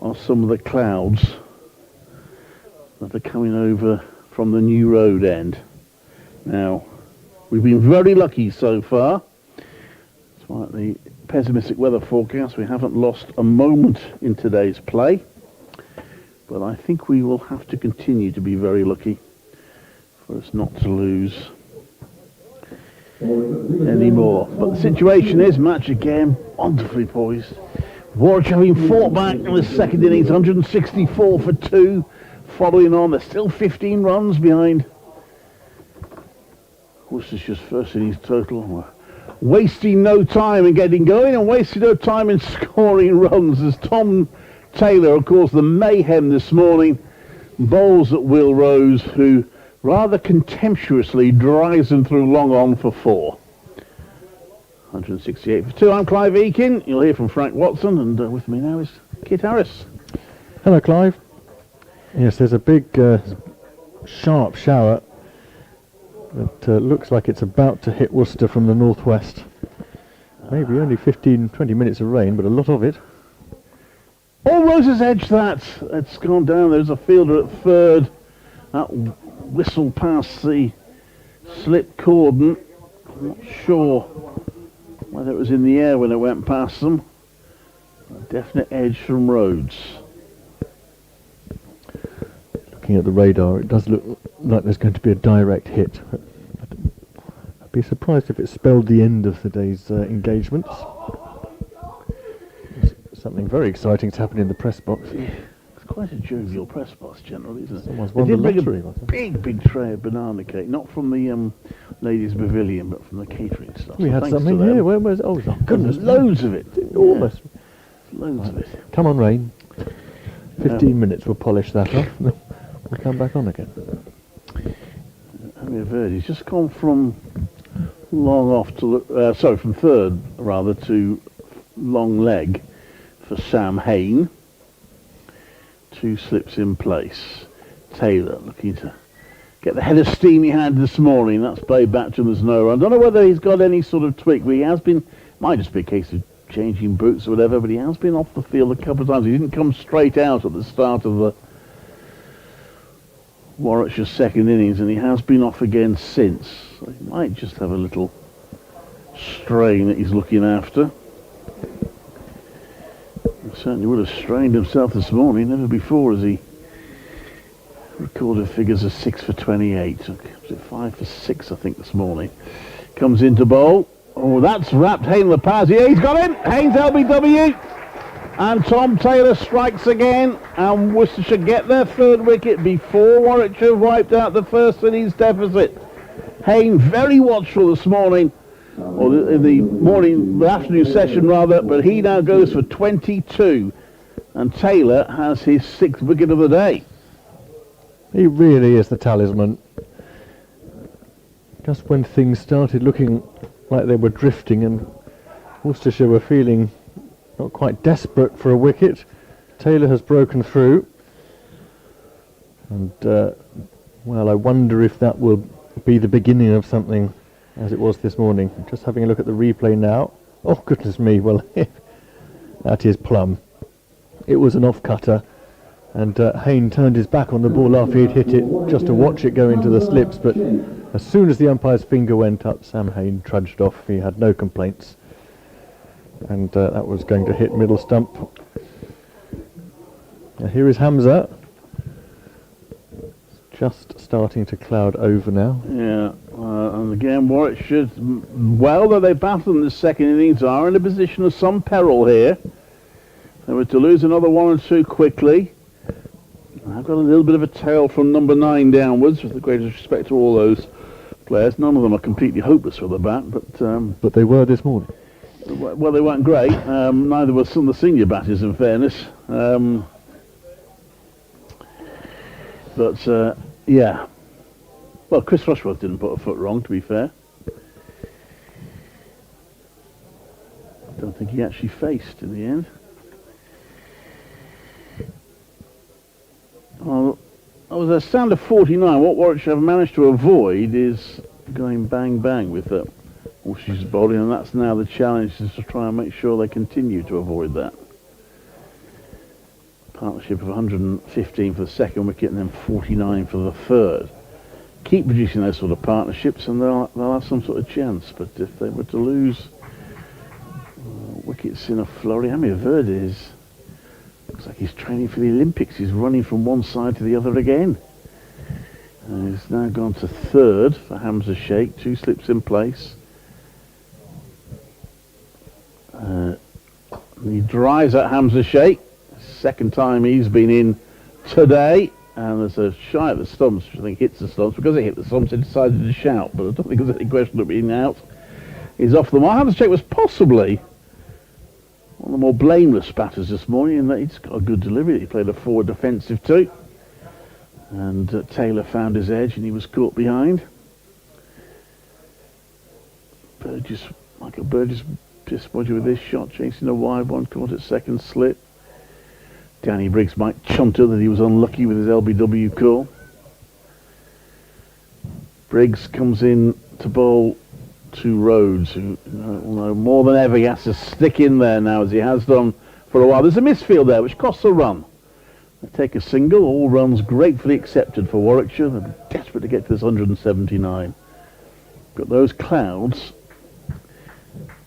of some of the clouds that are coming over from the New Road end. Now, we've been very lucky so far. Despite the pessimistic weather forecast, we haven't lost a moment in today's play. But I think we will have to continue to be very lucky for us not to lose anymore. But the situation is match again, wonderfully poised. Warwickshire having fought back in the second innings, 164 for 2. Following on, they're still 15 runs behind Worcestershire's first innings total. Wasting no time in getting going and wasting no time in scoring runs as Tom Tailor, of course, the mayhem this morning, bowls at Will Rose, who rather contemptuously drives them through long on for 4. 168 for 2. I'm Clive Eakin. You'll hear from Frank Watson, and with me now is Kit Harris. Hello, Clive. Yes, there's a big sharp shower that looks like it's about to hit Worcester from the northwest. Maybe only 15-20 minutes of rain, but a lot of it. Oh, Rose's edge that. It's gone down. There's a fielder at third. That whistle past the slip cordon. I'm not sure whether it was in the air when it went past them. A definite edge from Rhodes. Looking at the radar, it does look like there's going to be a direct hit. I'd be surprised if it spelled the end of the day's engagements. Something very exciting to happen in the press box. Yeah, it's quite a jovial press box generally, isn't it? Someone's won the lottery. Big tray of banana cake, not from the ladies' pavilion, but from the catering stuff. We had something here. Where was it? Oh, goodness, loads of it. Enormous. Yeah. Loads of it. Come on, rain. 15 minutes, we'll polish that off. We'll come back on again. Amir Verdi's just gone from long off to from third rather to long leg for Sam Hain. 2 slips in place. Tailor looking to get the head of steam he had this morning. That's played back to him as no run. I don't know whether he's got any sort of tweak, but he has been, might just be a case of changing boots or whatever, but he has been off the field a couple of times. He didn't come straight out at the start of the Warwickshire second innings, and he has been off again since. So he might just have a little strain that he's looking after. He certainly would have strained himself this morning. Never before has he recorded figures of 6 for 28. Was it 5 for 6, I think, this morning? Comes into bowl. Oh, that's wrapped Hain Lapaz. Yeah, he's got him. Hain's LBW. And Tom Tailor strikes again. And Worcestershire get their third wicket before Warwickshire wiped out the first innings deficit. Hain very watchful this morning. Or in the afternoon session rather, but he now goes for 22, and Tailor has his 6th wicket of the day. He really is the talisman. Just when things started looking like they were drifting and Worcestershire were feeling not quite desperate for a wicket, Tailor has broken through, and well, I wonder if that will be the beginning of something, as it was this morning. Just having a look at the replay now. Oh, goodness me, well, that is plumb. It was an off-cutter, and Hain turned his back on the ball after he'd hit it just to watch it go into the slips, but as soon as the umpire's finger went up, Sam Hain trudged off. He had no complaints, and that was going to hit middle stump. Now, here is Hamza. Just starting to cloud over now. Yeah, and again, Warwickshire, well, though they battled in the second innings, are in a position of some peril here. They were to lose another 1 or 2 quickly. I've got a little bit of a tail from number 9 downwards, with the greatest respect to all those players. None of them are completely hopeless with the bat, but they were this morning. Well, they weren't great. Neither were some of the senior batters, in fairness. Yeah. Well, Chris Rushworth didn't put a foot wrong, to be fair. I don't think he actually faced in the end. Oh, was a sound of 49. What Warwickshire have managed to avoid is going bang bang with Worcestershire's bowling, and that's now the challenge, is to try and make sure they continue to avoid that. Partnership of 115 for the second wicket and then 49 for the third. Keep producing those sort of partnerships and they'll have some sort of chance, but if they were to lose wickets in a flurry, Amir Verdes looks like he's training for the Olympics. He's running from one side to the other again. He's now gone to third for Hamza Sheikh, 2 slips in place. He drives at Hamza Sheikh, second time he's been in today, and there's a shy at the stumps, which I think hits the stumps. Because it hit the stumps, he decided to shout, but I don't think there's any question of being out. He's off the mark. Hamza Sheikh was possibly one of the more blameless batters this morning, in that he's got a good delivery. He played a forward defensive too, and Taylor found his edge and he was caught behind. Michael Burgess disappointed with this shot, chasing a wide one, caught at second slip. Danny Briggs might chunter that he was unlucky with his LBW call. Briggs comes in to bowl to Rhodes, who more than ever he has to stick in there now, as he has done for a while. There's a misfield there which costs a run. They take a single, all runs gratefully accepted for Warwickshire. They're desperate to get to this 179. But those clouds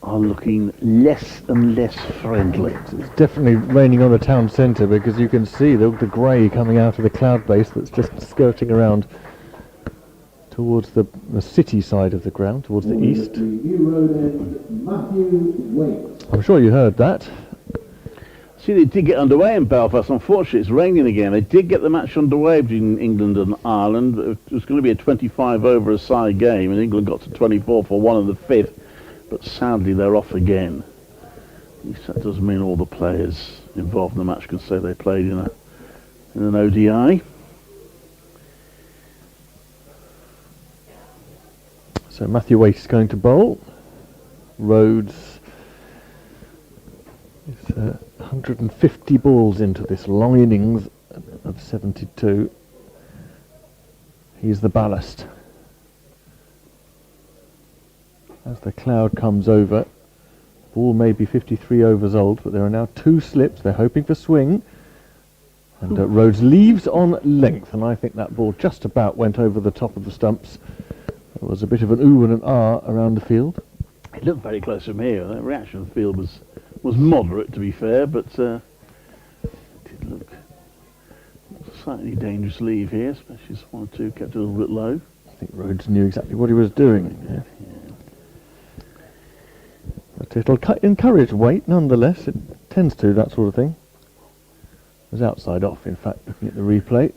are looking less and less friendly. It's definitely raining on the town centre, because you can see the grey coming out of the cloud base that's just skirting around towards the city side of the ground, towards the east. I'm sure you heard that. See, they did get underway in Belfast. Unfortunately, it's raining again. They did get the match underway between England and Ireland. It was going to be a 25 over a side game, and England got to 24 for 1 in the 5th. But sadly, they're off again. At least that doesn't mean all the players involved in the match can say they played in an ODI. So Matthew Waite is going to bowl. Rhodes is 150 balls into this long innings of 72. He's the ballast. As the cloud comes over, ball may be 53 overs old, but there are now 2 slips. They're hoping for swing. And Rhodes leaves on length, and I think that ball just about went over the top of the stumps. There was a bit of an ooh and an ah around the field. It looked very close from here. The reaction of the field was moderate, to be fair, but it did look a slightly dangerous leave here, especially as 1 or 2 kept it a little bit low. I think Rhodes knew exactly what he was doing. Yeah. But it'll encourage Waite nonetheless. It tends to, that sort of thing. It was outside off, in fact, looking at the replay.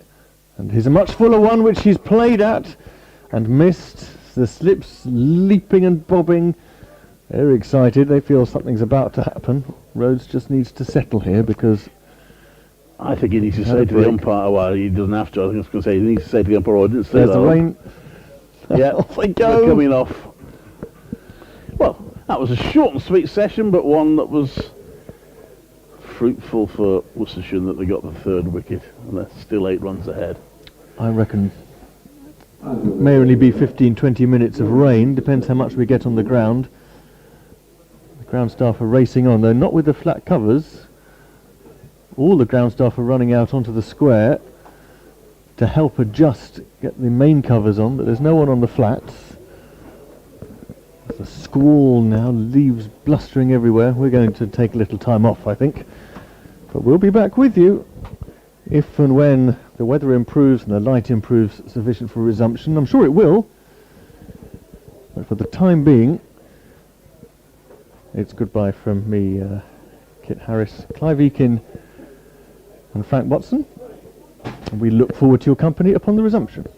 And here's a much fuller one, which he's played at and missed. The slips leaping and bobbing. Very excited. They feel something's about to happen. Rhodes just needs to settle here, because I think he needs to say to the umpire, well, he doesn't have to. I think I was going to say he needs to say to the umpire, oh, I didn't say there's that. the rain. Yeah, off they go. They're coming off. Well, that was a short and sweet session, but one that was fruitful for Worcestershire, that they got the 3rd wicket, and they're still 8 runs ahead. I reckon it may only be 15-20 minutes of rain, depends how much we get on the ground. The ground staff are racing on, though not with the flat covers. All the ground staff are running out onto the square to help adjust, get the main covers on, but there's no one on the flats. There's a squall now, leaves blustering everywhere. We're going to take a little time off, I think, but we'll be back with you if and when the weather improves and the light improves sufficient for resumption. I'm sure it will, but for the time being, it's goodbye from me, Kit Harris, Clive Eakin and Frank Watson, and we look forward to your company upon the resumption.